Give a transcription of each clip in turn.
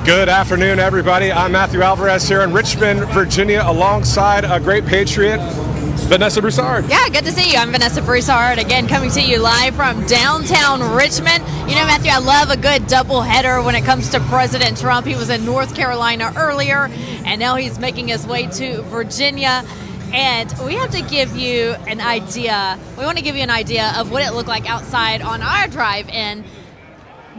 Good afternoon, everybody. I'm Matthew Alvarez here in Richmond, Virginia, alongside a great patriot, Vanessa Broussard. Yeah, good to see you. I'm Vanessa Broussard, again, coming to you live from downtown Richmond. You know, Matthew, I love a good doubleheader when it comes to President Trump. He was in North Carolina earlier, and now he's making his way to Virginia. And we have to give you an idea. We want to give you an idea of what it looked like outside on our drive-in.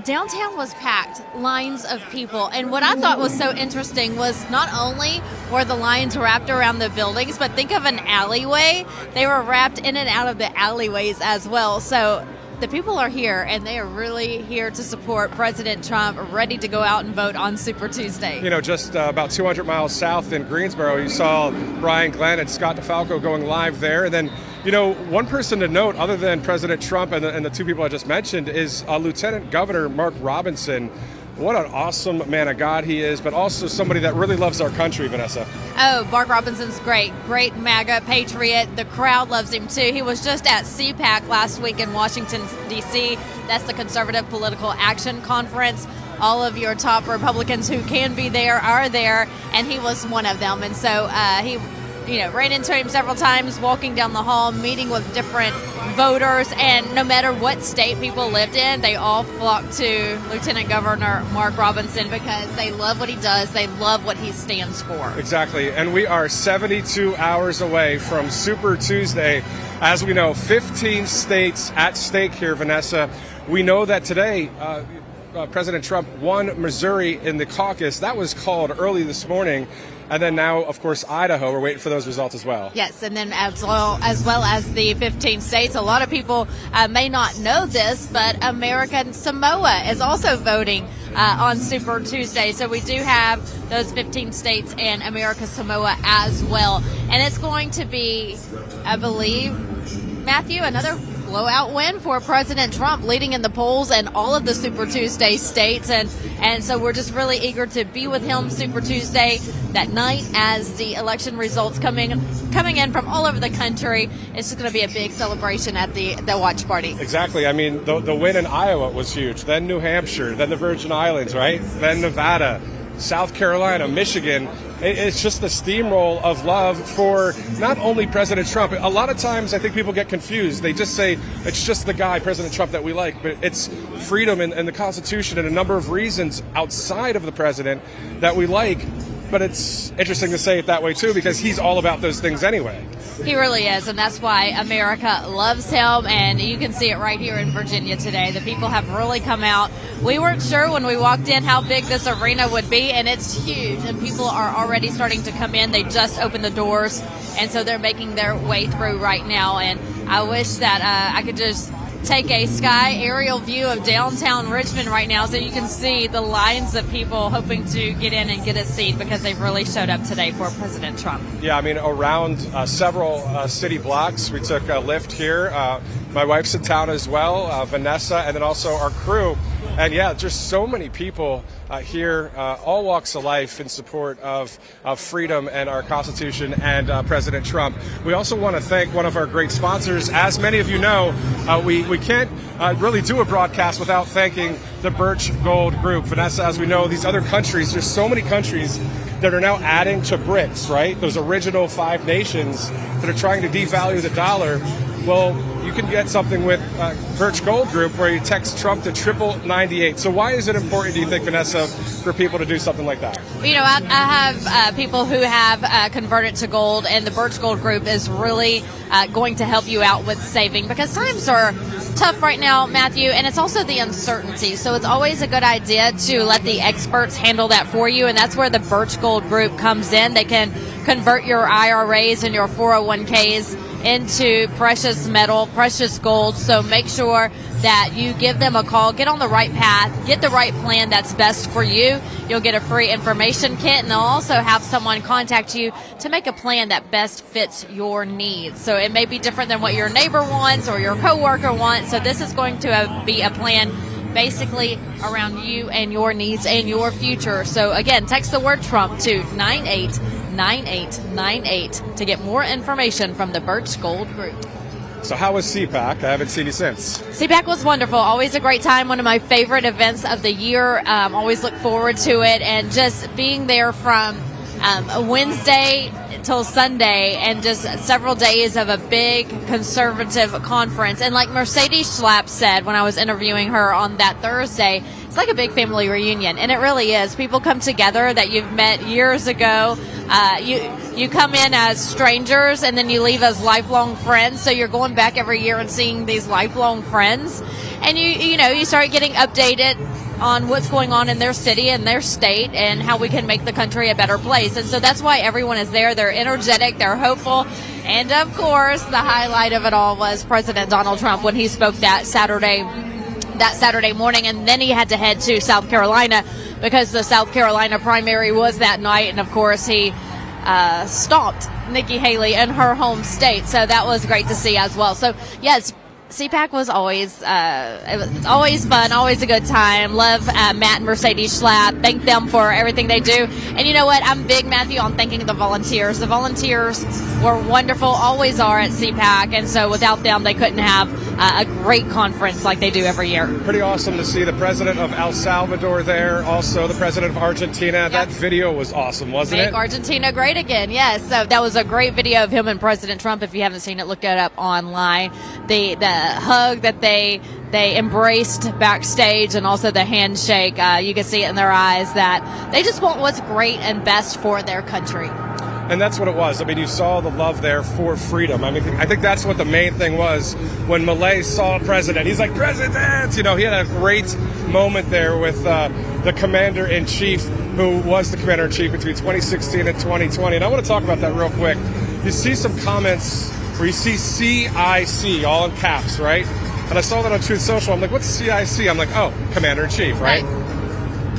Downtown was packed, lines of people. And what I thought was so interesting was not only were the lines wrapped around the buildings, but think of an alleyway. They were wrapped in and out of the alleyways as well. So the people are here, and they are really here to support President Trump, ready to go out and vote on Super Tuesday. You know, just about 200 miles south in Greensboro, you saw Brian Glenn and Scott DeFalco going live there. And then, you know, one person to note, other than President Trump and the two people I just mentioned, is Lieutenant Governor Mark Robinson. What an awesome man of God he is, but also somebody that really loves our country, Vanessa. Oh, Mark Robinson's great MAGA patriot. The crowd loves him too. He was just at CPAC last week in Washington, D.C. That's the Conservative Political Action Conference. All of your top Republicans who can be there are there, and he was one of them. And so he ran into him several times walking down the hall, meeting with different voters, and no matter what state people lived in, they all flocked to Lieutenant Governor Mark Robinson because they love what he does, they love what he stands for. Exactly, and we are 72 hours away from Super Tuesday. As we know, 15 states at stake here, Vanessa. We know that today, President Trump won Missouri in the caucus. That was called early this morning. And then now, of course, Idaho. We're waiting for those results as well. Yes, and then as well as the 15 states, a lot of people may not know this, but American Samoa is also voting on Super Tuesday. So we do have those 15 states and American Samoa as well. And it's going to be, I believe, Matthew, another blowout win for President Trump, leading in the polls and all of the Super Tuesday states. And so we're just really eager to be with him Super Tuesday that night as the election results coming in from all over the country. It's just going to be a big celebration at the watch party. Exactly. I mean, the win in Iowa was huge. Then New Hampshire, then the Virgin Islands, right? Then Nevada, South Carolina, Michigan. It's just the steamroll of love for not only President Trump. A lot of times I think people get confused. They just say it's just the guy, President Trump, that we like. But it's freedom and the Constitution and a number of reasons outside of the president that we like. But it's interesting to say it that way, too, because he's all about those things anyway. He really is, and that's why America loves him, and you can see it right here in Virginia today. The people have really come out. We weren't sure when we walked in how big this arena would be, and it's huge, and people are already starting to come in. They just opened the doors, and so they're making their way through right now, and I wish that I could just take a sky aerial view of downtown Richmond right now so you can see the lines of people hoping to get in and get a seat because they've really showed up today for President Trump. Yeah, I mean, around several city blocks. We took a lift here. My wife's in town as well, Vanessa, and then also our crew. And yeah, just so many people here, all walks of life in support of freedom and our Constitution and President Trump. We also want to thank one of our great sponsors. As many of you know, we can't really do a broadcast without thanking the Birch Gold Group. Vanessa, as we know, these other countries, there's so many countries that are now adding to BRICS, right? Those original 5 nations that are trying to devalue the dollar. Well, you can get something with Birch Gold Group where you text Trump to 9898. So why is it important, do you think, Vanessa, for people to do something like that? You know, I have people who have converted to gold, and the Birch Gold Group is really going to help you out with saving because times are tough right now, Matthew, and it's also the uncertainty. So it's always a good idea to let the experts handle that for you, and that's where the Birch Gold Group comes in. They can convert your IRAs and your 401ks into precious metal, precious gold. So make sure that you give them a call, get on the right path, get the right plan that's best for you. You'll get a free information kit, and they'll also have someone contact you to make a plan that best fits your needs. So it may be different than what your neighbor wants or your coworker wants. So this is going to be a plan basically around you and your needs and your future. So again, text the word Trump to 989898 to get more information from the Birch Gold Group. So how was CPAC? I haven't seen you since. CPAC was wonderful. Always a great time. One of my favorite events of the year. Always look forward to it. And just being there from a Wednesday till Sunday and just several days of a big conservative conference. And like Mercedes Schlapp said when I was interviewing her on that Thursday, it's like a big family reunion. And it really is. People come together that you've met years ago. You come in as strangers and then you leave as lifelong friends. So you're going back every year and seeing these lifelong friends. And you start getting updated on what's going on in their city and their state and how we can make the country a better place. And so that's why everyone is there. They're energetic, they're hopeful. And of course, the highlight of it all was President Donald Trump when he spoke that Saturday morning, and then he had to head to South Carolina because the South Carolina primary was that night. And of course, he stomped Nikki Haley in her home state. So that was great to see as well. So yes, CPAC was always fun, always a good time. Love Matt and Mercedes Schlapp. Thank them for everything they do. And you know what? I'm big, Matthew, on thanking the volunteers. The volunteers were wonderful, always are at CPAC. And so without them, they couldn't have a great conference like they do every year. Pretty awesome to see the president of El Salvador there, also the president of Argentina. Yep. That video was awesome, wasn't it? Make Argentina great again, yes. So that was a great video of him and President Trump. If you haven't seen it, look it up online. The hug that they embraced backstage and also the handshake, you can see it in their eyes that they just want what's great and best for their country. And that's what it was. I mean, you saw the love there for freedom. I mean, I think that's what the main thing was when Milei saw President. He's like, President! You know, he had a great moment there with the Commander-in-Chief, who was the Commander-in-Chief between 2016 and 2020. And I want to talk about that real quick. You see some comments where you see CIC all in caps, right? And I saw that on Truth Social. I'm like, what's CIC? I'm like, oh, Commander-in-Chief, right?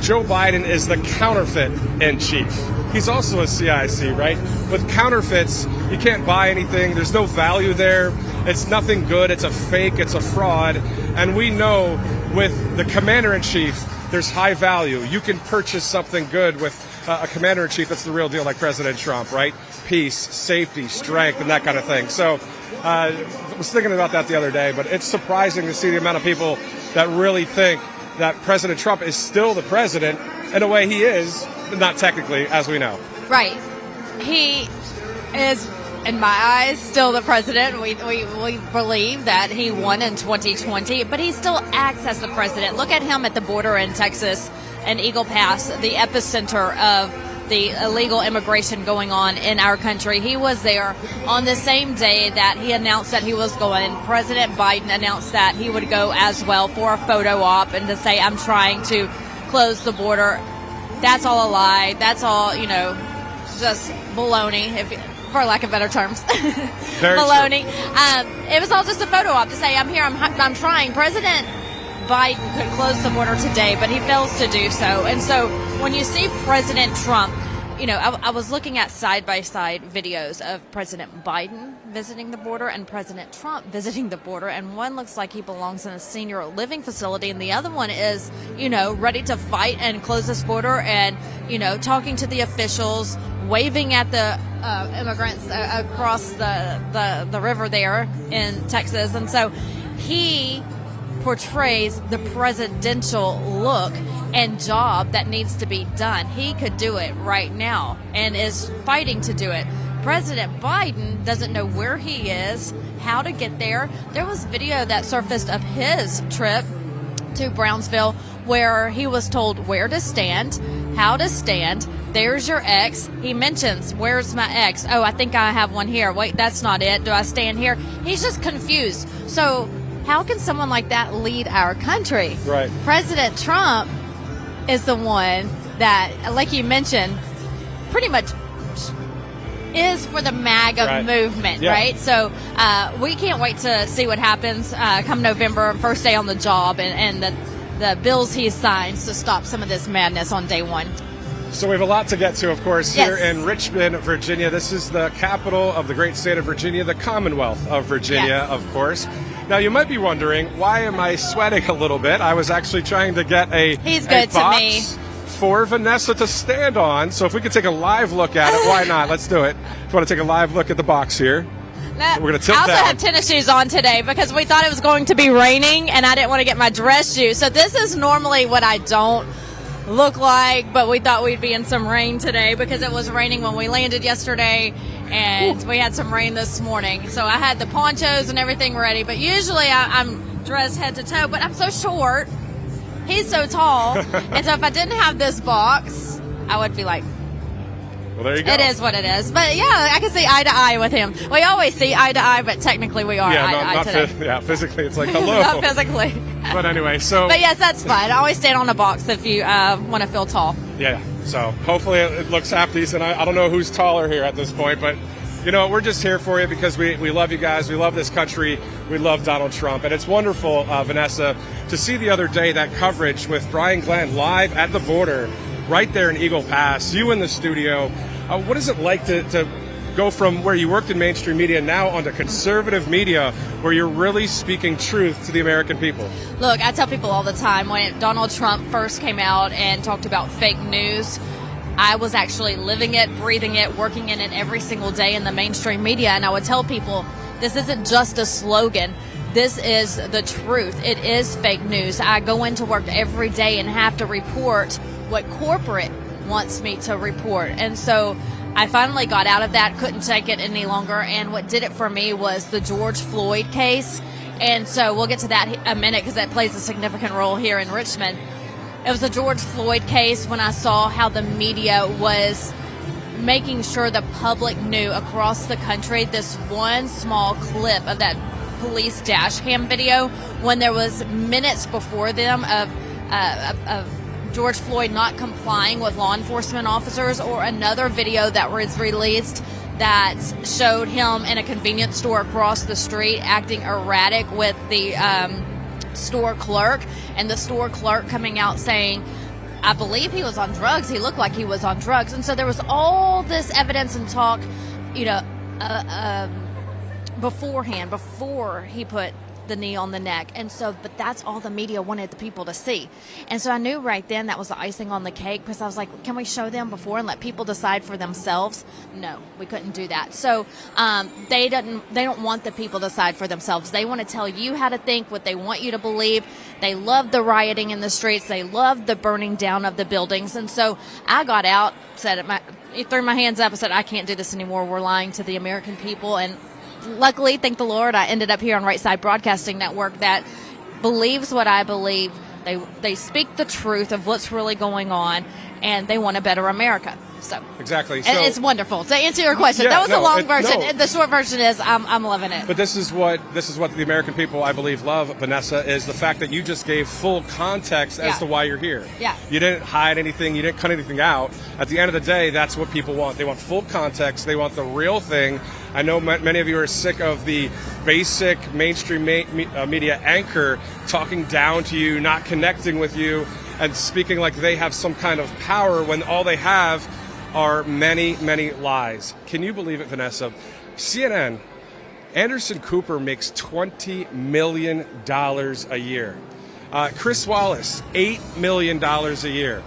Joe Biden is the counterfeit-in-chief. He's also a CIC, right? With counterfeits, you can't buy anything. There's no value there. It's nothing good. It's a fake. It's a fraud. And we know with the Commander-in-Chief, there's high value. You can purchase something good with a Commander-in-Chief that's the real deal, like President Trump, right? Peace, safety, strength, and that kind of thing. So I was thinking about that the other day, but it's surprising to see the amount of people that really think that President Trump is still the president. In a way, he is, not technically, as we know. Right. He is, in my eyes, still the president. We believe that he won in 2020, but he still acts as the president. Look at him at the border in Texas and Eagle Pass, the epicenter of the illegal immigration going on in our country. He was there on the same day that he announced that he was going. President Biden announced that he would go as well for a photo op and to say, I'm trying to close the border. That's all a lie. That's all, just baloney, for lack of better terms. Baloney. It was all just a photo op to say, I'm here, I'm trying. President Biden could close the border today, but he fails to do so. And so when you see President Trump, I was looking at side-by-side videos of President Biden visiting the border and President Trump visiting the border, and one looks like he belongs in a senior living facility, and the other one is, ready to fight and close this border and, talking to the officials, waving at the immigrants across the river there in Texas. And so he portrays the presidential look and job that needs to be done. He could do it right now and is fighting to do it. President Biden doesn't know where he is, how to get there. There was video that surfaced of his trip to Brownsville where he was told where to stand, how to stand. There's your ex. He mentions, where's my ex? Oh, I think I have one here. Wait, that's not it. Do I stand here? He's just confused. So how can someone like that lead our country? Right. President Trump is the one that, like you mentioned, pretty much is for the MAGA movement, right? So we can't wait to see what happens come November, first day on the job, and the bills he signs to stop some of this madness on day one. So we have a lot to get to, of course, here in Richmond, Virginia. This is the capital of the great state of Virginia, the Commonwealth of Virginia, of course. Now, you might be wondering, why am I sweating a little bit? I was actually trying to get a box for Vanessa to stand on. So if we could take a live look at it, why not? Let's do it. If you want to take a live look at the box here. Matt, We're going to tilt I also down. have tennis shoes on today because we thought it was going to be raining, and I didn't want to get my dress shoes. So this is normally what I don't look like, but we thought we'd be in some rain today because it was raining when we landed yesterday, and we had some rain this morning. So I had the ponchos and everything ready, but usually I'm dressed head to toe, but I'm so short. He's so tall. And so if I didn't have this box, I would be like, Well, there you go. it is what it is. But yeah, I can see eye to eye with him. We always see eye to eye, but technically we are eye to eye today. Physically, it's like hello. Not physically. But anyway, so But yes, that's fine. I always stand on a box if you want to feel tall. yeah. So hopefully it looks half decent. I don't know who's taller here at this point, but you know, we're just here for you because we love you guys. We love this country. We love Donald Trump. And it's wonderful, Vanessa, to see the other day that coverage with Brian Glenn live at the border right there in Eagle Pass, you in the studio. What is it like to go from where you worked in mainstream media now onto conservative media where you're really speaking truth to the American people? Look, I tell people all the time when Donald Trump first came out and talked about fake news, I was actually living it, breathing it, working in it every single day in the mainstream media. And I would tell people, this isn't just a slogan. This is the truth. It is fake news. I go into work every day and have to report what corporate wants me to report. And so I finally got out of that, couldn't take it any longer. And what did it for me was the George Floyd case. And so we'll get to that in a minute because that plays a significant role here in Richmond. It was the George Floyd case when I saw how the media was making sure the public knew across the country this one small clip of that police dash cam video when there was minutes before them of George Floyd not complying with law enforcement officers, or another video that was released that showed him in a convenience store across the street acting erratic with the store clerk, and the store clerk coming out saying, I believe he was on drugs. He looked like he was on drugs. And so there was all this evidence and talk, you know, beforehand, before he put the knee on the neck. And so, but that's all the media wanted the people to see. And so I knew right then that was the icing on the cake, because I was like, can we show them before and let people decide for themselves? No, we couldn't do that. So they don't want the people to decide for themselves. They want to tell you how to think, what they want you to believe. They love the rioting in the streets. They love the burning down of the buildings. And so I got out, threw my hands up and said, I can't do this anymore. We're lying to the American people. And luckily, thank the Lord, I ended up here on Right Side Broadcasting Network that believes what I believe. They speak the truth of what's really going on, and they want a better America. So exactly. And it's wonderful. To answer your question, that was the long version. No. The short version is I'm loving it. But this is what the American people, I believe, love, Vanessa, is the fact that you just gave full context as to why you're here. Yeah. You didn't hide anything. You didn't cut anything out. At the end of the day, that's what people want. They want full context. They want the real thing. I know many of you are sick of the basic mainstream media anchor talking down to you, not connecting with you, and speaking like they have some kind of power when all they have are many, many lies. Can you believe it, Vanessa? CNN, Anderson Cooper makes $20 million a year. Chris Wallace, $8 million a year.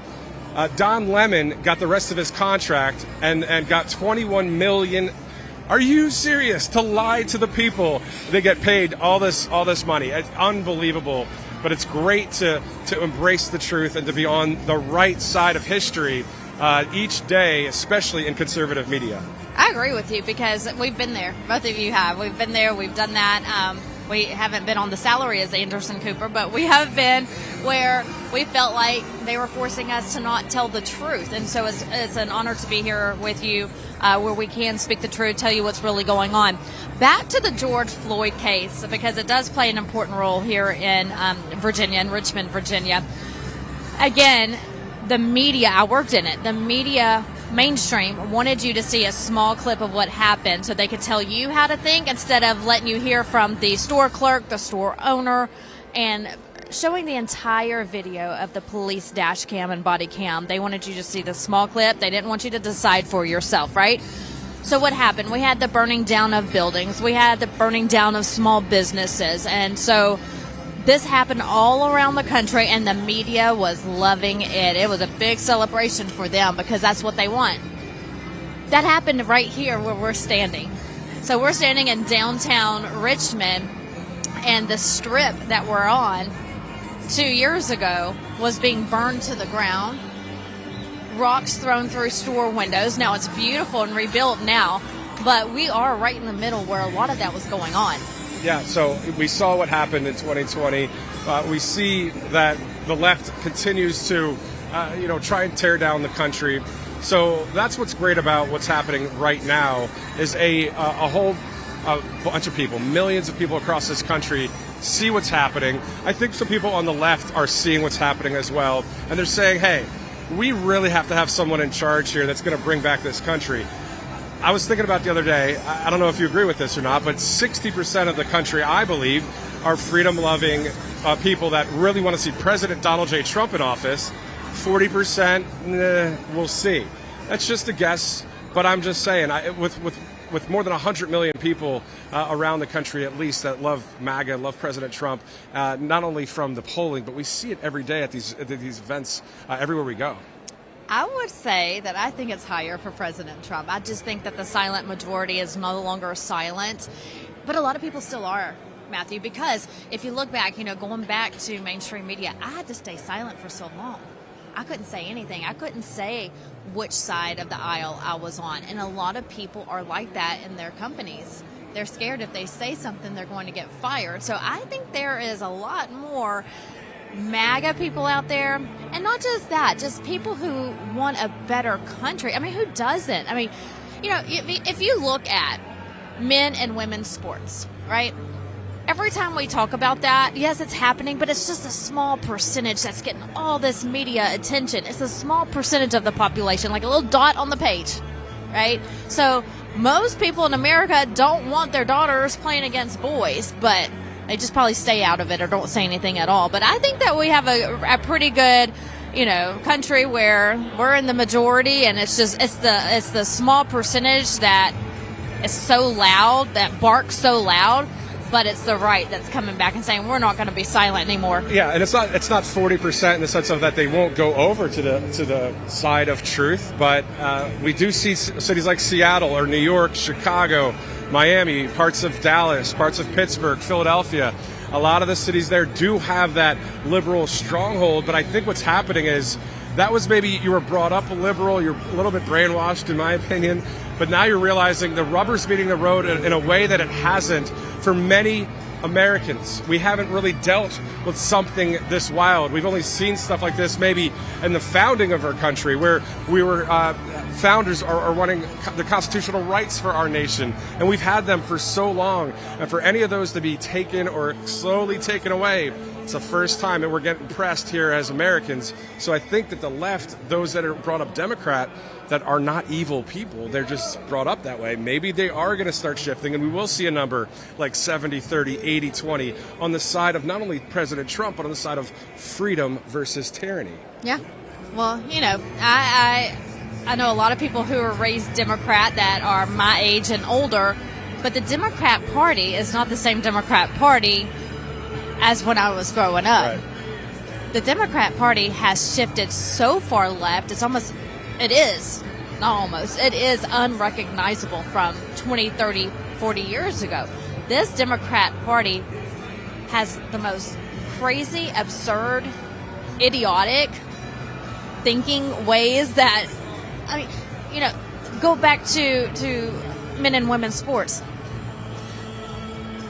Don Lemon got the rest of his contract and got $21 million. Are you serious? To lie to the people, they get paid all this money. It's unbelievable. But it's great to embrace the truth and to be on the right side of history each day, especially in conservative media. I agree with you, because we've been there. Both of you have. We've been there. We've done that. We haven't been on the salary as Anderson Cooper, but we have been where we felt like they were forcing us to not tell the truth. And so it's an honor to be here with you where we can speak the truth, tell you what's really going on. Back to the George Floyd case, because it does play an important role here in Virginia, in Richmond, Virginia. Again, the media, I worked in it, the media mainstream wanted you to see a small clip of what happened so they could tell you how to think, instead of letting you hear from the store clerk, the store owner, and showing the entire video of the police dash cam and body cam. They wanted you to see the small clip. They didn't want you to decide for yourself, right? So what happened? We had the burning down of buildings. We had the burning down of small businesses. And so this happened all around the country, and the media was loving it. It was a big celebration for them because that's what they want. That happened right here where we're standing. So we're standing in downtown Richmond, and the strip that we're on 2 years ago was being burned to the ground. Rocks thrown through store windows. Now it's beautiful and rebuilt now, but we are right in the middle where a lot of that was going on. Yeah, so we saw what happened in 2020. We see that the left continues to, try and tear down the country. So that's what's great about what's happening right now is a whole bunch of people, millions of people across this country see what's happening. I think some people on the left are seeing what's happening as well, and they're saying, hey, we really have to have someone in charge here that's going to bring back this country. I was thinking about the other day, I don't know if you agree with this or not, but 60% of the country, I believe, are freedom-loving people that really want to see President Donald J. Trump in office. 40%, we'll see. That's just a guess, but I'm just saying, with more than 100 million people around the country at least that love MAGA, love President Trump, not only from the polling, but we see it every day at these events everywhere we go. I would say that I think it's higher for President Trump. I just think that the silent majority is no longer silent, but a lot of people still are, Matthew, because if you look back, going back to mainstream media, I had to stay silent for so long. I couldn't say anything. I couldn't say which side of the aisle I was on, and a lot of people are like that in their companies. They're scared if they say something, they're going to get fired. So I think there is a lot more MAGA people out there, and not just that, just people who want a better country. I mean, who doesn't? I mean, if you look at men and women's sports, right? Every time we talk about that, yes, it's happening, but it's just a small percentage that's getting all this media attention. It's a small percentage of the population, like a little dot on the page, right? So most people in America don't want their daughters playing against boys, but they just probably stay out of it or don't say anything at all. But I think that we have a pretty good, country where we're in the majority, and it's the small percentage that is so loud, that barks so loud. But it's the right that's coming back and saying we're not going to be silent anymore. Yeah, and it's not 40% in the sense of that they won't go over to the side of truth, but we do see cities like Seattle or New York, Chicago, Miami, parts of Dallas, parts of Pittsburgh, Philadelphia. A lot of the cities there do have that liberal stronghold, but I think what's happening is that was maybe you were brought up a liberal, you're a little bit brainwashed in my opinion, but now you're realizing the rubber's meeting the road in a way that it hasn't for many Americans. We haven't really dealt with something this wild. We've only seen stuff like this maybe in the founding of our country, where we were founders are wanting the constitutional rights for our nation, and we've had them for so long. And for any of those to be taken or slowly taken away, it's the first time that we're getting pressed here as Americans. So I think that the left, those that are brought up Democrat, that are not evil people, they're just brought up that way. Maybe they are going to start shifting, and we will see a number like 70-30, 80-20 on the side of not only President Trump, but on the side of freedom versus tyranny. Yeah. Well, I know a lot of people who are raised Democrat that are my age and older, but the Democrat Party is not the same Democrat Party as when I was growing up. Right. The Democrat Party has shifted so far left, it is unrecognizable from 20, 30, 40 years ago. This Democrat Party has the most crazy, absurd, idiotic thinking ways that, go back to men and women's sports.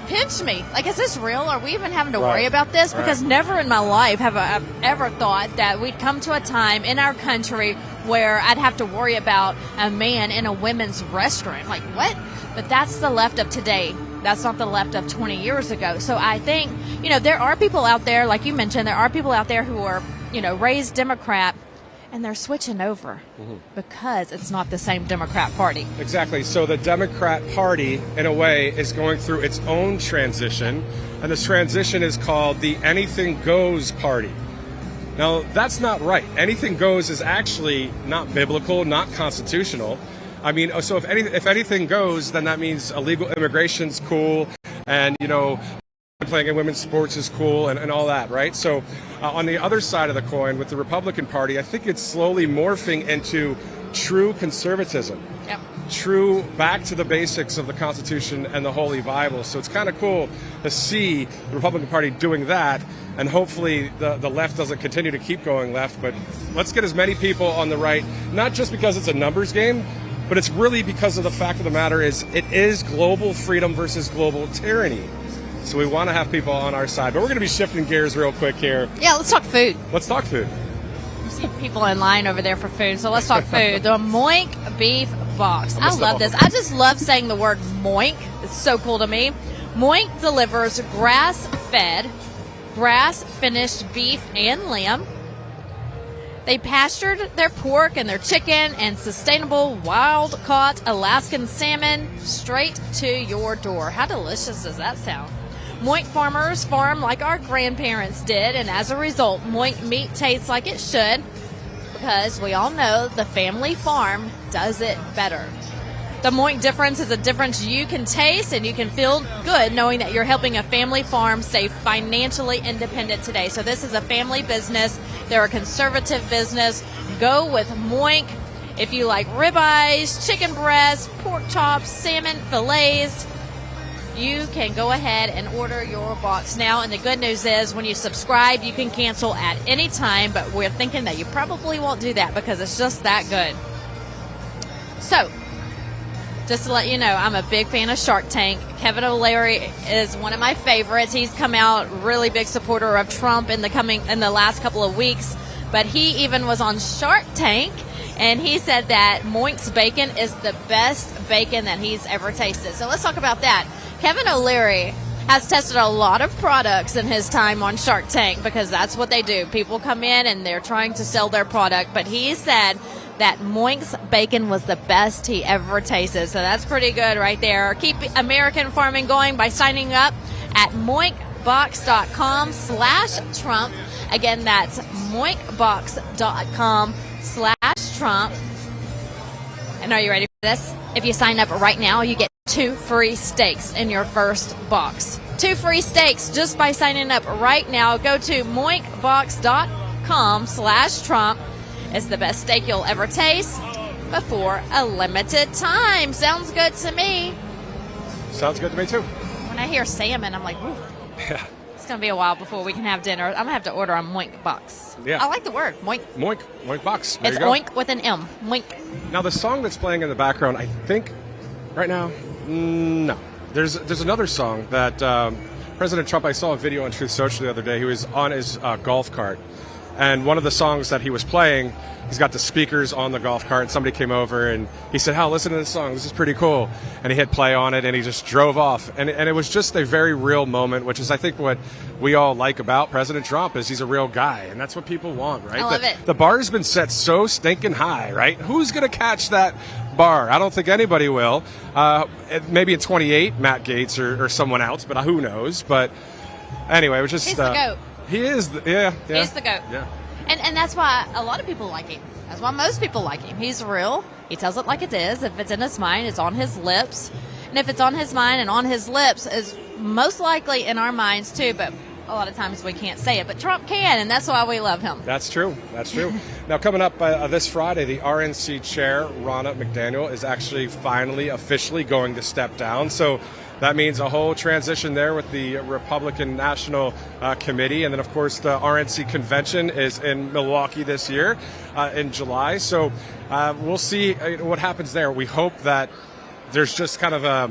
Pinch me. Like, is this real? Are we even having to worry about this? Because never in my life have I ever thought that we'd come to a time in our country where I'd have to worry about a man in a women's restroom. Like, what? But that's the left of today. That's not the left of 20 years ago. So I think, there are people out there, like you mentioned, there are people out there who are, raised Democrat, and they're switching over because it's not the same Democrat Party. Exactly. So the Democrat Party, in a way, is going through its own transition, and this transition is called the Anything Goes Party. Now, that's not right. Anything goes is actually not biblical, not constitutional. I mean, so if anything goes, then that means illegal immigration's cool, and, playing in women's sports is cool and all that, right? So on the other side of the coin with the Republican Party, I think it's slowly morphing into true conservatism. Yep. true back to the basics of the Constitution and the Holy Bible. So it's kind of cool to see the Republican Party doing that, and hopefully the left doesn't continue to keep going left, but let's get as many people on the right, not just because it's a numbers game, but it's really because of the fact of the matter is it is global freedom versus global tyranny. So we want to have people on our side. But we're going to be shifting gears real quick here. Yeah, let's talk food. Let's talk food. You see people in line over there for food, so let's talk food. The Moink Beef Box. I love this. I just love saying the word moink. It's so cool to me. Moink delivers grass-fed, grass-finished beef and lamb. They pastured their pork and their chicken and sustainable wild-caught Alaskan salmon straight to your door. How delicious does that sound? Moink farmers farm like our grandparents did, and as a result, Moink meat tastes like it should, because we all know the family farm does it better. The Moink difference is a difference you can taste, and you can feel good knowing that you're helping a family farm stay financially independent today. So this is a family business. They're a conservative business. Go with Moink. If you like ribeyes, chicken breasts, pork chops, salmon fillets, you can go ahead and order your box now. And the good news is when you subscribe, you can cancel at any time, but we're thinking that you probably won't do that because it's just that good. So, just to let you know, I'm a big fan of Shark Tank. Kevin O'Leary is one of my favorites. He's come out really big supporter of Trump in the last couple of weeks, but he even was on Shark Tank, and he said that Moink's bacon is the best bacon that he's ever tasted. So let's talk about that. Kevin O'Leary has tested a lot of products in his time on Shark Tank because that's what they do. People come in and they're trying to sell their product, but he said that Moink's bacon was the best he ever tasted. So that's pretty good right there. Keep American farming going by signing up at moinkbox.com/Trump. Again, that's moinkbox.com/Trump. And are you ready for this? If you sign up right now, you get 2 free steaks in your first box. 2 free steaks just by signing up right now. Go to moinkbox.com/Trump. It's the best steak you'll ever taste before a limited time. Sounds good to me. Sounds good to me, too. When I hear salmon, I'm like, ooh. Yeah. It's going to be a while before we can have dinner. I'm going to have to order a Moink box. Yeah. I like the word, Moink. Moink. Moink box. There It's you go. Oink with an M. Moink. Now, the song that's playing in the background, I think, right now, no. There's another song that President Trump, I saw a video on Truth Social the other day. He was on his golf cart. And one of the songs that he was playing, he's got the speakers on the golf cart, and somebody came over and he said, "Hal, listen to this song. This is pretty cool." And he hit play on it, and he just drove off. And it was just a very real moment, which is, I think, what we all like about President Trump is he's a real guy, and that's what people want, right? I love it. The bar has been set so stinking high, right? Who's going to catch that bar? I don't think anybody will. Maybe in 28, Matt Gaetz or someone else, but who knows? But anyway, it was just... He's the GOAT. He is, yeah. He's the GOAT. Yeah. And that's why a lot of people like him. That's why most people like him. He's real. He tells it like it is. If it's in his mind, it's on his lips. And if it's on his mind and on his lips, is most likely in our minds too, but a lot of times we can't say it. But Trump can, and that's why we love him. That's true. That's true. Now, coming up this Friday, the RNC chair, Ronna McDaniel, is actually finally officially going to step down. So that means a whole transition there with the Republican National Committee. And then, of course, the RNC convention is in Milwaukee this year in July. So we'll see what happens there. We hope that there's just kind of a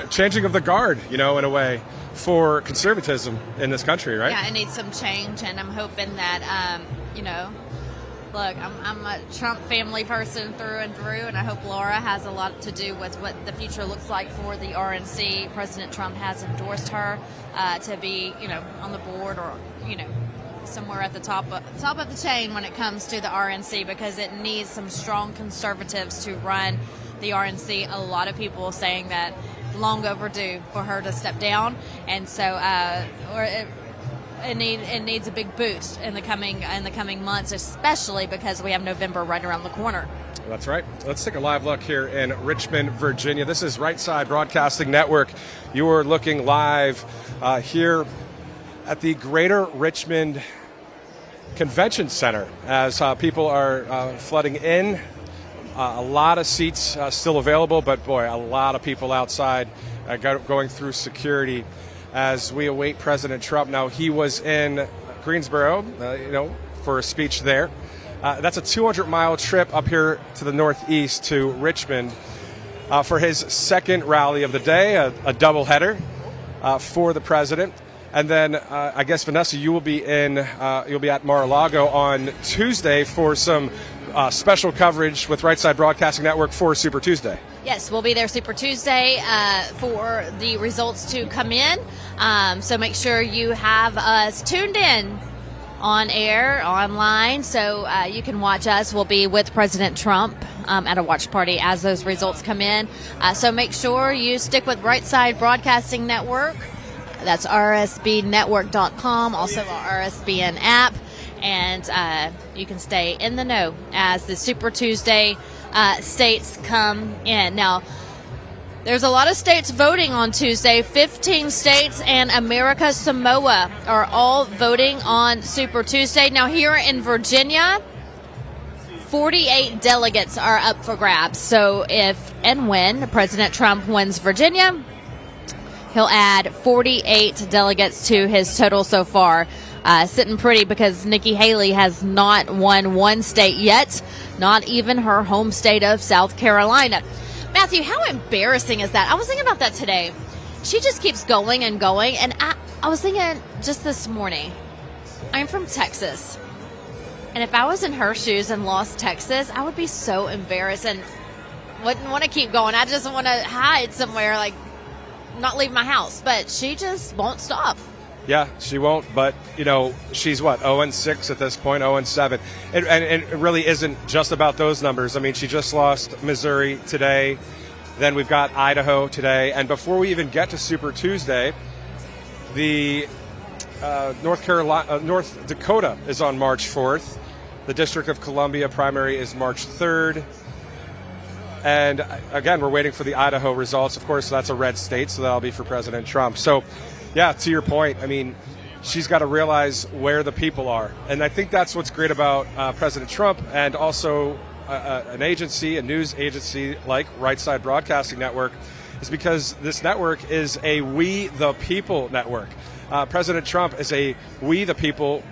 changing of the guard, in a way, for conservatism in this country, right? Yeah, it needs some change. And I'm hoping that, look, I'm a Trump family person through and through, and I hope Laura has a lot to do with what the future looks like for the RNC. President Trump has endorsed her to be, on the board or, somewhere at the top of the chain when it comes to the RNC, because it needs some strong conservatives to run the RNC. A lot of people saying that long overdue for her to step down, and so it needs a big boost in the coming months, especially because we have November right around the corner. That's right. Let's take a live look here in Richmond, Virginia. This is Right Side Broadcasting Network. You are looking live here at the Greater Richmond Convention Center as people are flooding in. A lot of seats still available, but boy, a lot of people outside going through security as we await President Trump. Now, he was in Greensboro, for a speech there. That's a 200-mile trip up here to the northeast to Richmond for his second rally of the day, a doubleheader for the president. And then I guess, Vanessa, you'll be at Mar-a-Lago on Tuesday for some special coverage with Right Side Broadcasting Network for Super Tuesday. Yes, we'll be there Super Tuesday for the results to come in. So make sure you have us tuned in on air, online, so you can watch us. We'll be with President Trump at a watch party as those results come in. So make sure you stick with Right Side Broadcasting Network. That's RSBnetwork.com, also our RSBN app. And you can stay in the know as the Super Tuesday states come in. Now, there's a lot of states voting on Tuesday. 15 states and America Samoa are all voting on Super Tuesday. Now, here in Virginia, 48 delegates are up for grabs. So if and when President Trump wins Virginia, he'll add 48 delegates to his total so far. Sitting pretty because Nikki Haley has not won one state yet, not even her home state of South Carolina. Matthew, how embarrassing is that? I was thinking about that today. She just keeps going and going. And I was thinking just this morning, I'm from Texas. And if I was in her shoes and lost Texas, I would be so embarrassed and wouldn't want to keep going. I just want to hide somewhere, like not leave my house. But she just won't stop. Yeah, she won't. But, she's 0-6 at this point, 0-7. And it really isn't just about those numbers. I mean, she just lost Missouri today. Then we've got Idaho today. And before we even get to Super Tuesday, the North Dakota is on March 4th. The District of Columbia primary is March 3rd. And again, we're waiting for the Idaho results. Of course, that's a red state, so that'll be for President Trump. So, yeah, to your point, I mean, she's got to realize where the people are. And I think that's what's great about President Trump and also an agency, a news agency like Right Side Broadcasting Network, is because this network is a We the People network. President Trump is a We the People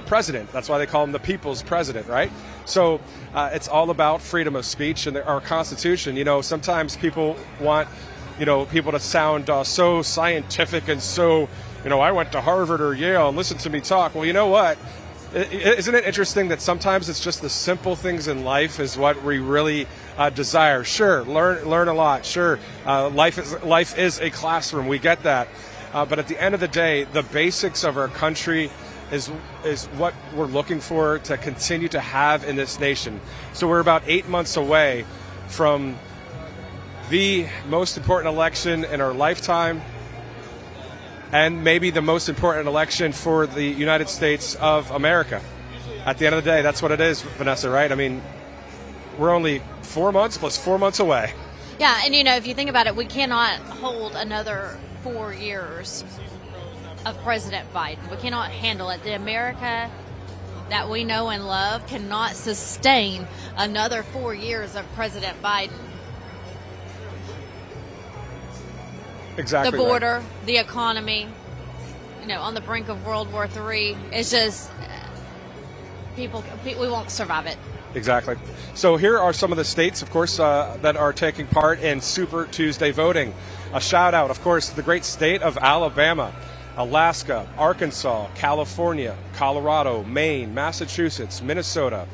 president. That's why they call him the people's president, right? So it's all about freedom of speech and our Constitution. Sometimes people want people to sound so scientific and so, I went to Harvard or Yale and listen to me talk. Well, you know what? Isn't it interesting that sometimes it's just the simple things in life is what we really desire? Sure, learn a lot. Sure, life is a classroom. We get that. But at the end of the day, the basics of our country is what we're looking for to continue to have in this nation. So we're about 8 months away from the most important election in our lifetime, and maybe the most important election for the United States of America. At the end of the day, that's what it is, Vanessa, right? I mean, we're only 4 months plus 4 months away. Yeah, and if you think about it, we cannot hold another 4 years of President Biden. We cannot handle it. The America that we know and love cannot sustain another 4 years of President Biden. Exactly. The border, right. The economy, on the brink of World War III. It's just we won't survive it. Exactly. So here are some of the states, of course, that are taking part in Super Tuesday voting. A shout out, of course, to the great state of Alabama, Alaska, Arkansas, California, Colorado, Maine, Massachusetts, Minnesota,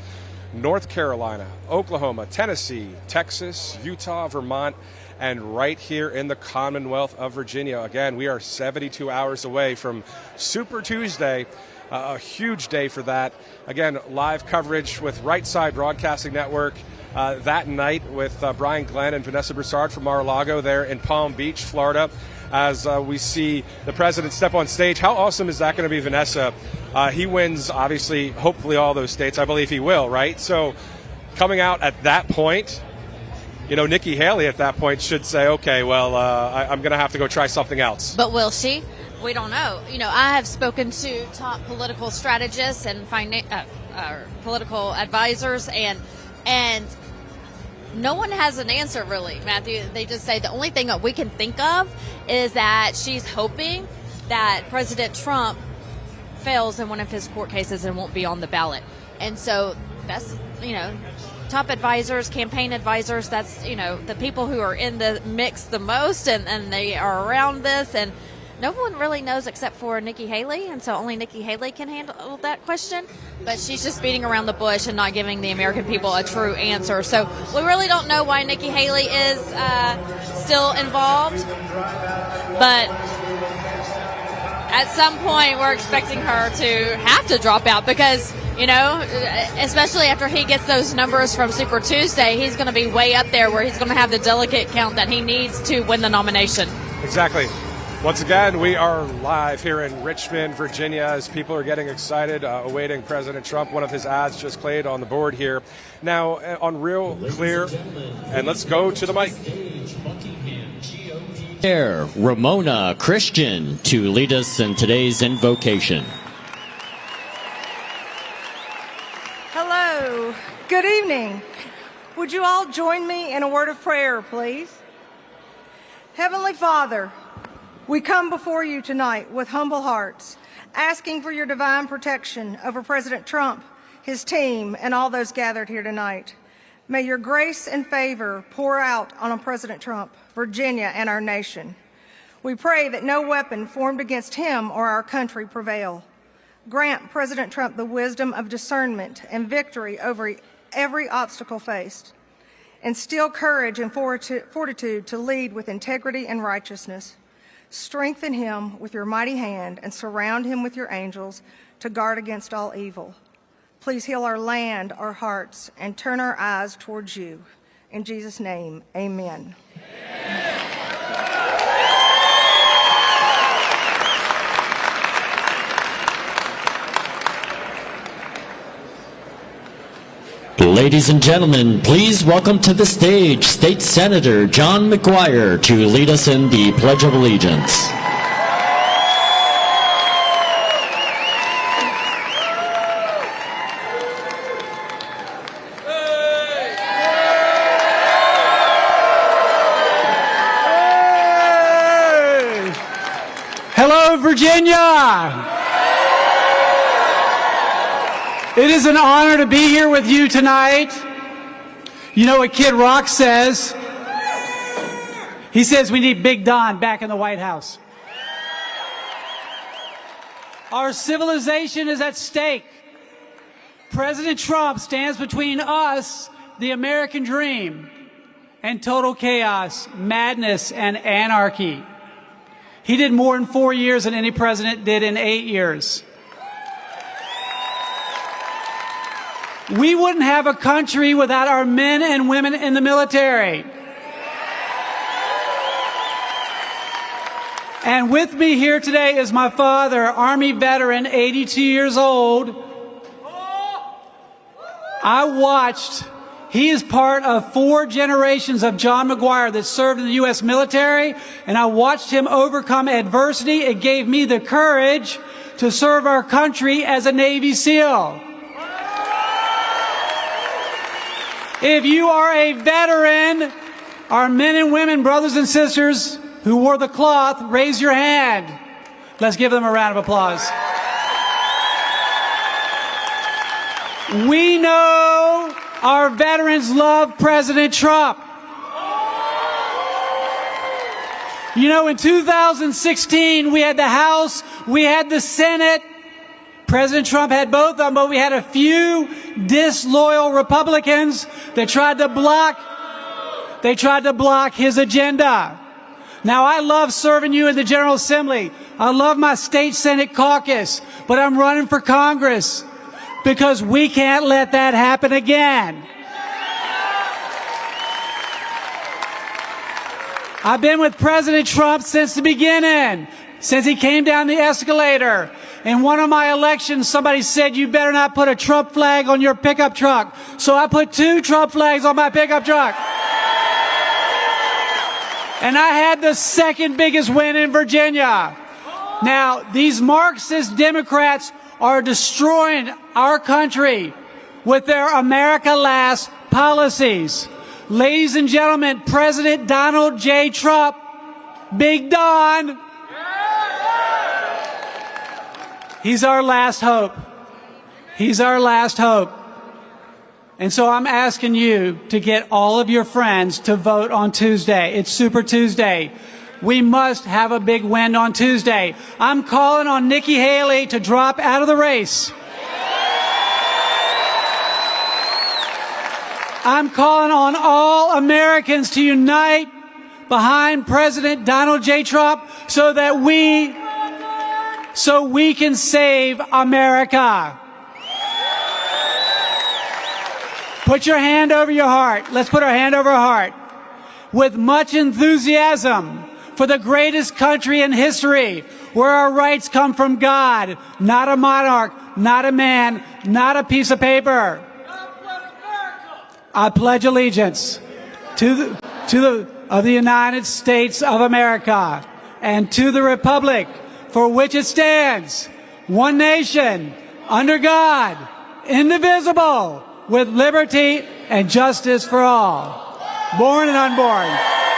North Carolina, Oklahoma, Tennessee, Texas, Utah, Vermont, and right here in the Commonwealth of Virginia. Again, we are 72 hours away from Super Tuesday, a huge day for that. Again, live coverage with Right Side Broadcasting Network that night with Brian Glenn and Vanessa Broussard from Mar-a-Lago there in Palm Beach, Florida, as we see the president step on stage. How awesome is that going to be, Vanessa? He wins, obviously, hopefully all those states. I believe he will, right? So coming out at that point, Nikki Haley at that point should say, okay, well, I'm going to have to go try something else. But will she? We don't know. I have spoken to top political strategists and political advisors, and no one has an answer, really, Matthew. They just say the only thing that we can think of is that she's hoping that President Trump fails in one of his court cases and won't be on the ballot. And so that's, top advisors, campaign advisors, that's, the people who are in the mix the most, and they are around this, and no one really knows except for Nikki Haley, and so only Nikki Haley can handle that question. But she's just beating around the bush and not giving the American people a true answer. So we really don't know why Nikki Haley is still involved. But at some point, we're expecting her to have to drop out because, especially after he gets those numbers from Super Tuesday, he's going to be way up there where he's going to have the delegate count that he needs to win the nomination. Exactly. Once again, we are live here in Richmond, Virginia, as people are getting excited, awaiting President Trump. One of his ads just played on the board here. Now, on Real Clear, and let's go to the mic. Here, Ramona Christian to lead us in today's invocation. Hello. Good evening. Would you all join me in a word of prayer, please? Heavenly Father, we come before you tonight with humble hearts, asking for your divine protection over President Trump, his team, and all those gathered here tonight. May your grace and favor pour out on President Trump, Virginia, and our nation. We pray that no weapon formed against him or our country prevail. Grant President Trump the wisdom of discernment and victory over every obstacle faced. Instill courage and fortitude to lead with integrity and righteousness. Strengthen him with your mighty hand and surround him with your angels to guard against all evil. Please heal our land, our hearts, and turn our eyes towards you. In Jesus' name, amen. Ladies and gentlemen, please welcome to the stage State Senator John McGuire to lead us in the Pledge of Allegiance. Hello, Virginia! It is an honor to be here with you tonight. You know what Kid Rock says? He says we need Big Don back in the White House. Our civilization is at stake. President Trump stands between us, the American dream, and total chaos, madness, and anarchy. He did more in 4 years than any president did in 8 years. We wouldn't have a country without our men and women in the military. And with me here today is my father, Army veteran, 82 years old. He is part of 4 generations of John McGuire that served in the U.S. military, and I watched him overcome adversity. It gave me the courage to serve our country as a Navy SEAL. If you are a veteran, our men and women, brothers and sisters who wore the cloth, raise your hand. Let's give them a round of applause. We know our veterans love President Trump. You know, in 2016, we had the House, we had the Senate. President Trump had both of them, but we had a few disloyal Republicans that tried to block his agenda. Now, I love serving you in the General Assembly. I love my state Senate caucus, but I'm running for Congress because we can't let that happen again. I've been with President Trump since the beginning, since he came down the escalator. In one of my elections, somebody said, you better not put a Trump flag on your pickup truck. So I put 2 Trump flags on my pickup truck. And I had the second biggest win in Virginia. Now, these Marxist Democrats are destroying our country with their America Last policies. Ladies and gentlemen, President Donald J. Trump, Big Don. He's our last hope. He's our last hope. And so I'm asking you to get all of your friends to vote on Tuesday. It's Super Tuesday. We must have a big win on Tuesday. I'm calling on Nikki Haley to drop out of the race. I'm calling on all Americans to unite behind President Donald J. Trump so we can save America. Put your hand over your heart. Let's put our hand over our heart. With much enthusiasm for the greatest country in history, where our rights come from God, not a monarch, not a man, not a piece of paper. I pledge allegiance to the United States of America and to the republic for which it stands, one nation, under God, indivisible, with liberty and justice for all. Born and unborn.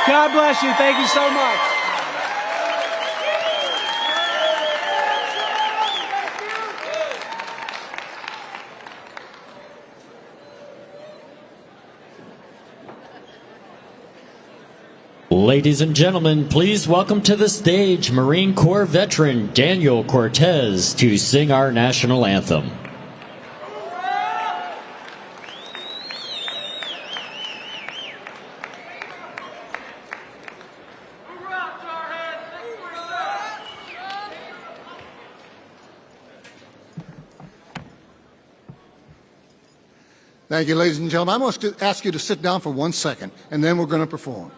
God bless you. Thank you so much. Ladies and gentlemen, please welcome to the stage Marine Corps veteran Daniel Cortez to sing our national anthem. Thank you, ladies and gentlemen. I must ask you to sit down for 1 second, and then we're going to perform.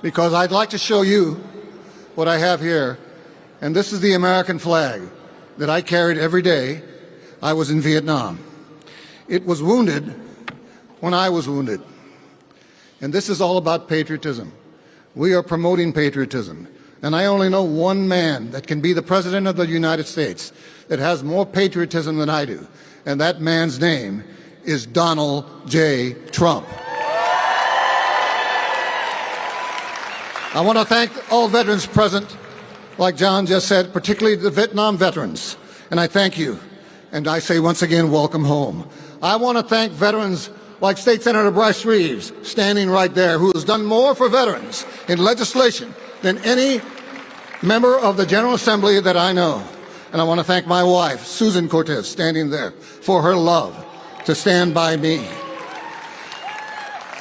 Because I'd like to show you what I have here. And this is the American flag that I carried every day I was in Vietnam. It was wounded when I was wounded. And this is all about patriotism. We are promoting patriotism. And I only know one man that can be the President of the United States that has more patriotism than I do. And that man's name is Donald J. Trump. I want to thank all veterans present, like John just said, particularly the Vietnam veterans. And I thank you. And I say once again, welcome home. I want to thank veterans like State Senator Bryce Reeves, standing right there, who has done more for veterans in legislation than any member of the General Assembly that I know. And I want to thank my wife, Susan Cortez, standing there, for her love to stand by me.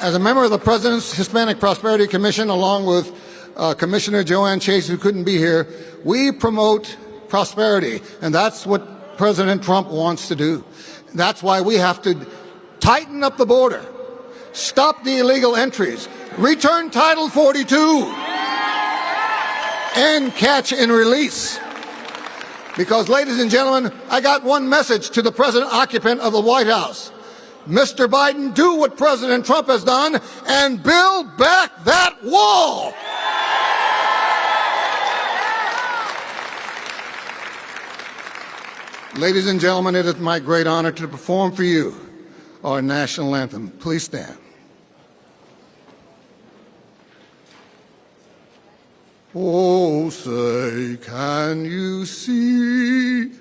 As a member of the President's Hispanic Prosperity Commission, along with Commissioner Joanne Chase, who couldn't be here, we promote prosperity, and that's what President Trump wants to do. That's why we have to tighten up the border, stop the illegal entries, return Title 42, and catch and release. Because, ladies and gentlemen, I got one message to the present occupant of the White House. Mr. Biden, do what President Trump has done and build back that wall. Ladies and gentlemen, it is my great honor to perform for you our national anthem. Please stand. Oh, say, can you see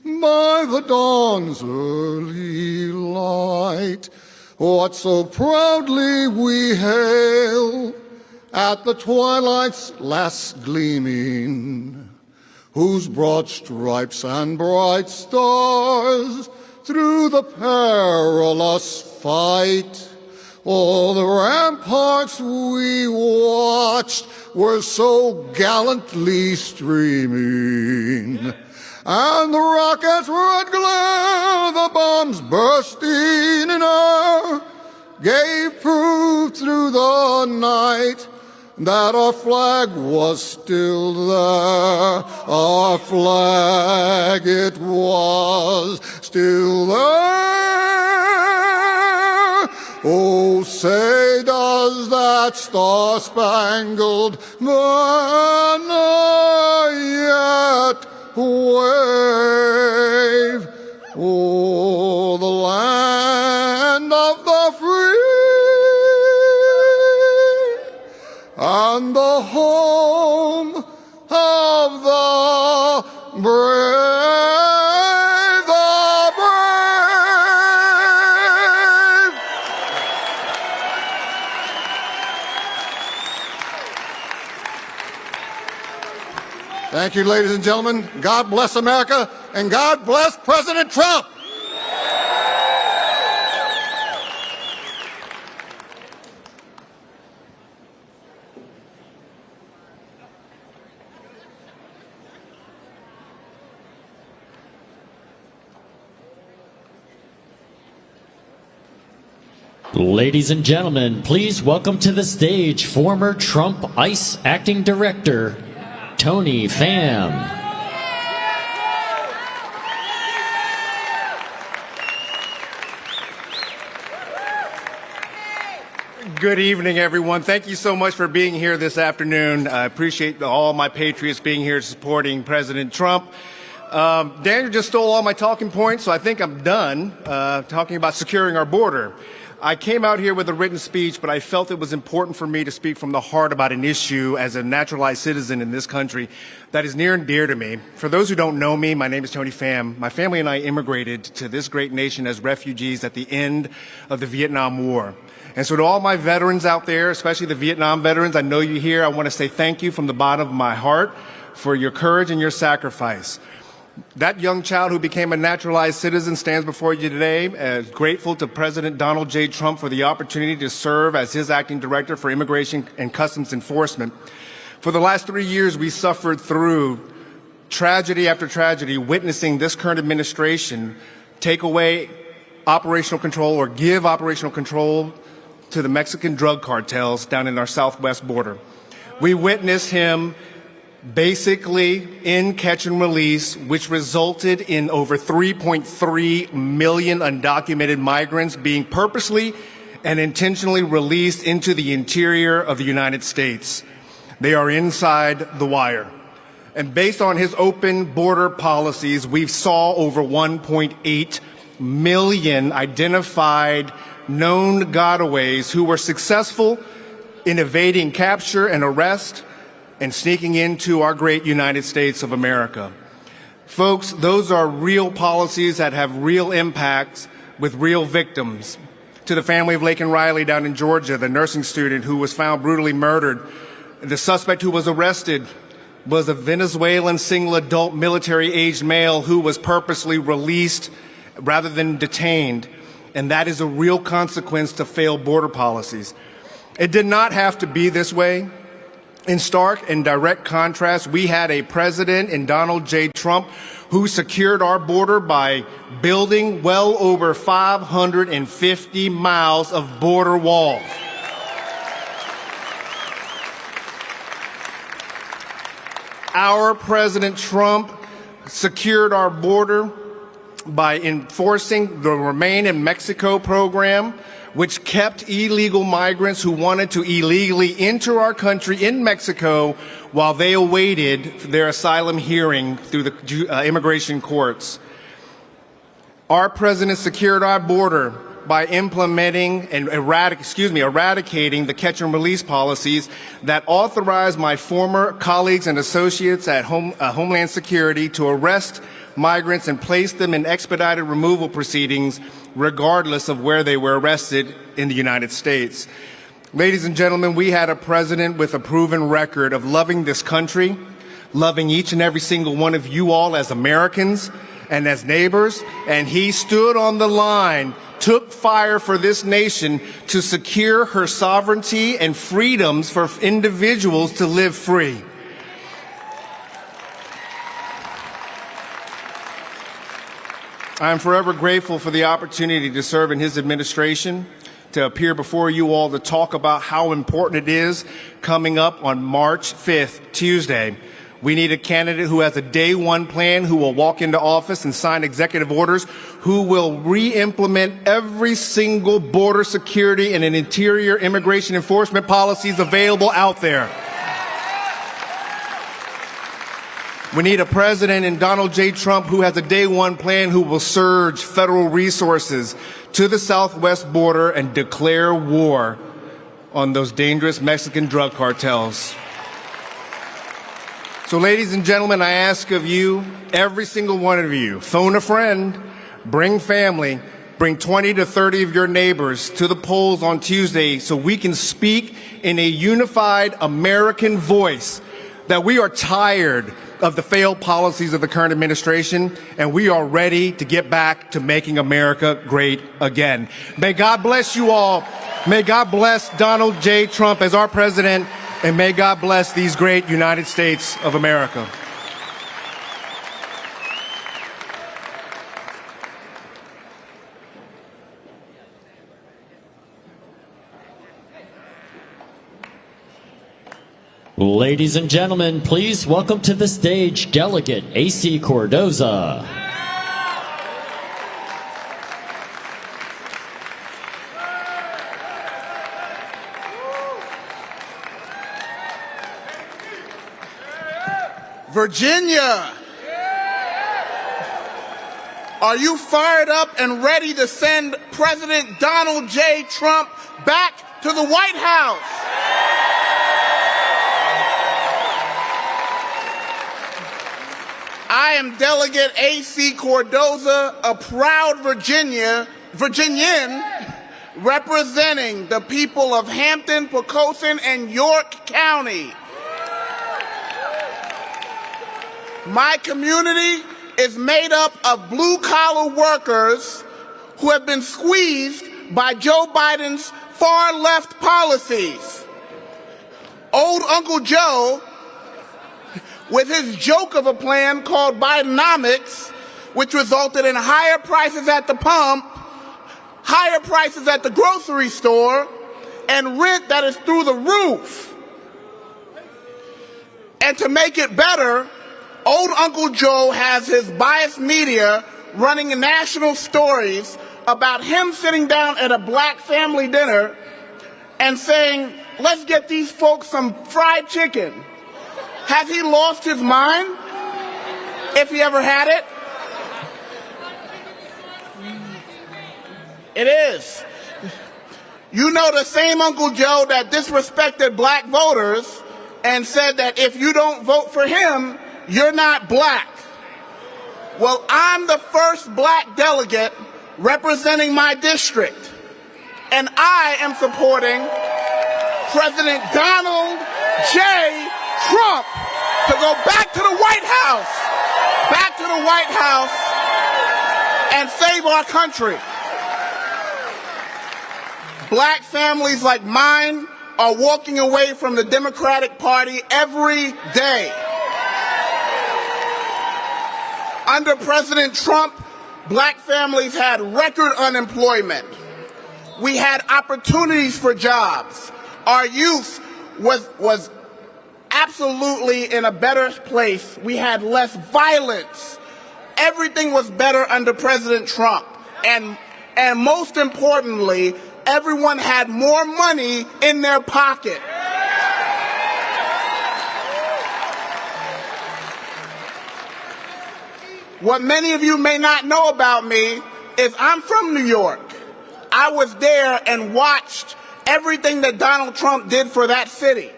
by the dawn's early light what so proudly we hail at the twilight's last gleaming, whose broad stripes and bright stars through the perilous fight all the ramparts we watched were so gallantly streaming, and the rockets' red glare, the bombs bursting in air, gave proof through the night that our flag was still there. Our flag, it was still there. Oh, say does that star-spangled banner yet wave? Oh, the land of the free Thank you, ladies and gentlemen. God bless America, and God bless President Trump. Ladies and gentlemen, please welcome to the stage former Trump ICE Acting Director, Tony Pham. Good evening, everyone. Thank you so much for being here this afternoon. I appreciate all my patriots being here supporting President Trump. Daniel just stole all my talking points, so I think I'm done talking about securing our border. I came out here with a written speech, but I felt it was important for me to speak from the heart about an issue as a naturalized citizen in this country that is near and dear to me. For those who don't know me, my name is Tony Pham. My family and I immigrated to this great nation as refugees at the end of the Vietnam War. And so to all my veterans out there, especially the Vietnam veterans, I know you here, I want to say thank you from the bottom of my heart for your courage and your sacrifice. That young child who became a naturalized citizen stands before you today, grateful to President Donald J. Trump for the opportunity to serve as his acting director for Immigration and Customs Enforcement. For the last 3 years, we suffered through tragedy after tragedy, witnessing this current administration take away operational control or give operational control to the Mexican drug cartels down in our southwest border. We witnessed him basically in catch and release, which resulted in over 3.3 million undocumented migrants being purposely and intentionally released into the interior of the United States. They are inside the wire. And based on his open border policies, we've saw over 1.8 million identified known gotaways who were successful in evading capture and arrest and sneaking into our great United States of America. Folks, those are real policies that have real impacts with real victims. To the family of Laken Riley down in Georgia, the nursing student who was found brutally murdered, the suspect who was arrested was a Venezuelan single adult military-aged male who was purposely released rather than detained. And that is a real consequence to failed border policies. It did not have to be this way. In stark and direct contrast, we had a president in Donald J. Trump who secured our border by building well over 550 miles of border wall. Our President Trump secured our border by enforcing the Remain in Mexico program, which kept illegal migrants who wanted to illegally enter our country in Mexico while they awaited their asylum hearing through the immigration courts. Our president secured our border by implementing and eradicating the catch and release policies that authorized my former colleagues and associates at Homeland Security to arrest migrants and place them in expedited removal proceedings regardless of where they were arrested in the United States. Ladies and gentlemen, we had a president with a proven record of loving this country, loving each and every single one of you all as Americans and as neighbors, and he stood on the line, took fire for this nation to secure her sovereignty and freedoms for individuals to live free. I am forever grateful for the opportunity to serve in his administration, to appear before you all to talk about how important it is coming up on March 5th, Tuesday. We need a candidate who has a day one plan, who will walk into office and sign executive orders, who will re-implement every single border security and an interior immigration enforcement policies available out there. We need a president in Donald J. Trump who has a day one plan, who will surge federal resources to the southwest border and declare war on those dangerous Mexican drug cartels. So, ladies and gentlemen, I ask of you, every single one of you, phone a friend, bring family, bring 20 to 30 of your neighbors to the polls on Tuesday so we can speak in a unified American voice that we are tired of the failed policies of the current administration, and we are ready to get back to making America great again. May God bless you all. May God bless Donald J. Trump as our president, and may God bless these great United States of America. Ladies and gentlemen, please welcome to the stage Delegate A.C. Cordoza. Virginia, are you fired up and ready to send President Donald J. Trump back to the White House? I am Delegate A.C. Cordoza, a proud Virginian representing the people of Hampton, Poquoson, and York County. My community is made up of blue-collar workers who have been squeezed by Joe Biden's far-left policies. Old Uncle Joe, with his joke of a plan called Bidenomics, which resulted in higher prices at the pump, higher prices at the grocery store, and rent that is through the roof. And to make it better, old Uncle Joe has his biased media running national stories about him sitting down at a black family dinner and saying, let's get these folks some fried chicken. Has he lost his mind? If he ever had it? It is. You know, the same Uncle Joe that disrespected black voters and said that if you don't vote for him, you're not black. Well, I'm the first black delegate representing my district, and I am supporting President Donald J. Trump to go back to the White House, and save our country. Black families like mine are walking away from the Democratic Party every day. Under President Trump, black families had record unemployment. We had opportunities for jobs. Our youth was absolutely in a better place. We had less violence. Everything was better under President Trump. And most importantly, everyone had more money in their pocket. What many of you may not know about me is I'm from New York. I was there and watched everything that Donald Trump did for that city.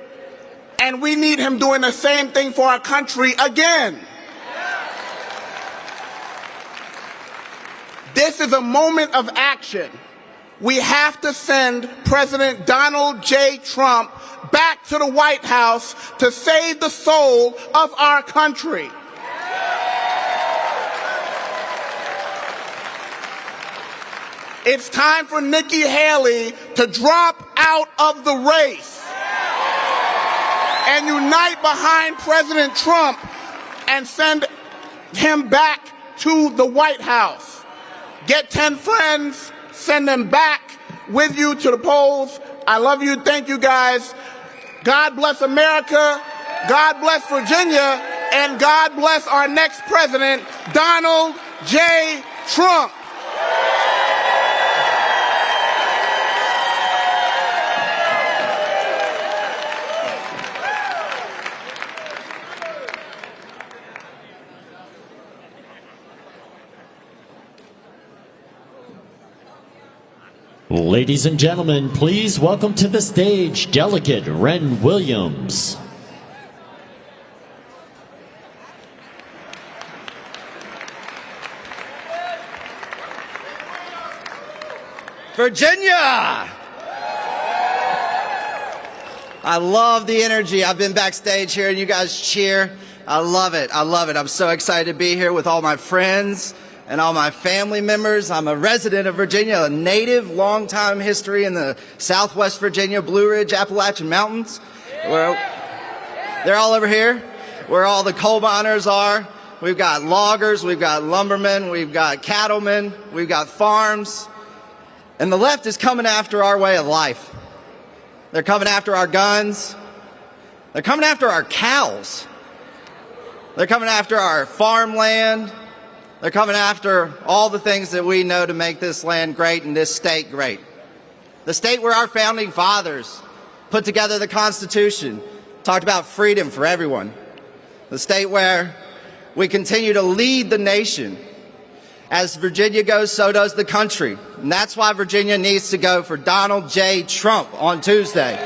And we need him doing the same thing for our country again. This is a moment of action. We have to send President Donald J. Trump back to the White House to save the soul of our country. It's time for Nikki Haley to drop out of the race and unite behind President Trump and send him back to the White House. Get 10 friends, send them back with you to the polls. I love you. Thank you, guys. God bless America. God bless Virginia. And God bless our next president, Donald J. Trump. Ladies and gentlemen, please welcome to the stage Delegate Ren Williams. Virginia! I love the energy. I've been backstage here and you guys cheer. I love it. I love it. I'm so excited to be here with all my friends and all my family members. I'm a resident of Virginia, a native, long-time history in the Southwest Virginia, Blue Ridge, Appalachian Mountains. They're all over here, where all the coal miners are. We've got loggers, we've got lumbermen, we've got cattlemen, we've got farms. And the left is coming after our way of life. They're coming after our guns. They're coming after our cows. They're coming after our farmland. They're coming after all the things that we know to make this land great and this state great. The state where our founding fathers put together the Constitution, talked about freedom for everyone. The state where we continue to lead the nation. As Virginia goes, so does the country. And that's why Virginia needs to go for Donald J. Trump on Tuesday.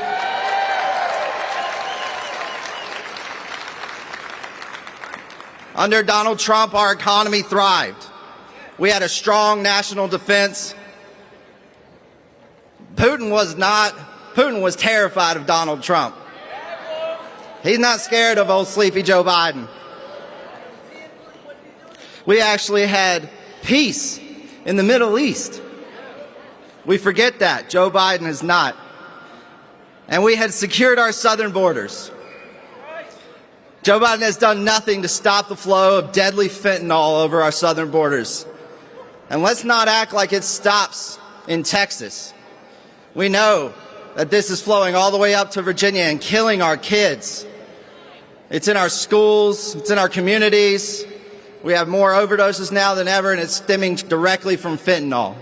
Under Donald Trump, our economy thrived. We had a strong national defense. Putin was terrified of Donald Trump. He's not scared of old sleepy Joe Biden. We actually had peace in the Middle East. We forget that. Joe Biden has not. And we had secured our southern borders. Joe Biden has done nothing to stop the flow of deadly fentanyl over our southern borders. And let's not act like it stops in Texas. We know that this is flowing all the way up to Virginia and killing our kids. It's in our schools, it's in our communities. We have more overdoses now than ever, and it's stemming directly from fentanyl.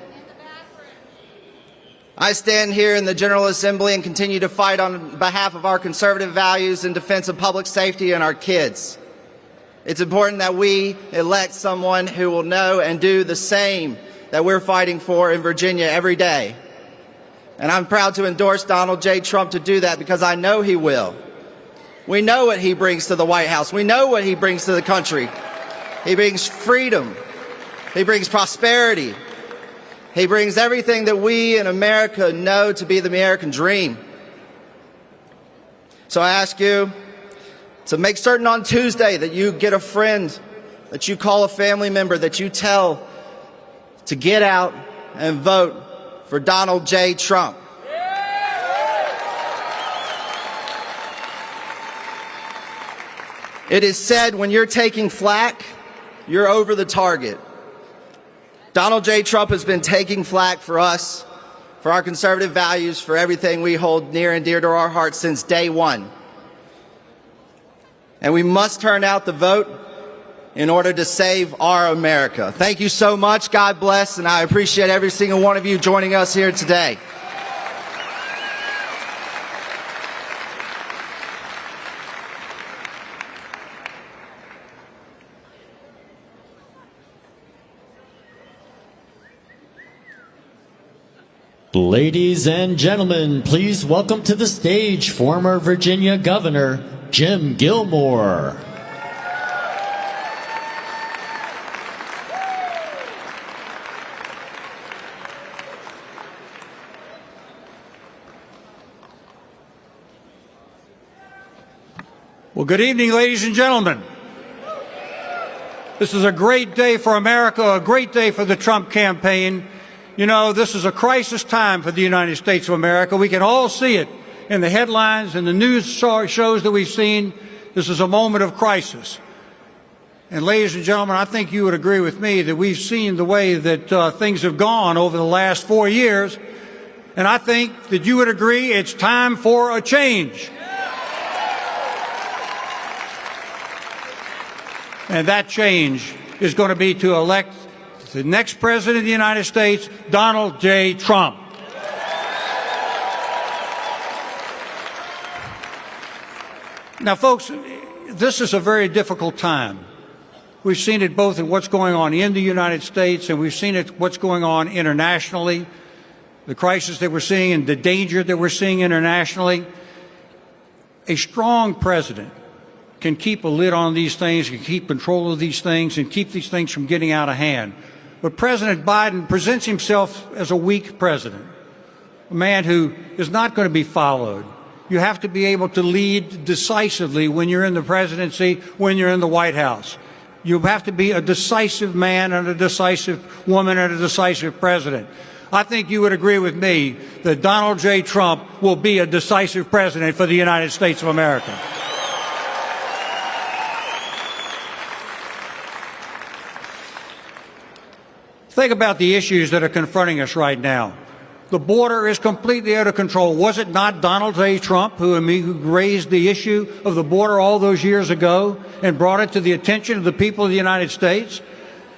I stand here in the General Assembly and continue to fight on behalf of our conservative values in defense of public safety and our kids. It's important that we elect someone who will know and do the same that we're fighting for in Virginia every day. And I'm proud to endorse Donald J. Trump to do that because I know he will. We know what he brings to the White House. We know what he brings to the country. He brings freedom. He brings prosperity. He brings everything that we in America know to be the American dream. So I ask you to make certain on Tuesday that you get a friend, that you call a family member, that you tell to get out and vote for Donald J. Trump. It is said when you're taking flack, you're over the target. Donald J. Trump has been taking flack for us, for our conservative values, for everything we hold near and dear to our hearts since day one. And we must turn out the vote in order to save our America. Thank you so much. God bless, and I appreciate every single one of you joining us here today. Ladies and gentlemen, please welcome to the stage former Virginia Governor Jim Gilmore. Well, good evening, ladies and gentlemen. This is a great day for America, a great day for the Trump campaign. You know, this is a crisis time for the United States of America. We can all see it in the headlines and the news shows that we've seen. This is a moment of crisis. And ladies and gentlemen, I think you would agree with me that we've seen the way that things have gone over the last 4 years. And I think that you would agree it's time for a change. And that change is going to be to elect the next president of the United States, Donald J. Trump. Now, folks, this is a very difficult time. We've seen it both in what's going on in the United States, and we've seen it what's going on internationally, the crisis that we're seeing and the danger that we're seeing internationally. A strong president can keep a lid on these things, can keep control of these things, and keep these things from getting out of hand. But President Biden presents himself as a weak president, a man who is not going to be followed. You have to be able to lead decisively when you're in the presidency, when you're in the White House. You have to be a decisive man and a decisive woman and a decisive president. I think you would agree with me that Donald J. Trump will be a decisive president for the United States of America. Think about the issues that are confronting us right now. The border is completely out of control. Was it not Donald J. Trump who raised the issue of the border all those years ago and brought it to the attention of the people of the United States?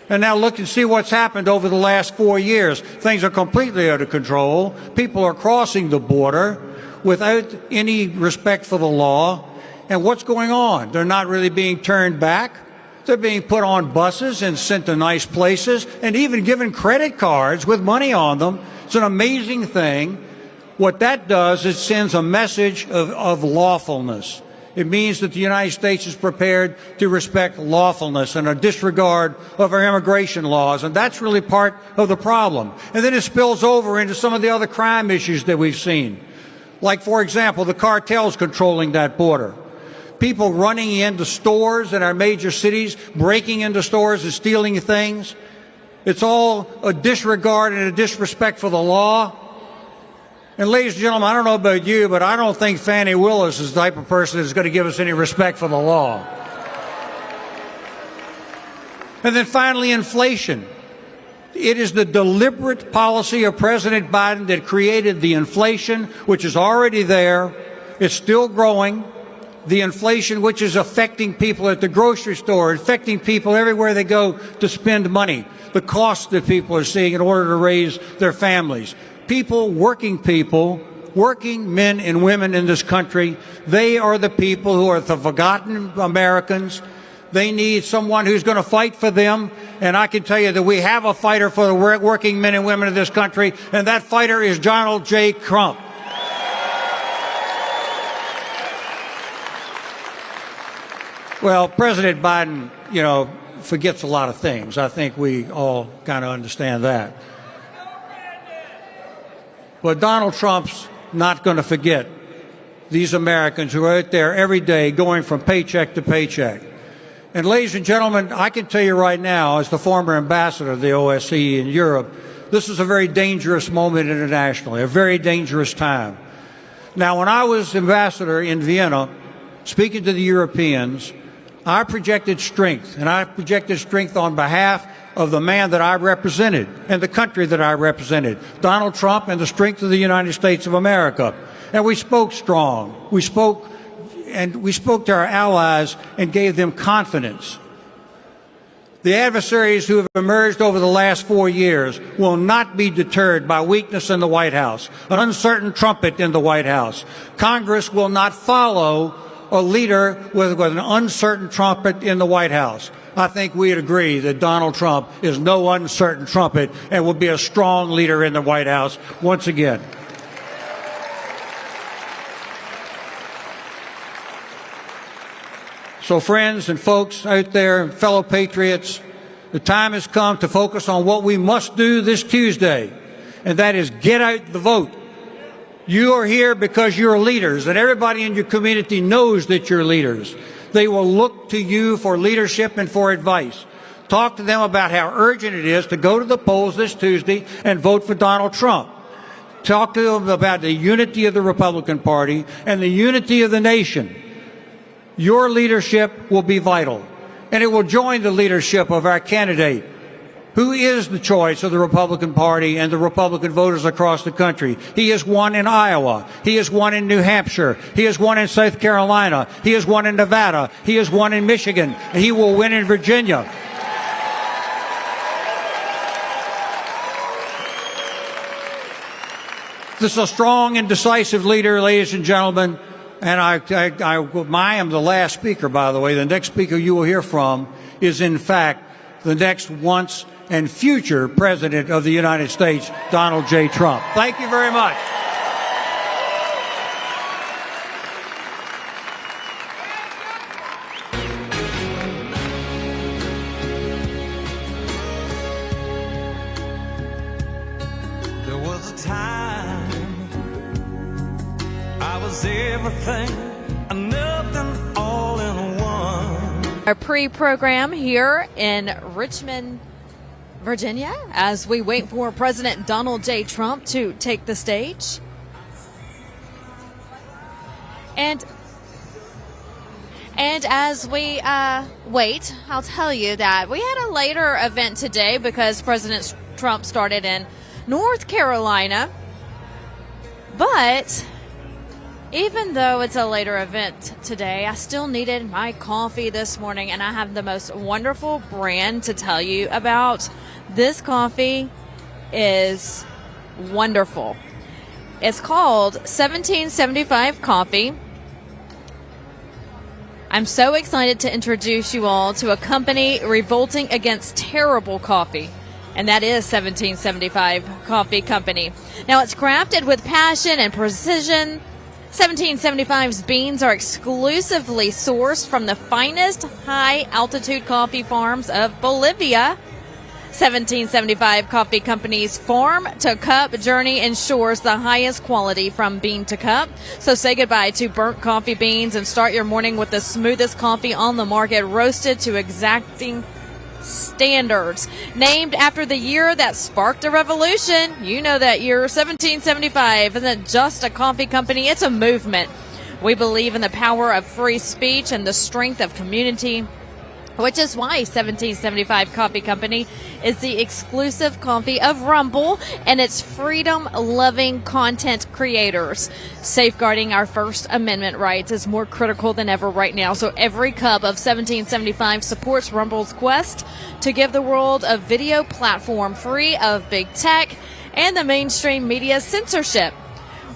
And now look and see what's happened over the last 4 years. Things are completely out of control. People are crossing the border without any respect for the law. And what's going on? They're not really being turned back. They're being put on buses and sent to nice places and even given credit cards with money on them. It's an amazing thing. What that does is sends a message of lawfulness. It means that the United States is prepared to respect lawfulness and a disregard of our immigration laws. And that's really part of the problem. And then it spills over into some of the other crime issues that we've seen. Like, for example, the cartels controlling that border. People running into stores in our major cities, breaking into stores and stealing things. It's all a disregard and a disrespect for the law. And ladies and gentlemen, I don't know about you, but I don't think Fannie Willis is the type of person that's going to give us any respect for the law. And then finally, inflation. It is the deliberate policy of President Biden that created the inflation, which is already there. It's still growing. The inflation which is affecting people at the grocery store, affecting people everywhere they go to spend money. The costs that people are seeing in order to raise their families. Working men and women in this country, they are the people who are the forgotten Americans. They need someone who's going to fight for them. And I can tell you that we have a fighter for the working men and women of this country, and that fighter is Donald J. Trump. Well, President Biden, forgets a lot of things. I think we all kind of understand that. But Donald Trump's not going to forget these Americans who are out there every day going from paycheck to paycheck. And ladies and gentlemen, I can tell you right now, as the former ambassador of the OSCE in Europe, this is a very dangerous moment internationally, a very dangerous time. Now, when I was ambassador in Vienna, speaking to the Europeans, I projected strength, and I projected strength on behalf of the man that I represented and the country that I represented, Donald Trump, and the strength of the United States of America. And we spoke strong. We spoke to our allies and gave them confidence. The adversaries who have emerged over the last 4 years will not be deterred by weakness in the White House, an uncertain trumpet in the White House. Congress will not follow a leader with an uncertain trumpet in the White House. I think we'd agree that Donald Trump is no uncertain trumpet and will be a strong leader in the White House once again. So friends and folks out there, fellow patriots, the time has come to focus on what we must do this Tuesday, and that is get out the vote. You are here because you're leaders, and everybody in your community knows that you're leaders. They will look to you for leadership and for advice. Talk to them about how urgent it is to go to the polls this Tuesday and vote for Donald Trump. Talk to them about the unity of the Republican Party and the unity of the nation. Your leadership will be vital, and it will join the leadership of our candidate, who is the choice of the Republican Party and the Republican voters across the country. He has won in Iowa. He has won in New Hampshire. He has won in South Carolina. He has won in Nevada. He has won in Michigan. And he will win in Virginia. This is a strong and decisive leader, ladies and gentlemen. And I am the last speaker, by the way. The next speaker you will hear from is, in fact, the next once and future President of the United States, Donald J. Trump. Thank you very much. There was a time I was It's everything and nothing all in one. Our pre-program here in Richmond, Virginia, as we wait for President Donald J. Trump to take the stage. And as we wait, I'll tell you that we had a later event today because President Trump started in North Carolina. But even though it's a later event today, I still needed my coffee this morning, and I have the most wonderful brand to tell you about. This coffee is wonderful. It's called 1775 Coffee. I'm so excited to introduce you all to a company revolting against terrible coffee, and that is 1775 Coffee Company. Now, it's crafted with passion and precision. 1775's beans are exclusively sourced from the finest high-altitude coffee farms of Bolivia. 1775 Coffee Company's farm-to-cup journey ensures the highest quality from bean to cup. So say goodbye to burnt coffee beans and start your morning with the smoothest coffee on the market, roasted to exacting standards. Named after the year that sparked a revolution, you know that year, 1775 isn't just a coffee company, it's a movement. We believe in the power of free speech and the strength of community, which is why 1775 Coffee Company is the exclusive coffee of Rumble and its freedom-loving content creators. Safeguarding our First Amendment rights is more critical than ever right now, so every cup of 1775 supports Rumble's quest to give the world a video platform free of big tech and the mainstream media censorship.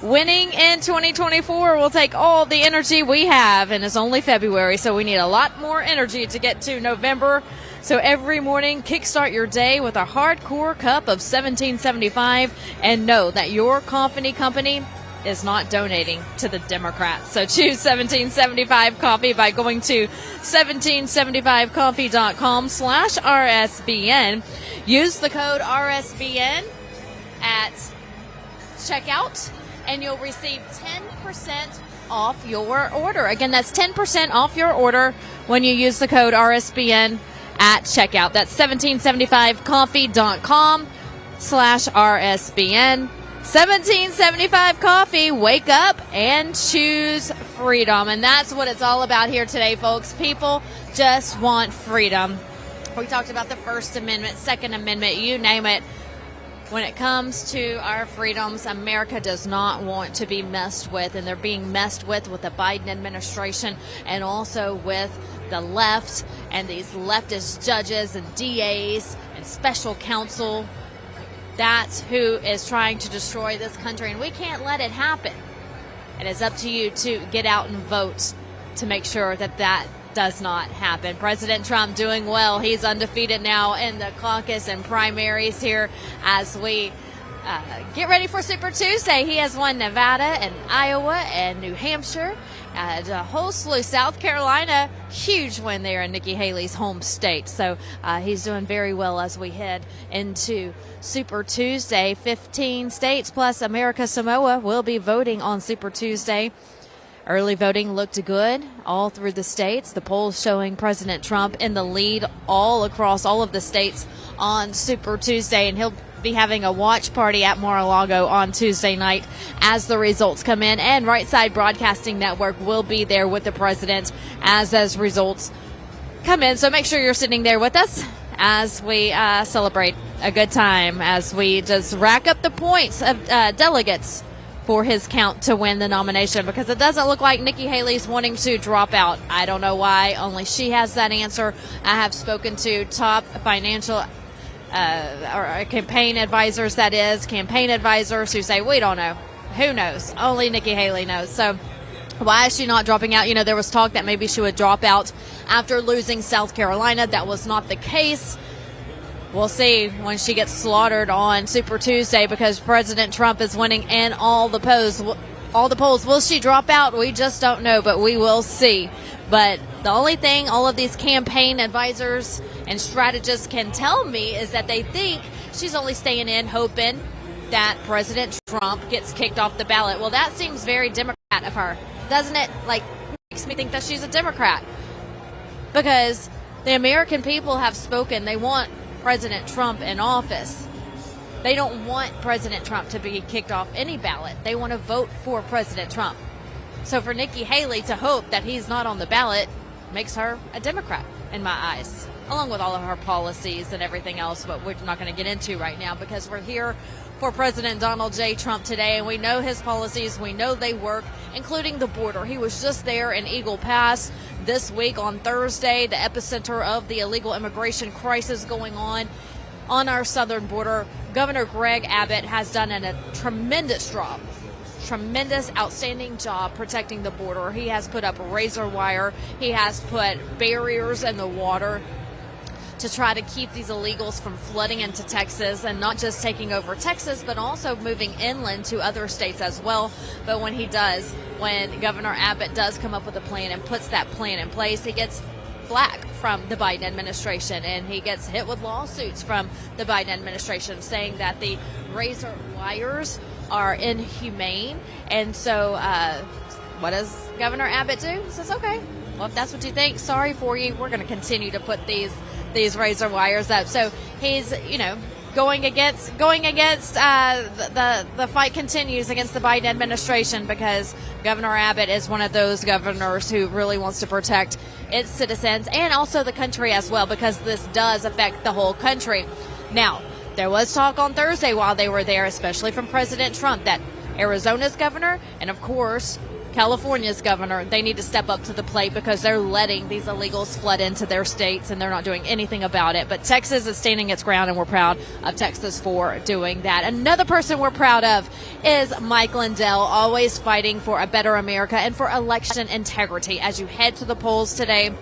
Winning in 2024 will take all the energy we have, and it's only February, so we need a lot more energy to get to November. So every morning, kickstart your day with a hardcore cup of 1775 and know that your coffee company is not donating to the Democrats. So choose 1775 Coffee by going to 1775coffee.com/RSBN. Use the code RSBN at checkout, and you'll receive 10% off your order. Again, that's 10% off your order when you use the code RSBN at checkout. That's 1775coffee.com/RSBN. 1775 Coffee, wake up and choose freedom. And that's what it's all about here today, folks. People just want freedom. We talked about the First Amendment, Second Amendment, you name it. When it comes to our freedoms, America does not want to be messed with, and they're being messed with the Biden administration and also with the left and these leftist judges and DAs and special counsel. That's who is trying to destroy this country, and we can't let it happen. It is up to you to get out and vote to make sure that that does not happen. President Trump doing well. He's undefeated now in the caucus and primaries here as we get ready for Super Tuesday. He has won Nevada and Iowa and New Hampshire and a whole slew. South Carolina, huge win there in Nikki Haley's home state. So he's doing very well as we head into Super Tuesday. 15 states plus America Samoa will be voting on Super Tuesday. Early voting looked good all through the states. The polls showing President Trump in the lead all across all of the states on Super Tuesday, and he'll be having a watch party at Mar-a-Lago on Tuesday night as the results come in, and Right Side Broadcasting Network will be there with the president as those results come in. So make sure you're sitting there with us as we celebrate a good time, as we just rack up the points of delegates for his count to win the nomination, because it doesn't look like Nikki Haley's wanting to drop out. I don't know why. Only she has that answer. I have spoken to top financial or campaign advisors, campaign advisors who say, we don't know. Who knows? Only Nikki Haley knows. So why is she not dropping out? You know, there was talk that maybe she would drop out after losing South Carolina. That was not the case. We'll see when she gets slaughtered on Super Tuesday, because President Trump is winning in all the polls. Will she drop out? We just don't know, but we will see. But the only thing all of these campaign advisors and strategists can tell me is that they think she's only staying in hoping that President Trump gets kicked off the ballot. Well, that seems very Democratic of her, doesn't it? Like, makes me think that she's a Democrat. Because the American people have spoken. They want President Trump in office. They don't want President Trump to be kicked off any ballot. They want to vote for President Trump. So for Nikki Haley to hope that he's not on the ballot makes her a Democrat in my eyes, along with all of her policies and everything else, but we're not going to get into right now because we're here for President Donald J. Trump today, and we know his policies. We know they work, including the border. He was just there in Eagle Pass this week on Thursday, the epicenter of the illegal immigration crisis going on our southern border. Governor Greg Abbott has done a tremendous job. Tremendous, outstanding job protecting the border. He has put up razor wire. He has put barriers in the water to try to keep these illegals from flooding into Texas and not just taking over Texas, but also moving inland to other states as well. But when Governor Abbott does come up with a plan and puts that plan in place, he gets flack from the Biden administration, and he gets hit with lawsuits from the Biden administration saying that the razor wires are inhumane. And so what does Governor Abbott do? He says, okay, well, if that's what you think, sorry for you. We're going to continue to put these razor wires up. So he's, going against the fight continues against the Biden administration because Governor Abbott is one of those governors who really wants to protect its citizens and also the country as well, because this does affect the whole country. Now, there was talk on Thursday while they were there, especially from President Trump, that Arizona's governor and, of course, California's governor, they need to step up to the plate because they're letting these illegals flood into their states and they're not doing anything about it. But Texas is standing its ground, and we're proud of Texas for doing that. Another person we're proud of is Mike Lindell, always fighting for a better America and for election integrity. As you head to the polls today,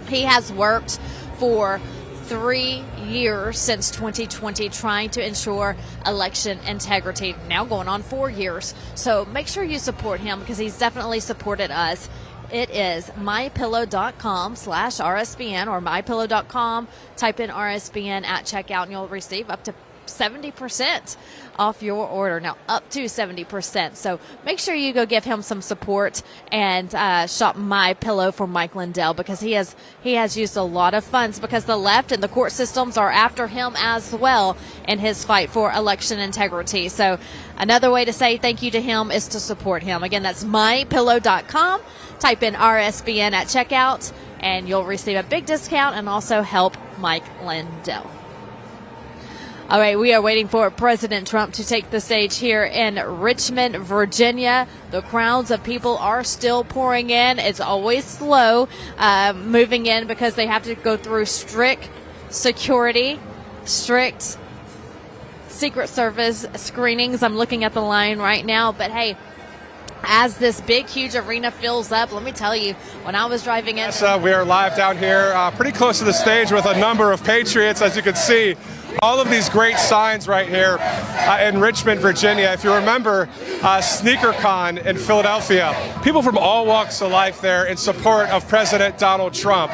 he has worked for 3 years since 2020 trying to ensure election integrity, now going on 4 years. So make sure you support him because he's definitely supported us. It is mypillow.com/RSBN or mypillow.com. Type in RSBN at checkout and you'll receive up to 70% off your order. Now, up to 70%. So make sure you go give him some support and shop My Pillow for Mike Lindell because he has used a lot of funds because the left and the court systems are after him as well in his fight for election integrity. So another way to say thank you to him is to support him. Again, that's mypillow.com. Type in RSBN at checkout and you'll receive a big discount and also help Mike Lindell. All right, we are waiting for President Trump to take the stage here in Richmond, Virginia. The crowds of people are still pouring in. It's always slow moving in because they have to go through strict security, strict Secret Service screenings. I'm looking at the line right now, but hey, as this big, huge arena fills up, let me tell you, when I was driving in. We are live down here pretty close to the stage with a number of patriots, as you can see. All of these great signs right here in Richmond, Virginia. If you remember SneakerCon in Philadelphia, people from all walks of life there in support of President Donald Trump.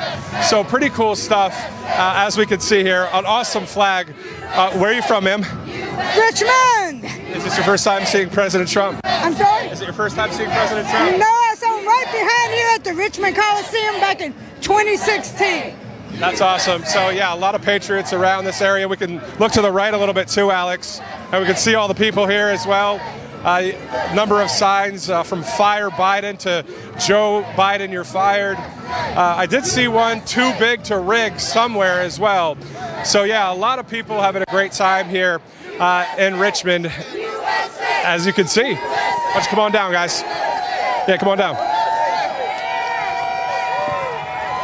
So pretty cool stuff, as we can see here. An awesome flag. Where are you from, ma'am? Richmond! Is this your first time seeing President Trump? I'm sorry? Is it your first time seeing President Trump? No, I saw him right behind you at the Richmond Coliseum back in 2016. That's awesome. So, yeah, a lot of patriots around this area. We can look to the right a little bit too, Alex, and we can see all the people here as well. Number of signs from Fire Biden to Joe Biden, you're fired. I did see one, too big to rig, somewhere as well. So, yeah, a lot of people having a great time here in Richmond, as you can see. Why don't you come on down, guys? Yeah, come on down.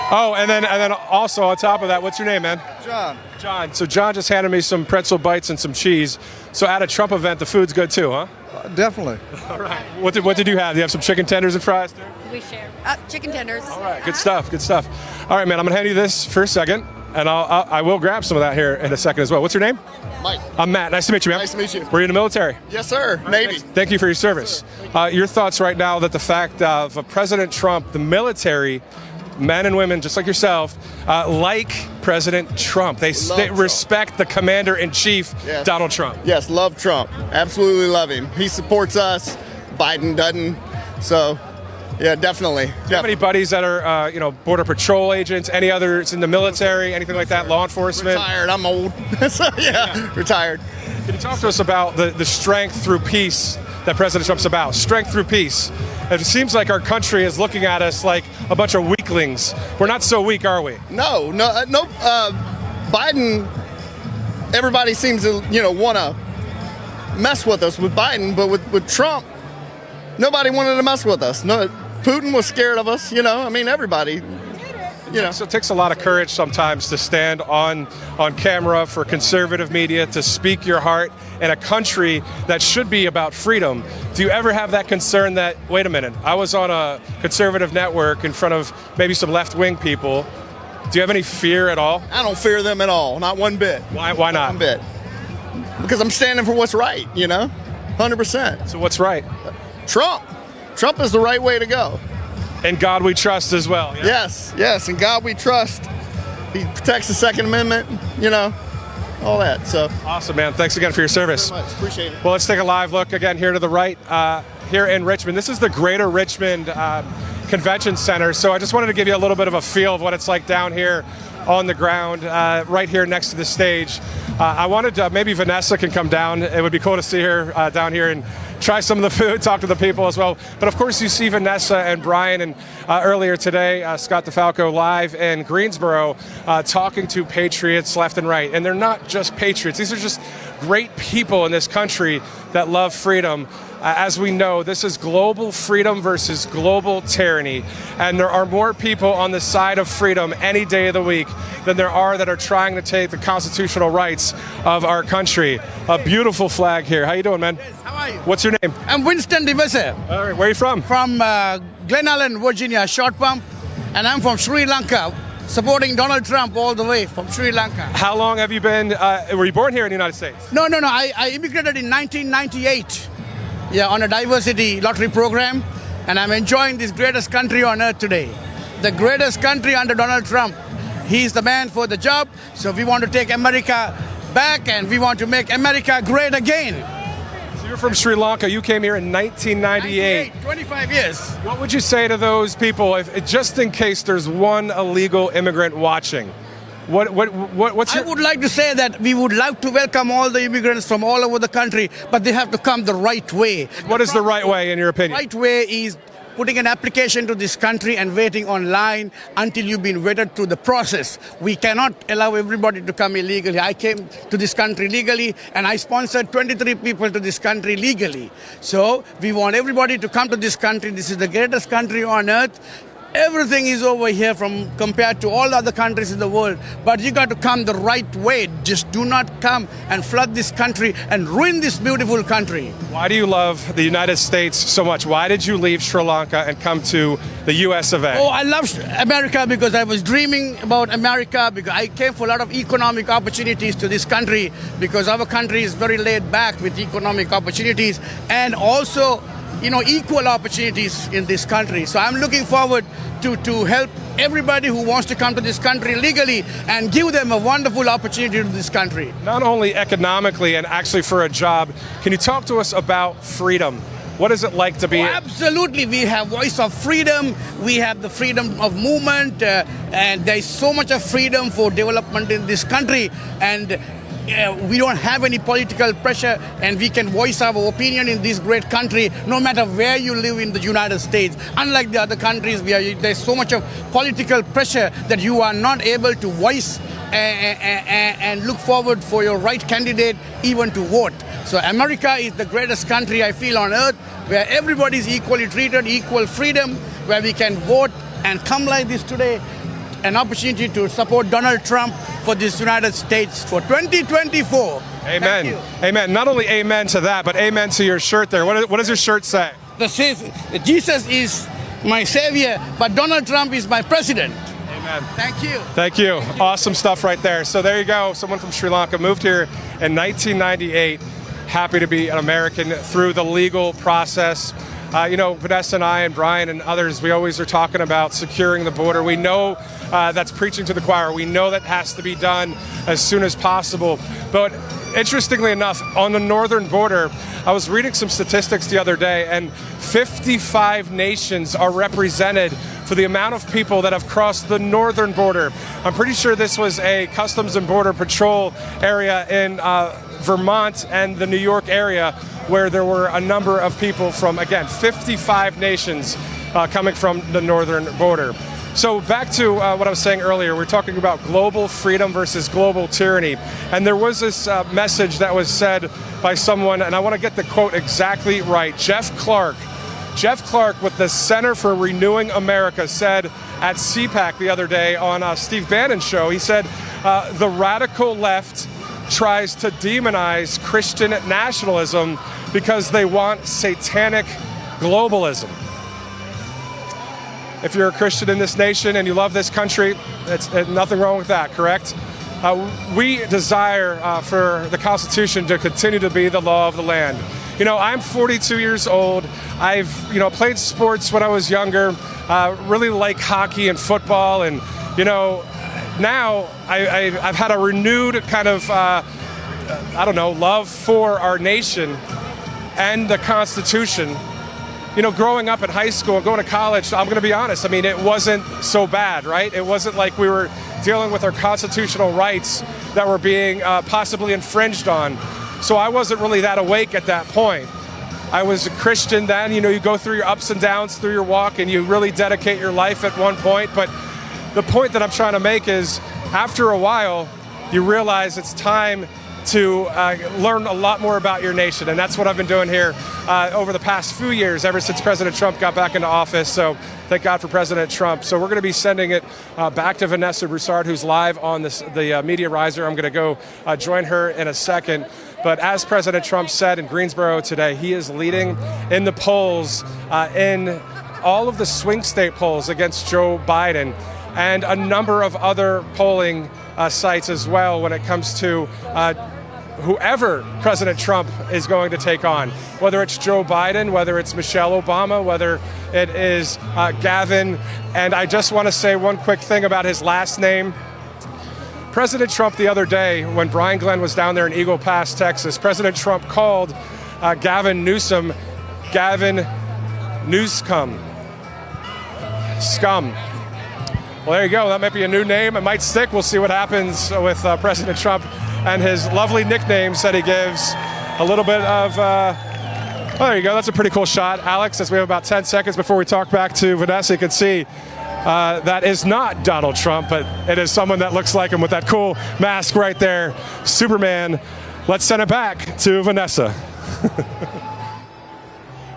Oh, and then also on top of that, what's your name, man? John. John. So John just handed me some pretzel bites and some cheese. So at a Trump event, the food's good too, huh? Definitely. All right. What did you have? Do you have some chicken tenders and fries too? We share. Chicken tenders. All right. Good stuff. Good stuff. All right, man. I'm gonna hand you this for a second, and I will grab some of that here in a second as well. What's your name? Mike. I'm Matt. Nice to meet you, man. Nice to meet you. Were you in the military? Yes, sir. Navy. Thank you for your service. Your thoughts right now that the fact of President Trump, the military, men and women just like yourself, like President Trump. They respect the commander-in-chief, yes. Donald Trump. Yes, love Trump. Absolutely love him. He supports us. Biden doesn't. So, yeah, definitely. Do you have any buddies that are, Border Patrol agents, any others in the military, anything like that, law enforcement? Retired. I'm old. So, yeah, retired. Can you talk to us about the strength through peace that President Trump's about? Strength through peace. It seems like our country is looking at us like a bunch of weaklings. We're not so weak, are we? No. Biden, everybody seems to, want to mess with us with Biden, but with Trump, nobody wanted to mess with us. No, Putin was scared of us, everybody. So it takes a lot of courage sometimes to stand on camera for conservative media, to speak your heart in a country that should be about freedom. Do you ever have that concern that, wait a minute, I was on a conservative network in front of maybe some left-wing people. Do you have any fear at all? I don't fear them at all, not one bit. Why not? Not one bit. Because I'm standing for what's right, 100%. So what's right? Trump. Trump is the right way to go. And God we trust as well. Yeah? Yes, in God we trust. He protects the Second Amendment, all that. So awesome, man. Thanks again for your service. Thank you very much. Appreciate it. Well, let's take a live look again here to the right, here in Richmond. This is the Greater Richmond Convention Center. So I just wanted to give you a little bit of a feel of what it's like down here on the ground, right here next to the stage. I wanted maybe Vanessa can come down. It would be cool to see her down here and try some of the food, talk to the people as well. But of course, you see Vanessa and Brian, and earlier today, Scott DeFalco live in Greensboro talking to patriots left and right. And they're not just patriots. These are just great people in this country that love freedom. As we know, this is global freedom versus global tyranny. And there are more people on the side of freedom any day of the week than there are that are trying to take the constitutional rights of our country. A beautiful flag here. How you doing, man? Yes, how are you? What's your name? I'm Winston DeVese. All right, where are you from? From Glen Allen, Virginia, Short Pump. And I'm from Sri Lanka, supporting Donald Trump all the way from Sri Lanka. How long have you been, were you born here in the United States? No. I immigrated in 1998. Yeah, on a diversity lottery program. And I'm enjoying this greatest country on earth today. The greatest country under Donald Trump. He's the man for the job. So we want to take America back and we want to make America great again. So you're from Sri Lanka. You came here in 1998. 25 years. What would you say to those people, just in case there's one illegal immigrant watching? What's your... I would like to say that we would like to welcome all the immigrants from all over the country, but they have to come the right way. What is the right way, in your opinion? The right way is putting an application to this country and waiting online until you've been vetted through the process. We cannot allow everybody to come illegally. I came to this country legally, and I sponsored 23 people to this country legally. So we want everybody to come to this country. This is the greatest country on earth. Everything is over here compared to all other countries in the world. But you got to come the right way. Just do not come and flood this country and ruin this beautiful country. Why do you love the United States so much? Why did you leave Sri Lanka and come to the US of A? Oh, I love America because I was dreaming about America, because I came for a lot of economic opportunities to this country, because our country is very laid back with economic opportunities and also equal opportunities in this country. So I'm looking forward to help everybody who wants to come to this country legally and give them a wonderful opportunity to this country. Not only economically and actually for a job, can you talk to us about freedom? What is it like to be... Absolutely. We have voice of freedom. We have the freedom of movement. And there's so much of freedom for development in this country. And we don't have any political pressure, and we can voice our opinion in this great country no matter where you live in the United States. Unlike the other countries where there's so much of political pressure that you are not able to voice and look forward for your right candidate, even to vote. So America is the greatest country I feel on earth, where everybody is equally treated, equal freedom, where we can vote and come like this today, an opportunity to support Donald Trump for this United States for 2024. Amen. Amen. Not only amen to that, but amen to your shirt there. What does your shirt say? It says, Jesus is my savior, but Donald Trump is my president. Amen. Thank you. Thank you. Awesome stuff right there. So there you go. Someone from Sri Lanka moved here in 1998. Happy to be an American through the legal process. Vanessa and I and Brian and others, we always are talking about securing the border. We know that's preaching to the choir. We know that has to be done as soon as possible. But interestingly enough, on the northern border, I was reading some statistics the other day, and 55 nations are represented for the amount of people that have crossed the northern border. I'm pretty sure this was a Customs and Border Patrol area in Vermont and the New York area, where there were a number of people from, again, 55 nations coming from the northern border. So back to what I was saying earlier, we're talking about global freedom versus global tyranny. And there was this message that was said by someone, and I want to get the quote exactly right. Jeff Clark with the Center for Renewing America said at CPAC the other day on Steve Bannon's show, he said, the radical left tries to demonize Christian nationalism because they want satanic globalism. If you're a Christian in this nation and you love this country, it's nothing wrong with that, correct? We desire for the Constitution to continue to be the law of the land. I'm 42 years old. I've, played sports when I was younger, really like hockey and football. And, now I've had a renewed kind of, love for our nation and the Constitution. Growing up in high school and going to college, I'm going to be honest, it wasn't so bad, right? It wasn't like we were dealing with our constitutional rights that were being possibly infringed on. So I wasn't really that awake at that point. I was a Christian then. You go through your ups and downs through your walk and you really dedicate your life at one point. But the point that I'm trying to make is after a while, you realize it's time to learn a lot more about your nation. And that's what I've been doing here over the past few years, ever since President Trump got back into office. So thank God for President Trump. So we're going to be sending it back to Vanessa Broussard, who's live on the Media Riser. I'm going to go join her in a second. But as President Trump said in Greensboro today, he is leading in the polls, in all of the swing state polls against Joe Biden and a number of other polling sites as well when it comes to whoever President Trump is going to take on, whether it's Joe Biden, whether it's Michelle Obama, whether it is Gavin. And I just want to say one quick thing about his last name. President Trump the other day, when Brian Glenn was down there in Eagle Pass, Texas, President Trump called Gavin Newsom Gavin Newscum. Scum. Well, there you go. That might be a new name. It might stick. We'll see what happens with President Trump and his lovely nicknames that he gives. A little bit of, there you go. That's a pretty cool shot. Alex, as we have about 10 seconds before we talk back to Vanessa, you can see that is not Donald Trump, but it is someone that looks like him with that cool mask right there. Superman. Let's send it back to Vanessa.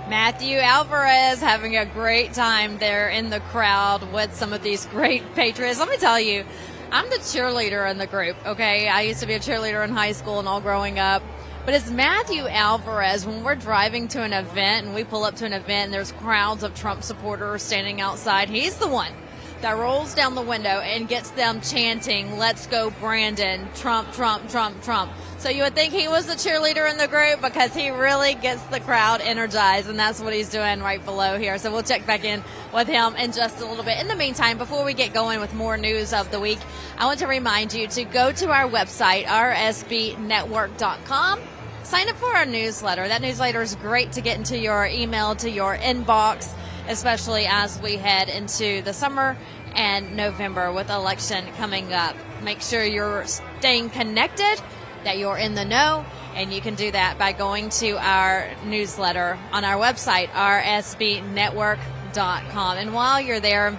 Matthew Alvarez having a great time there in the crowd with some of these great Patriots. Let me tell you, I'm the cheerleader in the group, okay? I used to be a cheerleader in high school and all growing up. But it's Matthew Alvarez, when we're driving to an event and we pull up to an event and there's crowds of Trump supporters standing outside, he's the one that rolls down the window and gets them chanting, "Let's go Brandon, Trump, Trump, Trump, Trump." So you would think he was the cheerleader in the group because he really gets the crowd energized, and that's what he's doing right below here. So we'll check back in with him in just a little bit. In the meantime, before we get going with more news of the week, I want to remind you to go to our website, rsbnetwork.com. Sign up for our newsletter. That newsletter is great to get into your email, to your inbox, especially as we head into the summer and November with election coming up. Make sure you're staying connected, that you're in the know, and you can do that by going to our newsletter on our website, rsbnetwork.com. And while you're there,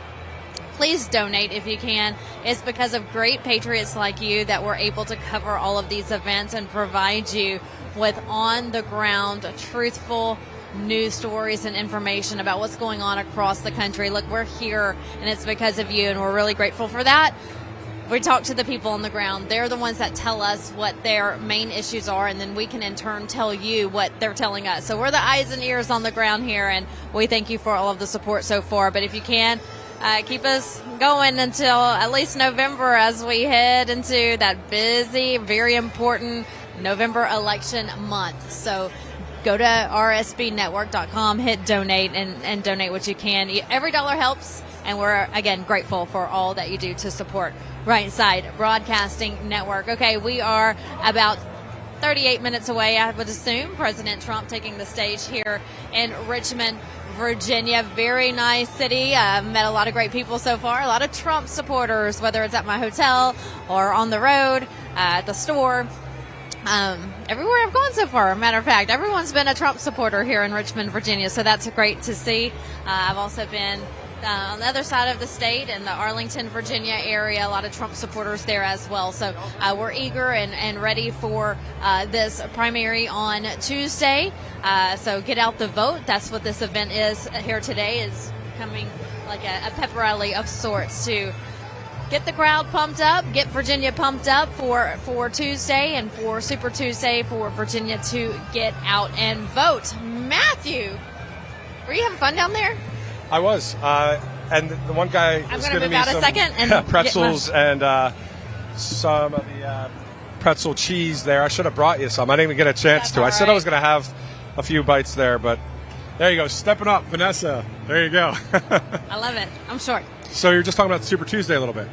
please donate if you can. It's because of great patriots like you that we're able to cover all of these events and provide you with on-the-ground, truthful news stories and information about what's going on across the country. Look, we're here, and it's because of you, and we're really grateful for that. We talk to the people on the ground. They're the ones that tell us what their main issues are, and then we can in turn tell you what they're telling us. So we're the eyes and ears on the ground here, and we thank you for all of the support so far. But if you can, keep us going until at least November as we head into that busy, very important November election month. So go to rsbnetwork.com, hit donate, and donate what you can. Every dollar helps, and we're, again, grateful for all that you do to support Right Side Broadcasting Network. Okay, we are about 38 minutes away, I would assume. President Trump taking the stage here in Richmond, Virginia. Very nice city. Met a lot of great people so far. A lot of Trump supporters, whether it's at my hotel or on the road, at the store. Everywhere I've gone so far, matter of fact, everyone's been a Trump supporter here in Richmond, Virginia, so that's great to see. I've also been on the other side of the state in the Arlington, Virginia area, a lot of Trump supporters there as well. So we're eager and ready for this primary on Tuesday. So get out the vote. That's what this event is here today, is coming like a pep rally of sorts to get the crowd pumped up, get Virginia pumped up for Tuesday, and for Super Tuesday for Virginia to get out and vote. Matthew, were you having fun down there? I was, and the one guy was giving me some pretzels and some of the pretzel cheese there. I should have brought you some. I didn't even get a chance to. I said I was going to have a few bites there, but there you go. Stepping up, Vanessa. There you go. I love it. I'm short. So you're just talking about Super Tuesday a little bit.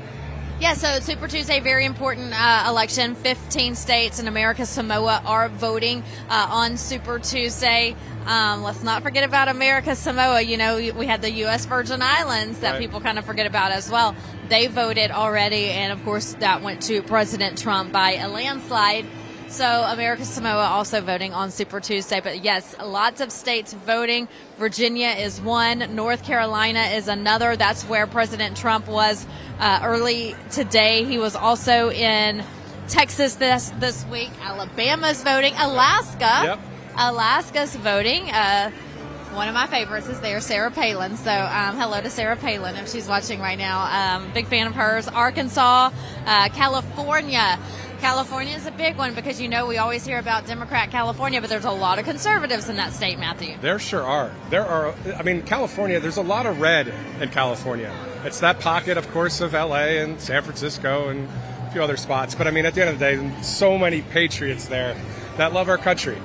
Yeah, so Super Tuesday, very important election. 15 states in America, Samoa, are voting on Super Tuesday. Let's not forget about America, Samoa. You know, we had the U.S. Virgin Islands that people kind of forget about as well. They voted already, and of course that went to President Trump by a landslide. So America, Samoa also voting on Super Tuesday. But yes, lots of states voting. Virginia is one. North Carolina is another. That's where President Trump was early today. He was also in Texas this week. Alabama's voting. Alaska. Alaska's voting. One of my favorites is there, Sarah Palin. So hello to Sarah Palin if she's watching right now. Big fan of hers. Arkansas, California. California is a big one because, you know, we always hear about Democrat California, but there's a lot of conservatives in that state, Matthew. There sure are. There are. I mean, California, there's a lot of red in California. It's that pocket, of course, of L.A. and San Francisco and a few other spots. But, I mean, at the end of the day, so many patriots there that love our country.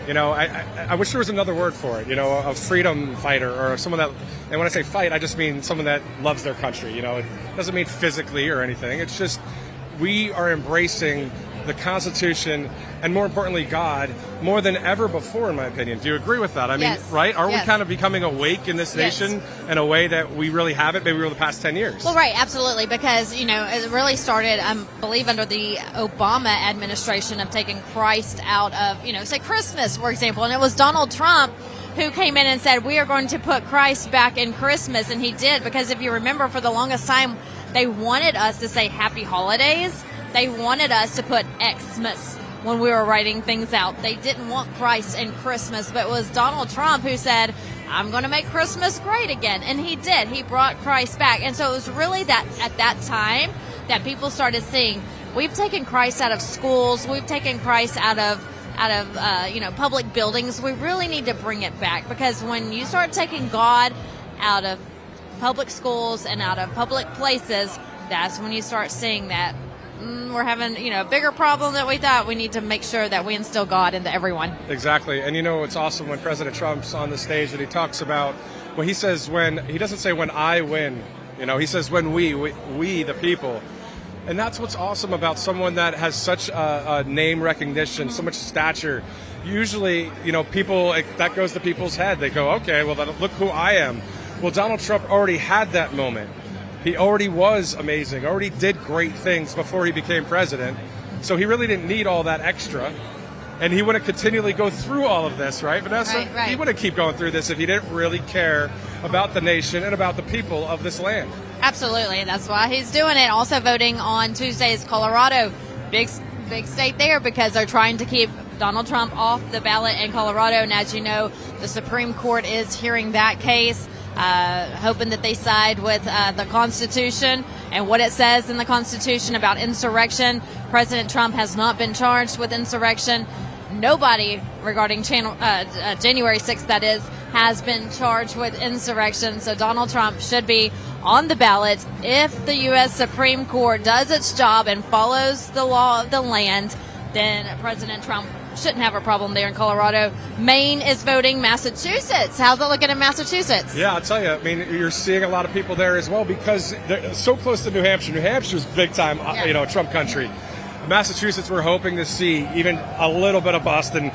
You know, I wish there was another word for it, you know, a freedom fighter or someone that, and when I say fight, I just mean someone that loves their country. You know, it doesn't mean physically or anything. It's just we are embracing the Constitution and, more importantly, God more than ever before, in my opinion. Do you agree with that? I mean, right? Are we kind of becoming awake in this nation in a way that we really haven't, maybe over the past 10 years? Well, right, absolutely, because, you know, it really started, I believe, under the Obama administration of taking Christ out of, you know, say Christmas, for example, and it was Donald Trump who came in and said, we are going to put Christ back in Christmas, and he did, because if you remember, for the longest time, they wanted us to say Happy Holidays. They wanted us to put Xmas when we were writing things out. They didn't want Christ in Christmas, but it was Donald Trump who said, I'm going to make Christmas great again. And he did. He brought Christ back. And so it was really that at that time that people started seeing, we've taken Christ out of schools. We've taken Christ out of public buildings. We really need to bring it back, because when you start taking God out of public schools and out of public places, that's when you start seeing that we're having, you know, a bigger problem than we thought. We need to make sure that we instill God into everyone. Exactly. And you know, it's awesome when President Trump's on the stage and he talks about, well, he says he doesn't say when I win, you know, he says when we the people. And that's what's awesome about someone that has such a name recognition, so much stature. Usually, you know, people, that goes to people's head. They go, okay, well, then look who I am. Well, Donald Trump already had that moment. He already was amazing, already did great things before he became president. So he really didn't need all that extra. And he wouldn't continually go through all of this, right, Vanessa? Right. He wouldn't keep going through this if he didn't really care about the nation and about the people of this land. Absolutely. That's why he's doing it. Also voting on Tuesday is Colorado. Big state there, because they're trying to keep Donald Trump off the ballot in Colorado. And as you know, the Supreme Court is hearing that case. Hoping that they side with the Constitution and what it says in the Constitution about insurrection. President Trump has not been charged with insurrection. Nobody regarding January 6th, that is, has been charged with insurrection. So Donald Trump should be on the ballot. If the U.S. Supreme Court does its job and follows the law of the land, then President Trump shouldn't have a problem there in Colorado. Maine is voting. Massachusetts. How's it looking in Massachusetts? Yeah, I'll tell you. I mean, you're seeing a lot of people there as well because they're so close to New Hampshire. New Hampshire's big time, Trump country. Massachusetts, we're hoping to see even a little bit of Boston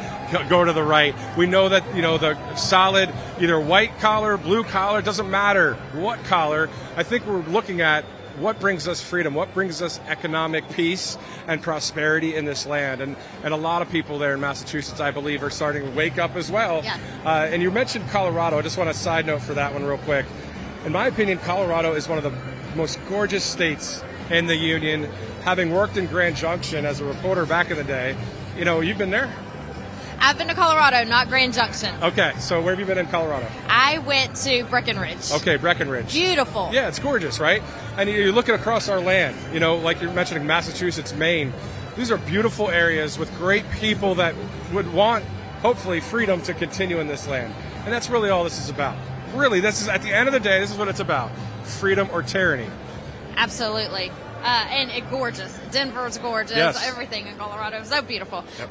go to the right. We know that, the solid, either white collar, blue collar, doesn't matter what collar. I think we're looking at what brings us freedom, what brings us economic peace and prosperity in this land. And a lot of people there in Massachusetts, I believe, are starting to wake up as well. Yeah. And you mentioned Colorado. I just want a side note for that one real quick. In my opinion, Colorado is one of the most gorgeous states in the union. Having worked in Grand Junction as a reporter back in the day, you've been there? I've been to Colorado, not Grand Junction. Okay, so where have you been in Colorado? I went to Breckenridge. Okay, Breckenridge. Beautiful. Yeah, it's gorgeous, right? And you're looking across our land, like you're mentioning Massachusetts, Maine. These are beautiful areas with great people that would want, hopefully, freedom to continue in this land. And that's really all this is about. Really, this is, at the end of the day, this is what it's about. Freedom or tyranny. Absolutely. And gorgeous. Denver's gorgeous. Yes. Everything in Colorado is so beautiful. Yep.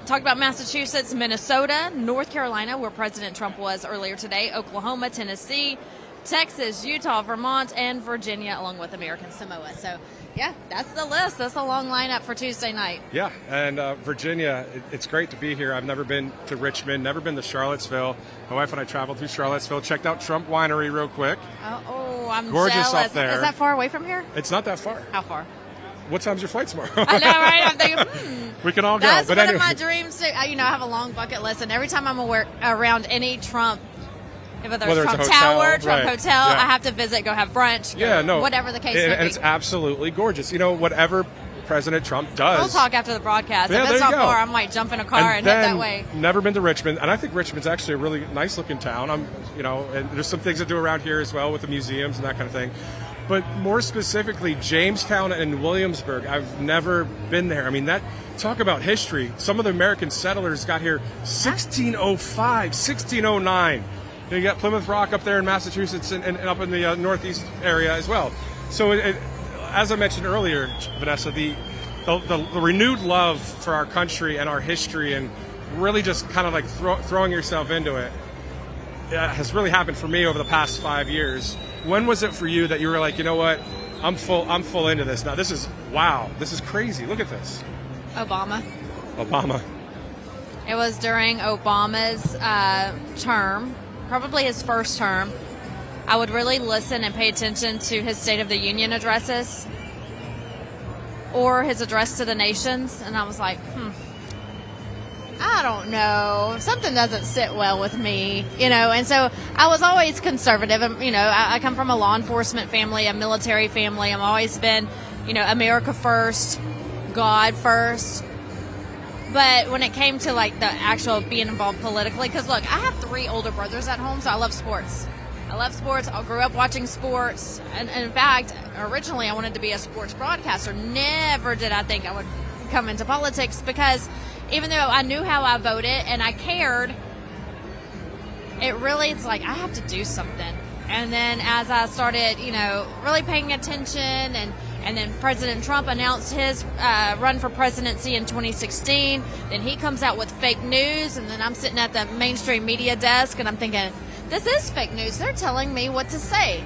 Talked about Massachusetts, Minnesota, North Carolina, where President Trump was earlier today, Oklahoma, Tennessee, Texas, Utah, Vermont, and Virginia, along with American Samoa. So, yeah, that's the list. That's a long lineup for Tuesday night. Yeah, and Virginia, it's great to be here. I've never been to Richmond, never been to Charlottesville. My wife and I traveled through Charlottesville, checked out Trump Winery real quick. Oh, I'm gorgeous jealous. up there. Is that far away from here? It's not that far. How far? What time's your flight tomorrow? I know, right? I'm thinking, we can all go. That's but one anyway. of my dreams. To, I have a long bucket list, and every time I'm around any Trump, whether it's Trump Tower, Trump Hotel, I have to visit, go have brunch, whatever the case may be. And it's absolutely gorgeous. Whatever President Trump does. We'll talk after the broadcast. Yeah, if it's not far, I might jump in a car and head that way. Never been to Richmond, and I think Richmond's actually a really nice looking town. And there's some things to do around here as well with the museums and that kind of thing. But more specifically, Jamestown and Williamsburg, I've never been there. I mean, talk about history. Some of the American settlers got here 1605, 1609. You got Plymouth Rock up there in Massachusetts and up in the northeast area as well. So, as I mentioned earlier, Vanessa, the renewed love for our country and our history and really just kind of like throwing yourself into it has really happened for me over the past 5 years. When was it for you that you were like, you know what, I'm full into this now? This is crazy. Look at this. Obama. It was during Obama's term, probably his first term. I would really listen and pay attention to his State of the Union addresses or his address to the nations, and I was like, I don't know. Something doesn't sit well with me, and so I was always conservative. I come from a law enforcement family, a military family. I've always been, America first, God first. But when it came to like the actual being involved politically, because look, I have 3 older brothers at home, so I love sports. I grew up watching sports. And in fact, originally I wanted to be a sports broadcaster. Never did I think I would come into politics because even though I knew how I voted and I cared, it's like I have to do something. And then as I started, really paying attention and then President Trump announced his run for presidency in 2016. Then he comes out with fake news, and then I'm sitting at the mainstream media desk, and I'm thinking, this is fake news. They're telling me what to say.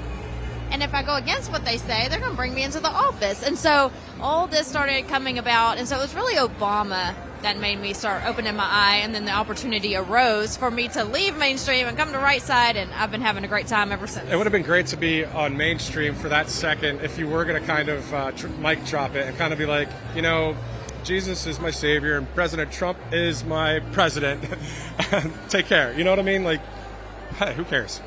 And if I go against what they say, they're going to bring me into the office. And so all this started coming about. And so it was really Obama that made me start opening my eye. And then the opportunity arose for me to leave mainstream and come to right side. And I've been having a great time ever since. It would have been great to be on mainstream for that second if you were going to kind of mic drop it and kind of be like, Jesus is my savior and President Trump is my president. Take care. You know what I mean? Like, hey, who cares?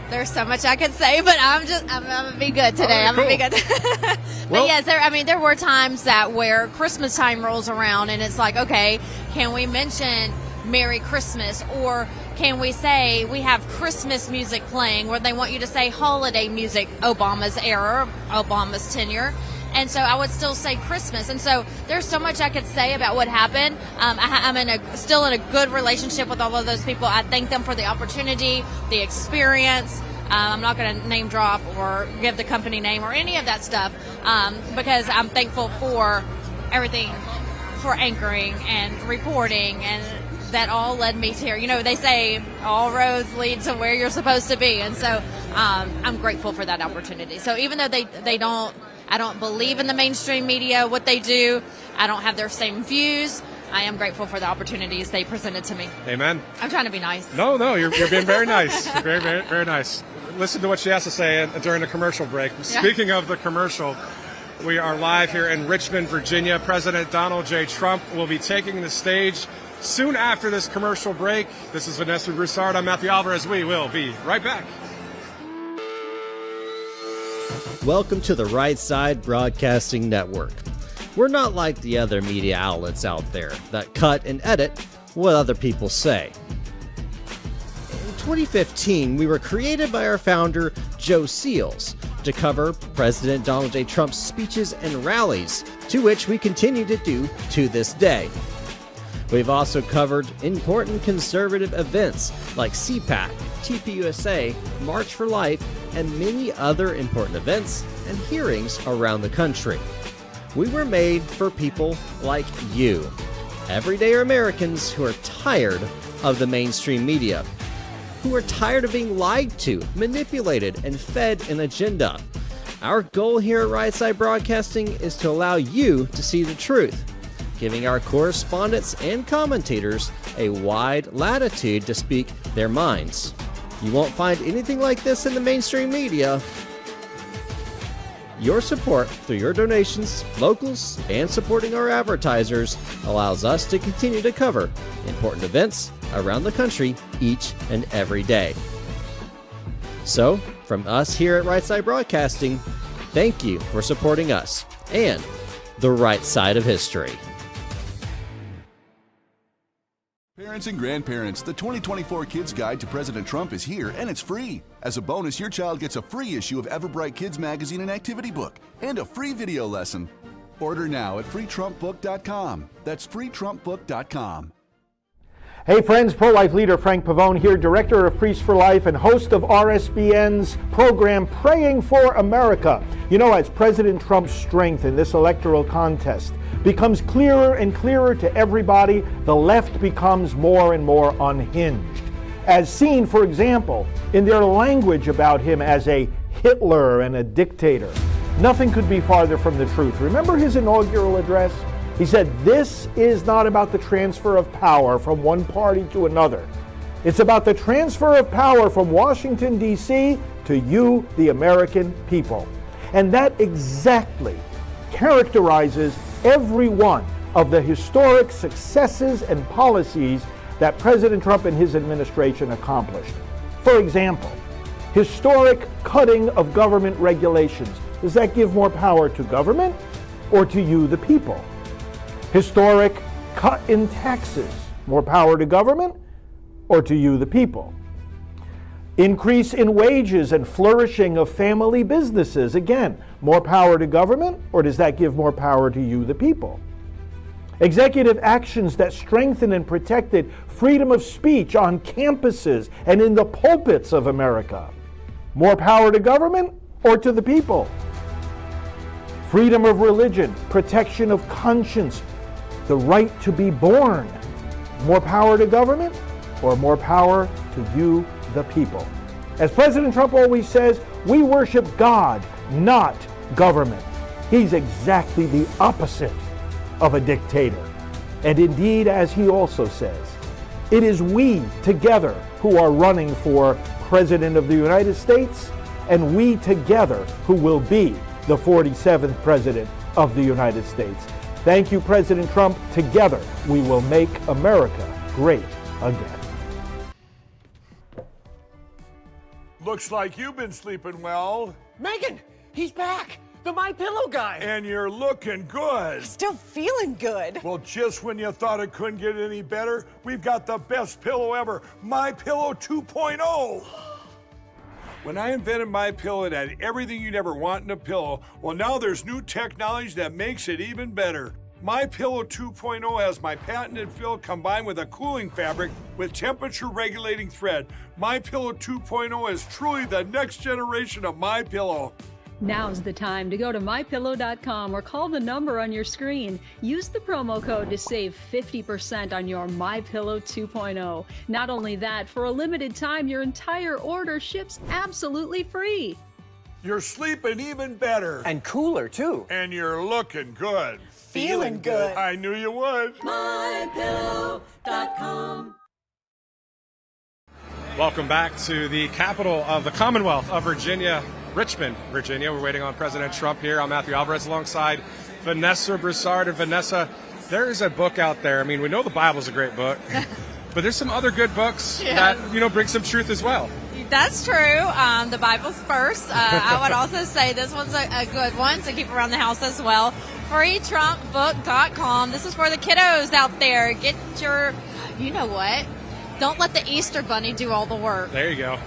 There's so much I could say, but I'm gonna be good today. Right, cool. I'm gonna be good. But yes, there were times where Christmas time rolls around and it's like, okay, can we mention Merry Christmas, or can we say we have Christmas music playing where they want you to say holiday music, Obama's era, Obama's tenure. And so I would still say Christmas. And so there's so much I could say about what happened. I'm still in a good relationship with all of those people. I thank them for the opportunity, the experience. I'm not going to name drop or give the company name or any of that stuff because I'm thankful for everything for anchoring and reporting, and that all led me to here. You know, they say all roads lead to where you're supposed to be, and so I'm grateful for that opportunity. So even though I don't believe in the mainstream media, what they do, I don't have their same views, I am grateful for the opportunities they presented to me. Amen. I'm trying to be nice. No, you're being very nice. Very, very, very nice. Listen to what she has to say during the commercial break. Yeah. Speaking of the commercial, we are live here in Richmond, Virginia. President Donald J. Trump will be taking the stage soon after this commercial break. This is Vanessa Broussard. I'm Matthew Alvarez. We will be right back. Welcome to the Right Side Broadcasting Network. We're not like the other media outlets out there that cut and edit what other people say. In 2015, we were created by our founder, Joe Seals, to cover President Donald J. Trump's speeches and rallies, to which we continue to do to this day. We've also covered important conservative events like CPAC, tvOS, March for Life, and many other important events and hearings around the country. We were made for people like you, everyday Americans who are tired of the mainstream media, who are tired of being lied to, manipulated, and fed an agenda. Our goal here at Right Side Broadcasting is to allow you to see the truth, giving our correspondents and commentators a wide latitude to speak their minds. You won't find anything like this in the mainstream media. Your support through your donations, locals, and supporting our advertisers allows us to continue to cover important events around the country each and every day. So, from us here at Right Side Broadcasting, thank you for supporting us and the right side of history. Parents and grandparents, the 2024 Kids Guide to President Trump is here, and it's free. As a bonus, your child gets a free issue of Everbright Kids Magazine and Activity Book, and a free video lesson. Order now at freetrumpbook.com. That's freetrumpbook.com. Hey friends, pro-life leader Frank Pavone here, director of Priests for Life and host of RSBN's program Praying for America. You know, as President Trump's strength in this electoral contest becomes clearer and clearer to everybody, the left becomes more and more unhinged. As seen, for example, in their language about him as a Hitler and a dictator. Nothing could be farther from the truth. Remember his inaugural address? He said, this is not about the transfer of power from one party to another. It's about the transfer of power from Washington, D.C. to you, the American people. And that exactly characterizes every one of the historic successes and policies that President Trump and his administration accomplished. For example, historic cutting of government regulations. Does that give more power to government or to you, the people? Historic cut in taxes. More power to government or to you, the people? Increase in wages and flourishing of family businesses. Again, more power to government or does that give more power to you, the people? Executive actions that strengthen and protected freedom of speech on campuses and in the pulpits of America. More power to government or to the people? Freedom of religion, protection of conscience, the right to be born. More power to government or more power to you, the people? As President Trump always says, we worship God, not government. He's exactly the opposite of a dictator. And indeed, as he also says, it is we together who are running for President of the United States, and we together who will be the 47th President of the United States. Thank you, President Trump. Together, we will make America great again. Looks like you've been sleeping well. Megan, he's back. The My Pillow guy. And you're looking good. Still feeling good. Well, just when you thought it couldn't get any better, we've got the best pillow ever, My Pillow 2.0. When I invented My Pillow, it had everything you'd ever want in a pillow. Well, now there's new technology that makes it even better. My Pillow 2.0 has my patented fill combined with a cooling fabric with temperature regulating thread. My Pillow 2.0 is truly the next generation of My Pillow. Now's the time to go to MyPillow.com or call the number on your screen. Use the promo code to save 50% on your MyPillow 2.0. Not only that, for a limited time, your entire order ships absolutely free. You're sleeping even better. And cooler, too. And you're looking good. Feeling good. I knew you would. MyPillow.com. Welcome back to the capital of the Commonwealth of Virginia, Richmond, Virginia. We're waiting on President Trump here. I'm Matthew Alvarez alongside Vanessa Broussard. And Vanessa, there is a book out there. I mean, we know the Bible's a great book, but there's some other good books that, bring some truth as well. That's true. The Bible's first. I would also say this one's a good one to keep around the house as well. FreeTrumpBook.com. This is for the kiddos out there. Get your, you know what? Don't let the Easter Bunny do all the work. There you go.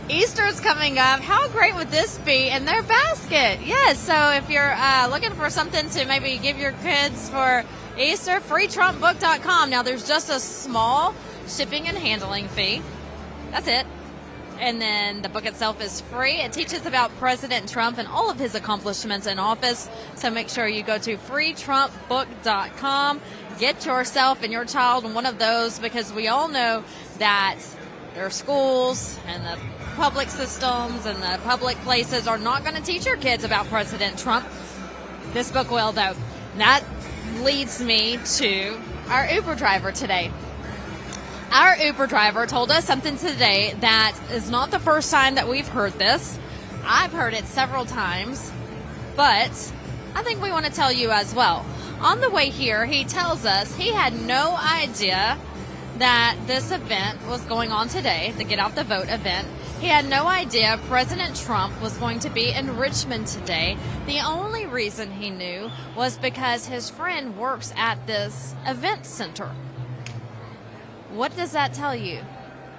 Easter is coming up. How great would this be in their basket? Yes, so if you're looking for something to maybe give your kids for Easter, FreeTrumpBook.com. Now, there's just a small shipping and handling fee. That's it. And then the book itself is free. It teaches about President Trump and all of his accomplishments in office. So make sure you go to freetrumpbook.com. Get yourself and your child one of those, because we all know that their schools and the public systems and the public places are not going to teach your kids about President Trump. This book will, though. That leads me to our Uber driver today. Our Uber driver told us something today that is not the first time that we've heard this. I've heard it several times, but I think we want to tell you as well. On the way here, he tells us he had no idea that this event was going on today, the Get Out the Vote event. He had no idea President Trump was going to be in Richmond today. The only reason he knew was because his friend works at this event center. What does that tell you?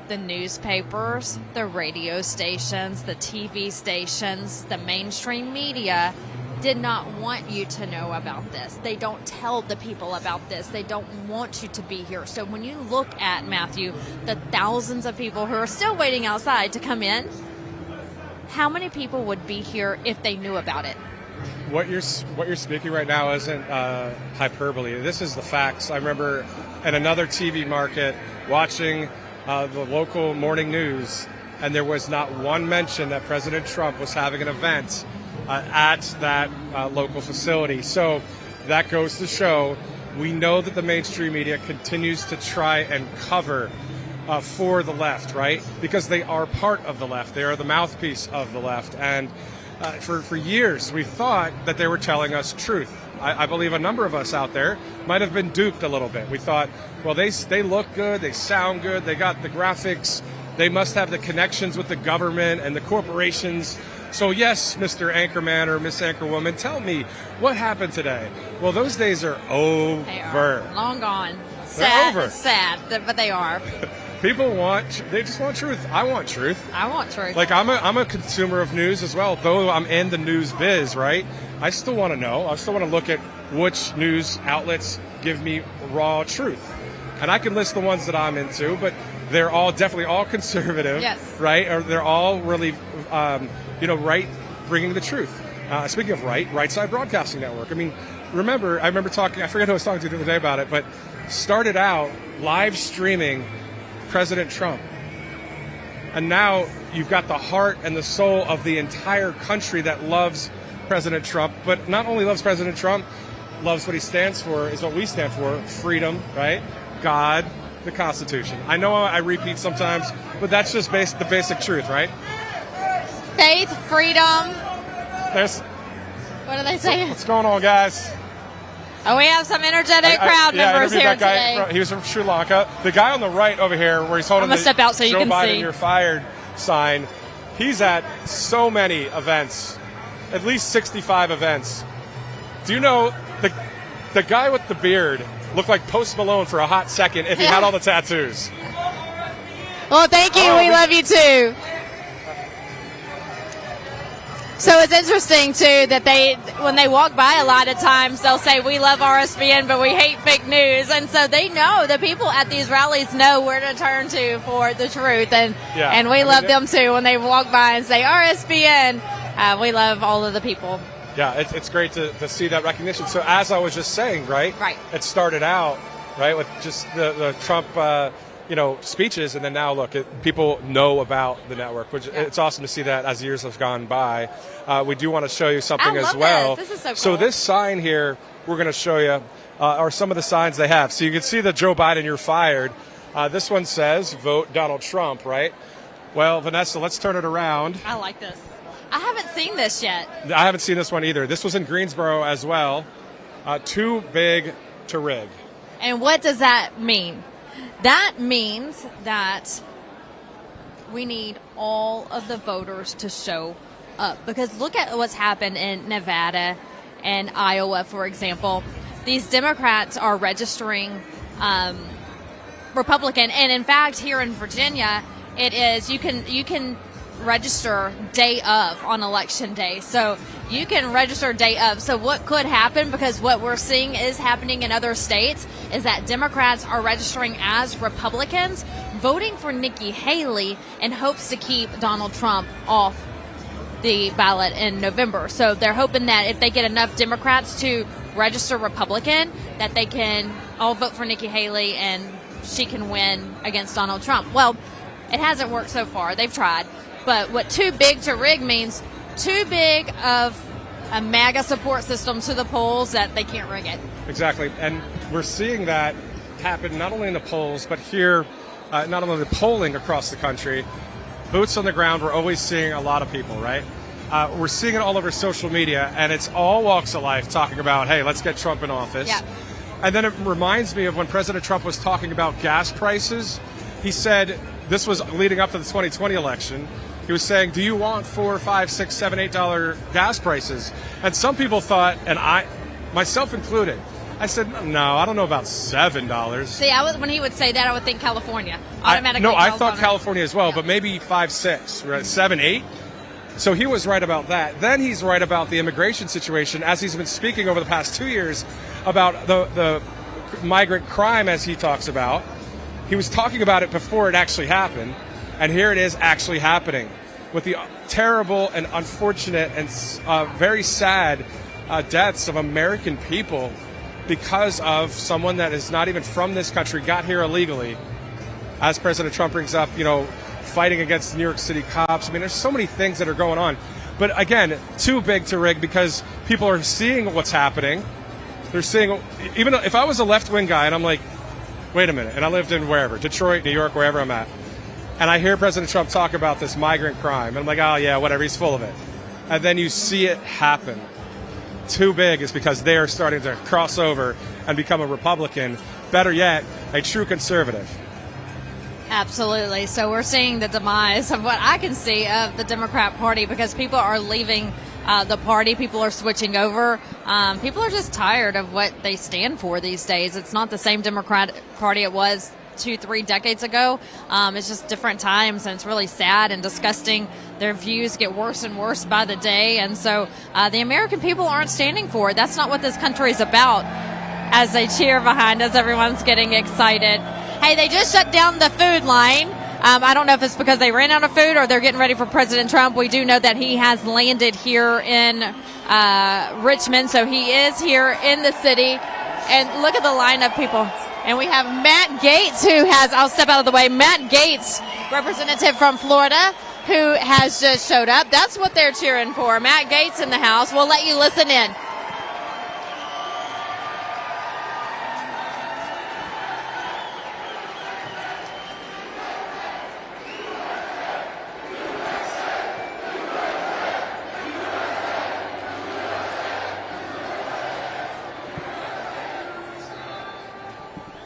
The newspapers, the radio stations, the TV stations, the mainstream media did not want you to know about this. They don't tell the people about this. They don't want you to be here. So when you look at, Matthew, the thousands of people who are still waiting outside to come in, how many people would be here if they knew about it? What you're speaking right now isn't hyperbole. This is the facts. I remember in another TV market watching the local morning news, and there was not one mention that President Trump was having an event at that local facility. So that goes to show we know that the mainstream media continues to try and cover for the left, right? Because they are part of the left. They are the mouthpiece of the left. And for years, we thought that they were telling us truth. I believe a number of us out there might have been duped a little bit. We thought, well, they look good, they sound good, they got the graphics, they must have the connections with the government and the corporations. So yes, Mr. Anchorman or Miss Anchorwoman, tell me what happened today. Well, those days are over. They are long gone. They're over. It's sad, but they are. People they just want truth. I want truth. I want truth. Like I'm a consumer of news as well, though I'm in the news biz, right? I still want to know. I still want to look at which news outlets give me raw truth. And I can list the ones that I'm into, but they're all definitely all conservative, yes, right? Or they're all really, right, bringing the truth. Speaking of Right Side Broadcasting Network. I mean, I remember talking, I forget who I was talking to the other day about it, but started out live streaming President Trump. And now you've got the heart and the soul of the entire country that loves President Trump, but not only loves President Trump, loves what he stands for, is what we stand for, freedom, right? God, the Constitution. I know I repeat sometimes, but that's just the basic truth, right? Faith, freedom. What are they saying? What's going on, guys? Oh, we have some energetic crowd members here today. He was from Sri Lanka. The guy on the right over here, where he's holding the step out so you Joe can Biden, see. You're fired sign. He's at so many events, at least 65 events. Do you know the guy with the beard looked like Post Malone for a hot second if he had all the tattoos? Well, thank you. We love you too. So it's interesting, too, that when they walk by a lot of times, they'll say, we love RSBN, but we hate fake news. And so they know, the people at these rallies know where to turn to for the truth. And we love them, too, when they walk by and say, RSBN, We love all of the people. Yeah, it's great to see that recognition. So as I was just saying, right? It started out, right, with just the Trump, speeches, and then now look, people know about the network, which it's awesome to see that as years have gone by. We do want to show you something as well. This is so cool. So this sign here, we're going to show you, are some of the signs they have. So you can see the Joe Biden, you're fired. This one says, vote Donald Trump, right? Well, Vanessa, let's turn it around. I like this. I haven't seen this yet. I haven't seen this one either. This was in Greensboro as well. Too big to rig. And what does that mean? That means that we need all of the voters to show up. Because look at what's happened in Nevada and Iowa, for example. These Democrats are registering Republican. And in fact, here in Virginia, it is you can register day of on election day. So you can register day of. So what could happen, because what we're seeing is happening in other states, is that Democrats are registering as Republicans, voting for Nikki Haley in hopes to keep Donald Trump off the ballot in November. So they're hoping that if they get enough Democrats to register Republican, that they can all vote for Nikki Haley and she can win against Donald Trump. Well, it hasn't worked so far. They've tried. But what too big to rig means, too big of a MAGA support system to the polls that they can't rig it. Exactly. And we're seeing that happen not only in the polls, but here, not only the polling across the country, boots on the ground, we're always seeing a lot of people, right? We're seeing it all over social media, and it's all walks of life talking about, hey, let's get Trump in office. Yeah. And then it reminds me of when President Trump was talking about gas prices. He said, this was leading up to the 2020 election, he was saying, do you want $4, $5, $6, $7, $8 gas prices? And some people thought, and I, myself included, I said, no, I don't know about $7. See, when he would say that, I would think California. Automatically. I thought California as well, but maybe 5, 6, right? 7, 8. So he was right about that. Then he's right about the immigration situation, as he's been speaking over the past 2 years about the migrant crime, as he talks about. He was talking about it before it actually happened, and here it is actually happening with the terrible and unfortunate and very sad deaths of American people because of someone that is not even from this country, got here illegally. As President Trump brings up, fighting against New York City cops. I mean, there's so many things that are going on. But again, too big to rig because people are seeing what's happening. They're seeing, even if I was a left-wing guy and I'm like, wait a minute, and I lived in wherever, Detroit, New York, wherever I'm at, and I hear President Trump talk about this migrant crime, and I'm like, oh yeah, whatever, he's full of it. And then you see it happen. Too big is because they are starting to cross over and become a Republican, better yet, a true conservative. Absolutely. So we're seeing the demise of what I can see of the Democrat Party because people are leaving the party. People are switching over. People are just tired of what they stand for these days. It's not the same Democratic Party it was 2-3 decades ago. It's just different times, and it's really sad and disgusting. Their views get worse and worse by the day, and so the American people aren't standing for it. That's not what this country is about. As they cheer behind us, everyone's getting excited. Hey, they just shut down the food line. I don't know if it's because they ran out of food or they're getting ready for President Trump. We do know that he has landed here in Richmond, so he is here in the city. And look at the line of people. And we have Matt Gaetz, who has, I'll step out of the way, Matt Gaetz, representative from Florida, who has just showed up. That's what they're cheering for. Matt Gaetz in the house. We'll let you listen in.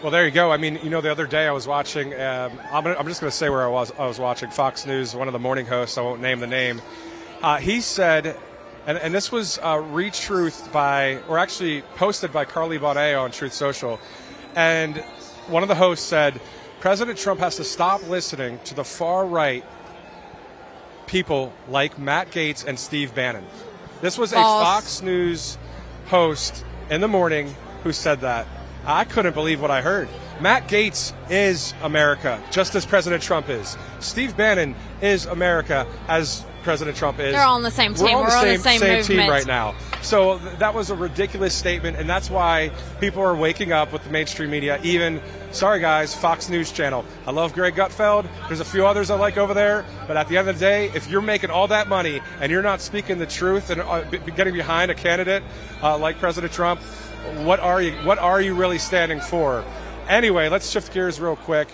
Well, there you go. I mean, the other day I was watching, I'm just going to say where I was watching Fox News, one of the morning hosts, I won't name the name. He said, and this was retruthed actually posted by Carly Bonnet on Truth Social. And one of the hosts said, President Trump has to stop listening to the far right people like Matt Gaetz and Steve Bannon. This was a Fox News host in the morning who said that. I couldn't believe what I heard. Matt Gaetz is America, just as President Trump is. Steve Bannon is America, as President Trump is. They're all on the same team. We're on the same team movement right now. So that was a ridiculous statement, and that's why people are waking up with the mainstream media. Even, sorry guys, Fox News Channel. I love Greg Gutfeld. There's a few others I like over there. But at the end of the day, if you're making all that money and you're not speaking the truth and getting behind a candidate like President Trump, what are you really standing for? Anyway, let's shift gears real quick.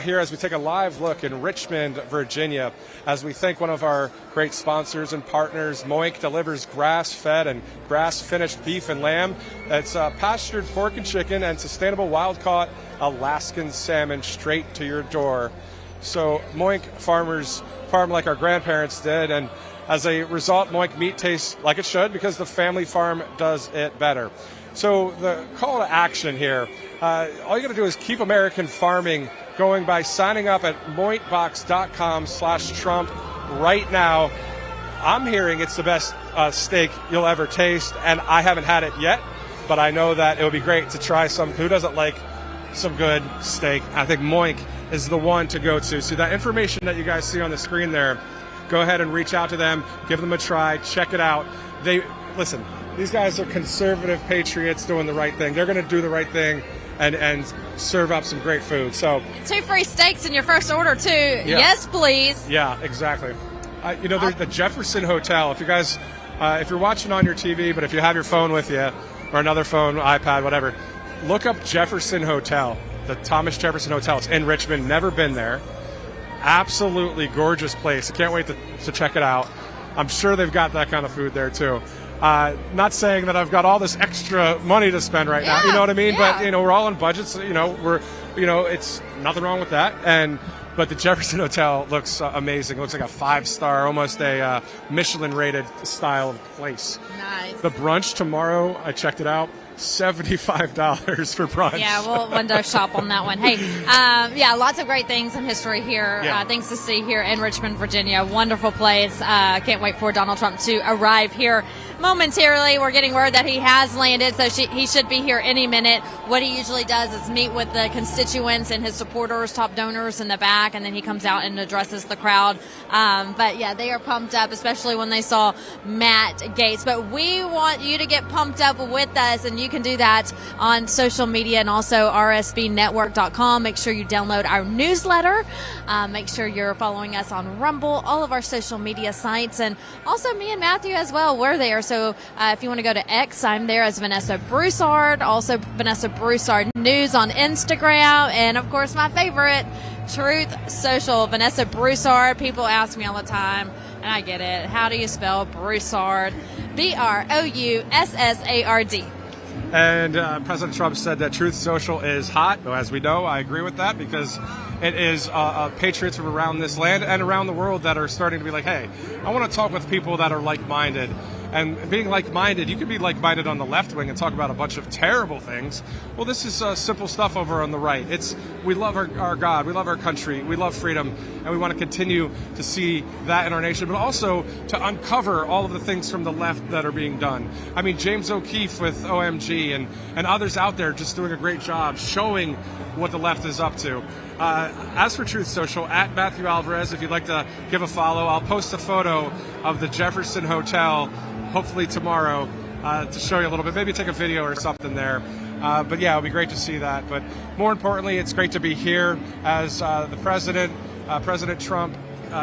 Here as we take a live look in Richmond, Virginia, as we thank one of our great sponsors and partners. Moink delivers grass-fed and grass-finished beef and lamb. It's pastured pork and chicken and sustainable wild-caught Alaskan salmon straight to your door. So Moink farmers farm like our grandparents did, and as a result, Moink meat tastes like it should because the family farm does it better. So the call to action here, all you got to do is keep American farming going by signing up at moinkbox.com/Trump right now. I'm hearing it's the best steak you'll ever taste, and I haven't had it yet, but I know that it would be great to try some. Who doesn't like some good steak? I think Moink is the one to go to. So that information that you guys see on the screen there, go ahead and reach out to them, give them a try, check it out. Listen, these guys are conservative patriots doing the right thing. They're going to do the right thing and serve up some great food. So 2 free steaks in your first order too. Yeah. Yes, please. Yeah, exactly. There's the Jefferson Hotel. If you guys, if you're watching on your TV, but if you have your phone with you or another phone, iPad, whatever, look up Jefferson Hotel, the Thomas Jefferson Hotel. It's in Richmond. Never been there. Absolutely gorgeous place. I can't wait to check it out. I'm sure they've got that kind of food there too. Not saying that I've got all this extra money to spend right now, you know what I mean? Yeah. But we're all on budgets. It's nothing wrong with that. But the Jefferson Hotel looks amazing. It looks like a 5-star, almost a Michelin-rated style of place. Nice. The brunch tomorrow, I checked it out. $75 for brunch. Yeah, we'll window shop on that one. Hey, lots of great things in history here. Yeah. Things to see here in Richmond, Virginia. Wonderful place. Can't wait for Donald Trump to arrive here momentarily. We're getting word that he has landed, so he should be here any minute. What he usually does is meet with the constituents and his supporters, top donors in the back, and then he comes out and addresses the crowd. But yeah, they are pumped up, especially when they saw Matt Gaetz. But we want you to get pumped up with us, and you can do that on social media and also RSBNetwork.com. Make sure you download our newsletter. Make sure you're following us on Rumble, all of our social media sites, and also me and Matthew as well. We're there. So if you want to go to X, I'm there as Vanessa Broussard. Also Vanessa Broussard News on Instagram. And, of course, my favorite, Truth Social. Vanessa Broussard. People ask me all the time, and I get it. How do you spell Broussard? Broussard. And President Trump said that Truth Social is hot. Well, as we know, I agree with that because it is patriots from around this land and around the world that are starting to be like, hey, I want to talk with people that are like-minded. And being like-minded, you can be like-minded on the left wing and talk about a bunch of terrible things. Well, this is simple stuff over on the right. We love our God, we love our country, we love freedom, and we want to continue to see that in our nation, but also to uncover all of the things from the left that are being done. I mean, James O'Keefe with OMG and others out there just doing a great job showing what the left is up to. As for Truth Social, at Matthew Alvarez, if you'd like to give a follow, I'll post a photo of the Jefferson Hotel hopefully tomorrow to show you a little bit, maybe take a video or something there. But yeah, it'll be great to see that. But more importantly, it's great to be here as the President Trump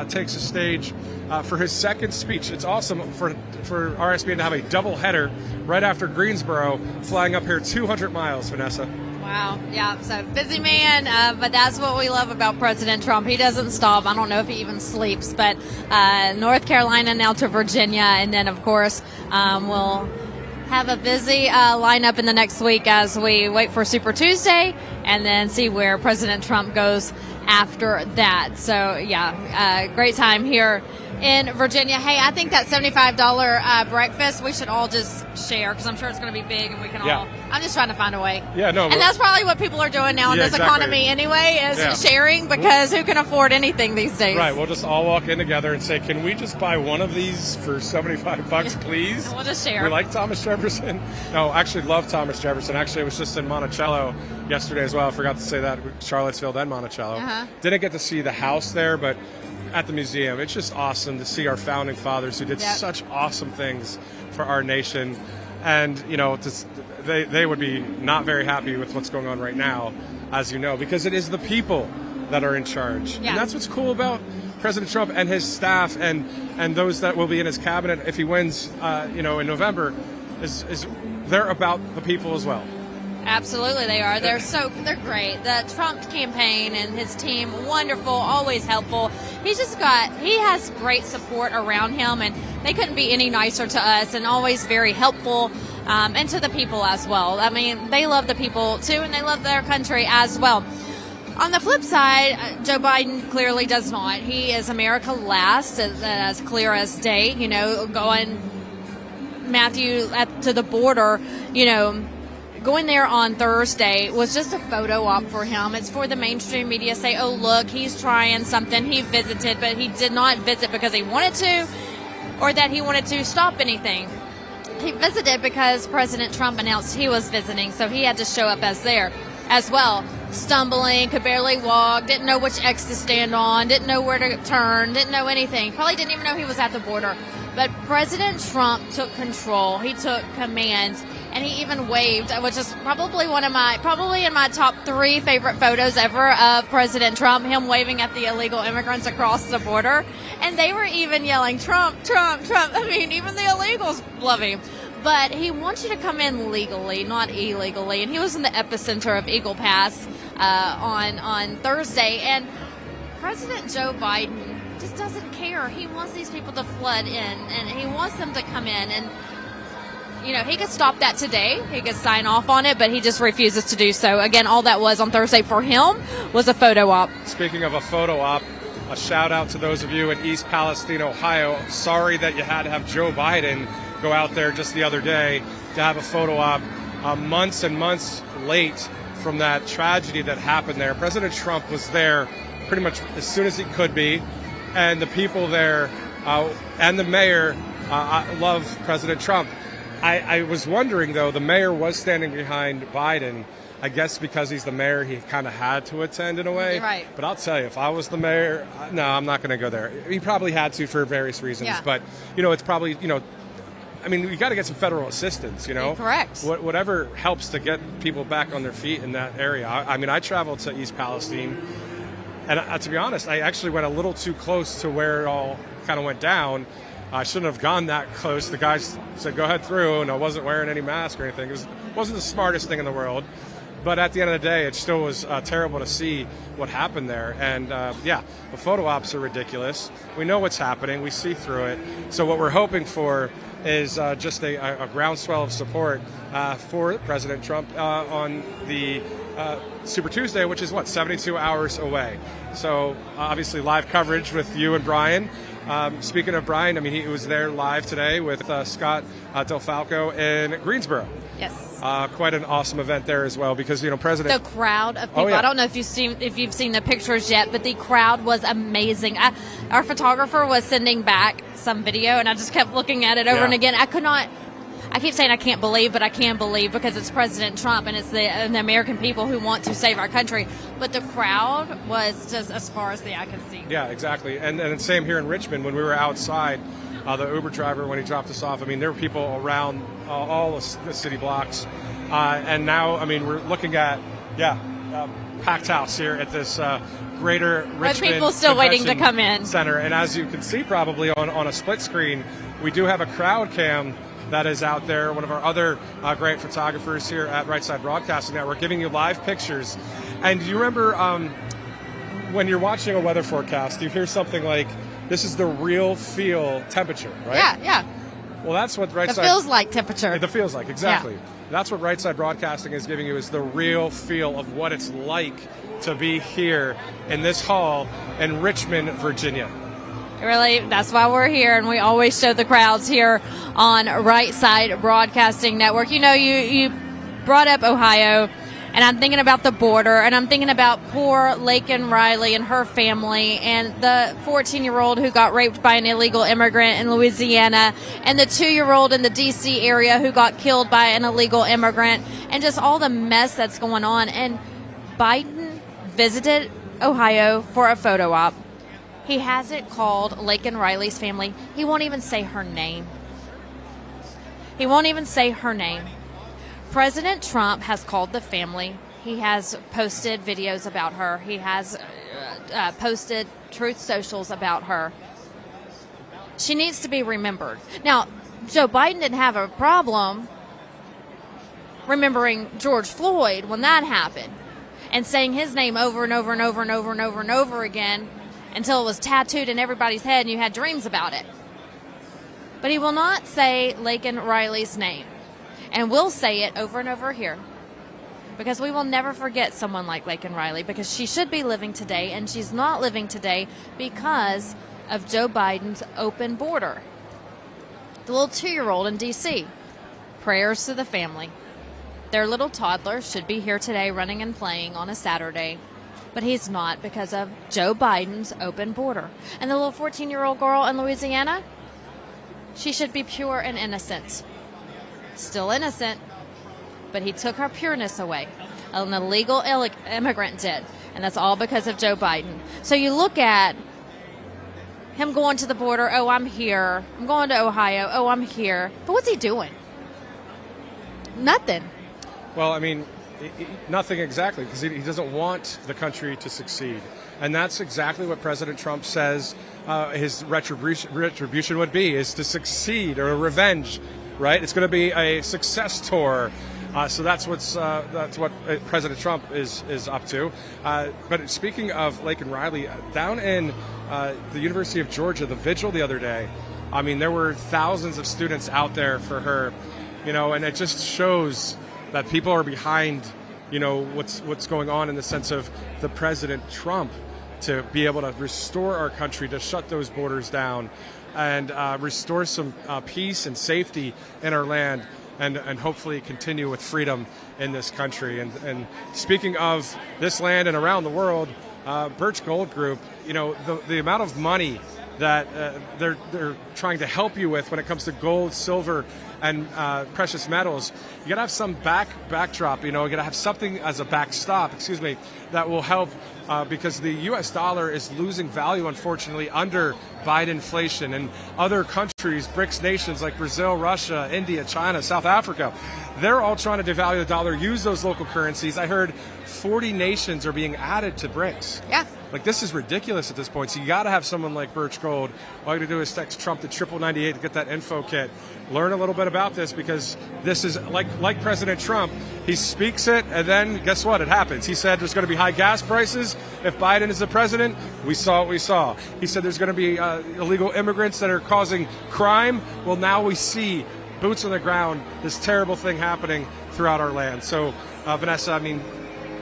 takes the stage for his second speech. It's awesome for RSBN to have a double header right after Greensboro, flying up here 200 miles, Vanessa. Wow. Yeah. So busy man, but that's what we love about President Trump. He doesn't stop. I don't know if he even sleeps, but North Carolina now to Virginia. And then, of course, we'll have a busy lineup in the next week as we wait for Super Tuesday and then see where President Trump goes after that. So, yeah, great time here in Virginia. Hey, I think that $75 breakfast we should all just share because I'm sure it's going to be big and we can all. I'm just trying to find a way. Yeah, no. And that's probably what people are doing now in this economy anyway, is sharing because who can afford anything these days? Right. We'll just all walk in together and say, can we just buy one of these for $75, please? We'll just share. We like Thomas Jefferson. No, I actually love Thomas Jefferson. Actually, I was just in Monticello yesterday as well. I forgot to say that. Charlottesville, then Monticello. Didn't get to see the house there, but at the museum. It's just awesome to see our founding fathers who did such awesome things for our nation. And, you know, they would be not very happy with what's going on right now, as you know, because it is the people that are in charge. Yeah. And that's what's cool about President Trump and his staff and those that will be in his cabinet if he wins, in November, is they're about the people as well. Absolutely, they are. They're great. The Trump campaign and his team, wonderful, always helpful. He has great support around him, and they couldn't be any nicer to us, and always very helpful, and to the people as well. I mean, they love the people too, and they love their country as well. On the flip side, Joe Biden clearly does not. He is America last, as clear as day. You know, going Matthew to the border, going there on Thursday was just a photo op for him. It's for the mainstream media to say, oh, look, he's trying something. He visited, but he did not visit because he wanted to or that he wanted to stop anything. He visited because President Trump announced he was visiting, so he had to show up as there as well. Stumbling, could barely walk, didn't know which X to stand on, didn't know where to turn, didn't know anything. Probably didn't even know he was at the border. But President Trump took control. He took command. And he even waved, which is probably in my top 3 favorite photos ever of President Trump, him waving at the illegal immigrants across the border. And they were even yelling, Trump, Trump, Trump. I mean, even the illegals love him. But he wants you to come in legally, not illegally. And he was in the epicenter of Eagle Pass on Thursday. And President Joe Biden just doesn't care. He wants these people to flood in, and he wants them to come in. And he could stop that today. He could sign off on it, but he just refuses to do so. Again, all that was on Thursday for him was a photo op. Speaking of a photo op, a shout out to those of you in East Palestine, Ohio. Sorry that you had to have Joe Biden go out there just the other day to have a photo op months and months late from that tragedy that happened there. President Trump was there pretty much as soon as he could be, and the people there and the mayor love President Trump. I was wondering, though, the mayor was standing behind Biden. I guess because he's the mayor, he kind of had to attend in a way. Right. But I'll tell you, if I was the mayor, no, I'm not going to go there. He probably had to for various reasons. Yeah. But, it's probably, I mean, we got to get some federal assistance, Correct. Whatever helps to get people back on their feet in that area. I mean, I traveled to East Palestine, and to be honest, I actually went a little too close to where it all kind of went down. I shouldn't have gone that close. The guys said, go ahead through, and I wasn't wearing any mask or anything. It wasn't the smartest thing in the world. But at the end of the day, it still was terrible to see what happened there. And, the photo ops are ridiculous. We know what's happening. We see through it. So what we're hoping for is just a groundswell of support for President Trump on the Super Tuesday, which is, 72 hours away. So obviously live coverage with you and Brian. Speaking of Brian, I mean, he was there live today with Scott Del Falco in Greensboro. Yes. Quite an awesome event there as well because, President... The crowd of people. Oh, yeah. I don't know if you've seen the pictures yet, but the crowd was amazing. Our photographer was sending back some video, and I just kept looking at it over and again. I keep saying I can't believe, but I can believe because it's President Trump and it's the American people who want to save our country. But the crowd was just as far as the eye can see. Yeah, exactly. And same here in Richmond when we were outside, the Uber driver, when he dropped us off, I mean, there were people around all the city blocks. And now, I mean, we're looking at, packed house here at this greater Richmond With people still waiting to come in. Center. And as you can see probably on a split screen, we do have a crowd cam that is out there, one of our other great photographers here at Right Side Broadcasting Network, giving you live pictures. And do you remember when you're watching a weather forecast, you hear something like, this is the real feel temperature, right? Yeah. Well, that's what Right Side... The feels like temperature. The feels like, exactly. Yeah. That's what Right Side Broadcasting is giving you, is the real feel of what it's like to be here in this hall in Richmond, Virginia. Really, that's why we're here, and we always show the crowds here on Right Side Broadcasting Network. You brought up Ohio, and I'm thinking about the border, and I'm thinking about poor Laken Riley and her family, and the 14-year-old who got raped by an illegal immigrant in Louisiana, and the 2-year-old in the D.C. area who got killed by an illegal immigrant, and just all the mess that's going on. And Biden visited Ohio for a photo op. He hasn't called Laken Riley's family. He won't even say her name. He won't even say her name. President Trump has called the family. He has posted videos about her. He has posted truth socials about her. She needs to be remembered. Now, Joe Biden didn't have a problem remembering George Floyd when that happened and saying his name over and over and over and over and over and over again until it was tattooed in everybody's head and you had dreams about it. But he will not say Laken Riley's name. And we'll say it over and over here because we will never forget someone like Laken Riley, because she should be living today, and she's not living today because of Joe Biden's open border. The little 2-year-old in D.C. Prayers to the family. Their little toddler should be here today running and playing on a Saturday, but he's not because of Joe Biden's open border. And the little 14-year-old girl in Louisiana, she should be pure and innocent. Still innocent, but he took her pureness away. An illegal immigrant did, and that's all because of Joe Biden. So you look at him going to the border, oh, I'm here. I'm going to Ohio, oh, I'm here. But what's he doing? Nothing. Well, I mean, nothing exactly, because he doesn't want the country to succeed. And that's exactly what President Trump says his retribution would be, is to succeed, or a revenge, right? It's going to be a success tour. So that's what President Trump is up to. But speaking of Laken Riley, down in the University of Georgia, the vigil the other day, I mean, there were thousands of students out there for her, and it just shows that people are behind, what's going on in the sense of the President Trump to be able to restore our country, to shut those borders down, and restore some peace and safety in our land, and hopefully continue with freedom in this country. And speaking of this land and around the world, Birch Gold Group, the amount of money that they're trying to help you with when it comes to gold, silver, and precious metals, you got to have some backdrop. You got to have something as a backstop, that will help because the U.S. dollar is losing value, unfortunately, under Biden inflation, and other countries, BRICS nations like Brazil, Russia, India, China, South Africa, they're all trying to devalue the dollar, use those local currencies. I heard 40 nations are being added to BRICS. Yeah. Like, this is ridiculous at this point. So you got to have someone like Birch Gold. All you got to do is text Trump to 9998 to get that info kit. Learn a little bit about this, because this is like President Trump. He speaks it, and then guess what? It happens. He said there's going to be high gas prices if Biden is the president. We saw what we saw. He said there's going to be illegal immigrants that are causing crime. Well, now we see boots on the ground, this terrible thing happening throughout our land. So, Vanessa, I mean,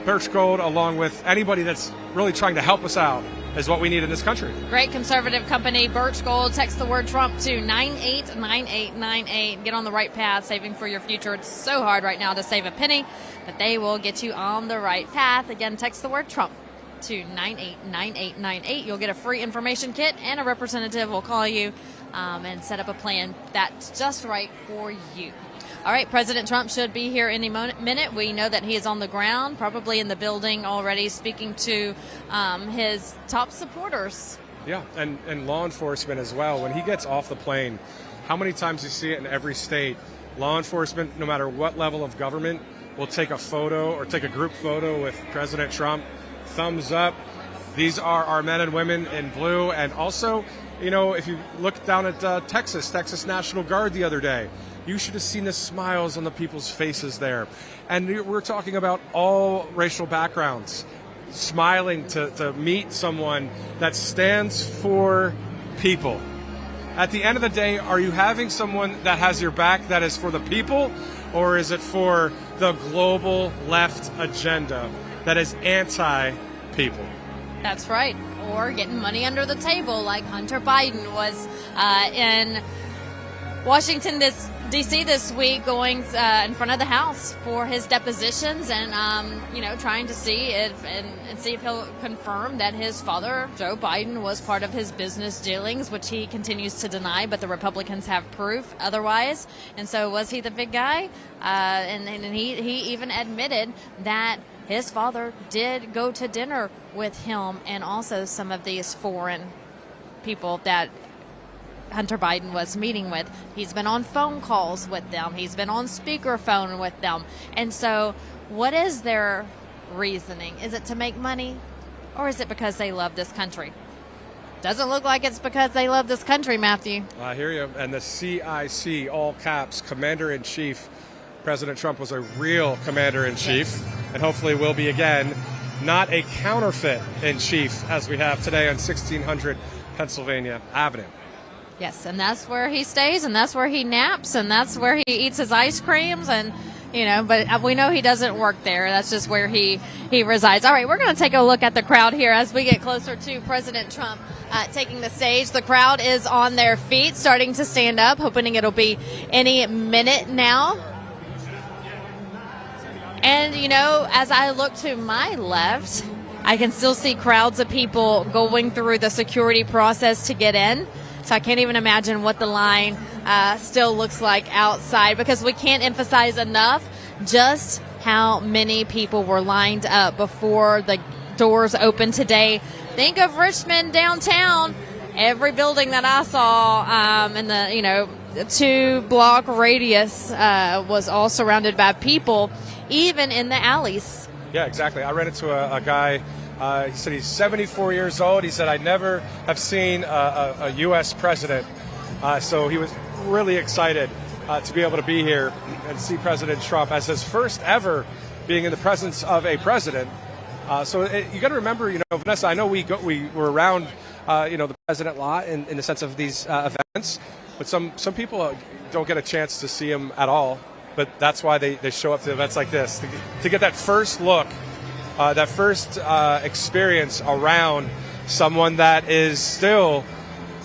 Birch Gold, along with anybody that's really trying to help us out, is what we need in this country. Great conservative company, Birch Gold. Text the word Trump to 989898. Get on the right path, saving for your future. It's so hard right now to save a penny, but they will get you on the right path. Again, text the word Trump to 989898. You'll get a free information kit, and a representative will call you and set up a plan that's just right for you. All right, President Trump should be here any minute. We know that he is on the ground, probably in the building already, speaking to his top supporters. Yeah, and law enforcement as well. When he gets off the plane, how many times you see it in every state? Law enforcement, no matter what level of government, will take a photo or take a group photo with President Trump. Thumbs up. These are our men and women in blue. And also, if you look down at Texas National Guard the other day, you should have seen the smiles on the people's faces there. And we're talking about all racial backgrounds, smiling to meet someone that stands for people. At the end of the day, are you having someone that has your back that is for the people, or is it for the global left agenda that is anti-people? That's right. Or getting money under the table like Hunter Biden was in Washington, D.C. this week, going in front of the House for his depositions, and trying to see if he'll confirm that his father, Joe Biden, was part of his business dealings, which he continues to deny, but the Republicans have proof otherwise. And so, was he the big guy? And he even admitted that his father did go to dinner with him and also some of these foreign people that Hunter Biden was meeting with. He's been on phone calls with them. He's been on speakerphone with them. And so what is their reasoning? Is it to make money, or is it because they love this country? Doesn't look like it's because they love this country, Matthew. I hear you. And the CIC, all caps, Commander-in-Chief. President Trump was a real Commander-in-Chief, and hopefully will be again, not a counterfeit-in-chief as we have today on 1600 Pennsylvania Avenue. Yes, and that's where he stays, and that's where he naps, and that's where he eats his ice creams, and but we know he doesn't work there. That's just where he resides. All right, we're going to take a look at the crowd here as we get closer to President Trump taking the stage. The crowd is on their feet, starting to stand up, hoping it'll be any minute now. And, as I look to my left, I can still see crowds of people going through the security process to get in. So I can't even imagine what the line still looks like outside, because we can't emphasize enough just how many people were lined up before the doors opened today. Think of Richmond downtown. Every building that I saw in the 2-block radius was all surrounded by people, even in the alleys. Yeah, exactly. I ran into a guy. He said he's 74 years old. He said, I never have seen a U.S. president. So he was really excited to be able to be here and see President Trump as his first ever being in the presence of a president. You got to remember, Vanessa, I know we were around, the president a lot in the sense of these events, but some people don't get a chance to see him at all. But that's why they show up to events like this, to get that first look, that first experience around someone that is still,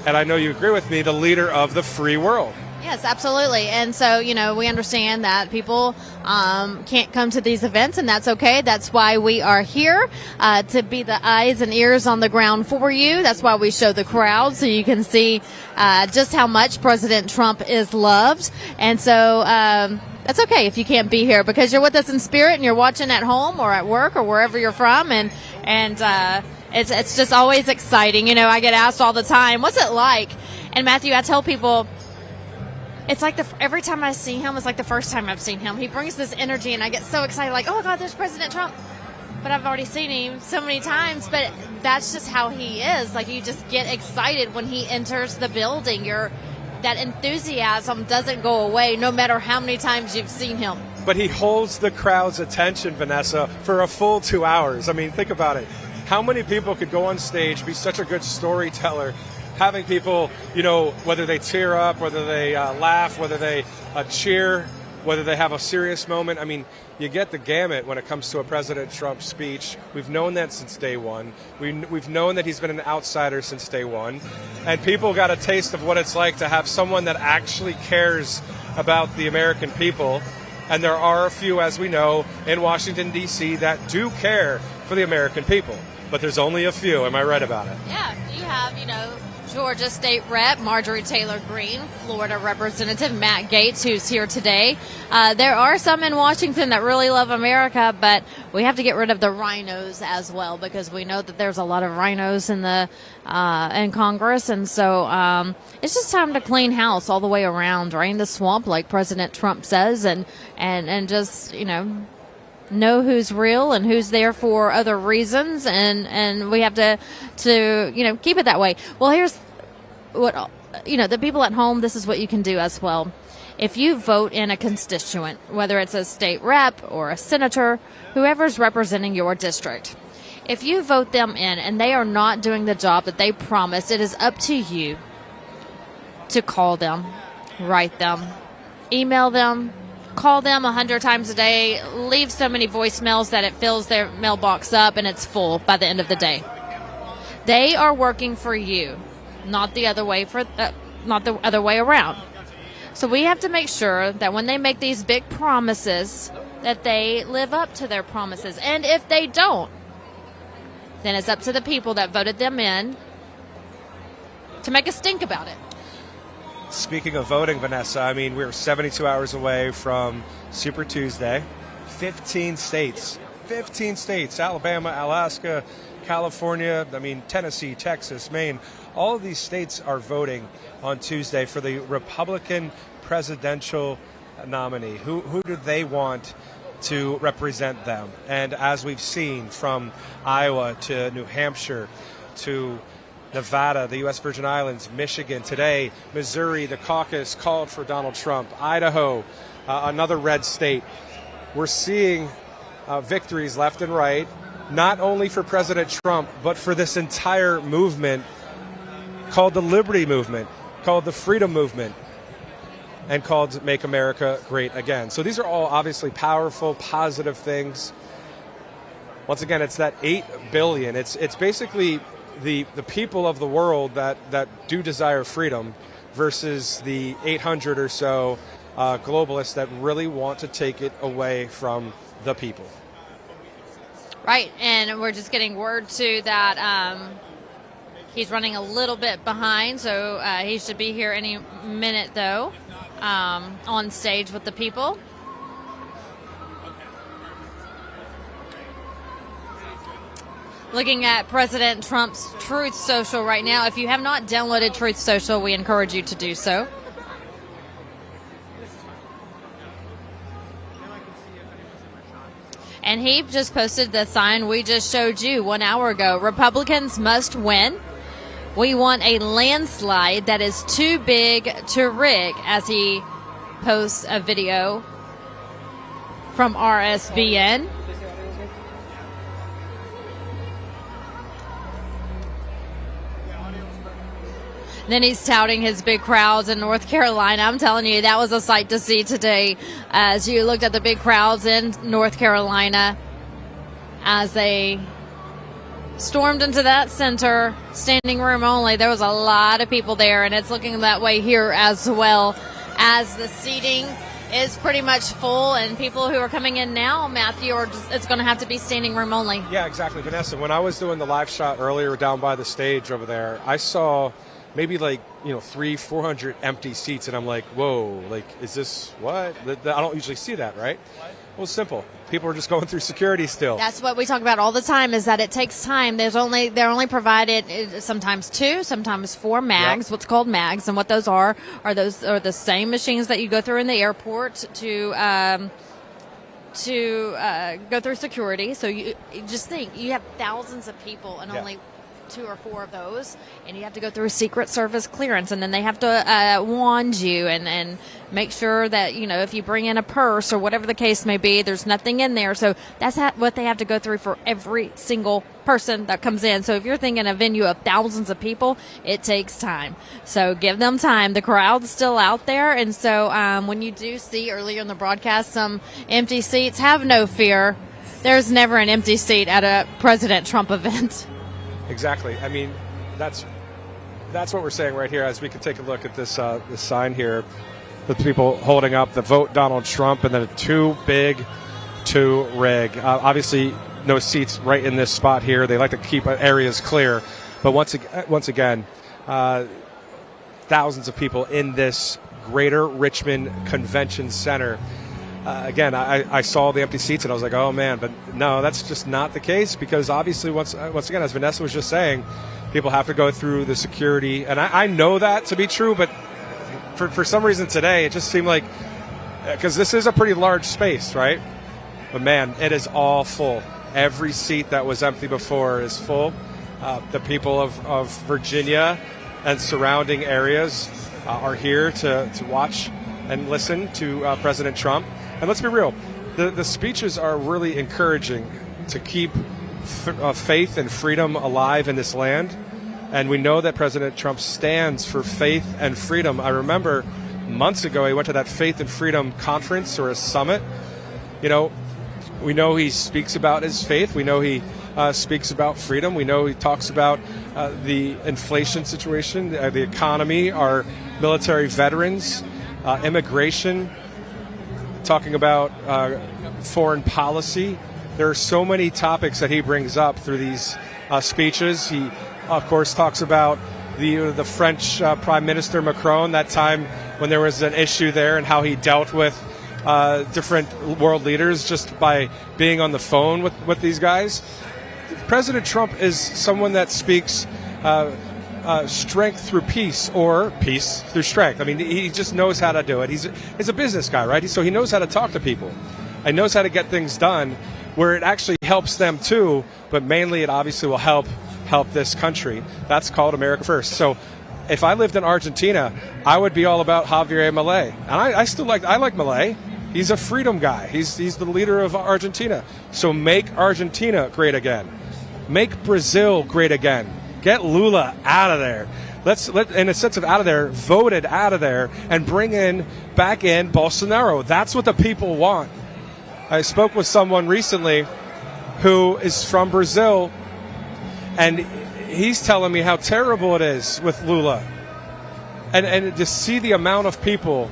and I know you agree with me, the leader of the free world. Yes, absolutely. And so, we understand that people can't come to these events, and that's okay. That's why we are here, to be the eyes and ears on the ground for you. That's why we show the crowd, so you can see just how much President Trump is loved. And so that's okay if you can't be here, because you're with us in spirit and you're watching at home or at work or wherever you're from. And it's just always exciting. I get asked all the time, what's it like? And Matthew, I tell people, it's like every time I see him, it's like the first time I've seen him. He brings this energy, and I get so excited, like, oh, my God, there's President Trump. But I've already seen him so many times, but that's just how he is. Like, you just get excited when he enters the building. That enthusiasm doesn't go away no matter how many times you've seen him. But he holds the crowd's attention, Vanessa, for a full 2 hours. I mean, think about it. How many people could go on stage, be such a good storyteller, having people, whether they tear up, whether they laugh, whether they cheer, whether they have a serious moment. I mean, you get the gamut when it comes to a President Trump speech. We've known that since day one. We've known that he's been an outsider since day one. And people got a taste of what it's like to have someone that actually cares about the American people. And there are a few, as we know, in Washington, D.C. that do care for the American people. But there's only a few. Am I right about it? Yeah, you have, Georgia State Rep Marjorie Taylor Greene, Florida Representative Matt Gaetz, who's here today. There are some in Washington that really love America, but we have to get rid of the rhinos as well, because we know that there's a lot of rhinos in in Congress, and so it's just time to clean house all the way around, drain the swamp, like President Trump says, and just know who's real and who's there for other reasons, and we have to keep it that way. Well, here's what the people at home, this is what you can do as well. If you vote in a constituent, whether it's a state rep or a senator, whoever's representing your district, if you vote them in and they are not doing the job that they promised, it is up to you to call them, write them, email them, call them 100 times a day, leave so many voicemails that it fills their mailbox up and it's full by the end of the day. They are working for you, not the other way around. So we have to make sure that when they make these big promises, that they live up to their promises. And if they don't, then it's up to the people that voted them in to make a stink about it. Speaking of voting, Vanessa, I mean, we're 72 hours away from Super Tuesday. 15 states 15 states, Alabama, Alaska, California, Tennessee, Texas, Maine, all of these states are voting on Tuesday for the Republican presidential nominee. Who do they want to represent them? And as we've seen from Iowa to New Hampshire to Nevada, the U.S. Virgin Islands, Michigan, today, Missouri, the caucus called for Donald Trump, Idaho, another red state. We're seeing victories left and right, not only for President Trump, but for this entire movement called the Liberty Movement, called the Freedom Movement, and called Make America Great Again. So these are all obviously powerful, positive things. Once again, it's that $8 billion. It's basically the people of the world that do desire freedom versus the 800 or so globalists that really want to take it away from the people. Right, and we're just getting word too that he's running a little bit behind, so he should be here any minute though, on stage with the people. Looking at President Trump's Truth Social right now. If you have not downloaded Truth Social, we encourage you to do so. And he just posted the sign we just showed you 1 hour ago. Republicans must win. We want a landslide that is too big to rig, as he posts a video from RSBN. Then he's touting his big crowds in North Carolina. I'm telling you, that was a sight to see today as you looked at the big crowds in North Carolina as they stormed into that center, standing room only. There was a lot of people there, and it's looking that way here as well, as the seating is pretty much full, and people who are coming in now, Matthew, it's going to have to be standing room only. Yeah, exactly, Vanessa. When I was doing the live shot earlier down by the stage over there, I saw maybe 300-400 empty seats, and I'm like, whoa, is this what? I don't usually see that, right? Well, it's simple. People are just going through security still. That's what we talk about all the time, is that it takes time. They're only provided sometimes 2, sometimes 4 mags, what's called mags, and what those are the same machines that you go through in the airport to go through security. So you just think you have thousands of people and only 2 or 4 of those, and you have to go through a Secret Service clearance, and then they have to wand you and make sure that, if you bring in a purse or whatever the case may be, there's nothing in there. So that's what they have to go through for every single person that comes in. So if you're thinking a venue of thousands of people, it takes time. So give them time. The crowd's still out there, and so when you do see earlier in the broadcast some empty seats, have no fear. There's never an empty seat at a President Trump event. Exactly. That's what we're saying right here. As we can take a look at this sign here, with people holding up the "Vote Donald Trump" and then "Too big to rig." Obviously, no seats right in this spot here. They like to keep areas clear. But once again, thousands of people in this Greater Richmond Convention Center. Again, I saw the empty seats and I was like, oh man, but no, that's just not the case, because obviously once again, as Vanessa was just saying, people have to go through the security, and I know that to be true, but for some reason today it just seemed like, because this is a pretty large space, right? But man, it is all full. Every seat that was empty before is full. The people of Virginia and surrounding areas are here to watch and listen to President Trump. And let's be real, the speeches are really encouraging to keep faith and freedom alive in this land. And we know that President Trump stands for faith and freedom. I remember months ago he went to that Faith and Freedom conference or a summit. We know he speaks about his faith. We know he speaks about freedom. We know he talks about the inflation situation, the economy, our military veterans, immigration, talking about foreign policy. There are so many topics that he brings up through these speeches. He, of course, talks about the French Prime Minister Macron, that time when there was an issue there, and how he dealt with different world leaders just by being on the phone with these guys. President Trump is someone that speaks strength through peace, or peace through strength. I mean, he just knows how to do it. He's a business guy, right? So he knows how to talk to people. He knows how to get things done where it actually helps them too, but mainly it obviously will help this country. That's called America First. So if I lived in Argentina, I would be all about Javier Milei. And I like Milei. He's a freedom guy. He's the leader of Argentina. So make Argentina great again. Make Brazil great again. Get Lula out of there. In a sense of out of there, voted out of there, and bring back in Bolsonaro. That's what the people want. I spoke with someone recently who is from Brazil, and he's telling me how terrible it is with Lula. And to see the amount of people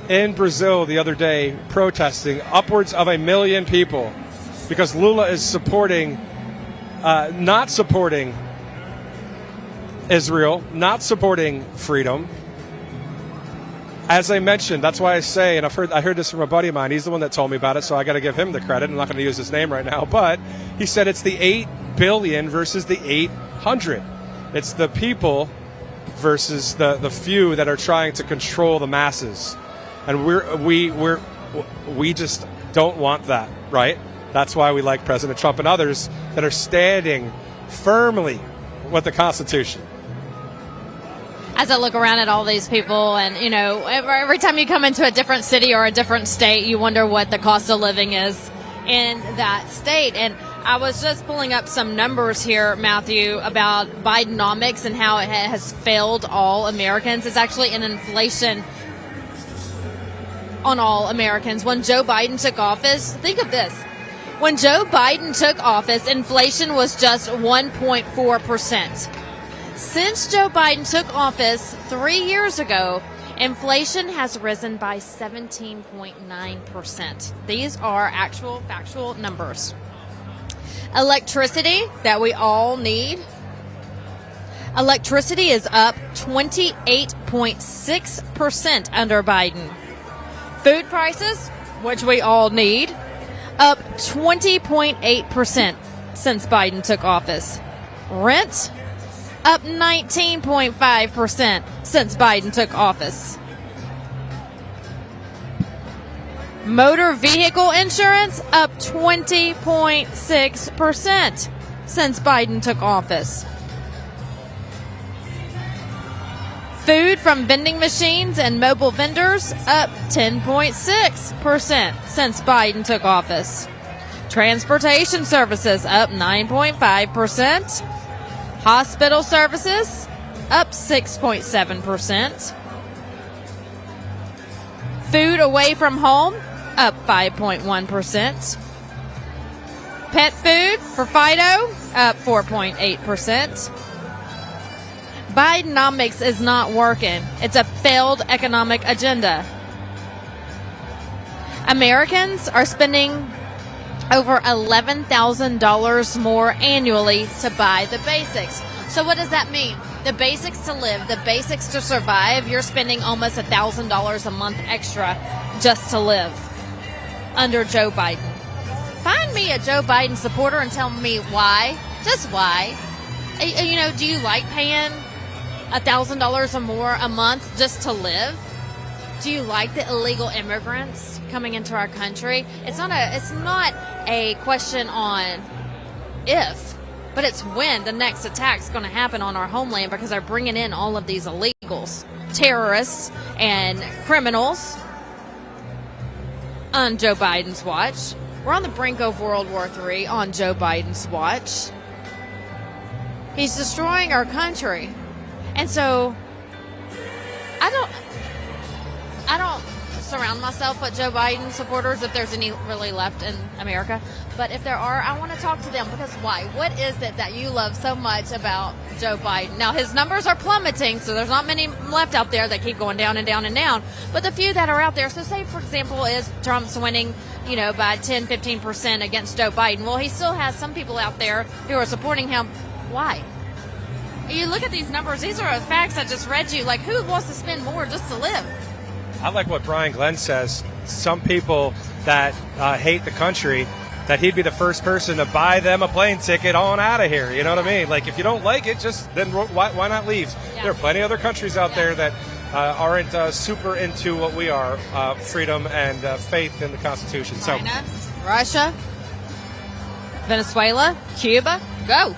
in Brazil the other day protesting, upwards of 1 million people, because Lula is not supporting Israel, not supporting freedom. As I mentioned, that's why I say, and I heard this from a buddy of mine, he's the one that told me about it, so I got to give him the credit. I'm not going to use his name right now, but he said it's the 8 billion versus the 800. It's the people versus the few that are trying to control the masses. And we just don't want that, right? That's why we like President Trump and others that are standing firmly with the Constitution. As I look around at all these people, and every time you come into a different city or a different state, you wonder what the cost of living is in that state. And I was just pulling up some numbers here, Matthew, about Bidenomics and how it has failed all Americans. It's actually an inflation on all Americans. When Joe Biden took office, think of this. When Joe Biden took office, inflation was just 1.4%. Since Joe Biden took office 3 years ago, inflation has risen by 17.9%. These are actual factual numbers. Electricity that we all need. Electricity is up 28.6% under Biden. Food prices, which we all need, up 20.8% since Biden took office. Rent, up 19.5% since Biden took office. Motor vehicle insurance, up 20.6% since Biden took office. Food from vending machines and mobile vendors, up 10.6% since Biden took office. Transportation services, up 9.5%. Hospital services, up 6.7%. Food away from home, up 5.1%. Pet food for Fido, up 4.8%. Bidenomics is not working. It's a failed economic agenda. Americans are spending over $11,000 more annually to buy the basics. So what does that mean? The basics to live, the basics to survive, you're spending almost $1,000 a month extra just to live under Joe Biden. Find me a Joe Biden supporter and tell me why. Just why. Do you like paying $1,000 or more a month just to live? Do you like the illegal immigrants coming into our country? It's not a question on if, but it's when the next attack's going to happen on our homeland, because they're bringing in all of these illegals, terrorists, and criminals on Joe Biden's watch. We're on the brink of World War III on Joe Biden's watch. He's destroying our country. And so I don't surround myself with Joe Biden supporters, if there's any really left in America. But if there are, I want to talk to them, because why? What is it that you love so much about Joe Biden? Now, his numbers are plummeting, so there's not many left out there that keep going down and down and down. But the few that are out there, so say, for example, is Trump's winning, by 10, 15% against Joe Biden. Well, he still has some people out there who are supporting him. Why? You look at these numbers, these are facts I just read you. Like, who wants to spend more just to live? I like what Brian Glenn says. some people that hate the country, that he'd be the first person to buy them a plane ticket on out of here. You know what I mean? Like, if you don't like it, then why not leave? Yeah. There are plenty of other countries out there that aren't super into what we are, freedom and faith in the Constitution. China, Russia, Venezuela, Cuba, go.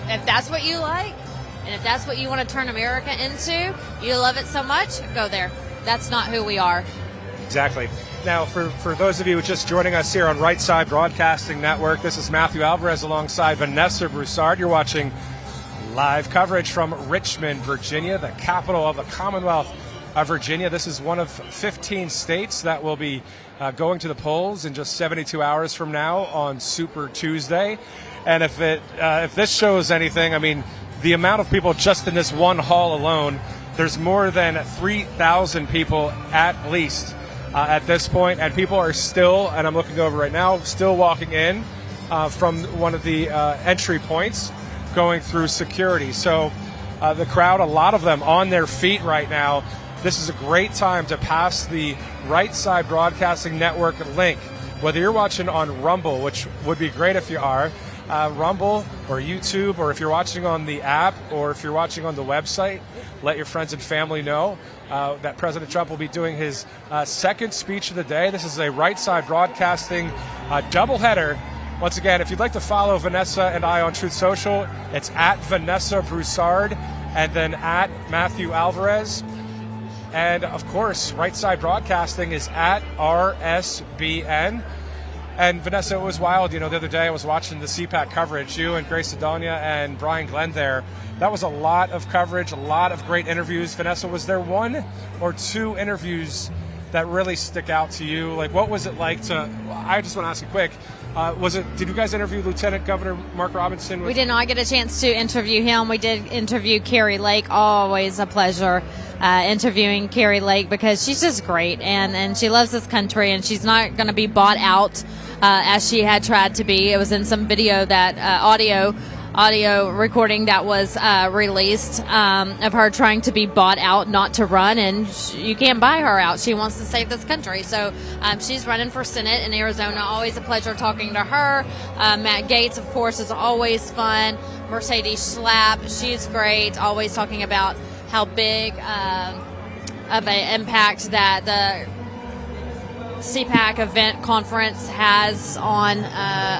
If that's what you like, and if that's what you want to turn America into, you love it so much, go there. That's not who we are. Exactly. Now, for those of you just joining us here on Right Side Broadcasting Network, this is Matthew Alvarez alongside Vanessa Broussard. You're watching live coverage from Richmond, Virginia, the capital of the Commonwealth of Virginia. This is one of 15 states that will be going to the polls in just 72 hours from now on Super Tuesday. And if this shows anything, I mean, the amount of people just in this one hall alone, there's more than 3,000 people at least at this point, and people are still, and I'm looking over right now, still walking in from one of the entry points, going through security. So the crowd, a lot of them on their feet right now. This is a great time to pass the Right Side Broadcasting Network link, whether you're watching on Rumble, which would be great if you are, Rumble or YouTube, or if you're watching on the app, or if you're watching on the website, let your friends and family know that President Trump will be doing his second speech of the day. This is a Right Side Broadcasting doubleheader. Once again, if you'd like to follow Vanessa and I on Truth Social, it's at Vanessa Broussard and then at Matthew Alvarez. And of course, Right Side Broadcasting is at RSBN. And Vanessa, it was wild. You know, the other day I was watching the CPAC coverage, you and Grace Adonia and Brian Glenn there. That was a lot of coverage, a lot of great interviews. Vanessa, was there one or two interviews that really stick out to you? Like, what was it like to, I just want to ask you quick, did you guys interview Lieutenant Governor Mark Robinson? We did not get a chance to interview him. We did interview Carrie Lake. Always a pleasure interviewing Carrie Lake, because she's just great, and she loves this country, and she's not going to be bought out as she had tried to be. It was in some video that audio recording that was released of her trying to be bought out, not to run, and you can't buy her out. She wants to save this country. So she's running for Senate in Arizona. Always a pleasure talking to her. Matt Gaetz, of course, is always fun. Mercedes Schlapp, she's great, always talking about how big of an impact that the CPAC event conference has on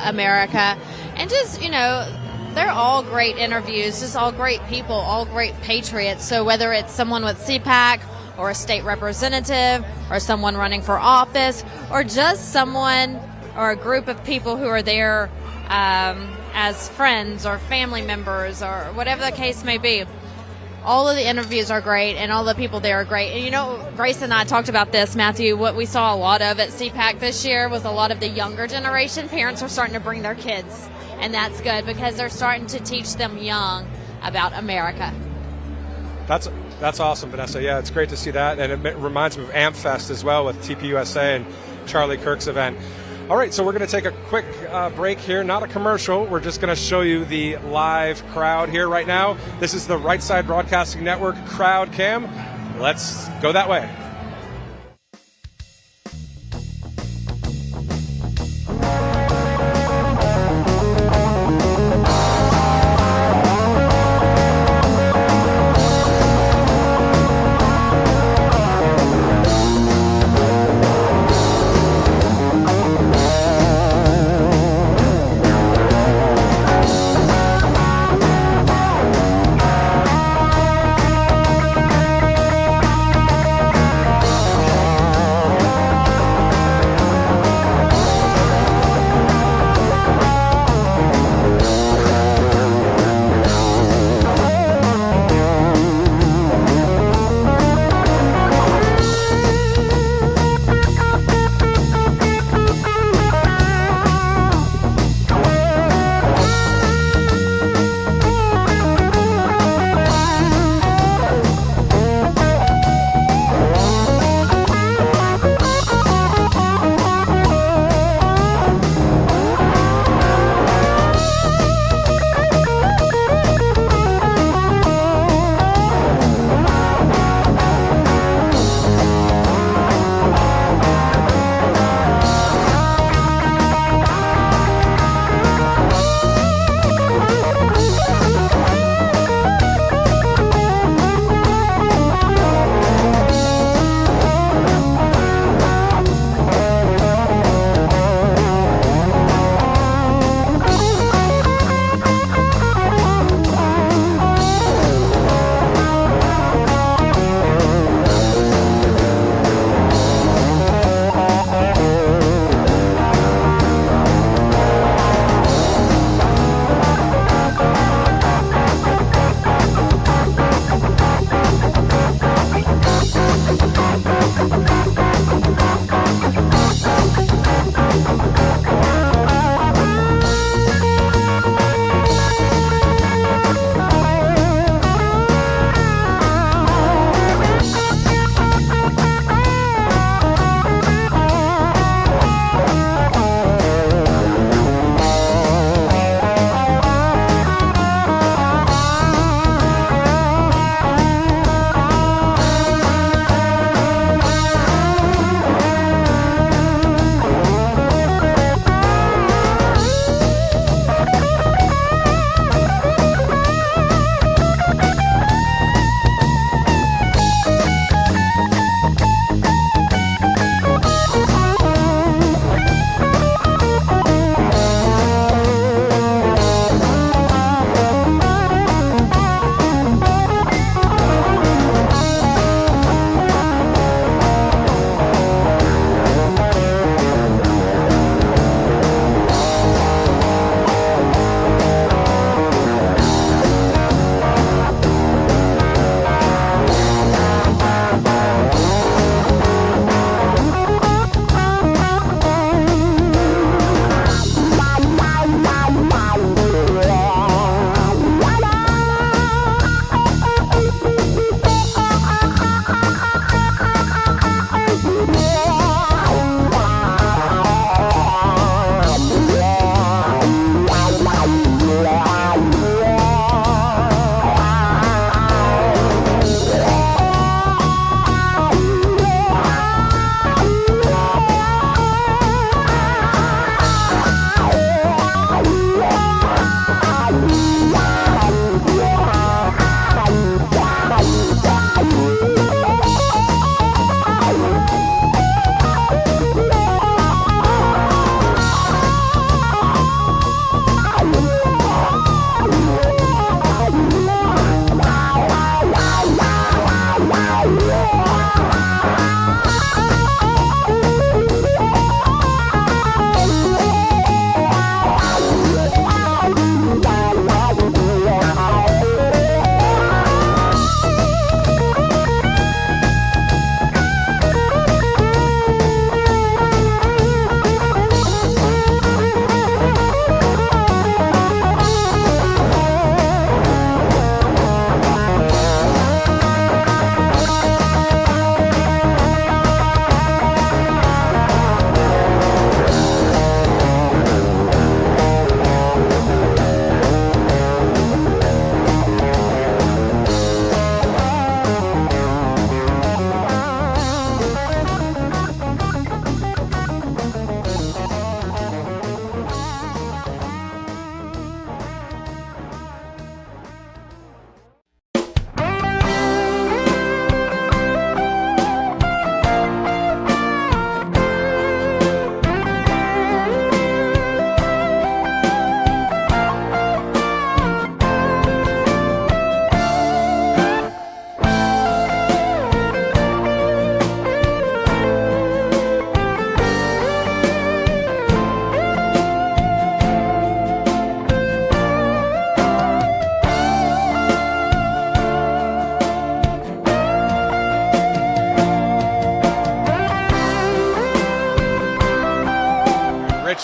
America. And just, you know, they're all great interviews, just all great people, all great patriots. So whether it's someone with CPAC or a state representative or someone running for office or just someone or a group of people who are there as friends or family members or whatever the case may be, all of the interviews are great, and all the people there are great. And, you know, Grace and I talked about this, Matthew. What we saw a lot of at CPAC this year was a lot of the younger generation. Parents are starting to bring their kids, and that's good because they're starting to teach them young about America. That's awesome, Vanessa. Yeah, it's great to see that, and it reminds me of AmpFest as well with TPUSA and Charlie Kirk's event. All right, so we're going to take a quick break here, not a commercial. We're just going to show you the live crowd here right now. This is the Right Side Broadcasting Network crowd cam. Let's go that way.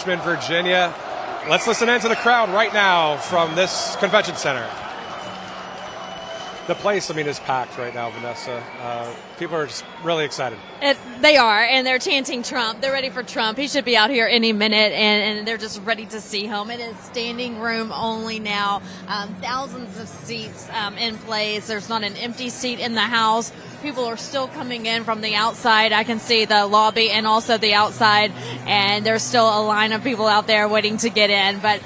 Richmond, Virginia. Let's listen into the crowd right now from this convention center. The place, is packed right now, Vanessa. People are just really excited. They are, and they're chanting Trump. They're ready for Trump. He should be out here any minute, and they're just ready to see him. It is standing room only now. Thousands of seats in place. There's not an empty seat in the House. People are still coming in from the outside. I can see the lobby and also the outside, and there's still a line of people out there waiting to get in. But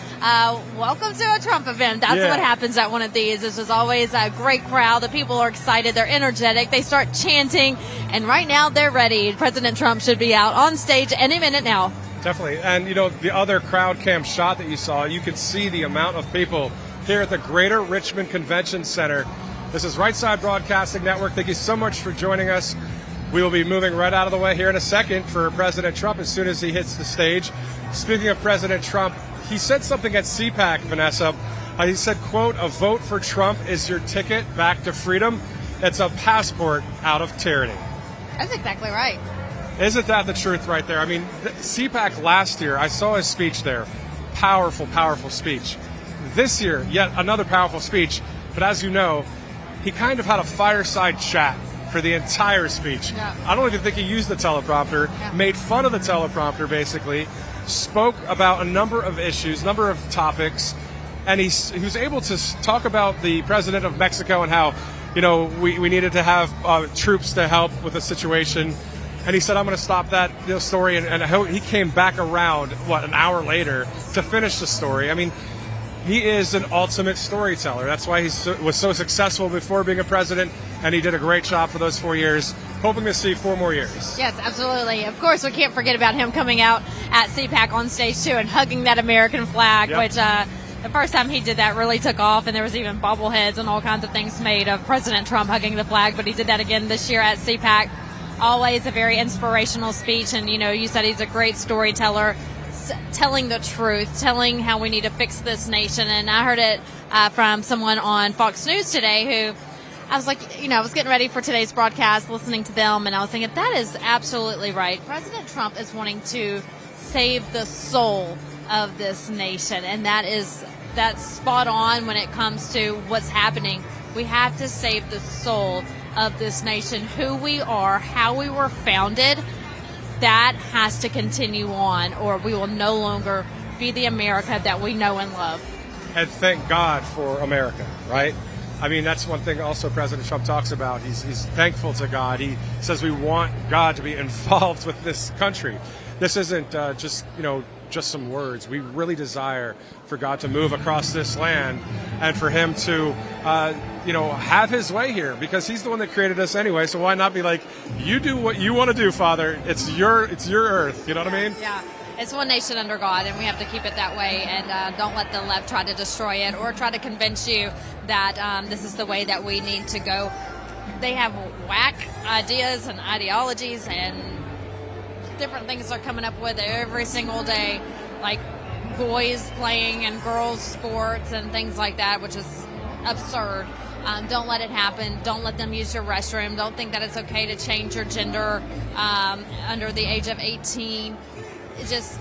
welcome to a Trump event. That's what happens at one of these. This is always a great crowd. The people are excited. They're energetic. They start chanting, and right now they're ready. President Trump should be out on stage any minute now. Definitely. And, the other crowd cam shot that you saw, you could see the amount of people here at the Greater Richmond Convention Center. This is Right Side Broadcasting Network. Thank you so much for joining us. We will be moving right out of the way here in a second for President Trump as soon as he hits the stage. Speaking of President Trump, he said something at CPAC, Vanessa. He said, quote, "A vote for Trump is your ticket back to freedom. It's a passport out of tyranny." That's exactly right. Isn't that the truth right there? CPAC last year, I saw his speech there. Powerful, powerful speech. This year, yet another powerful speech. But as you know, he kind of had a fireside chat for the entire speech. Yeah. I don't even think he used the teleprompter, made fun of the teleprompter basically, spoke about a number of issues, number of topics, and he was able to talk about the president of Mexico and how, we needed to have troops to help with the situation. And he said, I'm going to stop that story. And he came back around, an hour later to finish the story. He is an ultimate storyteller. That's why he was so successful before being a president, and he did a great job for those 4 years. Hoping to see 4 more years. Yes, absolutely. Of course, we can't forget about him coming out at CPAC on stage, too, and hugging that American flag, which the first time he did that really took off, and there was even bobbleheads and all kinds of things made of President Trump hugging the flag, but he did that again this year at CPAC. Always a very inspirational speech, and, you said he's a great storyteller, telling the truth, telling how we need to fix this nation. And I heard it from someone on Fox News today who I was like, I was getting ready for today's broadcast, listening to them, and I was thinking, that is absolutely right. President Trump is wanting to save the soul of this nation, and that's spot on when it comes to what's happening. We have to save the soul of this nation, who we are, how we were founded. That has to continue on, or we will no longer be the America that we know and love. And thank God for America, right? That's one thing also President Trump talks about. He's thankful to God. He says we want God to be involved with this country. This isn't just some words. We really desire for God to move across this land and for him to, have his way here, because he's the one that created us anyway. So why not be like, you do what you want to do, Father. It's your earth. You know what I mean? Yeah. It's one nation under God, and we have to keep it that way, and don't let the left try to destroy it or try to convince you that this is the way that we need to go. They have whack ideas and ideologies and different things they're coming up with every single day, like boys playing and girls sports and things like that, which is absurd. Don't let it happen. Don't let them use your restroom. Don't think that it's okay to change your gender under the age of 18. It's just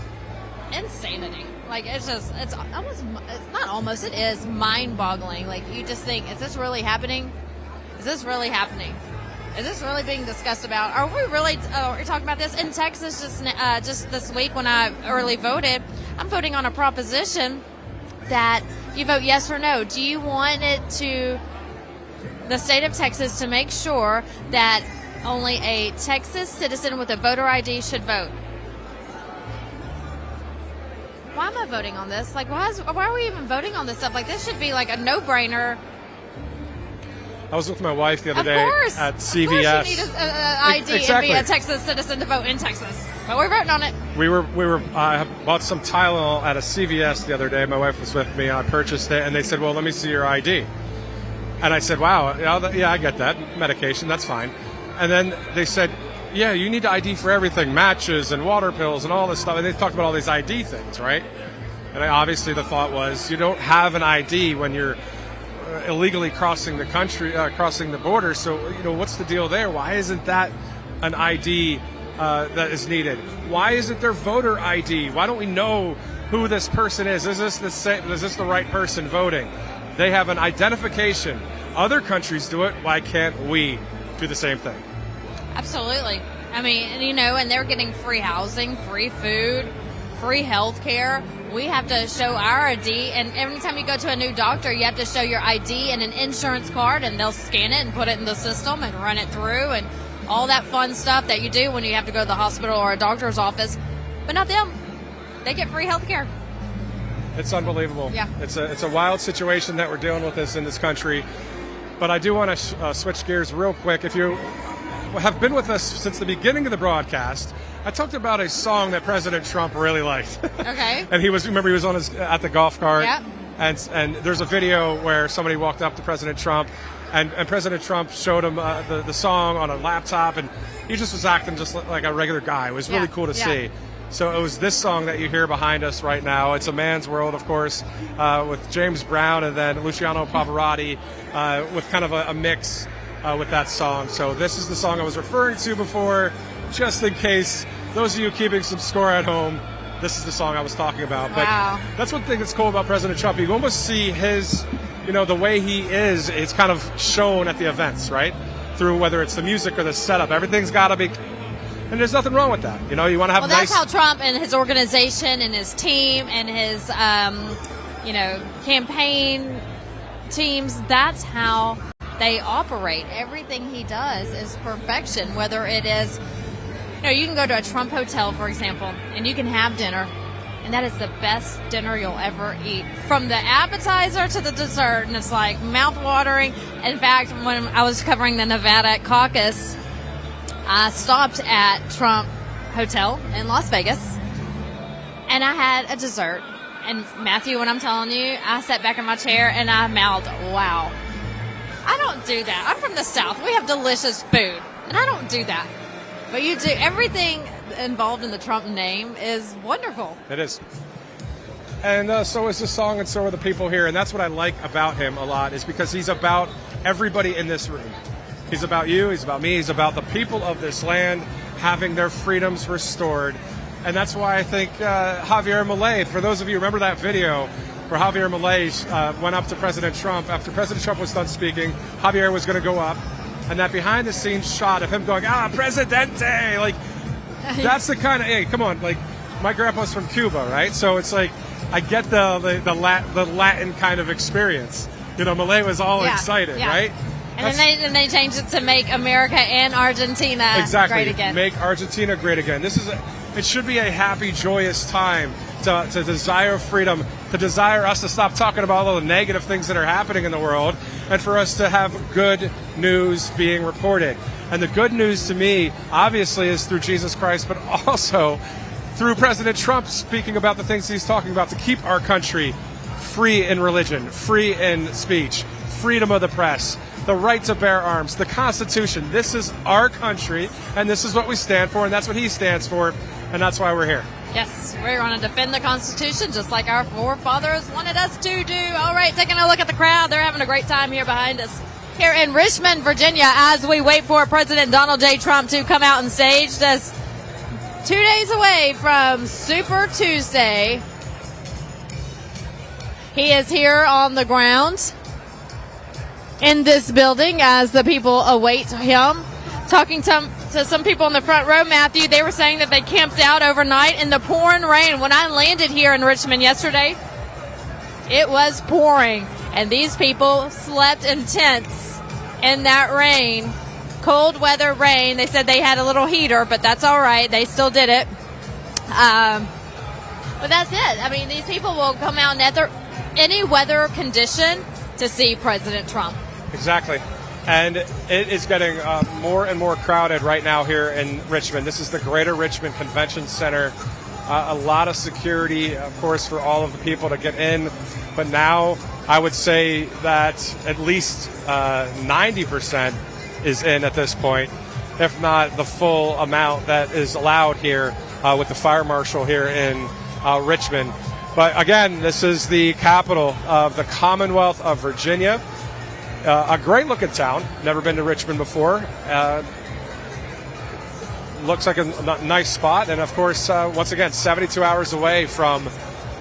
insanity. It is mind-boggling. You just think, is this really happening? Is this really happening? Is this really being discussed about? Are we really talking about this? In Texas, just this week when I early voted, I'm voting on a proposition that you vote yes or no. Do you want the state of Texas to make sure that only a Texas citizen with a voter ID should vote? Why am I voting on this? Why are we even voting on this stuff? This should be a no-brainer. I was with my wife the other day at CVS. Of course you need an ID Exactly. and be a Texas citizen to vote in Texas. But we're voting on it. I bought some Tylenol at a CVS the other day. My wife was with me, and I purchased it, and they said, well, let me see your ID. And I said, wow, yeah, I get that. Medication, that's fine. And then they said, yeah, you need ID for everything, matches and water pills and all this stuff. And they talked about all these ID things, right? And obviously the thought was, you don't have an ID when you're illegally crossing the country, crossing the border. So, what's the deal there? Why isn't that an ID that is needed? Why isn't there voter ID? Why don't we know who this person is? Is this the right person voting? They have an identification. Other countries do it. Why can't we do the same thing? Absolutely. I mean, and they're getting free housing, free food, free health care. We have to show our ID, and every time you go to a new doctor, you have to show your ID and an insurance card, and they'll scan it and put it in the system and run it through, and all that fun stuff that you do when you have to go to the hospital or a doctor's office. But not them. They get free health care. It's unbelievable. Yeah. It's a wild situation that we're dealing with in this country. But I do want to switch gears real quick. If you have been with us since the beginning of the broadcast, I talked about a song that President Trump really liked. Okay. And he was at the golf cart. Yep. And there's a video where somebody walked up to President Trump, and President Trump showed him the song on a laptop, and he just was acting just like a regular guy. It was really cool to see. So it was this song that you hear behind us right now. It's A Man's World, of course, with James Brown and then Luciano Pavarotti with kind of a mix with that song. So this is the song I was referring to before, just in case those of you keeping some score at home. This is the song I was talking about. Wow. But that's one thing that's cool about President Trump. You almost see his, the way he is, it's kind of shown at the events, right? Through whether it's the music or the setup. Everything's got to be... And there's nothing wrong with that. You want to have that's how Trump and his organization and his team and his, campaign teams, that's how they operate. Everything he does is perfection, whether it is, you can go to a Trump hotel, for example, and you can have dinner, and that is the best dinner you'll ever eat. From the appetizer to the dessert, and it's like mouth-watering. In fact, when I was covering the Nevada caucus, I stopped at Trump Hotel in Las Vegas, and I had a dessert. And Matthew, when I'm telling you, I sat back in my chair and I mouthed, wow. I don't do that. I'm from the South. We have delicious food, and I don't do that. But you do. Everything involved in the Trump name is wonderful. It is. And so is the song, and so are the people here. And that's what I like about him a lot, is because he's about everybody in this room. He's about you, he's about me, he's about the people of this land having their freedoms restored. And that's why I think Javier Milei, for those of you who remember that video where Javier Milei went up to President Trump, after President Trump was done speaking, Javier was going to go up, and that behind-the-scenes shot of him going, Presidente, like, that's the kind of, hey, come on, like, my grandpa's from Cuba, right? So it's like, I get the Latin kind of experience. Milei was all excited, right? And then they changed it to make America and Argentina great again. Make Argentina great again. It should be a happy, joyous time to desire freedom, to desire us to stop talking about all the negative things that are happening in the world, and for us to have good news being reported. And the good news to me, obviously, is through Jesus Christ, but also through President Trump speaking about the things he's talking about to keep our country free in religion, free in speech, freedom of the press, the right to bear arms, the Constitution. This is our country, and this is what we stand for, and that's what he stands for, and that's why we're here. Yes, we're going to defend the Constitution just like our forefathers wanted us to do. All right, taking a look at the crowd. They're having a great time here behind us. Here in Richmond, Virginia, as we wait for President Donald J. Trump to come out on stage. Just 2 days away from Super Tuesday. He is here on the ground in this building as the people await him. Talking to some people in the front row, Matthew, they were saying that they camped out overnight in the pouring rain. When I landed here in Richmond yesterday, it was pouring, and these people slept in tents in that rain. Cold weather rain. They said they had a little heater, but that's all right. They still did it. But that's it. I mean, these people will come out in any weather condition to see President Trump. Exactly. And it is getting more and more crowded right now here in Richmond. This is the Greater Richmond Convention Center. A lot of security, of course, for all of the people to get in. But now I would say that at least 90% is in at this point, if not the full amount that is allowed here with the fire marshal here in Richmond. But again, this is the capital of the Commonwealth of Virginia. A great looking town. Never been to Richmond before. looks like a nice spot. And of course, once again, 72 hours away from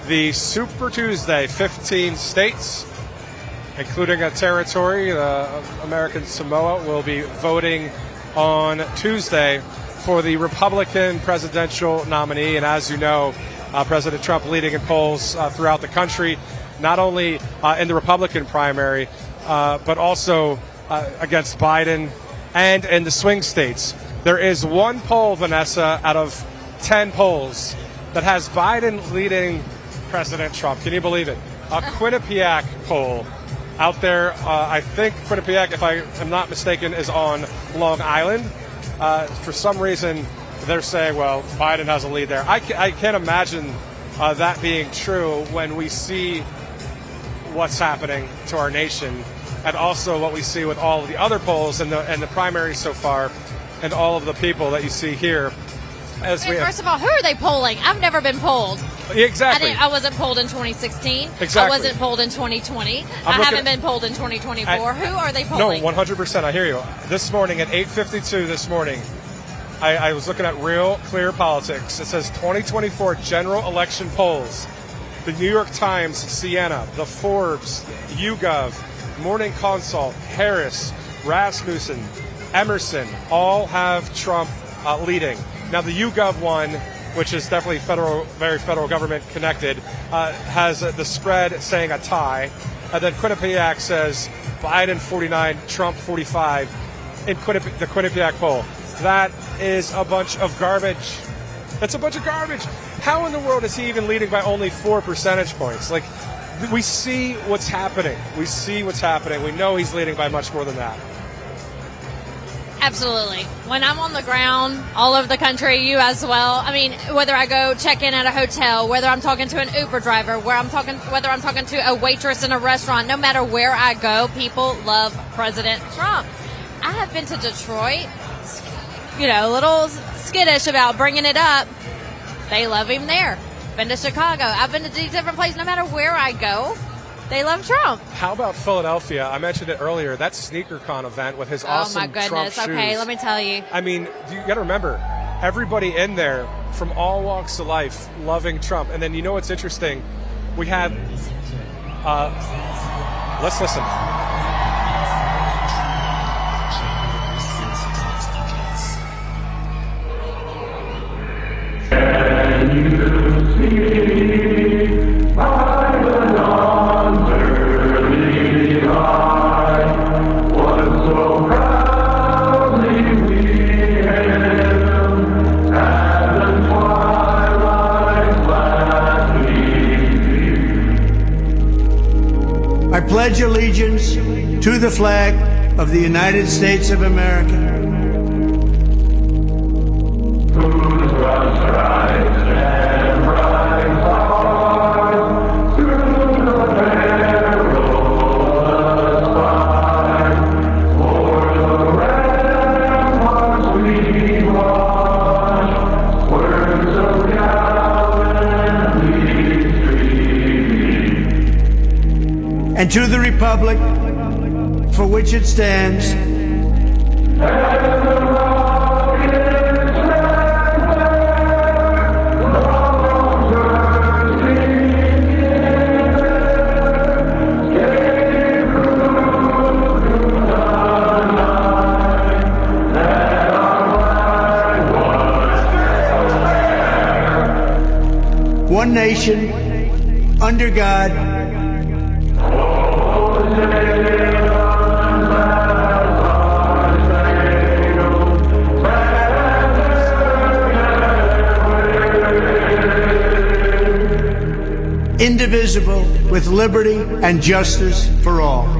the Super Tuesday. 15 states, including a territory, American Samoa, will be voting on Tuesday for the Republican presidential nominee. And as you know, President Trump leading in polls throughout the country, not only in the Republican primary, but also against Biden and in the swing states. There is one poll, Vanessa, out of 10 polls that has Biden leading President Trump. Can you believe it? A Quinnipiac poll out there. I think Quinnipiac, if I am not mistaken, is on Long Island. For some reason, they're saying, well, Biden has a lead there. I can't imagine that being true when we see what's happening to our nation, and also what we see with all of the other polls and the primaries so far, and all of the people that you see here. First of all, who are they polling? I've never been polled. Exactly. I wasn't polled in 2016. Exactly. I wasn't polled in 2020. I haven't been polled in 2024. Who are they polling? No, 100%. I hear you. This morning at 8:52 this morning, I was looking at Real Clear Politics. It says 2024 general election polls. The New York Times, Siena, the Forbes, YouGov, Morning Consult, Harris, Rasmussen, Emerson, all have Trump leading. Now, the YouGov one, which is definitely very federal government connected, has the spread saying a tie. And then Quinnipiac says Biden 49, Trump 45 in the Quinnipiac poll. That is a bunch of garbage. That's a bunch of garbage. How in the world is he even leading by only 4 percentage points? Like, we see what's happening. We see what's happening. We know he's leading by much more than that. Absolutely. When I'm on the ground all over the country, you as well. I mean, whether I go check in at a hotel, whether I'm talking to an Uber driver, whether I'm talking to a waitress in a restaurant, no matter where I go, people love President Trump. I have been to Detroit, a little skittish about bringing it up. They love him there. Been to Chicago. I've been to these different places. No matter where I go, they love Trump. How about Philadelphia? I mentioned it earlier. That SneakerCon event with his awesome Trump shoes. Oh, my goodness. Okay, let me tell you. I mean, you got to remember, everybody in there from all walks of life loving Trump. And then you know what's interesting? We had, let's listen. I pledge allegiance to the flag of the United States of America. And to the republic for which it stands, one nation, under God, indivisible, with liberty and justice for all.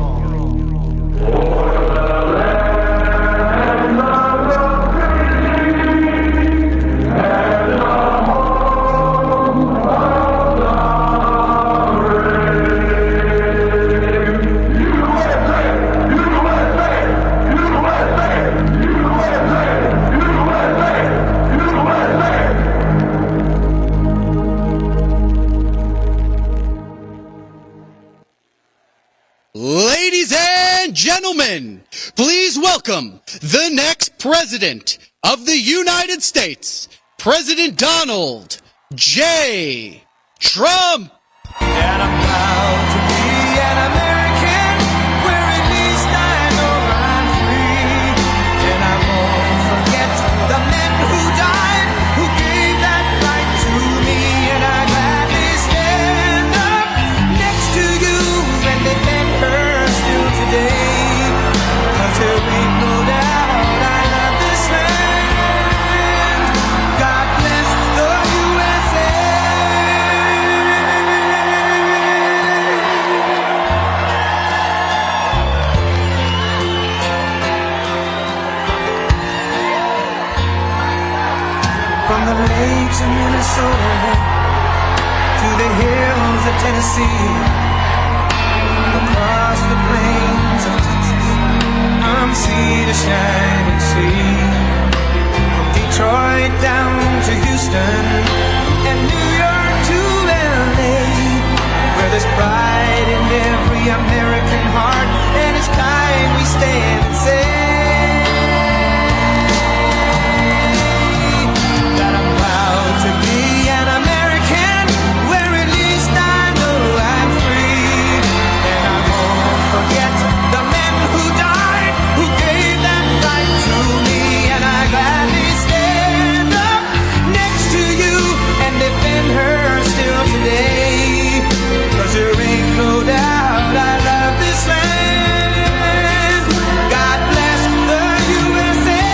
Ladies and gentlemen, please welcome the next president of the United States, President Donald J. Trump. And I'm proud to be an American, where at least I know I'm free. And I won't forget the men who died, who gave that right to me. And I gladly stand up next to you and defend her still today. 'Cause there ain't no doubt I love this land. God bless the USA. From the lakes of Minnesota to the hills of Tennessee, across the plains of Texas, from sea to shining sea, from Detroit down to Houston and New York to LA, where there's pride in every American heart, and it's time we stand and say that I'm proud to be an American, where at least I know I'm free. And I won't forget the men who died, who gave that right to me. And I gladly stand up next to you and defend her still today. 'Cause there ain't no doubt I love this land. God bless the USA.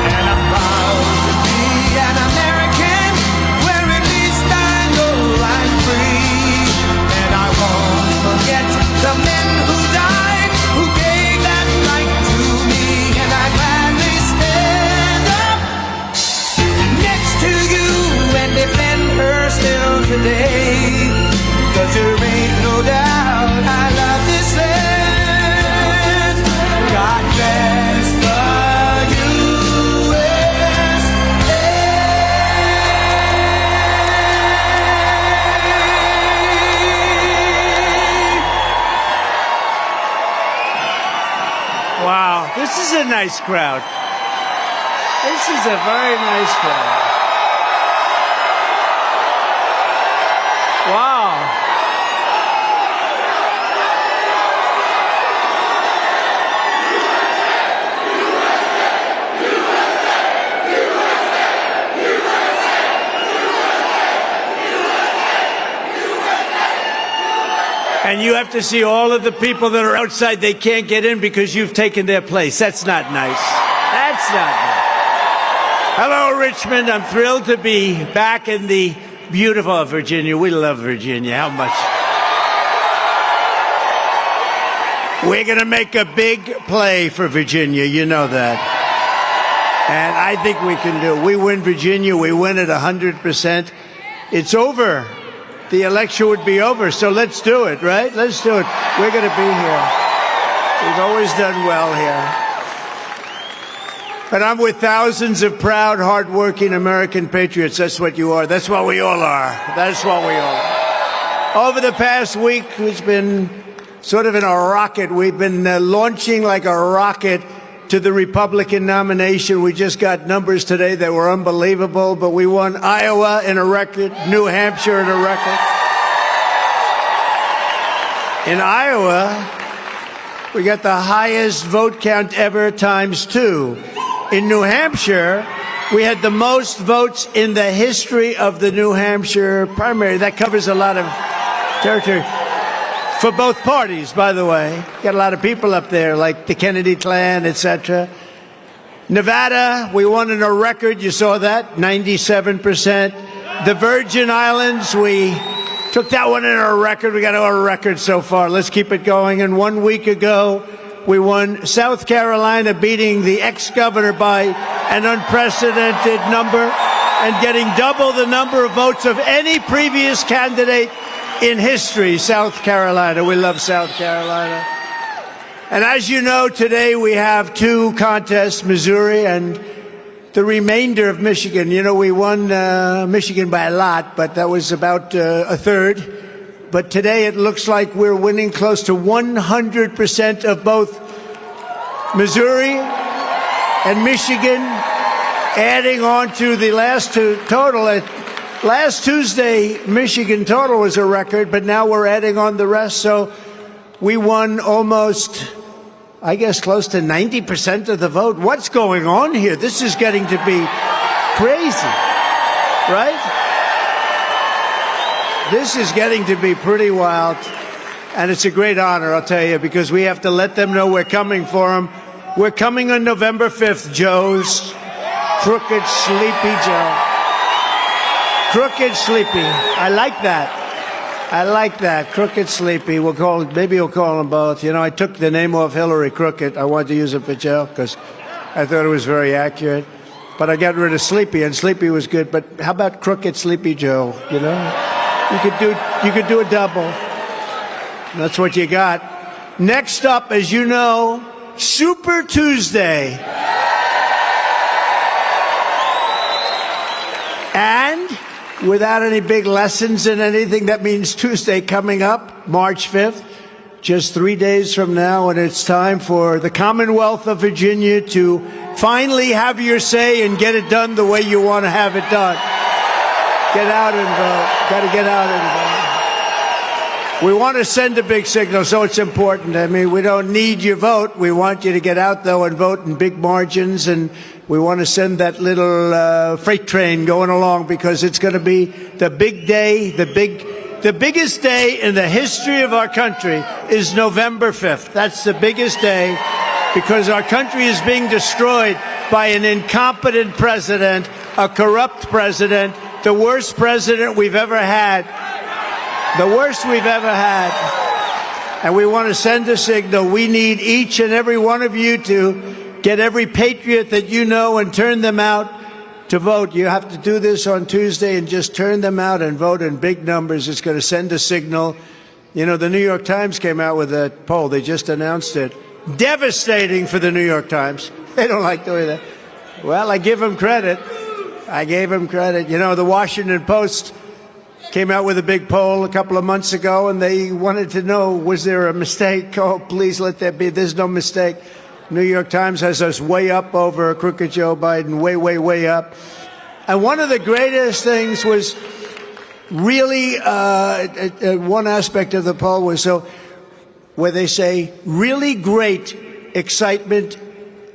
And I'm proud to be an American, where at least I know I'm free. And I won't forget the men who died, who gave that right to me. And I gladly stand up next to you and defend her still today. 'Cause there ain't no doubt I love this land. God bless the USA. Wow, this is a nice crowd. This is a very nice crowd. Wow. And you have to see all of the people that are outside. They can't get in because you've taken their place. That's not nice. That's not nice. Hello, Richmond. I'm thrilled to be back in the beautiful Virginia. We love Virginia. How much? We're going to make a big play for Virginia. You know that. And I think we can do it. We win Virginia. We win it 100%. It's over. The election would be over. So let's do it, right? Let's do it. We're going to be here. We've always done well here. And I'm with thousands of proud, hardworking American patriots. That's what you are. That's what we all are. That's what we all are. Over the past week, it's been sort of in a rocket. We've been launching like a rocket to the Republican nomination. We just got numbers today that were unbelievable, but we won Iowa in a record, New Hampshire in a record. In Iowa, we got the highest vote count ever ×2. In New Hampshire, we had the most votes in the history of the New Hampshire primary. That covers a lot of territory. For both parties, by the way. Got a lot of people up there, like the Kennedy clan, etc. Nevada, we won in a record. You saw that, 97%. The Virgin Islands, we took that one in a record. We got a record so far. Let's keep it going. And 1 week ago, we won South Carolina, beating the ex-governor by an unprecedented number and getting double the number of votes of any previous candidate in history. South Carolina. We love South Carolina. And as you know, today we have two contests, Missouri and the remainder of Michigan. You know, we won Michigan by a lot, but that was about a third. but today it looks like we're winning close to 100% of both Missouri and Michigan, adding on to the last two total. Last Tuesday, Michigan total was a record, but now we're adding on the rest. So we won almost, I guess, close to 90% of the vote. What's going on here? This is getting to be crazy, right? This is getting to be pretty wild. And it's a great honor, I'll tell you, because we have to let them know we're coming for them. We're coming on November 5th, Joe's. Crooked, sleepy Joe. Crooked, sleepy. I like that. I like that. Crooked, sleepy. Maybe we'll call them both. You know, I took the name off Hillary Crooked. I wanted to use it for Joe because I thought it was very accurate. But I got rid of sleepy, and sleepy was good. But how about Crooked, sleepy Joe? You know, you could do a double. That's what you got. Next up, as you know, Super Tuesday. And without any big lessons in anything, that means Tuesday coming up, March 5th, just 3 days from now, and it's time for the Commonwealth of Virginia to finally have your say and get it done the way you want to have it done. Get out and vote. Got to get out and vote. We want to send a big signal, so it's important. I mean, we don't need your vote. We want you to get out, though, and vote in big margins, and we want to send that little freight train going along because it's going to be the big day, the biggest day in the history of our country is November 5th. That's the biggest day because our country is being destroyed by an incompetent president, a corrupt president, the worst president we've ever had. The worst we've ever had. And we want to send a signal. We need each and every one of you to get every patriot that you know and turn them out to vote. You have to do this on Tuesday and just turn them out and vote in big numbers. It's going to send a signal. You know, the New York Times came out with a poll. They just announced it. Devastating for the New York Times. They don't like doing that. Well, I give them credit. I gave them credit. You know, the Washington Post came out with a big poll a couple of months ago, and they wanted to know, was there a mistake? Oh, please let there be. There's no mistake. New York Times has us way up over crooked Joe Biden, way, way, way up. And one of the greatest things was really one aspect of the poll was where they say really great excitement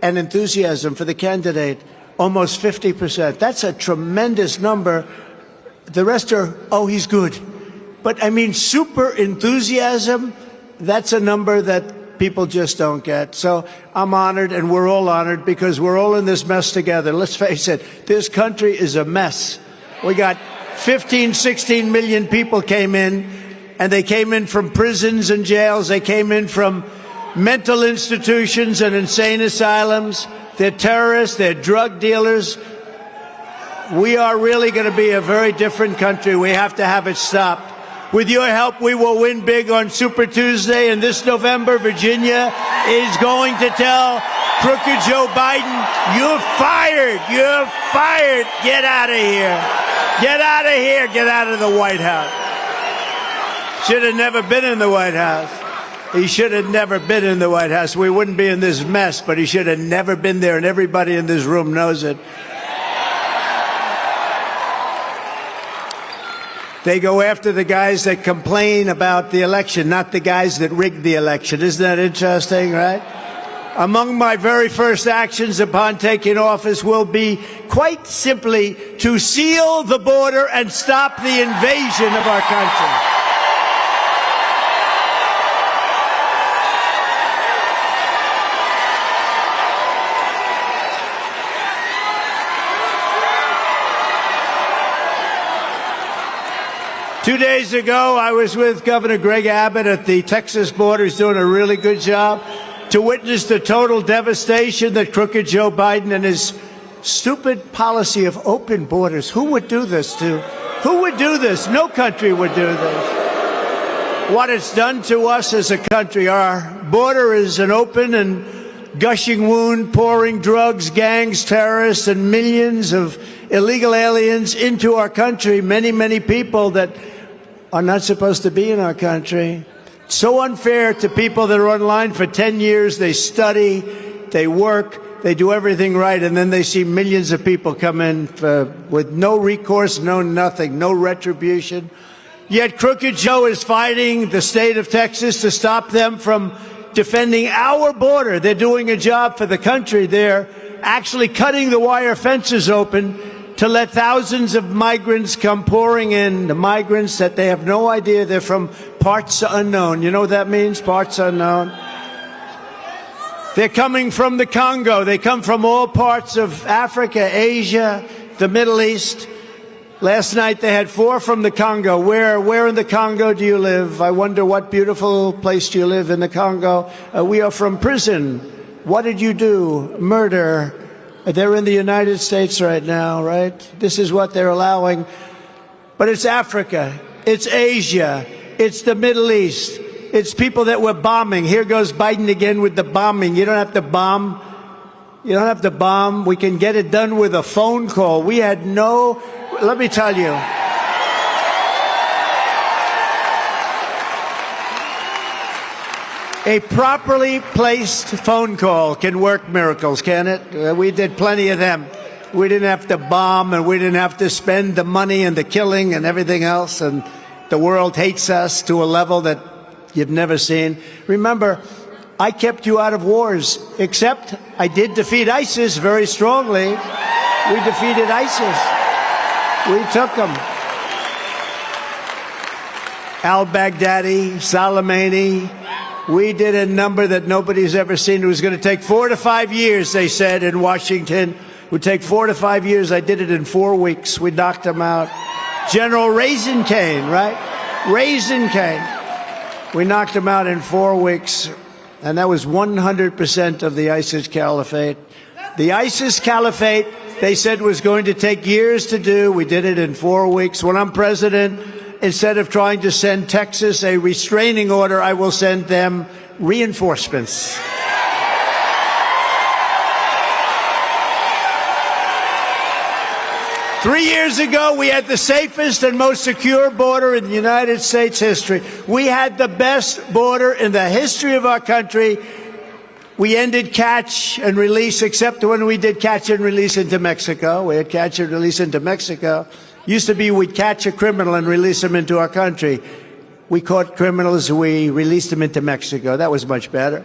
and enthusiasm for the candidate, almost 50%. That's a tremendous number. The rest are, oh, he's good. But, I mean, super enthusiasm, that's a number that people just don't get. So I'm honored, and we're all honored, because we're all in this mess together. Let's face it, this country is a mess. We got 15, 16 million people came in, and they came in from prisons and jails. They came in from mental institutions and insane asylums. They're terrorists. They're drug dealers. We are really going to be a very different country. We have to have it stopped. With your help, we will win big on Super Tuesday, and this November, Virginia is going to tell crooked Joe Biden, you're fired. You're fired. Get out of here. Get out of here. Get out of the White House. Should have never been in the White House. He should have never been in the White House. We wouldn't be in this mess, but he should have never been there, and everybody in this room knows it. They go after the guys that complain about the election, not the guys that rigged the election. Isn't that interesting, right? Among my very first actions upon taking office will be, quite simply, to seal the border and stop the invasion of our country. 2 days ago, I was with Governor Greg Abbott at the Texas border. He's doing a really good job to witness the total devastation that crooked Joe Biden and his stupid policy of open borders. Who would do this to? Who would do this? No country would do this. What it's done to us as a country, our border is an open and gushing wound, pouring drugs, gangs, terrorists, and millions of illegal aliens into our country. Many, many people that are not supposed to be in our country. It's so unfair to people that are online for 10 years. They study, they work, they do everything right, and then they see millions of people come in with no recourse, no nothing, no retribution. Yet Crooked Joe is fighting the state of Texas to stop them from defending our border. They're doing a job for the country. They're actually cutting the wire fences open to let thousands of migrants come pouring in, the migrants that they have no idea they're from parts unknown. You know what that means, parts unknown? They're coming from the Congo. They come from all parts of Africa, Asia, the Middle East. Last night they had 4 from the Congo. Where in the Congo do you live? I wonder what beautiful place do you live in the Congo? We are from prison. What did you do? Murder. They're in the United States right now, right? This is what they're allowing. But it's Africa. It's Asia. It's the Middle East. It's people that we're bombing. Here goes Biden again with the bombing. You don't have to bomb. You don't have to bomb. We can get it done with a phone call. We had no... Let me tell you. A properly placed phone call can work miracles, can it? We did plenty of them. We didn't have to bomb, and we didn't have to spend the money and the killing and everything else, and the world hates us to a level that you've never seen. Remember, I kept you out of wars, except I did defeat ISIS very strongly. We defeated ISIS. We took them. Al-Baghdadi, Soleimani. We did a number that nobody's ever seen. It was going to take 4 to 5 years, they said, in Washington. It would take 4 to 5 years. I did it in 4 weeks. We knocked them out. General Raisin Cane, right? Raisin Cane. We knocked them out in 4 weeks. And that was 100% of the ISIS caliphate. The ISIS caliphate, they said, was going to take years to do. We did it in 4 weeks. When I'm president, instead of trying to send Texas a restraining order, I will send them reinforcements. Three years ago, we had the safest and most secure border in the United States history. We had the best border in the history of our country. We ended catch and release, except when we did catch and release into Mexico. We had catch and release into Mexico. Used to be we'd catch a criminal and release him into our country. We caught criminals, we released them into Mexico. That was much better.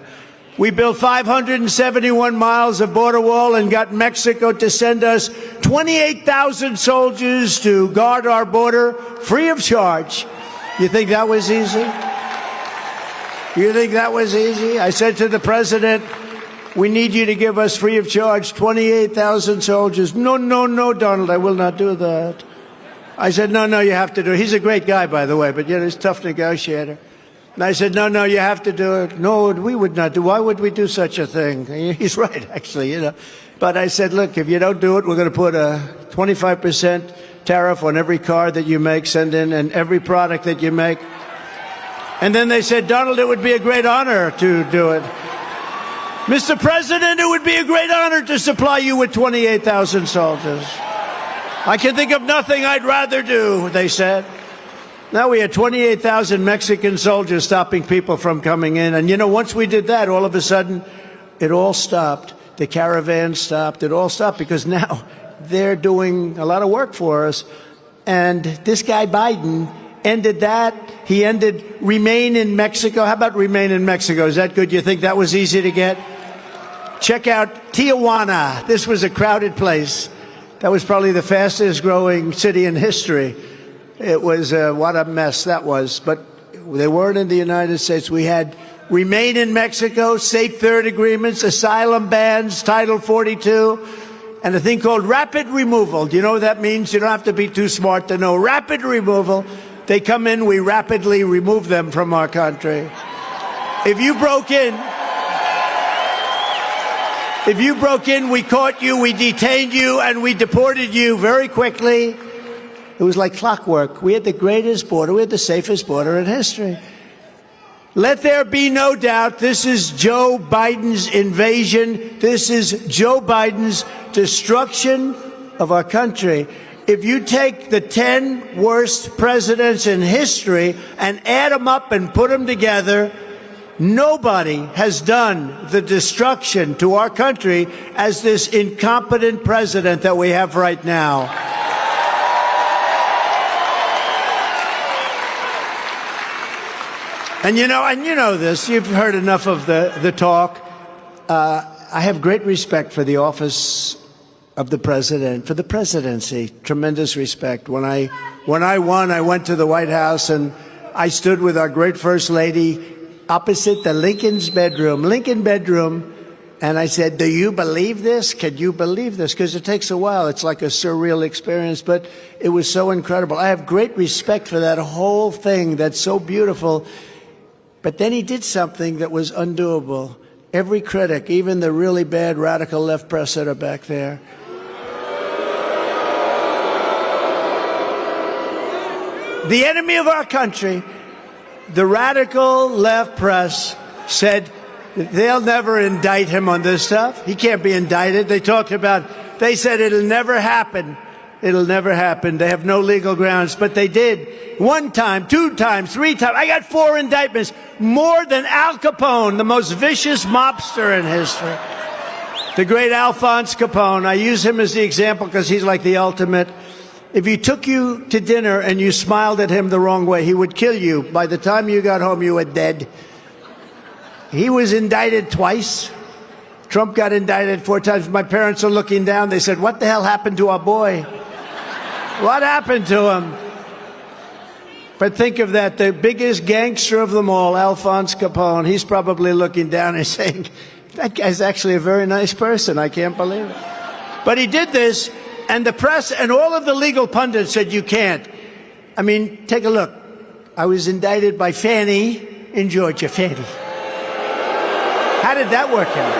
We built 571 miles of border wall and got Mexico to send us 28,000 soldiers to guard our border free of charge. You think that was easy? You think that was easy? I said to the president, we need you to give us free of charge 28,000 soldiers. No, no, no, Donald, I will not do that. I said, no, you have to do it. He's a great guy, by the way, but you know, he's a tough negotiator. And I said, no, you have to do it. No, we would not do. Why would we do such a thing? He's right, actually, you know. But I said, look, if you don't do it, we're going to put a 25% tariff on every car that you make, send in, and every product that you make. And then they said, Donald, it would be a great honor to do it. Mr. President, it would be a great honor to supply you with 28,000 soldiers. I can think of nothing I'd rather do, they said. Now we had 28,000 Mexican soldiers stopping people from coming in. And, you know, once we did that, all of a sudden, it all stopped. The caravan stopped. It all stopped because now they're doing a lot of work for us. And this guy Biden ended that. He ended Remain in Mexico. How about Remain in Mexico? Is that good? You think that was easy to get? Check out Tijuana. This was a crowded place. That was probably the fastest growing city in history. It was, what a mess that was. But they weren't in the United States. We had Remain in Mexico, Safe Third Agreements, asylum bans, Title 42, and a thing called rapid removal. Do you know what that means? You don't have to be too smart to know. Rapid removal. They come in, we rapidly remove them from our country. If you broke in, we caught you, we detained you, and we deported you very quickly. It was like clockwork. We had the greatest border. We had the safest border in history. Let there be no doubt, this is Joe Biden's invasion. This is Joe Biden's destruction of our country. If you take the 10 worst presidents in history and add them up and put them together, nobody has done the destruction to our country as this incompetent president that we have right now. And you know this, you've heard enough of the talk. I have great respect for the office of the president, for the presidency, tremendous respect. When I won, I went to the White House and I stood with our great First Lady opposite the Lincoln bedroom, and I said, do you believe this? Can you believe this? Because it takes a while. It's like a surreal experience, but it was so incredible. I have great respect for that whole thing that's so beautiful. But then he did something that was undoable. Every critic, even the really bad radical left press that are back there, the enemy of our country, the radical left press, said they'll never indict him on this stuff. He can't be indicted. They said it'll never happen. It'll never happen. They have no legal grounds, but they did. 1 time, 2 times, 3 times. I got 4 indictments, more than Al Capone, the most vicious mobster in history. The great Alphonse Capone. I use him as the example because he's like the ultimate. If he took you to dinner and you smiled at him the wrong way, he would kill you. By the time you got home, you were dead. He was indicted twice. Trump got indicted 4 times. My parents are looking down. They said, what the hell happened to our boy? What happened to him? But think of that, the biggest gangster of them all, Alphonse Capone, he's probably looking down and saying, that guy's actually a very nice person. I can't believe it. But he did this. And the press and all of the legal pundits said, you can't. I mean, take a look. I was indicted by Fannie in Georgia. Fannie. How did that work out?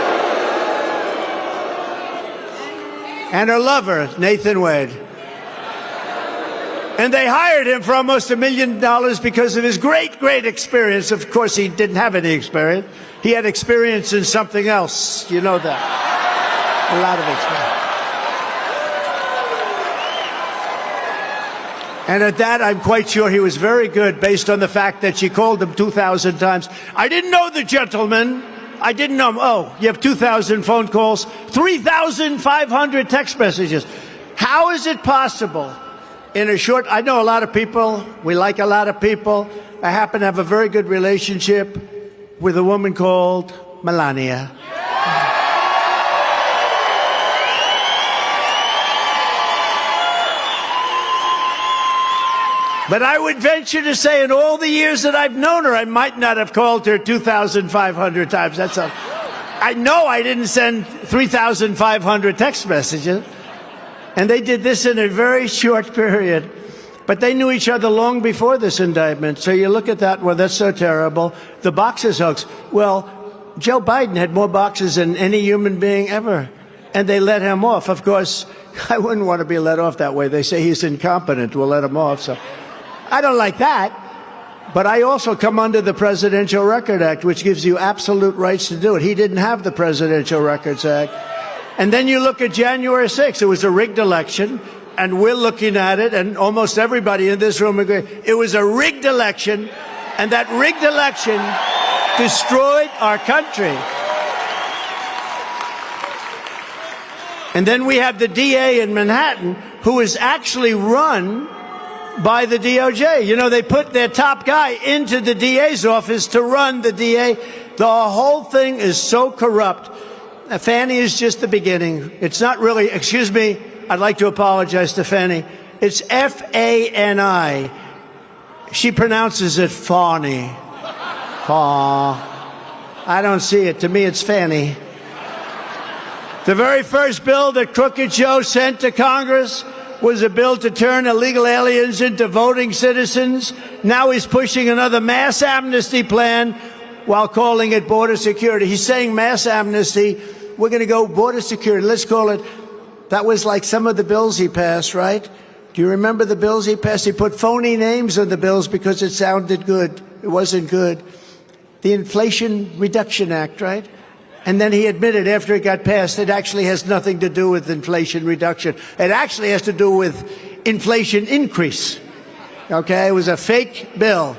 And her lover, Nathan Wade. And they hired him for almost $1 million because of his great, great experience. Of course, he didn't have any experience. He had experience in something else. You know that. A lot of experience. And at that, I'm quite sure he was very good based on the fact that she called him 2,000 times. I didn't know the gentleman. I didn't know him. Oh, you have 2,000 phone calls, 3,500 text messages. How is it possible in a short... I know a lot of people. We like a lot of people. I happen to have a very good relationship with a woman called Melania. But I would venture to say in all the years that I've known her, I might not have called her 2,500 times. I know I didn't send 3,500 text messages. And they did this in a very short period. But they knew each other long before this indictment. So you look at that, well, that's so terrible. The boxes hoax. Well, Joe Biden had more boxes than any human being ever. And they let him off. Of course, I wouldn't want to be let off that way. They say he's incompetent. We'll let him off. So I don't like that, but I also come under the Presidential Record Act, which gives you absolute rights to do it. He didn't have the Presidential Records Act. And then you look at January 6th. It was a rigged election, and we're looking at it, and almost everybody in this room agrees. It was a rigged election, and that rigged election destroyed our country. And then we have the DA in Manhattan, who is actually run by the DOJ. You know, they put their top guy into the DA's office to run the DA. The whole thing is so corrupt. Fannie is just the beginning. It's not really, excuse me, I'd like to apologize to Fannie. It's F-A-N-I. She pronounces it Fawny. I don't see it. To me, it's Fannie. The very first bill that Crooked Joe sent to Congress was a bill to turn illegal aliens into voting citizens. Now he's pushing another mass amnesty plan while calling it border security. He's saying mass amnesty. We're going to go border security. Let's call it. That was like some of the bills he passed, right? Do you remember the bills he passed? He put phony names on the bills because it sounded good. It wasn't good. The Inflation Reduction Act, right? And then he admitted after it got passed, it actually has nothing to do with inflation reduction. It actually has to do with inflation increase. Okay, it was a fake bill.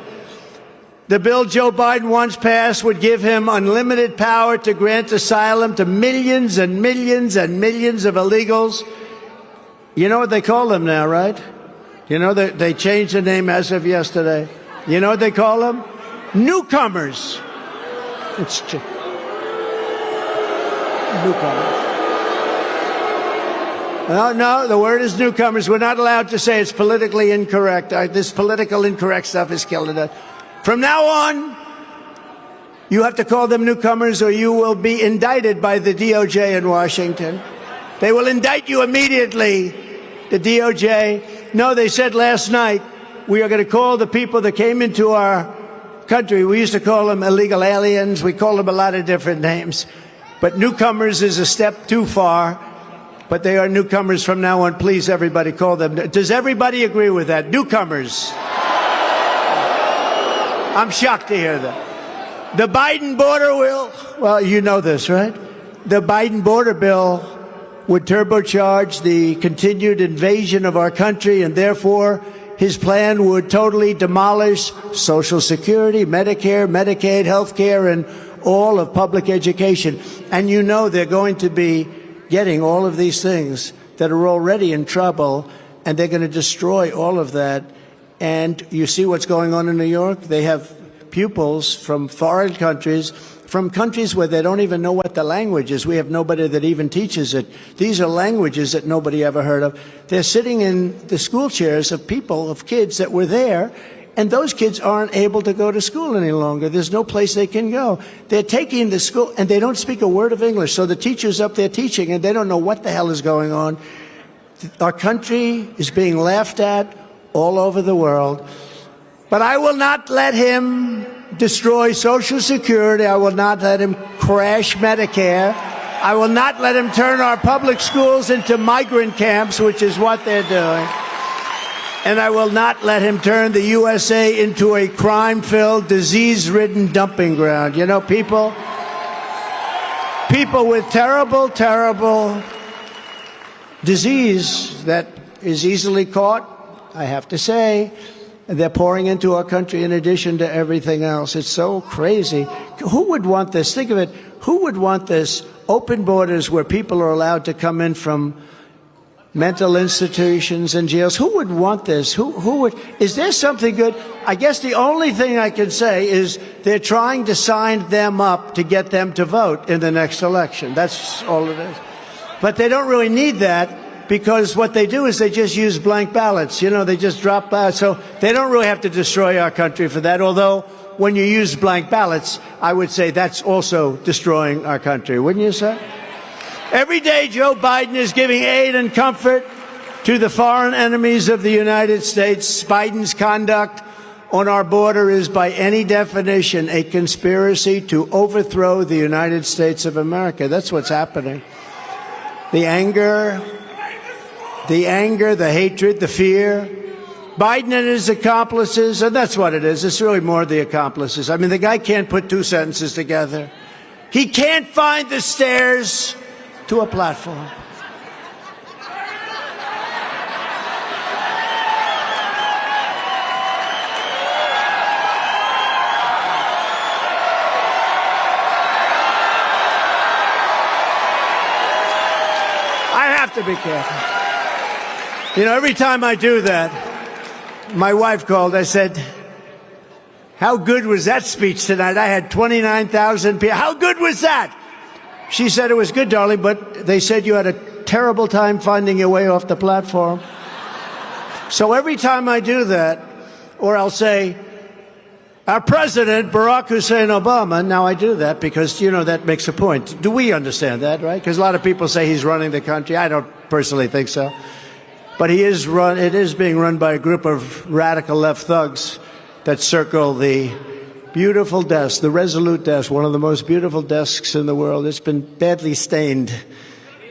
The bill Joe Biden wants passed would give him unlimited power to grant asylum to millions and millions and millions of illegals. You know what they call them now, right? You know, they changed the name as of yesterday. You know what they call them? Newcomers. It's newcomers. No, the word is newcomers. We're not allowed to say it's politically incorrect. This political incorrect stuff is killing it. From now on, you have to call them newcomers or you will be indicted by the DOJ in Washington. They will indict you immediately, the DOJ. No, they said last night, we are going to call the people that came into our country. We used to call them illegal aliens. We call them a lot of different names. But newcomers is a step too far. But they are newcomers from now on. Please, everybody, call them. Does everybody agree with that? Newcomers. I'm shocked to hear that. The Biden border will, well, you know this, right? The Biden border bill would turbocharge the continued invasion of our country, and therefore his plan would totally demolish Social Security, Medicare, Medicaid, health care, and all of public education. And you know they're going to be getting all of these things that are already in trouble, and they're going to destroy all of that. And you see what's going on in New York? They have pupils from foreign countries, from countries where they don't even know what the language is. We have nobody that even teaches it. These are languages that nobody ever heard of. They're sitting in the school chairs of people, of kids that were there, and those kids aren't able to go to school any longer. There's no place they can go. They're taking the school, and they don't speak a word of English. So the teacher's up there teaching, and they don't know what the hell is going on. Our country is being laughed at all over the world. But I will not let him destroy Social Security. I will not let him crash Medicare. I will not let him turn our public schools into migrant camps, which is what they're doing. And I will not let him turn the USA into a crime-filled, disease-ridden dumping ground. You know, people with terrible, terrible disease that is easily caught, I have to say, they're pouring into our country in addition to everything else. It's so crazy. Who would want this? Think of it. Who would want this? Open borders where people are allowed to come in from mental institutions and jails. Who would want this? Who would? Is there something good? I guess the only thing I can say is they're trying to sign them up to get them to vote in the next election. That's all it is. But they don't really need that, because what they do is they just use blank ballots. You know, they just drop ballots. So they don't really have to destroy our country for that. Although when you use blank ballots, I would say that's also destroying our country. Wouldn't you say? Every day, Joe Biden is giving aid and comfort to the foreign enemies of the United States. Biden's conduct on our border is, by any definition, a conspiracy to overthrow the United States of America. That's what's happening. The anger, the hatred, the fear. Biden and his accomplices, and that's what it is. It's really more the accomplices. I mean, the guy can't put two sentences together. He can't find the stairs to a platform. I have to be careful. You know, every time I do that, my wife called. I said, how good was that speech tonight? I had 29,000 people. How good was that? She said, it was good, darling, but they said you had a terrible time finding your way off the platform. So every time I do that, or I'll say, our president, Barack Hussein Obama, now I do that because, you know, that makes a point. Do we understand that, right? Because a lot of people say he's running the country. I don't personally think so. But it is being run by a group of radical left thugs that circle the beautiful desk, the Resolute desk, one of the most beautiful desks in the world. It's been badly stained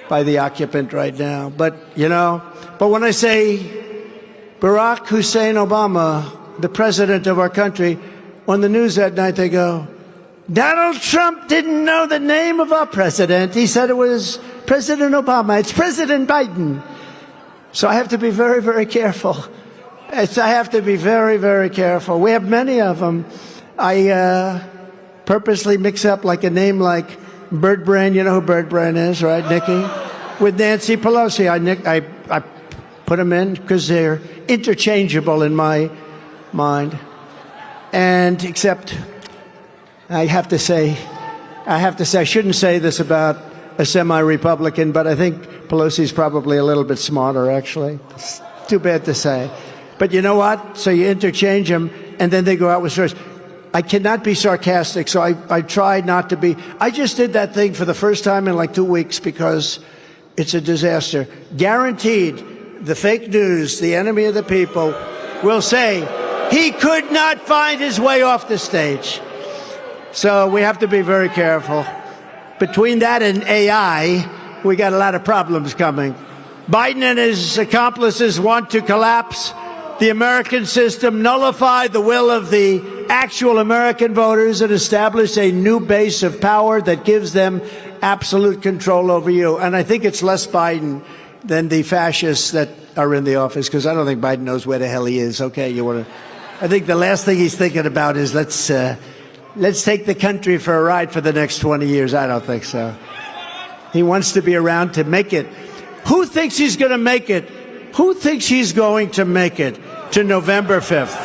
by the occupant right now. But, you know, but when I say Barack Hussein Obama, the president of our country, on the news that night they go, Donald Trump didn't know the name of our president. He said it was President Obama. It's President Biden. So I have to be very, very careful. I have to be very, very careful. We have many of them. I purposely mix up like a name like Birdbrain. You know who Birdbrain is, right, Nikki? With Nancy Pelosi. I put them in because they're interchangeable in my mind. And except I have to say, I shouldn't say this about a semi-Republican, but I think Pelosi's probably a little bit smarter, actually. It's too bad to say. But you know what? So you interchange them, and then they go out with stories. I cannot be sarcastic, so I try not to be. I just did that thing for the first time in like 2 weeks because it's a disaster. Guaranteed, the fake news, the enemy of the people, will say he could not find his way off the stage. So we have to be very careful. Between that and AI, we got a lot of problems coming. Biden and his accomplices want to collapse the American system, nullify the will of the actual American voters, and establish a new base of power that gives them absolute control over you. And I think it's less Biden than the fascists that are in the office, because I don't think Biden knows where the hell he is. Okay, I think the last thing he's thinking about is let's take the country for a ride for the next 20 years. I don't think so. He wants to be around to make it. Who thinks he's going to make it? Who thinks he's going to make it to November 5th?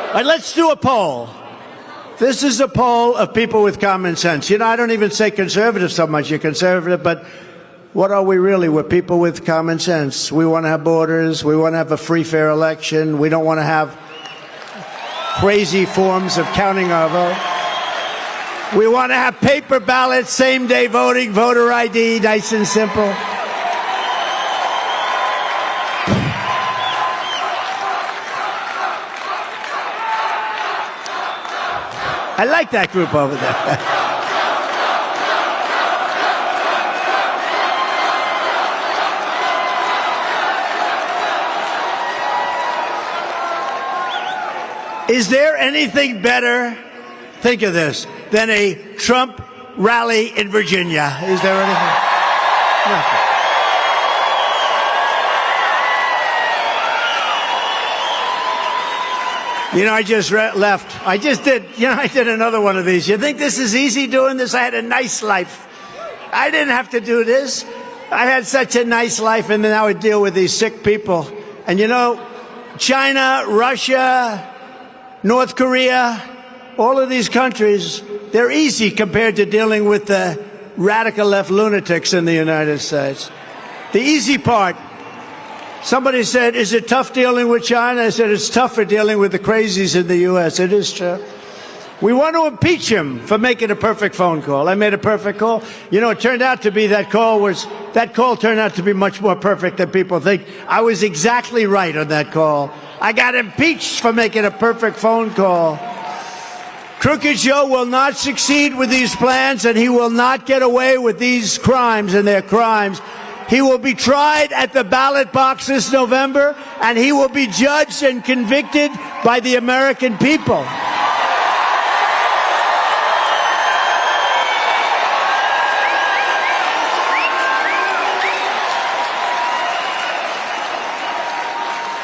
All right, let's do a poll. This is a poll of people with common sense. You know, I don't even say conservative so much. You're conservative, but what are we really? We're people with common sense. We want to have borders. We want to have a free, fair election. We don't want to have crazy forms of counting our vote. We want to have paper ballots, same-day voting, voter ID, nice and simple. I like that group over there. Is there anything better, think of this, than a Trump rally in Virginia? Is there anything? Nothing. You know, I just left. I did another one of these. You think this is easy doing this? I had a nice life. I didn't have to do this. I had such a nice life, and then I would deal with these sick people. And you know, China, Russia, North Korea, all of these countries, they're easy compared to dealing with the radical left lunatics in the United States. The easy part. Somebody said, is it tough dealing with China? I said, it's tougher dealing with the crazies in the U.S. It is true. We want to impeach him for making a perfect phone call. I made a perfect call. You know, it turned out to be that call turned out to be much more perfect than people think. I was exactly right on that call. I got impeached for making a perfect phone call. Crooked Joe will not succeed with these plans, and he will not get away with these crimes and their crimes. He will be tried at the ballot box this November, and he will be judged and convicted by the American people.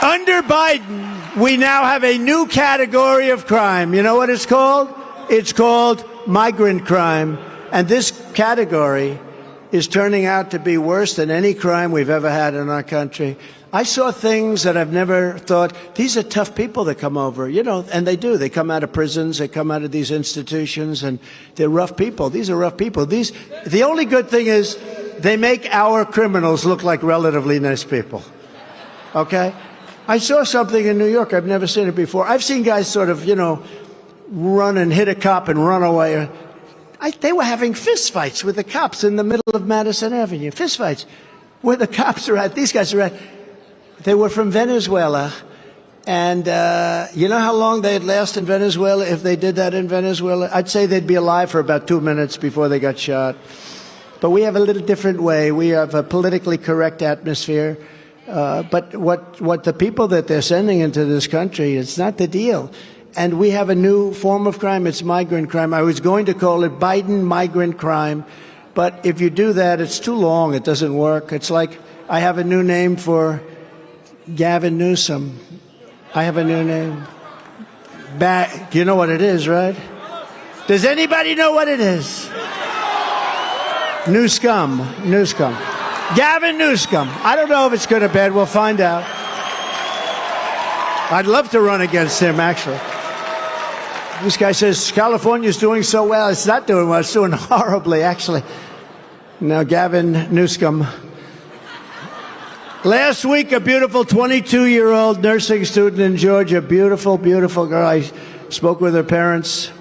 Under Biden, we now have a new category of crime. You know what it's called? It's called migrant crime. And this category is turning out to be worse than any crime we've ever had in our country. I saw things that I've never thought. These are tough people that come over, you know, and they do. They come out of prisons, they come out of these institutions, and they're rough people. These are rough people. The only good thing is they make our criminals look like relatively nice people. Okay? I saw something in New York. I've never seen it before. I've seen guys sort of, you know, run and hit a cop and run away. They were having fistfights with the cops in the middle of Madison Avenue. Fistfights where the cops are at. These guys are at. They were from Venezuela. And you know how long they'd last in Venezuela if they did that in Venezuela? I'd say they'd be alive for about 2 minutes before they got shot. But we have a little different way. We have a politically correct atmosphere. But what the people that they're sending into this country, it's not the deal. And we have a new form of crime. It's migrant crime. I was going to call it Biden migrant crime. But if you do that, it's too long. It doesn't work. It's like I have a new name for Gavin Newsom. I have a new name. Do you know what it is, right? Does anybody know what it is? New scum. New scum. Gavin Newsom. I don't know if it's good or bad. We'll find out. I'd love to run against him, actually. This guy says California's doing so well. It's not doing well. It's doing horribly, actually. Now, Gavin Newsom. Last week, a beautiful 22-year-old nursing student in Georgia, beautiful, beautiful girl. I spoke with her parents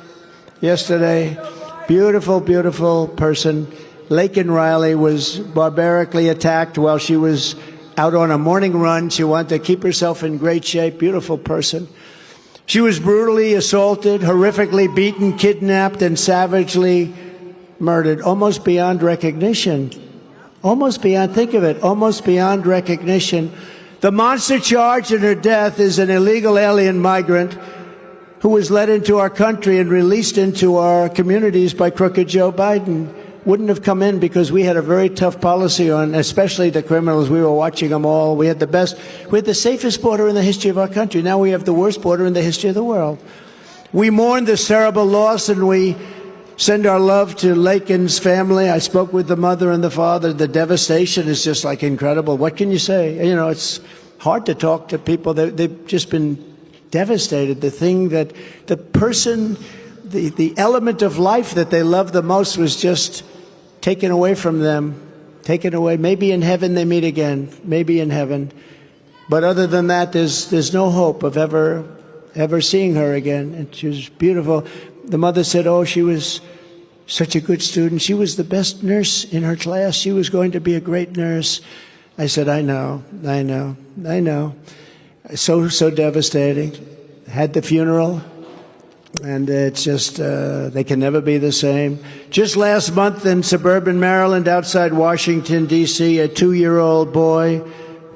yesterday. Beautiful, beautiful person. Laken Riley was barbarically attacked while she was out on a morning run. She wanted to keep herself in great shape. Beautiful person. She was brutally assaulted, horrifically beaten, kidnapped, and savagely murdered, almost beyond recognition. Almost beyond, think of it, almost beyond recognition. The monster charged in her death is an illegal alien migrant who was led into our country and released into our communities by crooked Joe Biden. Wouldn't have come in because we had a very tough policy on, especially the criminals. We were watching them all. We had the safest border in the history of our country. Now we have the worst border in the history of the world. We mourn this terrible loss, and we send our love to Laken's family. I spoke with the mother and the father. The devastation is just like incredible. What can you say? You know, it's hard to talk to people. They've just been devastated. The thing that the person, the element of life that they love the most was just taken away from them, taken away. Maybe in heaven they meet again, maybe in heaven. But other than that, there's no hope of ever seeing her again. And she was beautiful. The mother said, oh, she was such a good student. She was the best nurse in her class. She was going to be a great nurse. I said, I know. So devastating. Had the funeral. And it's just, they can never be the same. Just last month in suburban Maryland, outside Washington, D.C., a 2-year-old boy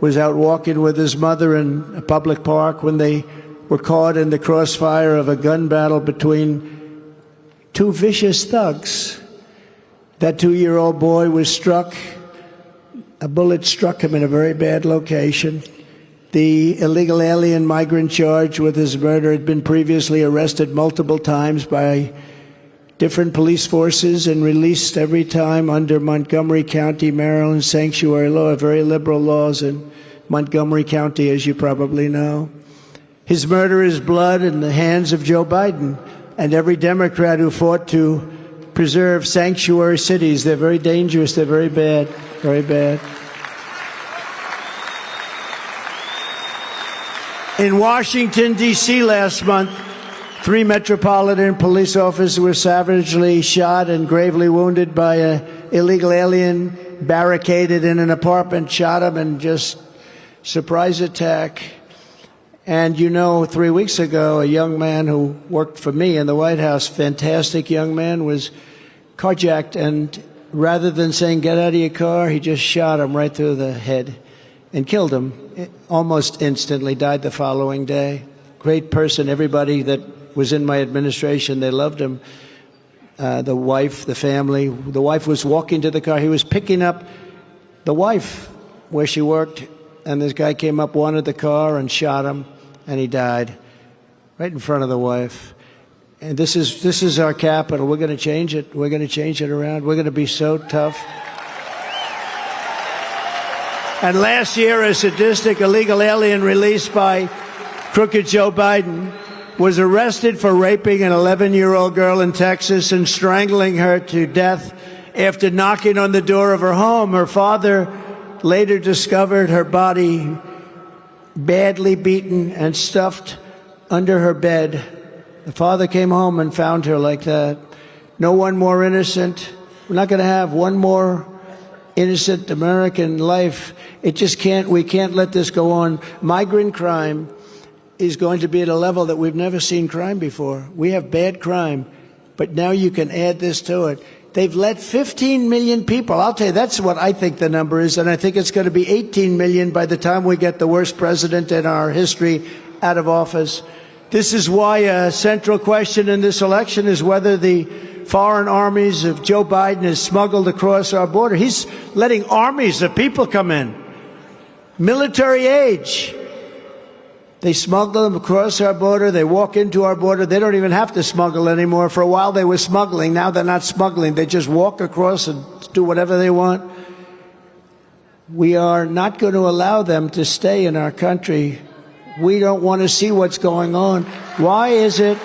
was out walking with his mother in a public park when they were caught in the crossfire of a gun battle between two vicious thugs. That 2-year-old boy was struck. A bullet struck him in a very bad location. The illegal alien migrant charged with his murder had been previously arrested multiple times by different police forces and released every time under Montgomery County, Maryland sanctuary law, very liberal laws in Montgomery County, as you probably know. His murder is blood in the hands of Joe Biden and every Democrat who fought to preserve sanctuary cities. They're very dangerous. They're very bad, very bad. In Washington, D.C. last month, 3 Metropolitan police officers were savagely shot and gravely wounded by an illegal alien barricaded in an apartment, shot him, and just surprise attack. And you know, 3 weeks ago, a young man who worked for me in the White House, fantastic young man, was carjacked, and rather than saying, get out of your car, he just shot him right through the head and killed him almost instantly, died the following day. Great person. Everybody that was in my administration, they loved him. The wife, the family. The wife was walking to the car. He was picking up the wife where she worked, and this guy came up, wanted the car, and shot him, and he died right in front of the wife. And this is our capital. We're going to change it. We're going to change it around. We're going to be so tough. And last year, a sadistic illegal alien released by crooked Joe Biden was arrested for raping an 11-year-old girl in Texas and strangling her to death after knocking on the door of her home. Her father later discovered her body badly beaten and stuffed under her bed. The father came home and found her like that. No one more innocent. We're not going to have one more innocent American life. It just can't, we can't let this go on. Migrant crime is going to be at a level that we've never seen crime before. We have bad crime, but now you can add this to it. They've let 15 million people, I'll tell you, that's what I think the number is, and I think it's going to be 18 million by the time we get the worst president in our history out of office. This is why a central question in this election is whether the foreign armies of Joe Biden is smuggled across our border. He's letting armies of people come in. military age. They smuggle them across our border. They walk into our border. They don't even have to smuggle anymore. For a while they were smuggling. Now they're not smuggling. They just walk across and do whatever they want. We are not going to allow them to stay in our country. We don't want to see what's going on. Why is it?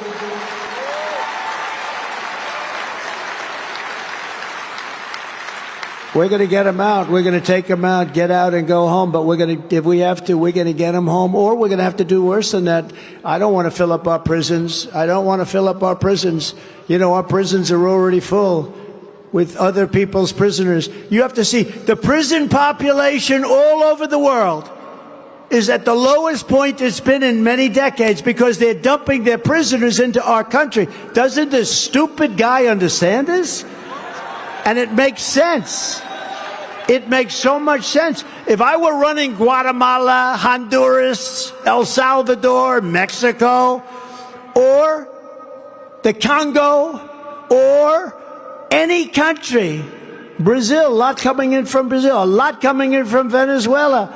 We're going to get them out. We're going to take them out, get out and go home. But if we have to, we're going to get them home. Or we're going to have to do worse than that. I don't want to fill up our prisons. I don't want to fill up our prisons. You know, our prisons are already full with other people's prisoners. You have to see, the prison population all over the world is at the lowest point it's been in many decades because they're dumping their prisoners into our country. Doesn't this stupid guy understand this? And it makes sense. It makes so much sense. If I were running Guatemala, Honduras, El Salvador, Mexico, or the Congo, or any country, Brazil, a lot coming in from Brazil, a lot coming in from Venezuela,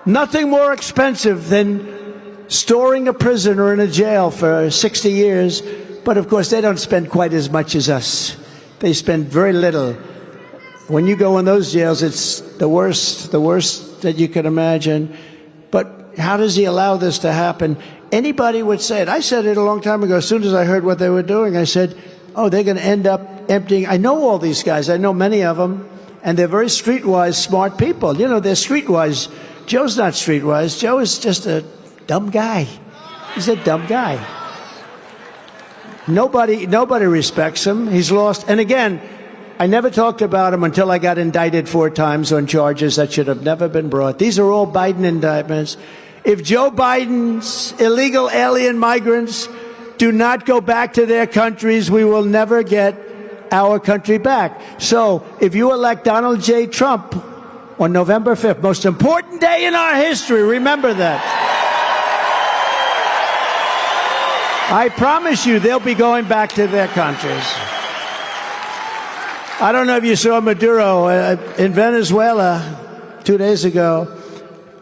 nothing more expensive than storing a prisoner in a jail for 60 years. But of course, they don't spend quite as much as us. They spend very little. When you go in those jails, it's the worst that you can imagine. But how does he allow this to happen? Anybody would say it. I said it a long time ago. As soon as I heard what they were doing, I said, oh, they're going to end up emptying. I know all these guys. I know many of them. And they're very streetwise, smart people. You know, they're streetwise. Joe's not streetwise. Joe is just a dumb guy. He's a dumb guy. Nobody respects him. He's lost. And again, I never talked about him until I got indicted 4 times on charges that should have never been brought. These are all Biden indictments. If Joe Biden's illegal alien migrants do not go back to their countries, we will never get our country back. So if you elect Donald J. Trump on November 5th, most important day in our history, remember that. I promise you they'll be going back to their countries. I don't know if you saw Maduro in Venezuela 2 days ago.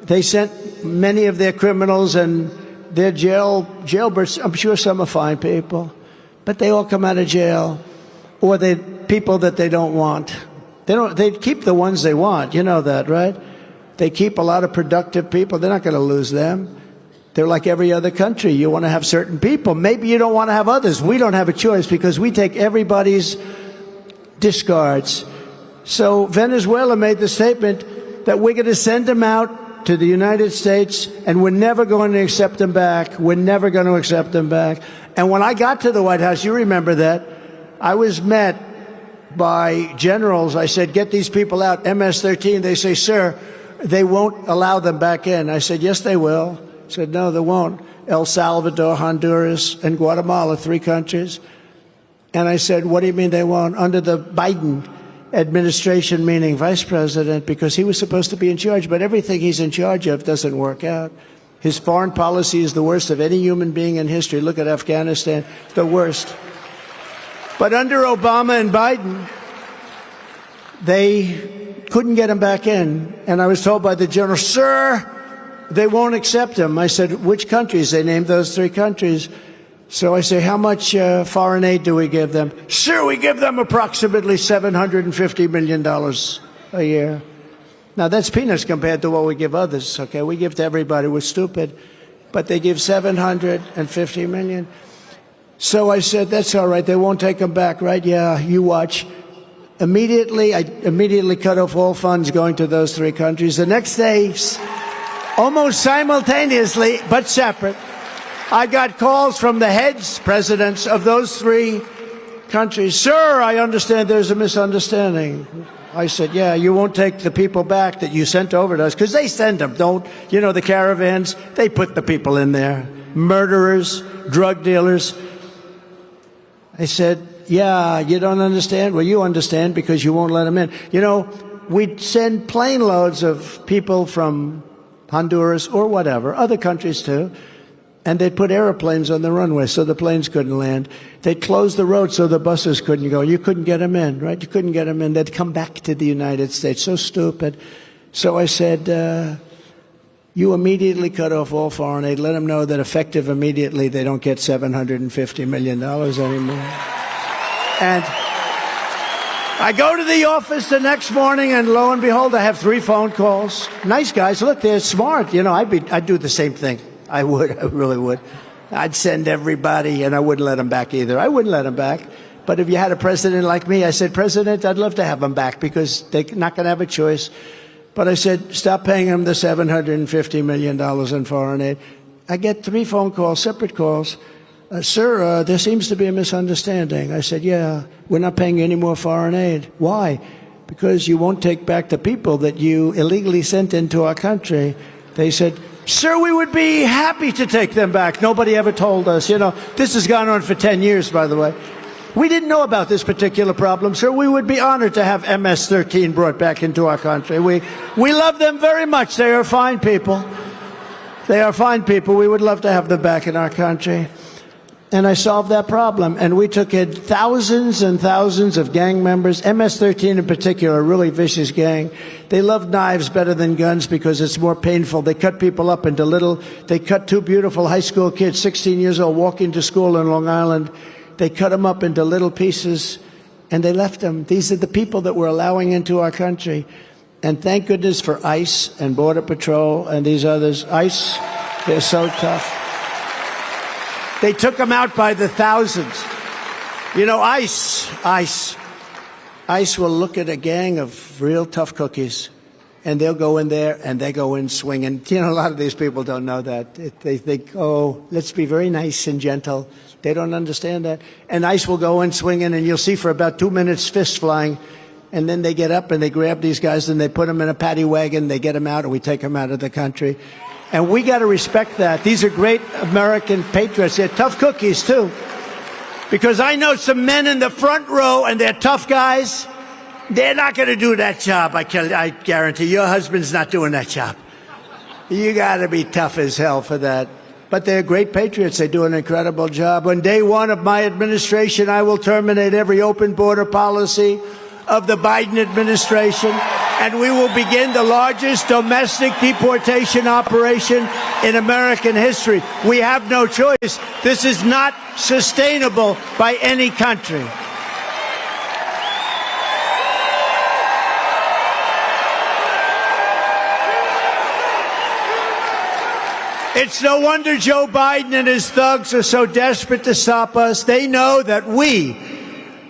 They sent many of their criminals and their jailbirds. I'm sure some are fine people, but they all come out of jail, or they people that they don't want. They keep the ones they want. You know that, right? They keep a lot of productive people. They're not going to lose them. They're like every other country. You want to have certain people. Maybe you don't want to have others. We don't have a choice because we take everybody's discards. So Venezuela made the statement that we're going to send them out to the United States and we're never going to accept them back. We're never going to accept them back. And when I got to the White House, you remember that, I was met by generals. I said, get these people out, MS-13. They say, sir, they won't allow them back in. I said, yes, they will. I said, no, they won't. El Salvador, Honduras, and Guatemala, 3 countries. And I said, what do you mean they won't? Under the Biden administration, meaning vice president, because he was supposed to be in charge, but everything he's in charge of doesn't work out. His foreign policy is the worst of any human being in history. Look at Afghanistan, the worst. But under Obama and Biden, they couldn't get him back in. And I was told by the general, sir, they won't accept him. I said, which countries? They named those 3 countries. So I say, how much foreign aid do we give them? Sir, we give them approximately $750 million a year. Now, that's peanuts compared to what we give others, okay? We give to everybody. We're stupid. But they give $750 million. So I said, that's all right. They won't take them back, right? Yeah, you watch. I immediately cut off all funds going to those 3 countries. The next day, almost simultaneously, but separate, I got calls from the heads, presidents of those 3 countries. Sir, I understand there's a misunderstanding. I said, yeah, you won't take the people back that you sent over to us, because they send them, you know, the caravans, they put the people in there. Murderers, drug dealers. I said, yeah, you don't understand? Well, you understand because you won't let them in. You know, we'd send plane loads of people from Honduras or whatever, other countries too, and they'd put airplanes on the runway so the planes couldn't land. They'd close the road so the buses couldn't go. You couldn't get them in, right? You couldn't get them in. They'd come back to the United States. So stupid. So I said, you immediately cut off all foreign aid. Let them know that effective immediately, they don't get $750 million anymore. And I go to the office the next morning, and lo and behold, I have 3 phone calls. Nice guys. Look, they're smart. You know, I'd do the same thing. I would. I really would. I'd send everybody, and I wouldn't let them back either. I wouldn't let them back. But if you had a president like me, I said, President, I'd love to have them back because they're not going to have a choice. But I said, stop paying them the $750 million in foreign aid. I get 3 phone calls, separate calls. Sir, there seems to be a misunderstanding. I said, yeah, we're not paying you any more foreign aid. Why? Because you won't take back the people that you illegally sent into our country. They said, sir, we would be happy to take them back. Nobody ever told us. You know, this has gone on for 10 years, by the way. We didn't know about this particular problem, sir. We would be honored to have MS-13 brought back into our country. We love them very much. They are fine people. They are fine people. We would love to have them back in our country. And I solved that problem. And we took in thousands and thousands of gang members, MS-13 in particular, a really vicious gang. They love knives better than guns because it's more painful. They cut people up into they cut 2 beautiful high school kids, 16 years old, walking to school in Long Island. They cut them up into little pieces, and they left them. These are the people that we're allowing into our country. And thank goodness for ICE and Border Patrol and these others. ICE, they're so tough. They took them out by the thousands. You know, ICE will look at a gang of real tough cookies, and they'll go in there, and they go in swinging. You know, a lot of these people don't know that. They think, oh, let's be very nice and gentle. They don't understand that. And ICE will go in swinging, and you'll see for about 2 minutes fists flying, and then they get up and they grab these guys and they put them in a paddy wagon, they get them out, and we take them out of the country. And we got to respect that. These are great American patriots. They're tough cookies, too. Because I know some men in the front row, and they're tough guys. They're not going to do that job, I guarantee. Your husband's not doing that job. You got to be tough as hell for that. But they're great patriots. They do an incredible job. On day 1 of my administration, I will terminate every open border policy of the Biden administration, and we will begin the largest domestic deportation operation in American history. We have no choice. This is not sustainable by any country. It's no wonder Joe Biden and his thugs are so desperate to stop us. They know that we,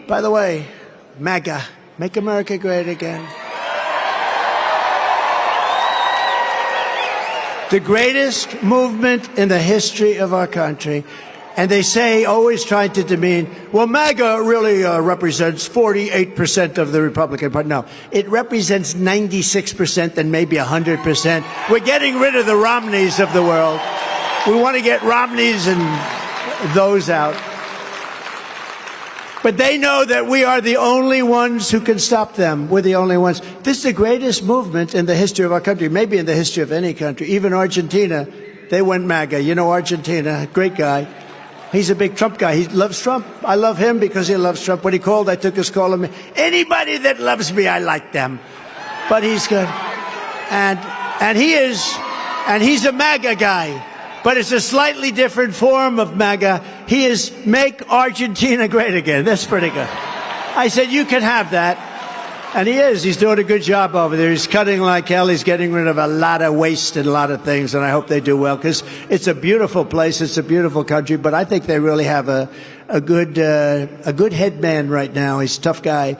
by the way, MAGA, make America great again. The greatest movement in the history of our country. And they say, always trying to demean, well, MAGA really represents 48% of the Republican Party. No, it represents 96% and maybe 100%. We're getting rid of the Romneys of the world. We want to get Romneys and those out. But they know that we are the only ones who can stop them. We're the only ones. This is the greatest movement in the history of our country, maybe in the history of any country. Even Argentina, they went MAGA. You know Argentina, great guy. He's a big Trump guy. He loves Trump. I love him because he loves Trump. When he called, I took his call. Anybody that loves me, I like them. But he's good. And he's a MAGA guy. But it's a slightly different form of MAGA. He is Make Argentina Great Again. That's pretty good. I said, you can have that. And he is. He's doing a good job over there. He's cutting like hell. He's getting rid of a lot of waste and a lot of things. And I hope they do well because it's a beautiful place. It's a beautiful country. But I think they really have a good head man right now. He's a tough guy.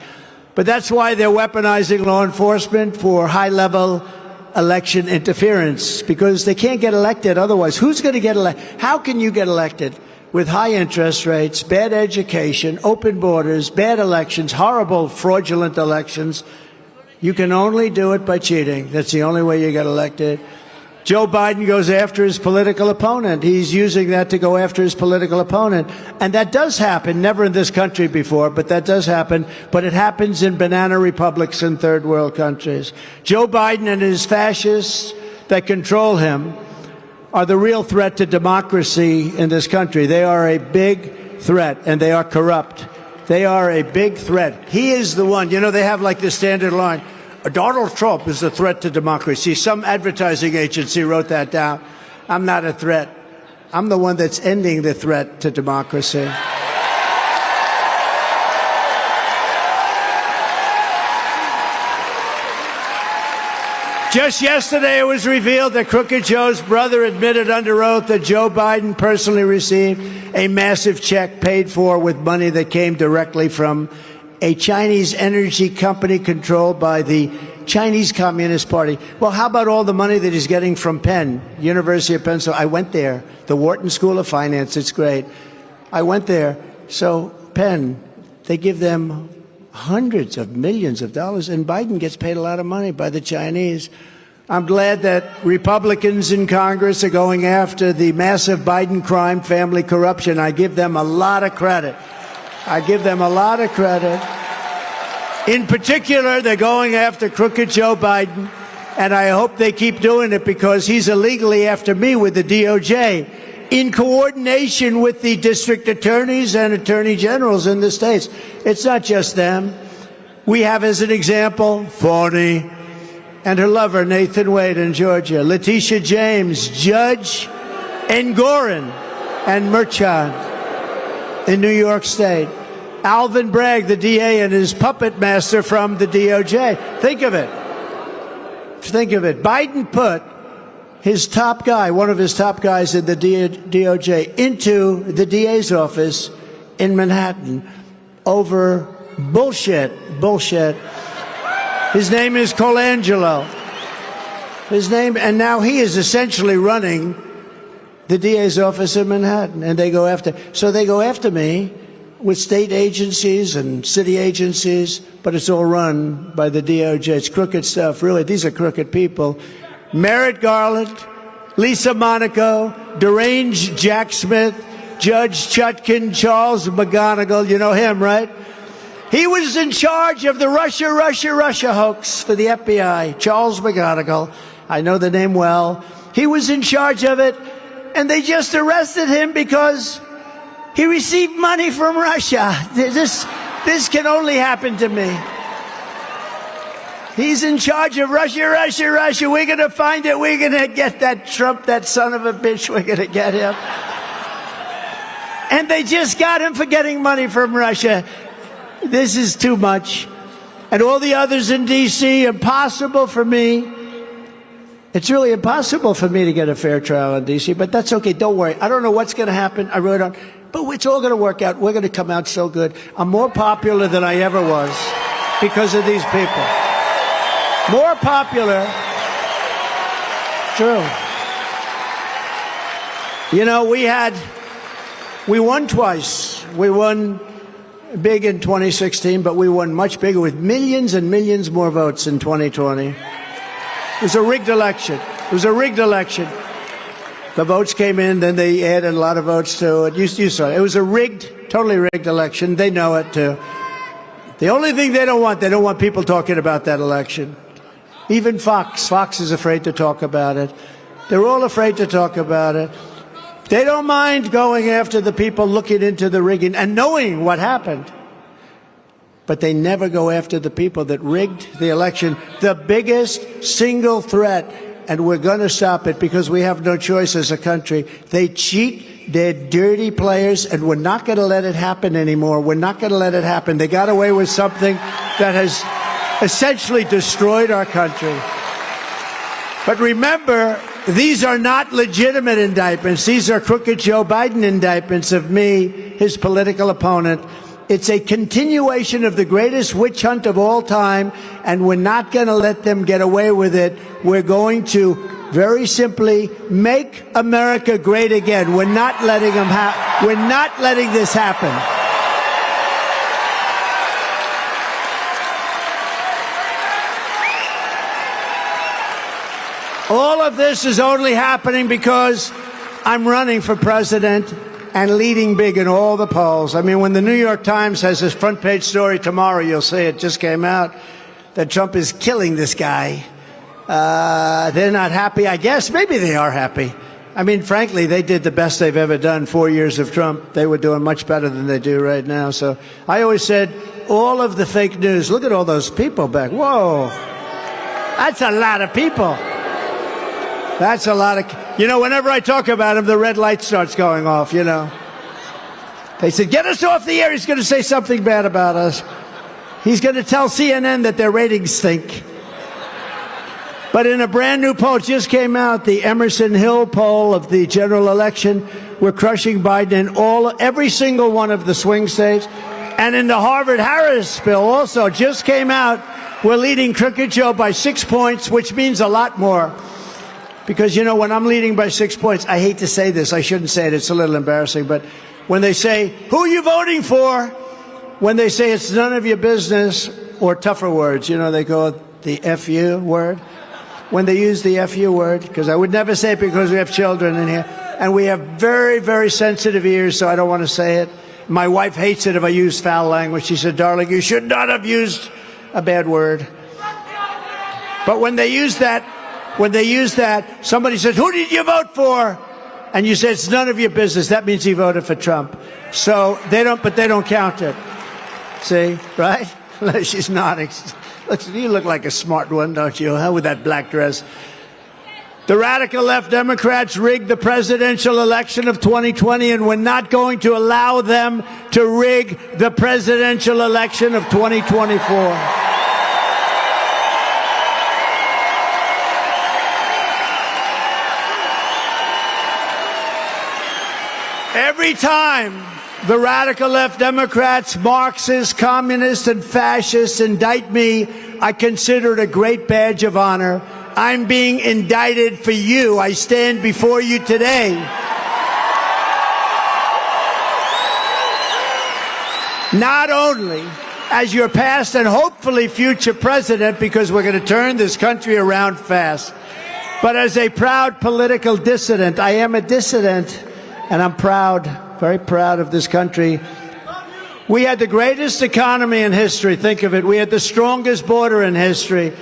But that's why they're weaponizing law enforcement for high-level election interference, because they can't get elected otherwise. Who's going to get elected? How can you get elected with high interest rates, bad education, open borders, bad elections, horrible fraudulent elections? You can only do it by cheating. That's the only way you get elected. Joe Biden goes after his political opponent. He's using that to go after his political opponent. And that does happen, never in this country before, but that does happen. But it happens in banana republics in third world countries. Joe Biden and his fascists that control him are the real threat to democracy in this country. They are a big threat, and they are corrupt. They are a big threat. He is the one. You know, they have like the standard line. Donald Trump is a threat to democracy. Some advertising agency wrote that down. I'm not a threat. I'm the one that's ending the threat to democracy. Just yesterday, it was revealed that Crooked Joe's brother admitted under oath that Joe Biden personally received a massive check paid for with money that came directly from a Chinese energy company controlled by the Chinese Communist Party. Well, how about all the money that he's getting from Penn, University of Pennsylvania? I went there, the Wharton School of Finance. It's great. I went there. So Penn, they give them hundreds of millions of dollars, and Biden gets paid a lot of money by the Chinese. I'm glad that Republicans in Congress are going after the massive Biden crime, family corruption. I give them a lot of credit. I give them a lot of credit. In particular, they're going after Crooked Joe Biden, and I hope they keep doing it because he's illegally after me with the DOJ, in coordination with the district attorneys and attorney generals in the states. It's not just them. We have, as an example, Forney and her lover, Nathan Wade in Georgia, Letitia James, Judge Engoron and Merchan in New York State, Alvin Bragg, the DA, and his puppet master from the DOJ. Think of it. Think of it. Biden put his top guy, one of his top guys in the DOJ, into the DA's office in Manhattan over bullshit. His name is Colangelo. And now he is essentially running the DA's office in Manhattan, and they go after me with state agencies and city agencies, but it's all run by the DOJ. It's crooked stuff, really. These are crooked people. Merrick Garland, Lisa Monaco, deranged Jack Smith, Judge Chutkin, Charles McGonigal, you know him, right? He was in charge of the Russia hoax for the FBI, Charles McGonigal. I know the name well. He was in charge of it, and they just arrested him because he received money from Russia. This can only happen to me. He's in charge of Russia. We're going to find it. We're going to get that Trump, that son of a bitch. We're going to get him. And they just got him for getting money from Russia. This is too much. And all the others in D.C., impossible for me. It's really impossible for me to get a fair trial in D.C., but that's okay. Don't worry. I don't know what's going to happen. I really don't. But it's all going to work out. We're going to come out so good. I'm more popular than I ever was because of these people. More popular. True. You know, we won twice. We won big in 2016, but we won much bigger with millions and millions more votes in 2020. It was a rigged election. The votes came in, then they added a lot of votes to it. You saw it. It was a totally rigged election. They know it too. The only thing they don't want people talking about that election. Even Fox is afraid to talk about it. They're all afraid to talk about it. They don't mind going after the people looking into the rigging and knowing what happened. But they never go after the people that rigged the election, the biggest single threat. And we're going to stop it because we have no choice as a country. They cheat. They're dirty players, and we're not going to let it happen anymore. We're not going to let it happen. They got away with something that has essentially destroyed our country. But remember, these are not legitimate indictments. These are crooked Joe Biden indictments of me, his political opponent. It's a continuation of the greatest witch hunt of all time, and we're not going to let them get away with it. We're going to very simply make America great again. We're not letting them we're not letting this happen. All of this is only happening because I'm running for president and leading big in all the polls. I mean, when the New York Times has this front page story tomorrow, you'll see it just came out, that Trump is killing this guy. They're not happy, I guess. Maybe they are happy. I mean, frankly, they did the best they've ever done. 4 years of Trump, they were doing much better than they do right now. So I always said, all of the fake news, look at all those people back. Whoa. That's a lot of people. That's a lot of... You know, whenever I talk about him, the red light starts going off, you know. They said, get us off the air. He's going to say something bad about us. He's going to tell CNN that their ratings stink. But in a brand new poll, it just came out, the Emerson Hill poll of the general election, we're crushing Biden in every single one of the swing states. And in the Harvard-Harris bill also just came out, we're leading Crooked Joe by 6 points, which means a lot more. Because, you know, when I'm leading by 6 points, I hate to say this, I shouldn't say it, it's a little embarrassing, but when they say, who are you voting for? When they say it's none of your business, or tougher words, you know, they go the FU word. When they use the FU word, because I would never say it because we have children in here, and we have very, very sensitive ears, so I don't want to say it. My wife hates it if I use foul language. She said, darling, you should not have used a bad word. But when they use that, somebody says, who did you vote for? And you say, it's none of your business. That means he voted for Trump. So they don't count it. See, right? She's nodding. You look like a smart one, don't you? With that black dress. The radical left Democrats rigged the presidential election of 2020, and we're not going to allow them to rig the presidential election of 2024. Every time the radical left Democrats, Marxists, communists, and fascists indict me, I consider it a great badge of honor. I'm being indicted for you. I stand before you today. Not only as your past and hopefully future president, because we're going to turn this country around fast, but as a proud political dissident. I am a dissident, and I'm proud, very proud of this country. We had the greatest economy in history. Think of it. We had the strongest border in history.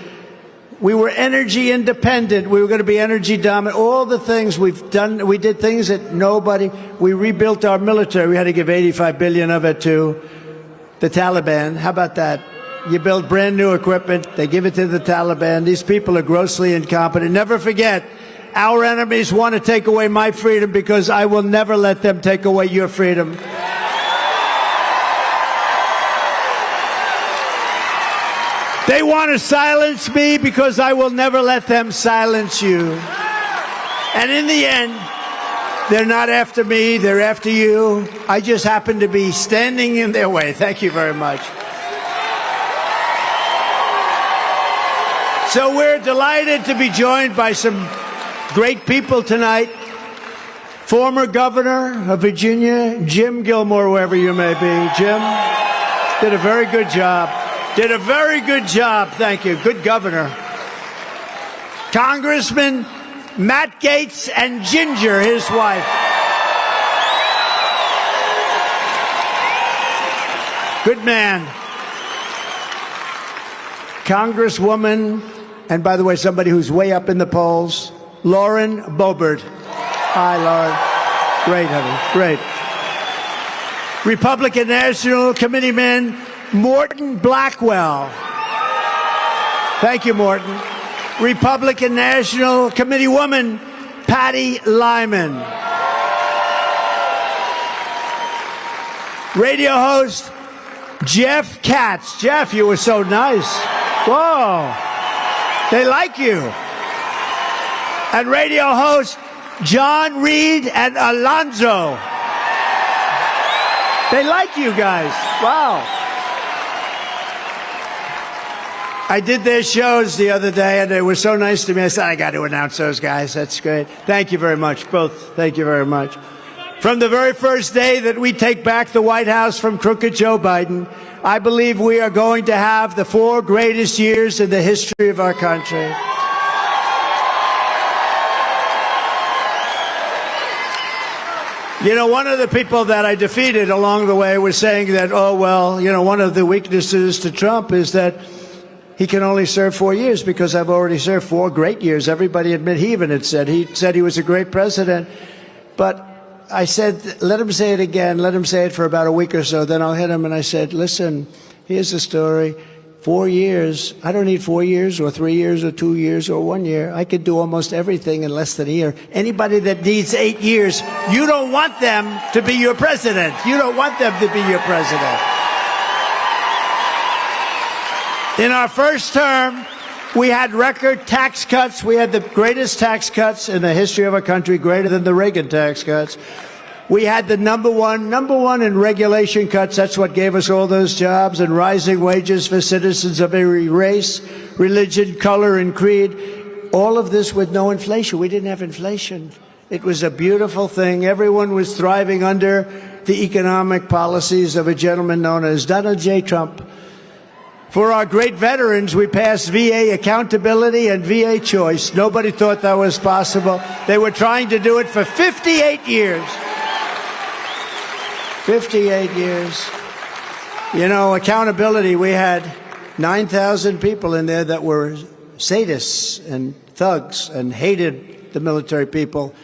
We were energy independent. We were going to be energy dominant. All the things we've done, we did things that nobody, we rebuilt our military. We had to give $85 billion of it to the Taliban. How about that? You build brand new equipment. They give it to the Taliban. These people are grossly incompetent. Never forget, our enemies want to take away my freedom because I will never let them take away your freedom. They want to silence me because I will never let them silence you. And in the end, they're not after me, they're after you. I just happen to be standing in their way. Thank you very much. So we're delighted to be joined by some great people tonight. Former governor of Virginia, Jim Gilmore, wherever you may be. Jim did a very good job. Did a very good job. Thank you. Good governor. Congressman Matt Gaetz and Ginger, his wife. Good man. Congresswoman, and by the way, somebody who's way up in the polls, Lauren Boebert. Hi, Lauren. Great, honey. Great. Republican National Committeeman Morton Blackwell. Thank you, Morton. Republican National Committee woman Patty Lyman. Radio host Jeff Katz. Jeff, you were so nice. Whoa. They like you. And radio host John Reed and Alonzo. They like you guys. Wow. I did their shows the other day, and they were so nice to me. I said, I got to announce those guys. That's great. Thank you very much, both. Thank you very much. From the very first day that we take back the White House from crooked Joe Biden, I believe we are going to have the 4 greatest years in the history of our country. You know, one of the people that I defeated along the way was saying that, oh, well, you know, one of the weaknesses to Trump is that he can only serve 4 years because I've already served 4 great years. Everybody admit, he even had said, he was a great president. But I said, let him say it again. Let him say it for about a week or so. Then I'll hit him. And I said, listen, here's the story. 4 years. I don't need 4 years or 3 years or 2 years or 1 year. I could do almost everything in less than a year. Anybody that needs 8 years, you don't want them to be your president. You don't want them to be your president. In our first term, we had record tax cuts. We had the greatest tax cuts in the history of our country, greater than the Reagan tax cuts. We had the number one in regulation cuts. That's what gave us all those jobs, and rising wages for citizens of every race, religion, color, and creed. All of this with no inflation. We didn't have inflation. It was a beautiful thing. Everyone was thriving under the economic policies of a gentleman known as Donald J. Trump. For our great veterans, we passed VA accountability and VA choice. Nobody thought that was possible. They were trying to do it for 58 years. 58 years. You know, accountability, we had 9,000 people in there that were sadists and thugs and hated the military people.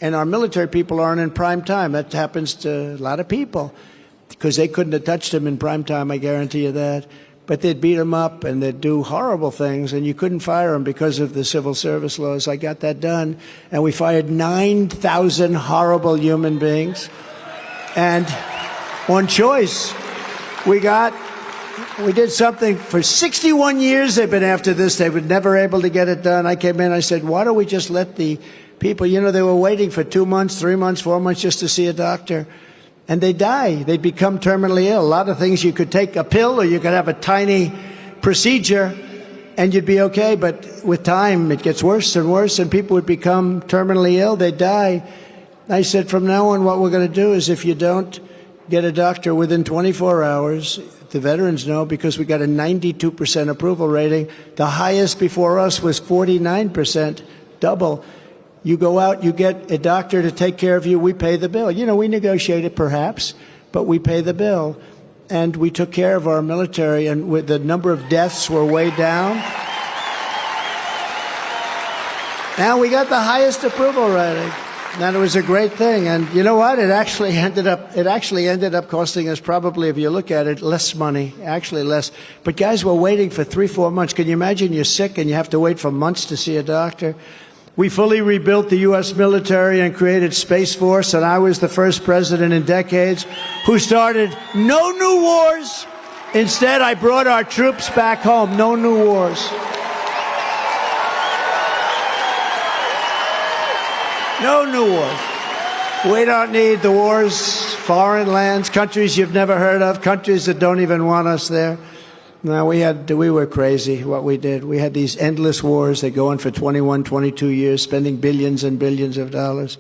And our military people aren't in prime time. That happens to a lot of people because they couldn't have touched them in prime time, I guarantee you that. But they'd beat them up and they'd do horrible things, and you couldn't fire them because of the civil service laws. I got that done, and we fired 9,000 horrible human beings. And on choice, we did something for 61 years. They've been after this. They were never able to get it done. I came in, I said, why don't we just let the people, you know, they were waiting for 2 months, 3 months, 4 months just to see a doctor. And they die. They become terminally ill. A lot of things, you could take a pill or you could have a tiny procedure and you'd be okay. But with time, it gets worse and worse, and people would become terminally ill. They die. I said, from now on, what we're going to do is if you don't get a doctor within 24 hours, the veterans know because we got a 92% approval rating. The highest before us was 49%, double. You go out, you get a doctor to take care of you, we pay the bill. You know, we negotiate it perhaps, but we pay the bill. And we took care of our military, and with the number of deaths were way down. Now we got the highest approval rating. And it was a great thing. And you know what? It actually ended up costing us, probably, if you look at it, less money, actually less. But guys were waiting for 3-4 months. Can you imagine you're sick and you have to wait for months to see a doctor? We fully rebuilt the U.S. military and created Space Force, and I was the first president in decades who started no new wars. Instead, I brought our troops back home. No new wars. No new wars. We don't need the wars, foreign lands, countries you've never heard of, countries that don't even want us there. No, we were crazy what we did. We had these endless wars. They go on for 21, 22 years, spending billions and billions of dollars.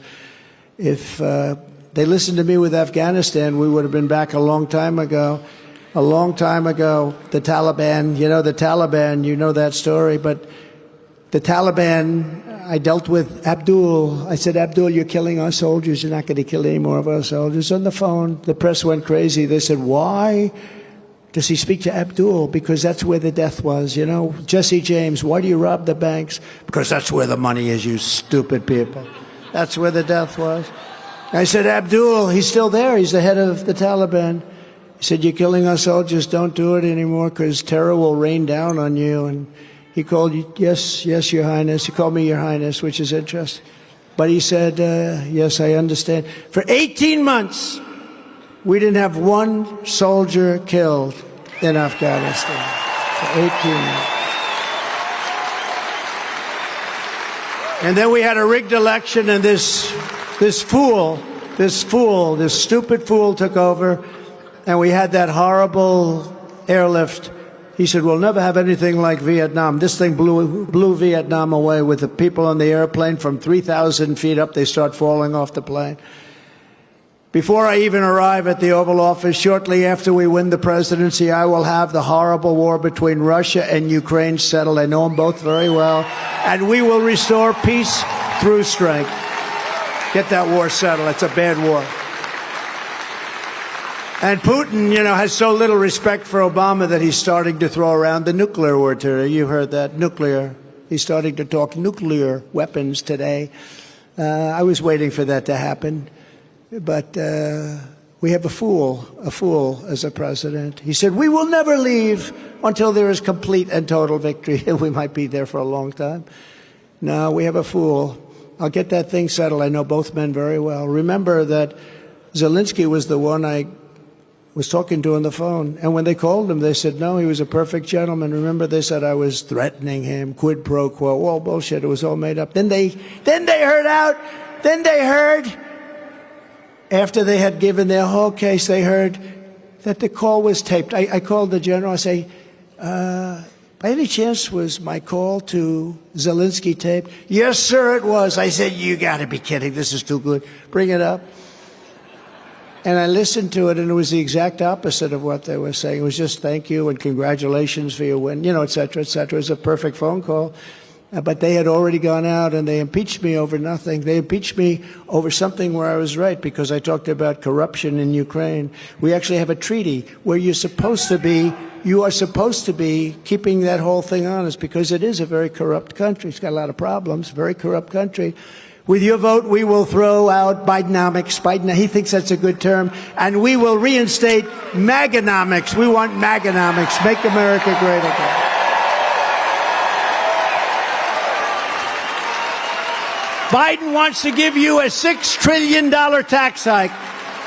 If they listened to me with Afghanistan, we would have been back a long time ago. A long time ago. The Taliban, you know that story, but the Taliban, I dealt with Abdul. I said, Abdul, you're killing our soldiers. You're not going to kill any more of our soldiers. On the phone, the press went crazy. They said, why does he speak to Abdul? Because that's where the death was, you know. Jesse James, why do you rob the banks? Because that's where the money is, you stupid people. That's where the death was. I said, Abdul, he's still there. He's the head of the Taliban. He said, you're killing our soldiers. Don't do it anymore because terror will rain down on you. And he called you, yes, Your Highness. He called me Your Highness, which is interesting. But he said, yes, I understand. For 18 months, we didn't have one soldier killed in Afghanistan. For 18 months. And then we had a rigged election, and this stupid fool took over, and we had that horrible airlift. He said, we'll never have anything like Vietnam. This thing blew Vietnam away with the people on the airplane from 3,000 feet up. They start falling off the plane. Before I even arrive at the Oval Office, shortly after we win the presidency, I will have the horrible war between Russia and Ukraine settled. I know them both very well. And we will restore peace through strength. Get that war settled. It's a bad war. And Putin, has so little respect for Obama that he's starting to throw around the nuclear word today. You heard that, nuclear. He's starting to talk nuclear weapons today. I was waiting for that to happen. But we have a fool as a president. He said, we will never leave until there is complete and total victory. We might be there for a long time. No, we have a fool. I'll get that thing settled. I know both men very well. Remember that Zelensky was the one I was talking to on the phone. And when they called him, they said, no, he was a perfect gentleman. Remember, they said I was threatening him, quid pro quo, all bullshit. It was all made up. Then they heard, after they had given their whole case, they heard that the call was taped. I called the general. I say, by any chance was my call to Zelensky taped? Yes, sir, it was. I said, you got to be kidding. This is too good. Bring it up. And I listened to it, and it was the exact opposite of what they were saying. It was just thank you and congratulations for your win, et cetera, et cetera. It was a perfect phone call. But they had already gone out, and they impeached me over nothing. They impeached me over something where I was right, because I talked about corruption in Ukraine. We actually have a treaty where you are supposed to be keeping that whole thing honest, because it is a very corrupt country. It's got a lot of problems, very corrupt country. With your vote, we will throw out Bidenomics. Biden, he thinks that's a good term. And we will reinstate Maganomics. We want Maganomics. Make America great again. Biden wants to give you a $6 trillion tax hike.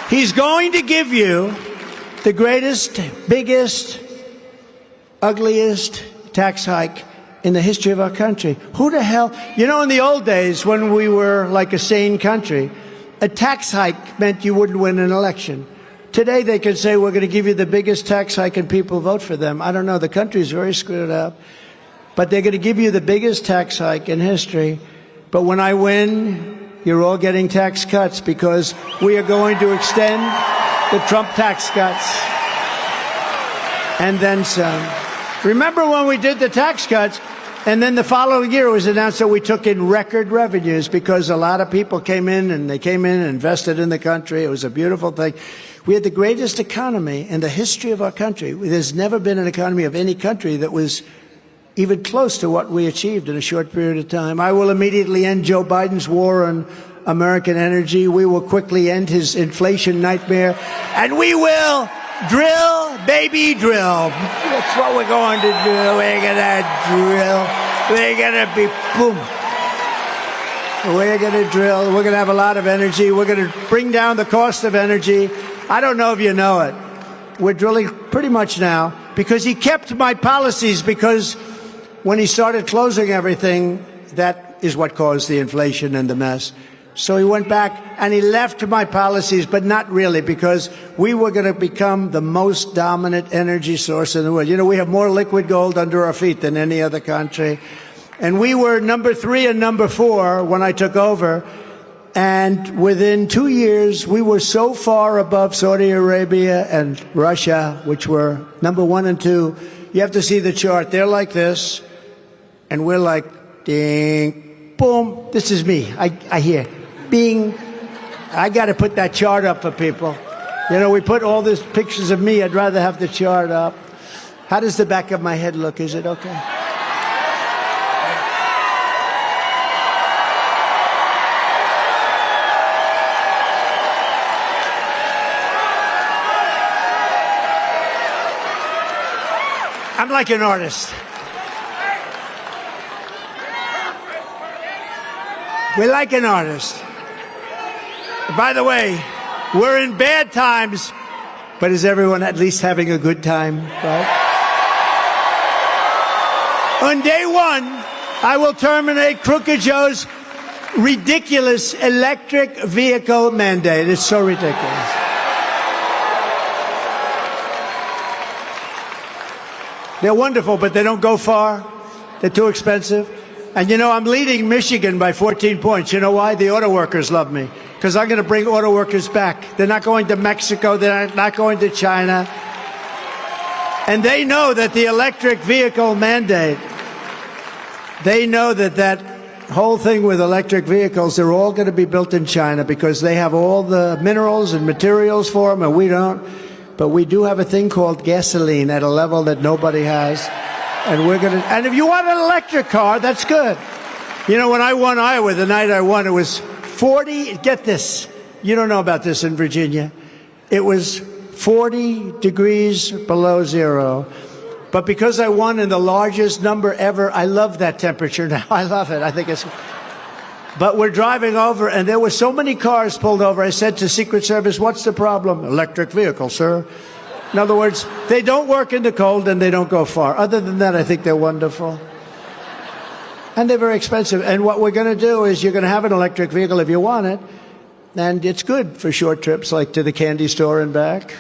He's going to give you the greatest, biggest, ugliest tax hike in the history of our country. Who the hell? You know, in the old days, when we were like a sane country, a tax hike meant you wouldn't win an election. Today, they could say, we're going to give you the biggest tax hike and people vote for them. I don't know. The country's very screwed up. But they're going to give you the biggest tax hike in history. But when I win, you're all getting tax cuts, because we are going to extend the Trump tax cuts. And then some. Remember when we did the tax cuts, and then the following year it was announced that we took in record revenues, because a lot of people came in and invested in the country. It was a beautiful thing. We had the greatest economy in the history of our country. There's never been an economy of any country that was even close to what we achieved in a short period of time. I will immediately end Joe Biden's war on American energy. We will quickly end his inflation nightmare. And we will drill, baby, drill. That's what we're going to do. We're going to drill. We're going to be boom. We're going to drill. We're going to have a lot of energy. We're going to bring down the cost of energy. I don't know if you know it. We're drilling pretty much now, because he kept my policies, because when he started closing everything, that is what caused the inflation and the mess. So he went back and he left my policies, but not really, because we were going to become the most dominant energy source in the world. You know, we have more liquid gold under our feet than any other country. And we were number 3 and number 4 when I took over. And within 2 years, we were so far above Saudi Arabia and Russia, which were number 1 and 2. You have to see the chart. They're like this, and we're like, ding, boom. This is me. I hear, bing. I got to put that chart up for people. You know, we put all these pictures of me. I'd rather have the chart up. How does the back of my head look? Is it okay? I'm like an artist. We're like an artist. By the way, we're in bad times, but is everyone at least having a good time, right? On day 1, I will terminate Crooked Joe's ridiculous electric vehicle mandate. It's so ridiculous. They're wonderful, but they don't go far. They're too expensive. And you know, I'm leading Michigan by 14 points. You know why? The auto workers love me. Because I'm going to bring auto workers back. They're not going to Mexico. They're not going to China. And they know that the electric vehicle mandate, they know that that whole thing with electric vehicles, they're all going to be built in China, because they have all the minerals and materials for them, and we don't. But we do have a thing called gasoline at a level that nobody has. And we're going to, and if you want an electric car, that's good. You know, when I won Iowa, the night I won, it was 40, get this, you don't know about this in Virginia. it was 40 degrees below zero. But because I won in the largest number ever, I love that temperature now. I love it. I think it's... But we're driving over, and there were so many cars pulled over. I said to Secret Service, what's the problem? Electric vehicle, sir. In other words, they don't work in the cold and they don't go far. Other than that, I think they're wonderful. And they're very expensive. And what we're going to do is you're going to have an electric vehicle if you want it. And it's good for short trips, like to the candy store and back.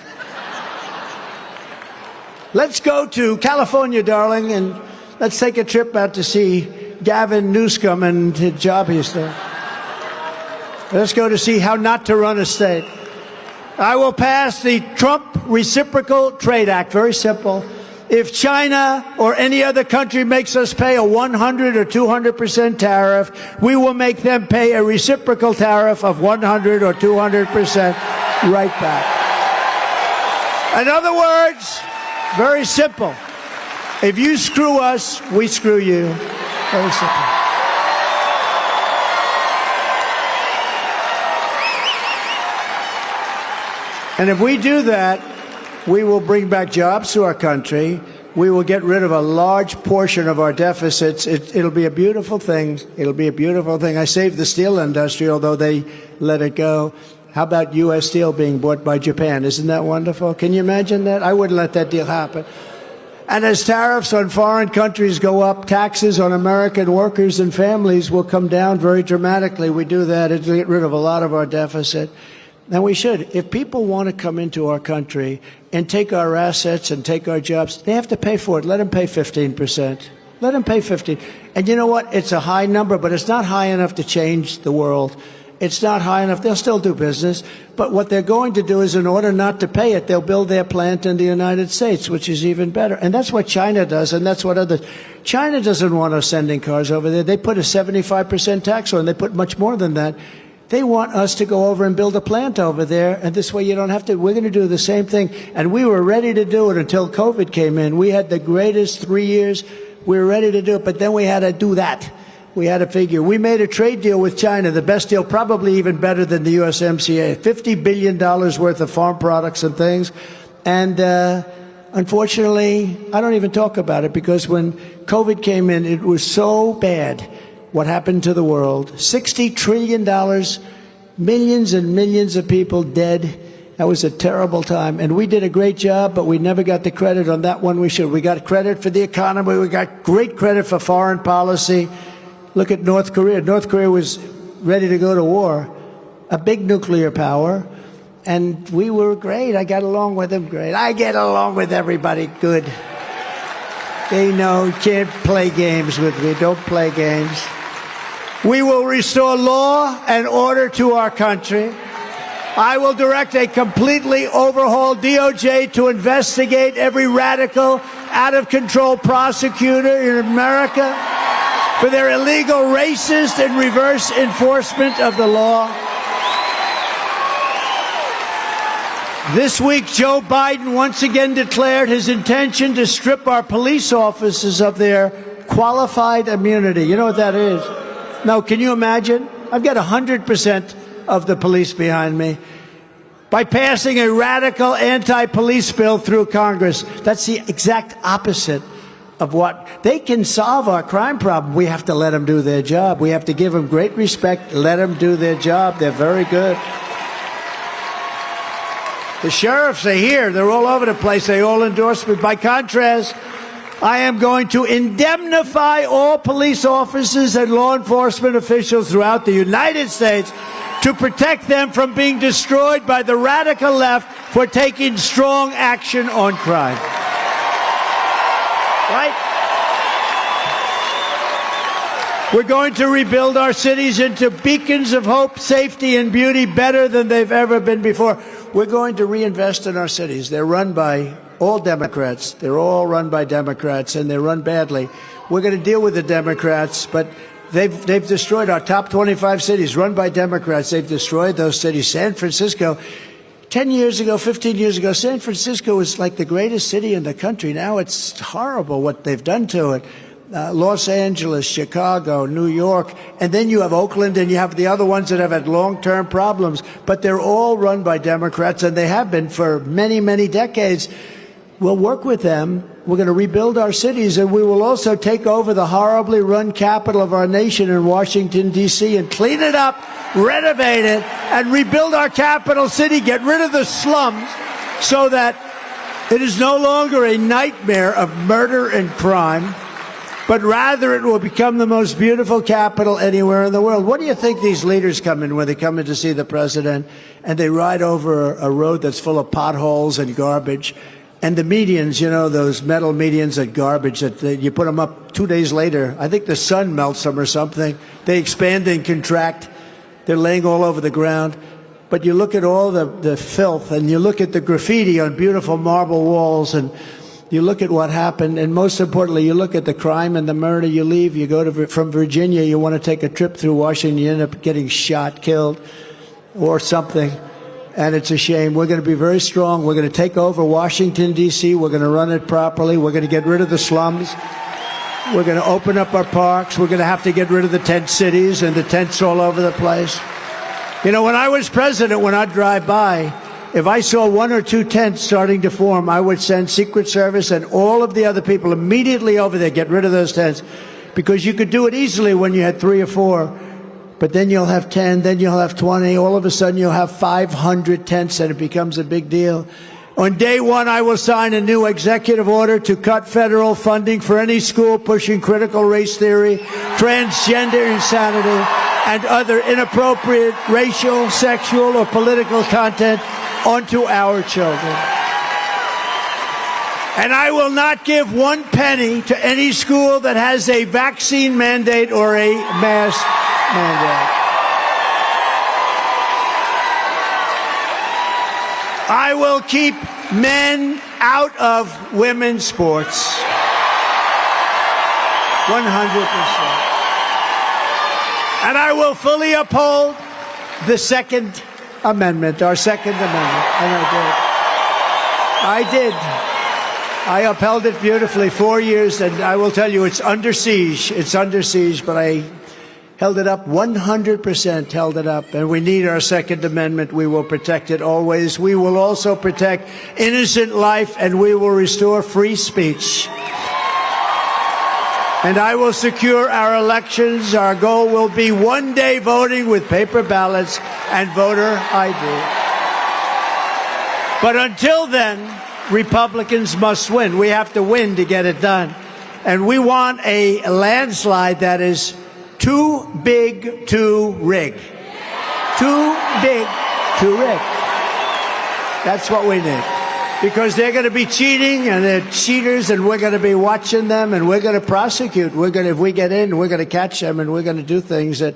Let's go to California, darling, and let's take a trip out to see Gavin Newsom and the job he's doing. Let's go to see how not to run a state. I will pass the Trump Reciprocal Trade Act. Very simple. If China or any other country makes us pay a 100 or 200% tariff, we will make them pay a reciprocal tariff of 100 or 200% right back. In other words, very simple. If you screw us, we screw you. Very simple. And if we do that, we will bring back jobs to our country. We will get rid of a large portion of our deficits. It'll be a beautiful thing. It'll be a beautiful thing. I saved the steel industry, although they let it go. How about U.S. Steel being bought by Japan? Isn't that wonderful? Can you imagine that? I wouldn't let that deal happen. And as tariffs on foreign countries go up, taxes on American workers and families will come down very dramatically. We do that, it'll get rid of a lot of our deficit. And we should. If people want to come into our country and take our assets and take our jobs, they have to pay for it. Let them pay 15%. Let them pay 15%. And you know what? It's a high number, but it's not high enough to change the world. It's not high enough. They'll still do business. But what they're going to do is, in order not to pay it, they'll build their plant in the United States, which is even better. And that's what China does, and that's what others... China doesn't want us sending cars over there. They put a 75% tax on. They put much more than that. They want us to go over and build a plant over there, and this way you don't have to. We're going to do the same thing. And we were ready to do it until COVID came in. We had the greatest 3 years. We were ready to do it, but then we had to do that. We had to figure. We made a trade deal with China, the best deal, probably even better than the USMCA, $50 billion worth of farm products and things. And unfortunately, I don't even talk about it, because when COVID came in, it was so bad. What happened to the world? $60 trillion, millions and millions of people dead. That was a terrible time. And we did a great job, but we never got the credit on that one we should. We got credit for the economy. We got great credit for foreign policy. Look at North Korea. North Korea was ready to go to war, a big nuclear power, and we were great. I got along with them great. I get along with everybody good. They know you can't play games with me. Don't play games. We will restore law and order to our country. I will direct a completely overhauled DOJ to investigate every radical, out-of-control prosecutor in America for their illegal, racist, and reverse enforcement of the law. This week, Joe Biden once again declared his intention to strip our police officers of their qualified immunity. You know what that is? Now, can you imagine? I've got 100% of the police behind me. By passing a radical anti-police bill through Congress. That's the exact opposite of what they can solve our crime problem. We have to let them do their job. We have to give them great respect, let them do their job. They're very good. The sheriffs are here. They're all over the place. They all endorse me. By contrast, I am going to indemnify all police officers and law enforcement officials throughout the United States to protect them from being destroyed by the radical left for taking strong action on crime. Right? We're going to rebuild our cities into beacons of hope, safety, and beauty better than they've ever been before. We're going to reinvest in our cities. They're run by all Democrats. They're all run by Democrats, and they're run badly. We're going to deal with the Democrats, but they've destroyed our top 25 cities run by Democrats. They've destroyed those cities. San Francisco, 10 years ago, 15 years ago, San Francisco was like the greatest city in the country. Now it's horrible what they've done to it. Los Angeles, Chicago, New York, and then you have Oakland, and you have the other ones that have had long-term problems. But they're all run by Democrats, and they have been for many, many decades. We'll work with them. We're going to rebuild our cities, and we will also take over the horribly run capital of our nation in Washington, D.C., and clean it up, renovate it, and rebuild our capital city, get rid of the slums so that it is no longer a nightmare of murder and crime, but rather it will become the most beautiful capital anywhere in the world. What do you think these leaders come in when they come in to see the president and they ride over a road that's full of potholes and garbage? And the medians, you know, those metal medians at garbage that you put them up 2 days later. I think the sun melts them or something. They expand and contract. They're laying all over the ground. But you look at all the filth, and you look at the graffiti on beautiful marble walls, and you look at what happened, and most importantly, you look at the crime and the murder. You leave, you go from Virginia, you want to take a trip through Washington, you end up getting shot, killed, or something. And it's a shame. We're going to be very strong. We're going to take over Washington, D.C. We're going to run it properly. We're going to get rid of the slums. We're going to open up our parks. We're going to have to get rid of the tent cities and the tents all over the place. You know, when I was president, when I'd drive by, if I saw 1 or 2 tents starting to form, I would send Secret Service and all of the other people immediately over there, get rid of those tents. Because you could do it easily when you had 3 or 4. But then you'll have 10, then you'll have 20. All of a sudden, you'll have 500 tents, and it becomes a big deal. On day 1, I will sign a new executive order to cut federal funding for any school pushing critical race theory, transgender insanity, and other inappropriate racial, sexual, or political content onto our children. And I will not give 1 penny to any school that has a vaccine mandate or a mask mandate. I will keep men out of women's sports. 100%. And I will fully uphold the Second Amendment, our Second Amendment. And I did. I upheld it beautifully 4 years, and I will tell you, it's under siege. It's under siege, but I held it up, 100% held it up. And we need our Second Amendment. We will protect it always. We will also protect innocent life, and we will restore free speech. And I will secure our elections. Our goal will be one day voting with paper ballots and voter ID. But until then, Republicans must win. We have to win to get it done. And we want a landslide that is too big to rig. Too big to rig. That's what we need. Because they're going to be cheating, and they're cheaters, and we're going to be watching them, and we're going to prosecute. If we get in, we're going to catch them, and we're going to do things that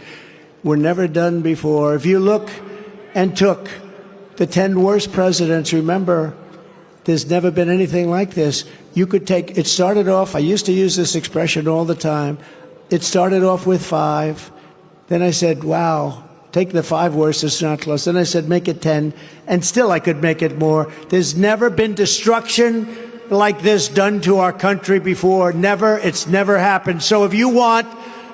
were never done before. If you look and took the 10 worst presidents, remember, there's never been anything like this. You could take, it started off, I used to use this expression all the time, it started off with 5. Then I said, wow, take the 5 worst, it's not close. Then I said, make it 10, and still I could make it more. There's never been destruction like this done to our country before. Never, it's never happened. So if you want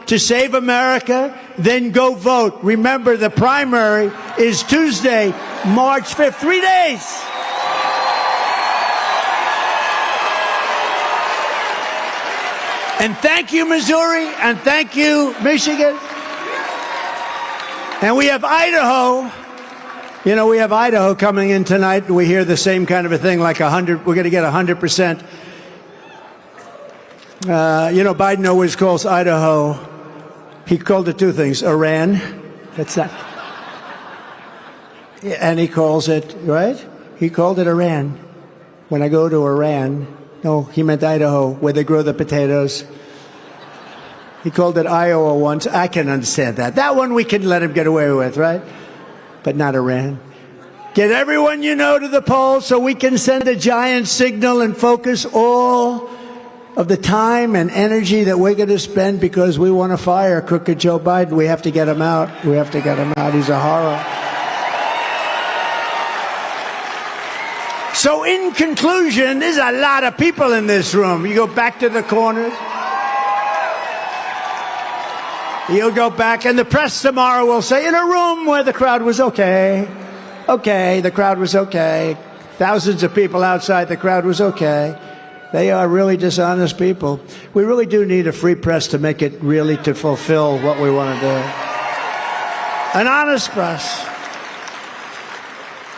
to save America, then go vote. Remember, the primary is Tuesday, March 5th, 3 days. And thank you, Missouri, and thank you, Michigan. And we have Idaho. You know, we have Idaho coming in tonight. We hear the same kind of a thing, like 100. We're going to get 100%. You know, Biden always calls Idaho. He called it 2 things: Iran. That's that. And he calls it, right? He called it Iran. When I go to Iran, no, he meant Idaho, where they grow the potatoes. He called it Iowa once. I can understand that. That one we can let him get away with, right? But not Iran. Get everyone you know to the polls so we can send a giant signal and focus all of the time and energy that we're going to spend because we want to fire crooked Joe Biden. We have to get him out. We have to get him out. He's a horror. So in conclusion, there's a lot of people in this room. You go back to the corners. You'll go back, and the press tomorrow will say, in a room where the crowd was okay. Okay, the crowd was okay. Thousands of people outside, the crowd was okay. They are really dishonest people. We really do need a free press to make it really to fulfill what we want to do. An honest press.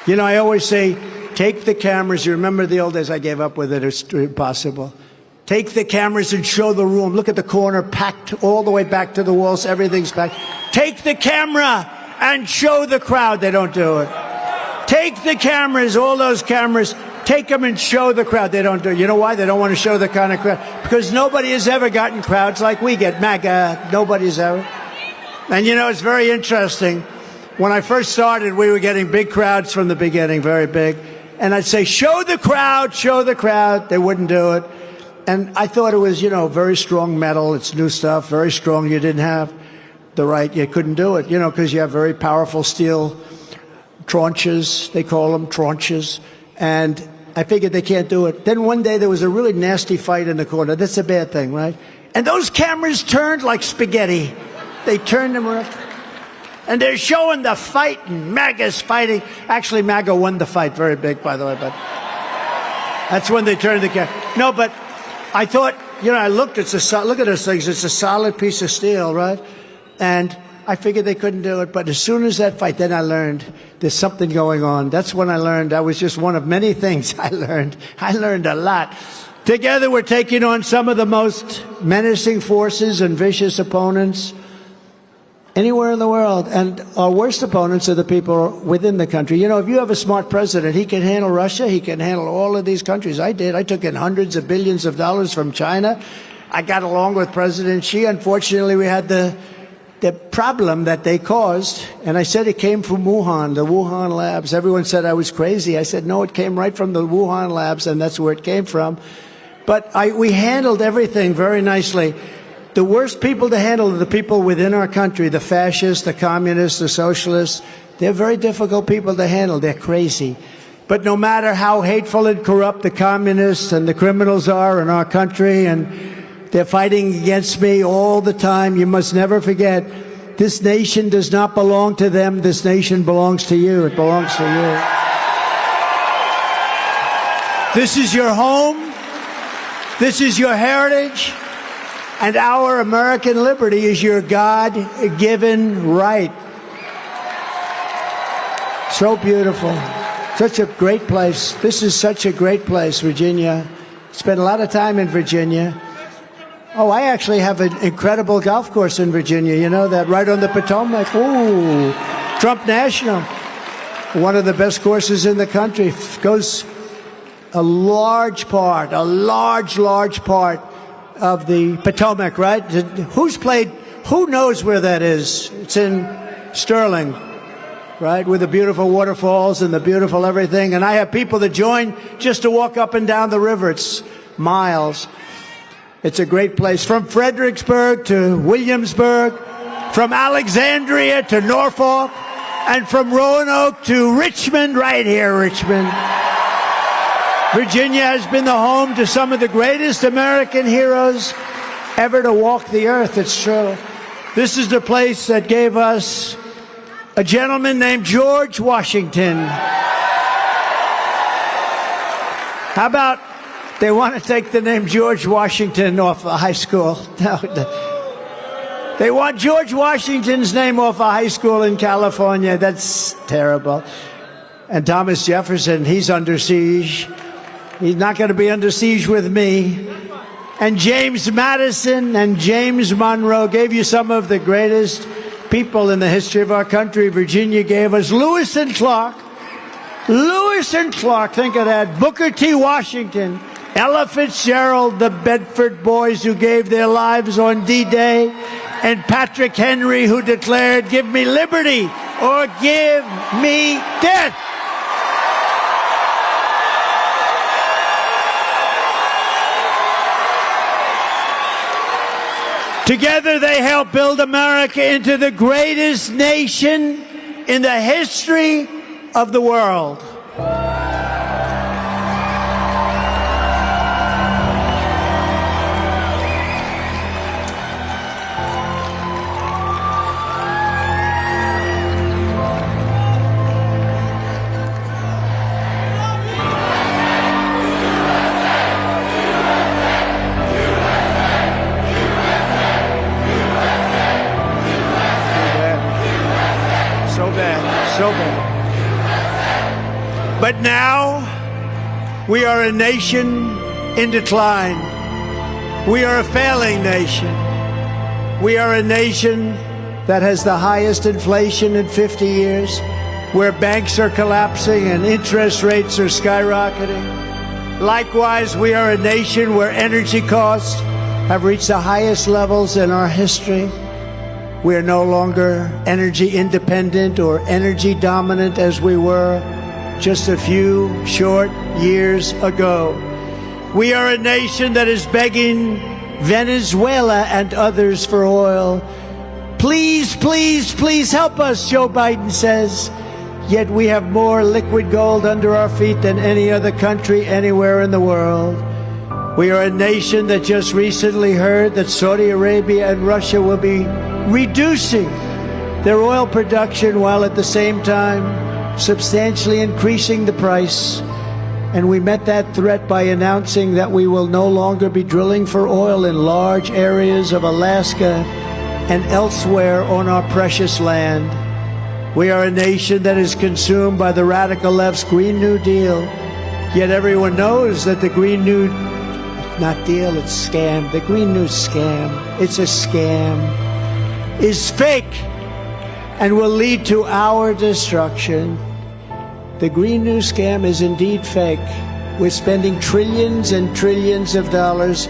You know, I always say, take the cameras. You remember the old days? I gave up with it. It's impossible. Take the cameras and show the room. Look at the corner, packed all the way back to the walls. Everything's packed. Take the camera and show the crowd. They don't do it. Take the cameras, all those cameras, take them and show the crowd. They don't do it. You know why? They don't want to show the kind of crowd. Because nobody has ever gotten crowds like we get. MAGA, nobody's ever. And you know, it's very interesting. When I first started, we were getting big crowds from the beginning, very big. And I'd say, show the crowd, show the crowd. They wouldn't do it. And I thought it was, you know, very strong metal. It's new stuff, very strong. You didn't have the right, you couldn't do it, you know, because you have very powerful steel tranches. They call them tranches. And I figured they can't do it. Then one day there was a really nasty fight in the corner. That's a bad thing, right? And those cameras turned like spaghetti. They turned them around. And they're showing the fight, and MAGA's fighting. Actually, MAGA won the fight, very big, by the way, but that's when they turned the camera. No, but I thought, you know, I looked, look at those things, it's a solid piece of steel, right? And I figured they couldn't do it, but as soon as that fight, then I learned there's something going on. That's when I learned. That was just one of many things I learned. I learned a lot. Together, we're taking on some of the most menacing forces and vicious opponents anywhere in the world. And our worst opponents are the people within the country. You know, if you have a smart president, he can handle Russia. He can handle all of these countries. I did. I took in hundreds of billions of dollars from China. I got along with President Xi. Unfortunately, we had the problem that they caused. And I said it came from Wuhan, the Wuhan labs. Everyone said I was crazy. I said, no, it came right from the Wuhan labs, and that's where it came from. But we handled everything very nicely. The worst people to handle are the people within our country, the fascists, the communists, the socialists. They're very difficult people to handle. They're crazy. But no matter how hateful and corrupt the communists and the criminals are in our country, and they're fighting against me all the time, you must never forget, this nation does not belong to them. This nation belongs to you. It belongs to you. This is your home. This is your heritage. And our American liberty is your God-given right. So beautiful. Such a great place. This is such a great place, Virginia. Spent a lot of time in Virginia. Oh, I actually have an incredible golf course in Virginia. You know that, right on the Potomac. Ooh, Trump National. One of the best courses in the country. Goes a large part of the Potomac, right? Who knows where that is? It's in Sterling, right? With the beautiful waterfalls and the beautiful everything. And I have people that join just to walk up and down the river. It's miles. It's a great place. From Fredericksburg to Williamsburg, from Alexandria to Norfolk, and from Roanoke to Richmond, right here, Richmond. Virginia has been the home to some of the greatest American heroes ever to walk the earth. It's true. This is the place that gave us a gentleman named George Washington. How about they want to take the name George Washington off a high school? No, they want George Washington's name off a high school in California. That's terrible. And Thomas Jefferson, he's under siege. He's not going to be under siege with me. And James Madison and James Monroe gave you some of the greatest people in the history of our country. Virginia gave us Lewis and Clark. Lewis and Clark, think of that. Booker T. Washington. Ella Fitzgerald, the Bedford boys who gave their lives on D-Day. And Patrick Henry, who declared, give me liberty or give me death. Together they helped build America into the greatest nation in the history of the world. So bad. But now, we are a nation in decline. We are a failing nation. We are a nation that has the highest inflation in 50 years, where banks are collapsing and interest rates are skyrocketing. Likewise, we are a nation where energy costs have reached the highest levels in our history. We are no longer energy independent or energy dominant as we were just a few short years ago. We are a nation that is begging Venezuela and others for oil. Please, please, please help us, Joe Biden says. Yet we have more liquid gold under our feet than any other country anywhere in the world. We are a nation that just recently heard that Saudi Arabia and Russia will be reducing their oil production while at the same time substantially increasing the price. And we met that threat by announcing that we will no longer be drilling for oil in large areas of Alaska and elsewhere on our precious land. We are a nation that is consumed by the radical left's Green New Deal. Yet everyone knows that the Green New, not deal, it's scam. The Green New scam, it's a scam, is fake and will lead to our destruction. The Green New scam is indeed fake. We're spending trillions and trillions of dollars,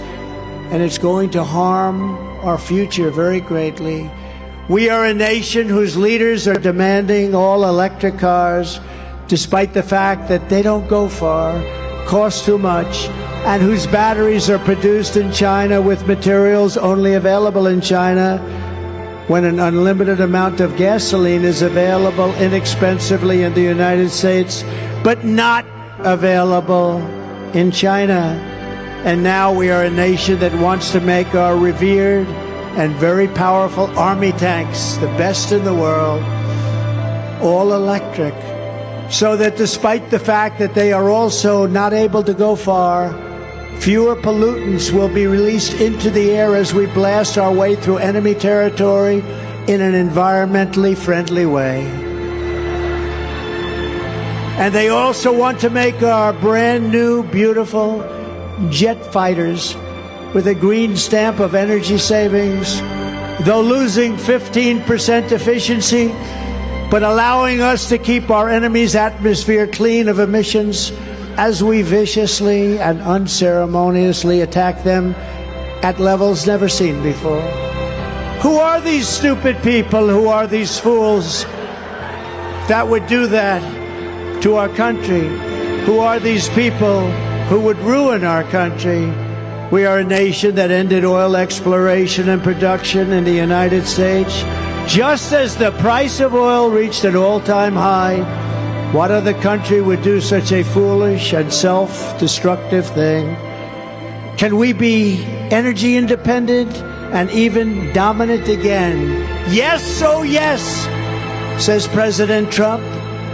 and it's going to harm our future very greatly. We are a nation whose leaders are demanding all electric cars, despite the fact that they don't go far, cost too much, and whose batteries are produced in China with materials only available in China, when an unlimited amount of gasoline is available inexpensively in the United States, but not available in China. And now we are a nation that wants to make our revered and very powerful army tanks, the best in the world, all electric, so that despite the fact that they are also not able to go far, fewer pollutants will be released into the air as we blast our way through enemy territory in an environmentally friendly way. And they also want to make our brand new, beautiful jet fighters with a green stamp of energy savings, though losing 15% efficiency, but allowing us to keep our enemy's atmosphere clean of emissions as we viciously and unceremoniously attack them at levels never seen before. Who are these stupid people? Who are these fools that would do that to our country? Who are these people who would ruin our country? We are a nation that ended oil exploration and production in the United States just as the price of oil reached an all-time high. What other country would do such a foolish and self-destructive thing? Can we be energy independent and even dominant again? Yes, oh yes, says President Trump.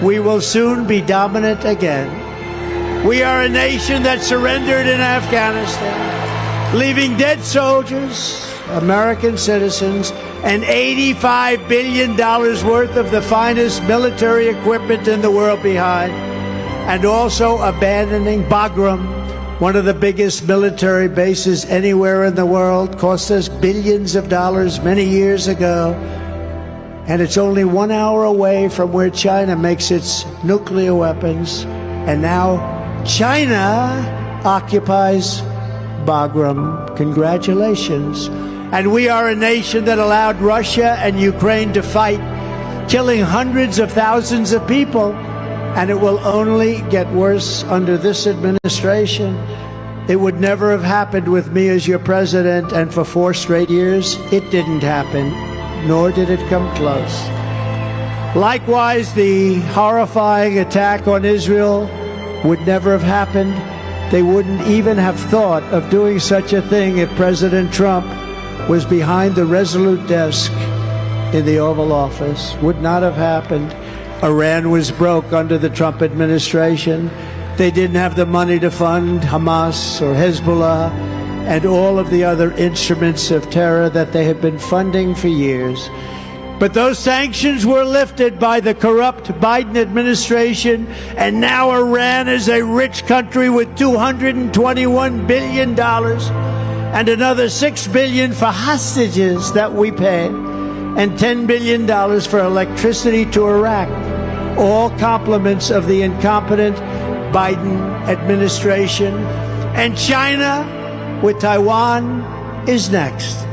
We will soon be dominant again. We are a nation that surrendered in Afghanistan, leaving dead soldiers, American citizens, and $85 billion worth of the finest military equipment in the world behind, and also abandoning Bagram, one of the biggest military bases anywhere in the world, cost us billions of dollars many years ago, and it's only 1 hour away from where China makes its nuclear weapons, and now China occupies Bagram. Congratulations. And we are a nation that allowed Russia and Ukraine to fight, killing hundreds of thousands of people. And it will only get worse under this administration. It would never have happened with me as your president, and for 4 straight years, it didn't happen, nor did it come close. Likewise, the horrifying attack on Israel would never have happened. They wouldn't even have thought of doing such a thing if President Trump was behind the Resolute desk in the Oval Office. Would not have happened. Iran was broke under the Trump administration. They didn't have the money to fund Hamas or Hezbollah and all of the other instruments of terror that they had been funding for years. But those sanctions were lifted by the corrupt Biden administration, and now Iran is a rich country with $221 billion and another $6 billion for hostages that we pay, and $10 billion for electricity to Iraq. All compliments of the incompetent Biden administration. And China, with Taiwan, is next.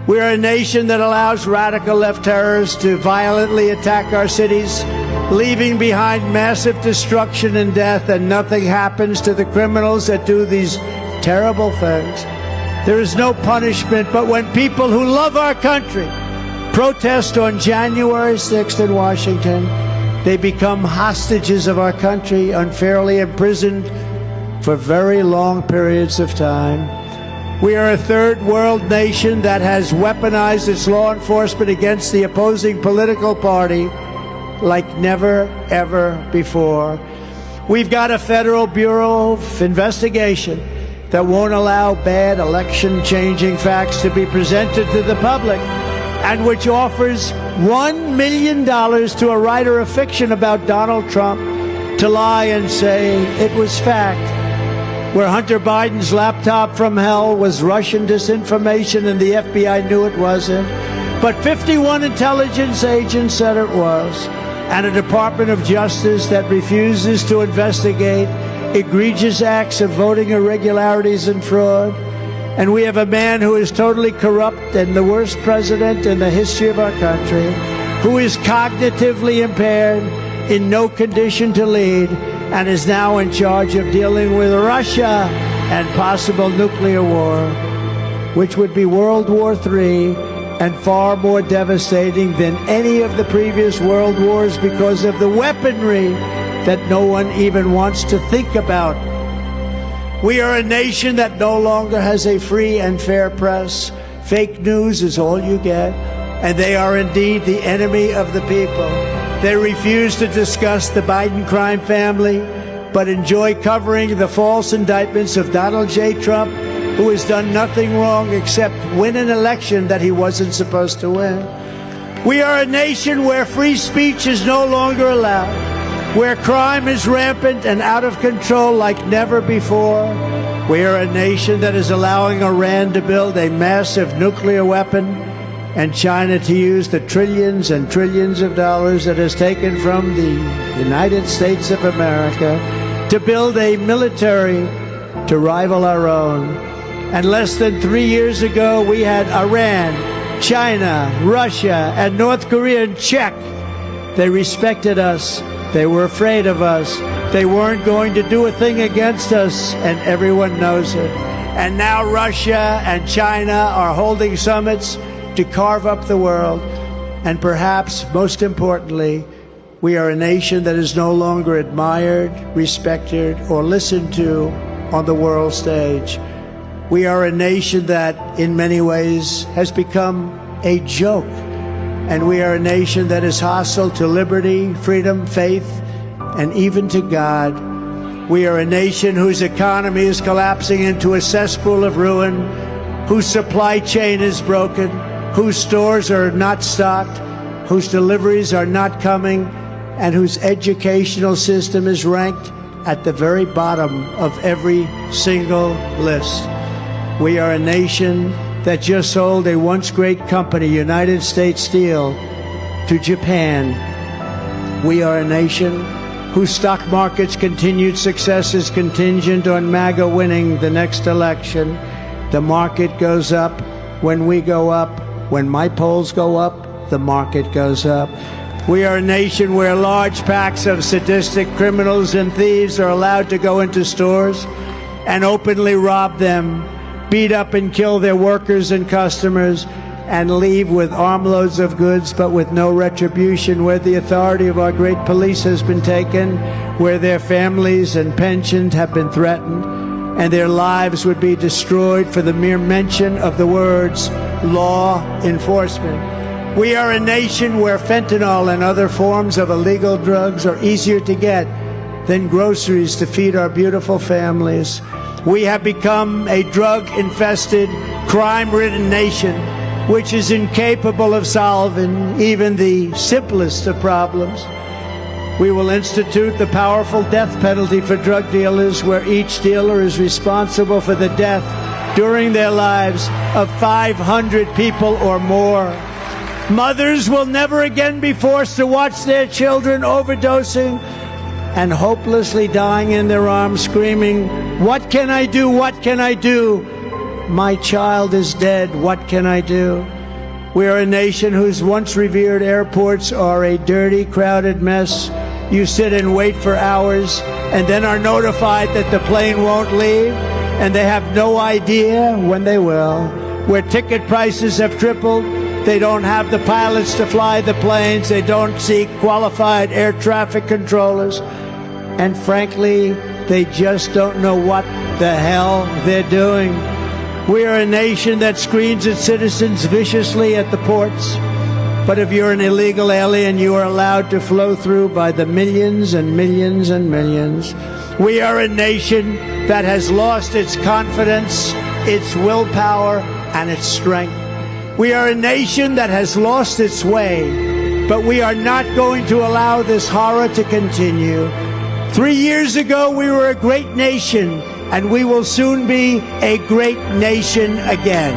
We are a nation that allows radical left terrorists to violently attack our cities, leaving behind massive destruction and death, and nothing happens to the criminals that do these terrible things. There is no punishment, but when people who love our country protest on January 6th in Washington, they become hostages of our country, unfairly imprisoned for very long periods of time. We are a third world nation that has weaponized its law enforcement against the opposing political party like never, ever before. We've got a Federal Bureau of Investigation that won't allow bad election-changing facts to be presented to the public, and which offers $1 million to a writer of fiction about Donald Trump to lie and say it was fact. Where Hunter Biden's laptop from hell was Russian disinformation and the FBI knew it wasn't, but 51 intelligence agents said it was, and a Department of Justice that refuses to investigate egregious acts of voting irregularities and fraud. And we have a man who is totally corrupt and the worst president in the history of our country, who is cognitively impaired, in no condition to lead, and is now in charge of dealing with Russia and possible nuclear war, which would be World War III and far more devastating than any of the previous world wars because of the weaponry that no one even wants to think about. We are a nation that no longer has a free and fair press. Fake news is all you get, and they are indeed the enemy of the people. They refuse to discuss the Biden crime family, but enjoy covering the false indictments of Donald J. Trump, who has done nothing wrong except win an election that he wasn't supposed to win. We are a nation where free speech is no longer allowed, where crime is rampant and out of control like never before. We are a nation that is allowing Iran to build a massive nuclear weapon and China to use the trillions and trillions of dollars that has taken from the United States of America to build a military to rival our own. And less than 3 years ago, we had Iran, China, Russia, and North Korea in check. They respected us. They were afraid of us. They weren't going to do a thing against us, and everyone knows it. And now Russia and China are holding summits to carve up the world. And perhaps most importantly, we are a nation that is no longer admired, respected, or listened to on the world stage. We are a nation that, in many ways, has become a joke. And we are a nation that is hostile to liberty, freedom, faith, and even to God. We are a nation whose economy is collapsing into a cesspool of ruin, whose supply chain is broken, whose stores are not stocked, whose deliveries are not coming, and whose educational system is ranked at the very bottom of every single list. We are a nation that just sold a once great company, United States Steel, to Japan. We are a nation whose stock market's continued success is contingent on MAGA winning the next election. The market goes up when we go up. When my polls go up, the market goes up. We are a nation where large packs of sadistic criminals and thieves are allowed to go into stores and openly rob them, beat up and kill their workers and customers, and leave with armloads of goods but with no retribution, where the authority of our great police has been taken, where their families and pensions have been threatened, and their lives would be destroyed for the mere mention of the words law enforcement. We are a nation where fentanyl and other forms of illegal drugs are easier to get than groceries to feed our beautiful families. We have become a drug-infested, crime-ridden nation which is incapable of solving even the simplest of problems. We will institute the powerful death penalty for drug dealers, where each dealer is responsible for the death during their lives of 500 people or more. Mothers will never again be forced to watch their children overdosing and hopelessly dying in their arms, screaming, "What can I do? What can I do? My child is dead. What can I do?" We are a nation whose once revered airports are a dirty, crowded mess. You sit and wait for hours and then are notified that the plane won't leave, and they have no idea when they will. Where ticket prices have tripled, they don't have the pilots to fly the planes, they don't seek qualified air traffic controllers, and frankly, they just don't know what the hell they're doing. We are a nation that screens its citizens viciously at the ports. But if you're an illegal alien, you are allowed to flow through by the millions and millions and millions. We are a nation that has lost its confidence, its willpower, and its strength. We are a nation that has lost its way, but we are not going to allow this horror to continue. 3 years ago, we were a great nation, and we will soon be a great nation again.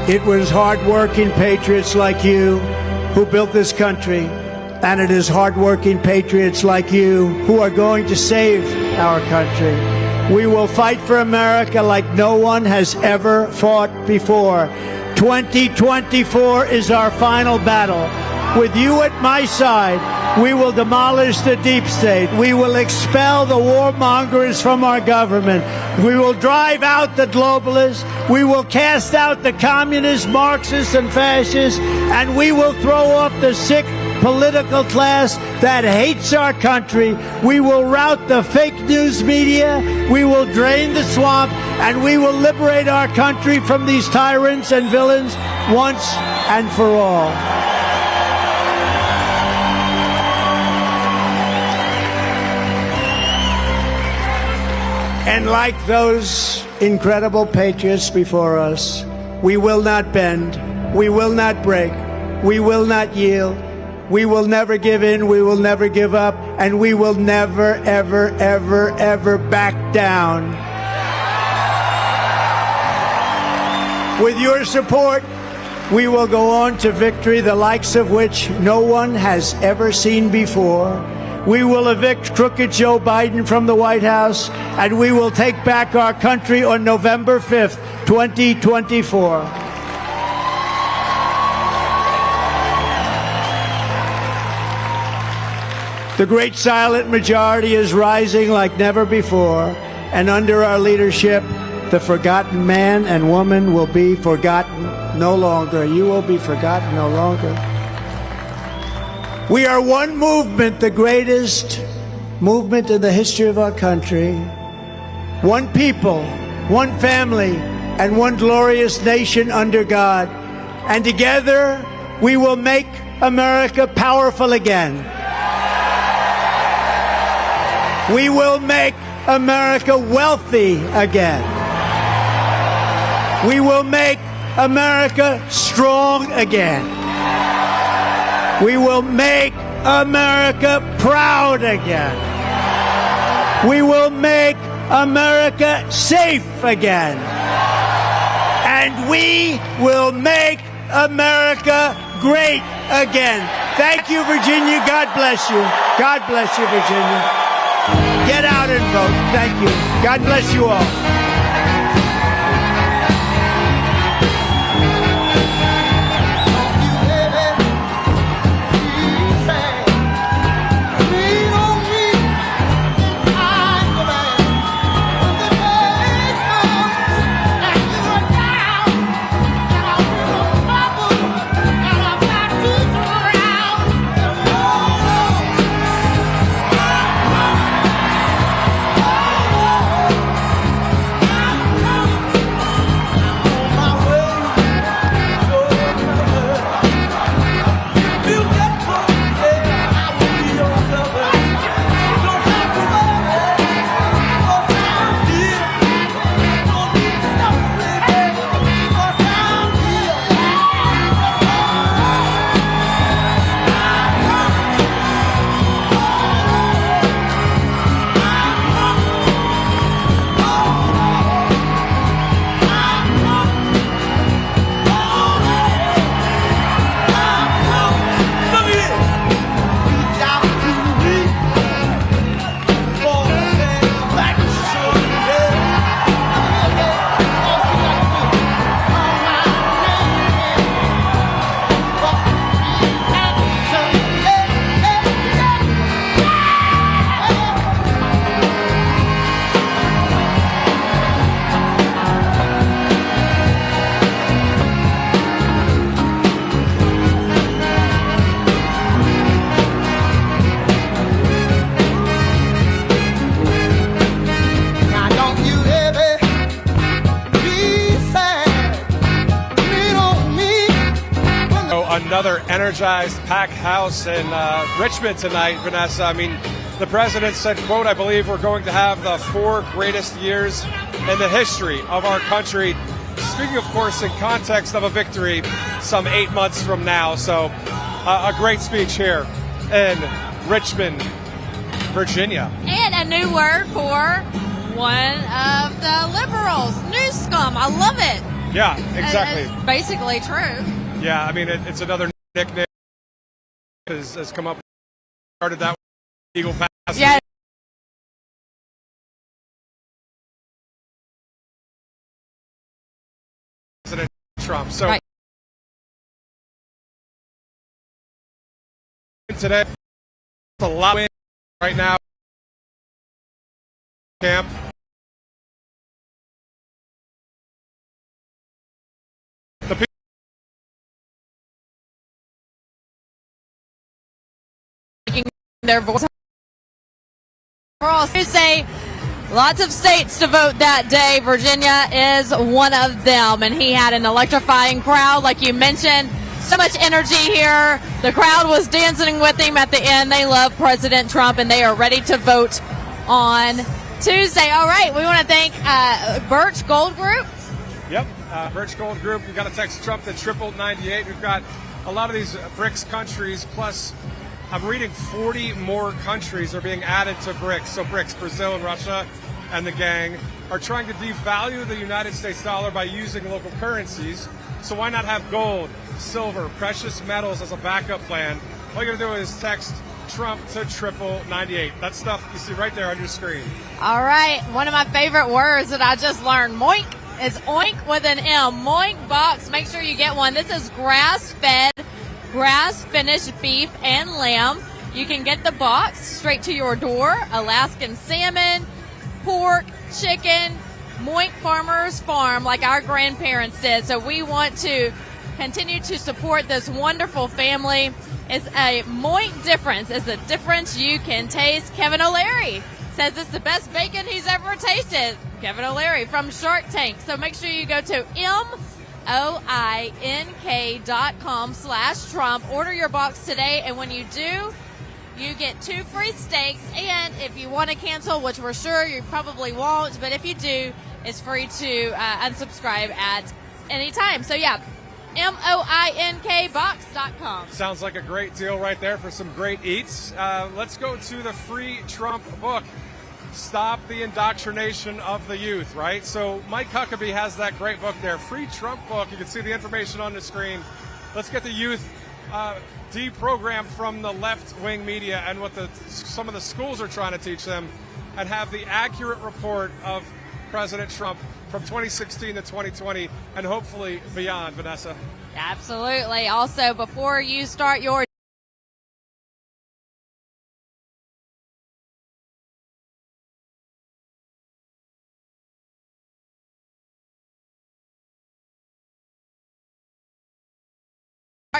It was hard-working patriots like you who built this country, and it is hard-working patriots like you who are going to save our country. We will fight for America like no one has ever fought before. 2024 is our final battle. With you at my side, we will demolish the deep state. We will expel the warmongers from our government. We will drive out the globalists. We will cast out the communists, Marxists, and fascists. And we will throw off the sick political class that hates our country. We will rout the fake news media. We will drain the swamp. And we will liberate our country from these tyrants and villains once and for all. And like those incredible patriots before us, we will not bend, we will not break, we will not yield, we will never give in, we will never give up, and we will never, ever, ever, ever back down. With your support, we will go on to victory, the likes of which no one has ever seen before. We will evict crooked Joe Biden from the White House, and we will take back our country on November 5th, 2024. The great silent majority is rising like never before, and under our leadership, the forgotten man and woman will be forgotten no longer. You will be forgotten no longer. We are one movement, the greatest movement in the history of our country. One people, one family, and one glorious nation under God. And together, we will make America powerful again. We will make America wealthy again. We will make America strong again. We will make America proud again. We will make America safe again. And we will make America great again. Thank you, Virginia. God bless you. God bless you, Virginia. Get out and vote. Thank you. God bless you all. another energized, packed house in Richmond tonight, Vanessa. I mean, the president said, quote, "I believe we're going to have the 4 greatest years in the history of our country." Speaking, of course, in context of a victory some 8 months from now. So a great speech here in Richmond, Virginia. And a new word for one of the liberals, new scum. I love it. Yeah, exactly. It's basically true. Yeah, I mean, it's another nickname has come up. Started that Eagle Pass. Yeah. President Trump. So right. Today, a lot right now. Camp. Their voice. Tuesday, lots of states to vote that day. Virginia is one of them, and he had an electrifying crowd, like you mentioned. So much energy here. The crowd was dancing with him at the end. They love President Trump, and they are ready to vote on Tuesday. All right, we want to thank Birch Gold Group. Yep, Birch Gold Group. We've got to text Trump to 9898. We've got a lot of these BRICS countries, plus I'm reading 40 more countries are being added to BRICS. So BRICS, Brazil and Russia and the gang, are trying to devalue the United States dollar by using local currencies. So why not have gold, silver, precious metals as a backup plan? All you got to do is text Trump to 9898. That stuff you see right there on your screen. All right, one of my favorite words that I just learned, moink, is oink with an M. Moink box, make sure you get one. This is grass-fed, grass-finished beef and lamb. You can get the box straight to your door. Alaskan salmon, pork, chicken, Moink Farmers Farm, like our grandparents did. So we want to continue to support this wonderful family. It's a Moink difference. It's a difference you can taste. Kevin O'Leary says it's the best bacon he's ever tasted. Kevin O'Leary from Shark Tank. So make sure you go to moink.com/Trump. Order your box today, and when you do, you get 2 free steaks. And if you want to cancel, which we're sure you probably won't, but if you do, it's free to unsubscribe at any time. So yeah, moinkbox.com. Sounds like a great deal right there for some great eats. Let's go to the Free Trump book. Stop the Indoctrination of the Youth, right? So Mike Huckabee has that great book there, Free Trump book. You can see the information on the screen. Let's get the youth deprogrammed from the left-wing media and what some of the schools are trying to teach them, and have the accurate report of President Trump from 2016 to 2020 and hopefully beyond, Vanessa. Absolutely. Also, before you start your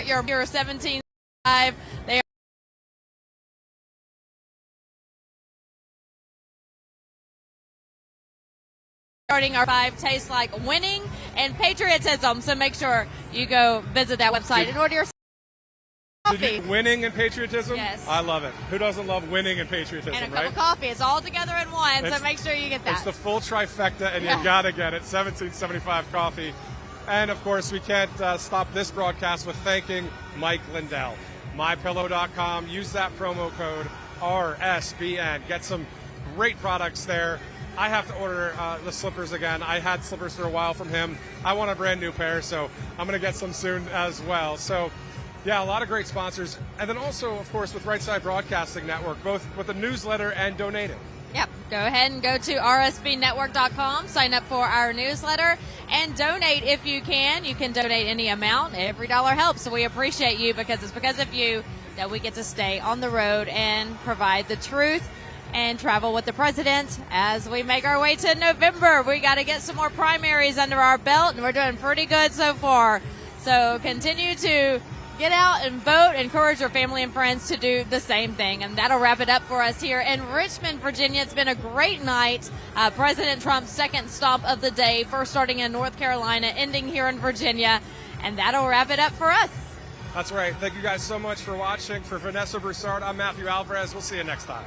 your 17.5, they are starting our 5 tastes like winning and patriotism. So make sure you go visit that website and order your coffee. Winning and patriotism? Yes. I love it. Who doesn't love winning and patriotism, and a right? cup of coffee. It's all together in one, so make sure you get that. It's the full trifecta, and you got to get it. 1775 coffee. And, of course, we can't stop this broadcast with thanking Mike Lindell. MyPillow.com. Use that promo code RSBN. Get some great products there. I have to order the slippers again. I had slippers for a while from him. I want a brand new pair, so I'm going to get some soon as well. So, yeah, a lot of great sponsors. And then also, of course, with Right Side Broadcasting Network, both with the newsletter and donating. Yep. Go ahead and go to rsbnetwork.com, sign up for our newsletter, and donate if you can. You can donate any amount. Every dollar helps, so we appreciate you, because it's because of you that we get to stay on the road and provide the truth and travel with the president as we make our way to November. We got to get some more primaries under our belt, and we're doing pretty good so far. So continue to get out and vote. Encourage your family and friends to do the same thing. And that'll wrap it up for us here in Richmond, Virginia. It's been a great night. President Trump's second stop of the day, first starting in North Carolina, ending here in Virginia. And that'll wrap it up for us. That's right. Thank you guys so much for watching. For Vanessa Broussard, I'm Matthew Alvarez. We'll see you next time.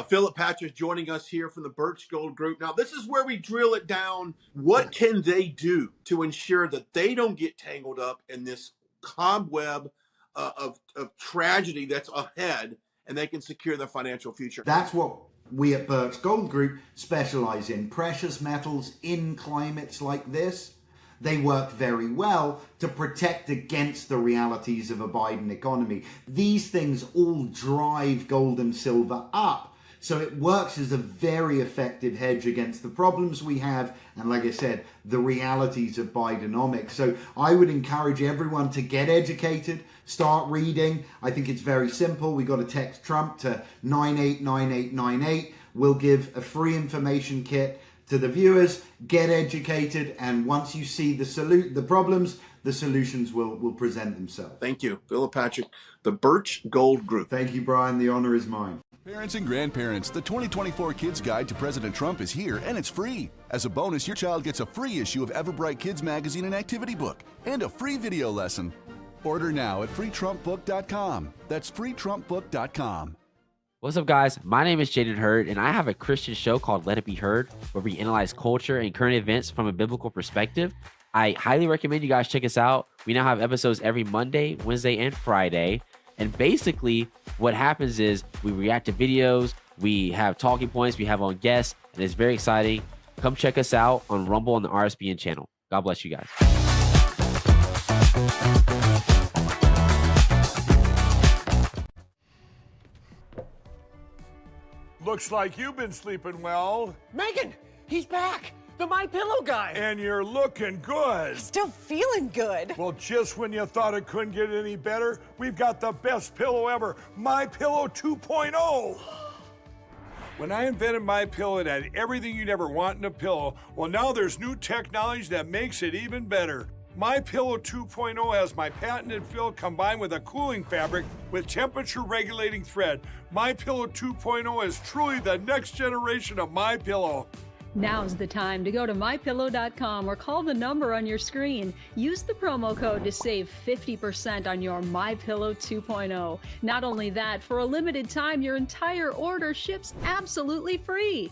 Philip Patrick joining us here from the Birch Gold Group. Now, this is where we drill it down. What can they do to ensure that they don't get tangled up in this cobweb of tragedy that's ahead, and they can secure their financial future? That's what we at Birch Gold Group specialize in. Precious metals in climates like this, they work very well to protect against the realities of a Biden economy. These things all drive gold and silver up. So it works as a very effective hedge against the problems we have, and like I said, the realities of Bidenomics. So I would encourage everyone to get educated, start reading. I think it's very simple. We got to text Trump to 989898. We'll give a free information kit to the viewers. Get educated, and once you see the problems, the solutions will present themselves. Thank you, Philip Patrick, the Birch Gold Group. Thank you, Brian. The honor is mine. Parents and grandparents, the 2024 Kids Guide to President Trump is here, and it's free. As a bonus, your child gets a free issue of Everbright Kids magazine and activity book, and a free video lesson. Order now at freetrumpbook.com. That's freetrumpbook.com. What's up, guys? My name is Jaden Hurd, and I have a Christian show called Let It Be Heard, where we analyze culture and current events from a biblical perspective. I highly recommend you guys check us out. We now have episodes every Monday, Wednesday, and Friday. And basically, what happens is we react to videos, we have talking points, we have on guests, and it's very exciting. Come check us out on Rumble on the RSBN channel. God bless you guys. Looks like you've been sleeping well. Megan, he's back. The My Pillow guy. And you're looking good. Still feeling good. Well, just when you thought it couldn't get any better, we've got the best pillow ever, My Pillow 2.0. When I invented My Pillow, it had everything you'd ever want in a pillow. Well, now there's new technology that makes it even better. My Pillow 2.0 has my patented fill combined with a cooling fabric with temperature regulating thread. My Pillow 2.0 is truly the next generation of My Pillow. Now's the time to go to mypillow.com or call the number on your screen. Use the promo code to save 50% on your MyPillow 2.0. Not only that, for a limited time, your entire order ships absolutely free.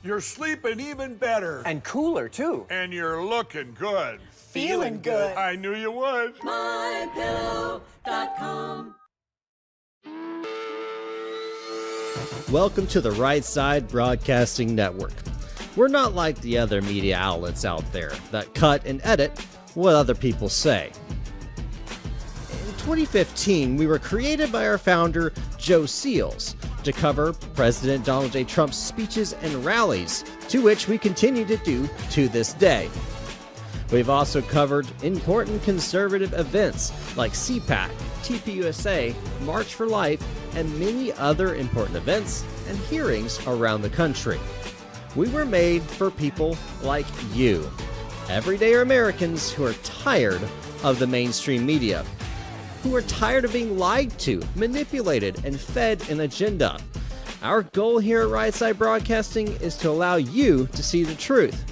You're sleeping even better. And cooler, too. And you're looking good. Feeling good. I knew you would. mypillow.com. Welcome to the Right Side Broadcasting Network. We're not like the other media outlets out there that cut and edit what other people say. In 2015, we were created by our founder, Joe Seals, to cover President Donald J. Trump's speeches and rallies, to which we continue to do to this day. We've also covered important conservative events like CPAC, TPUSA, March for Life, and many other important events and hearings around the country. We were made for people like you, everyday Americans who are tired of the mainstream media, who are tired of being lied to, manipulated, and fed an agenda. Our goal here at Right Side Broadcasting is to allow you to see the truth,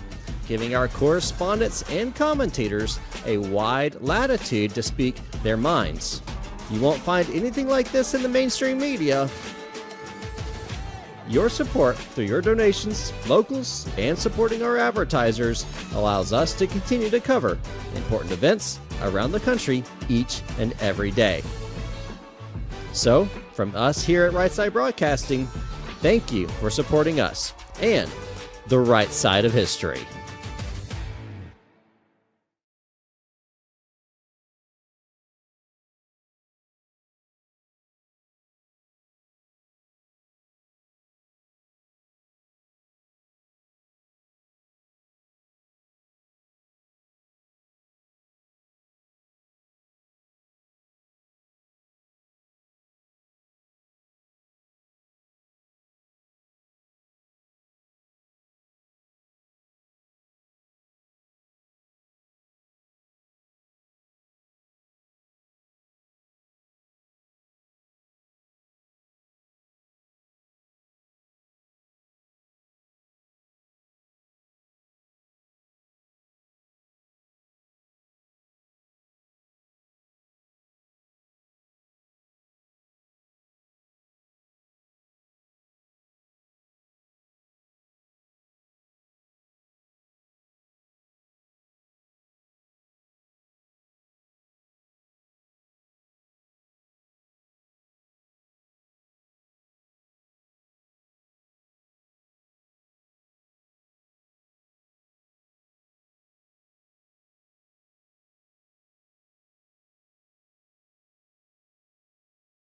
giving our correspondents and commentators a wide latitude to speak their minds. You won't find anything like this in the mainstream media. Your support through your donations, locals, and supporting our advertisers allows us to continue to cover important events around the country each and every day. So, from us here at Right Side Broadcasting, thank you for supporting us and the right side of history.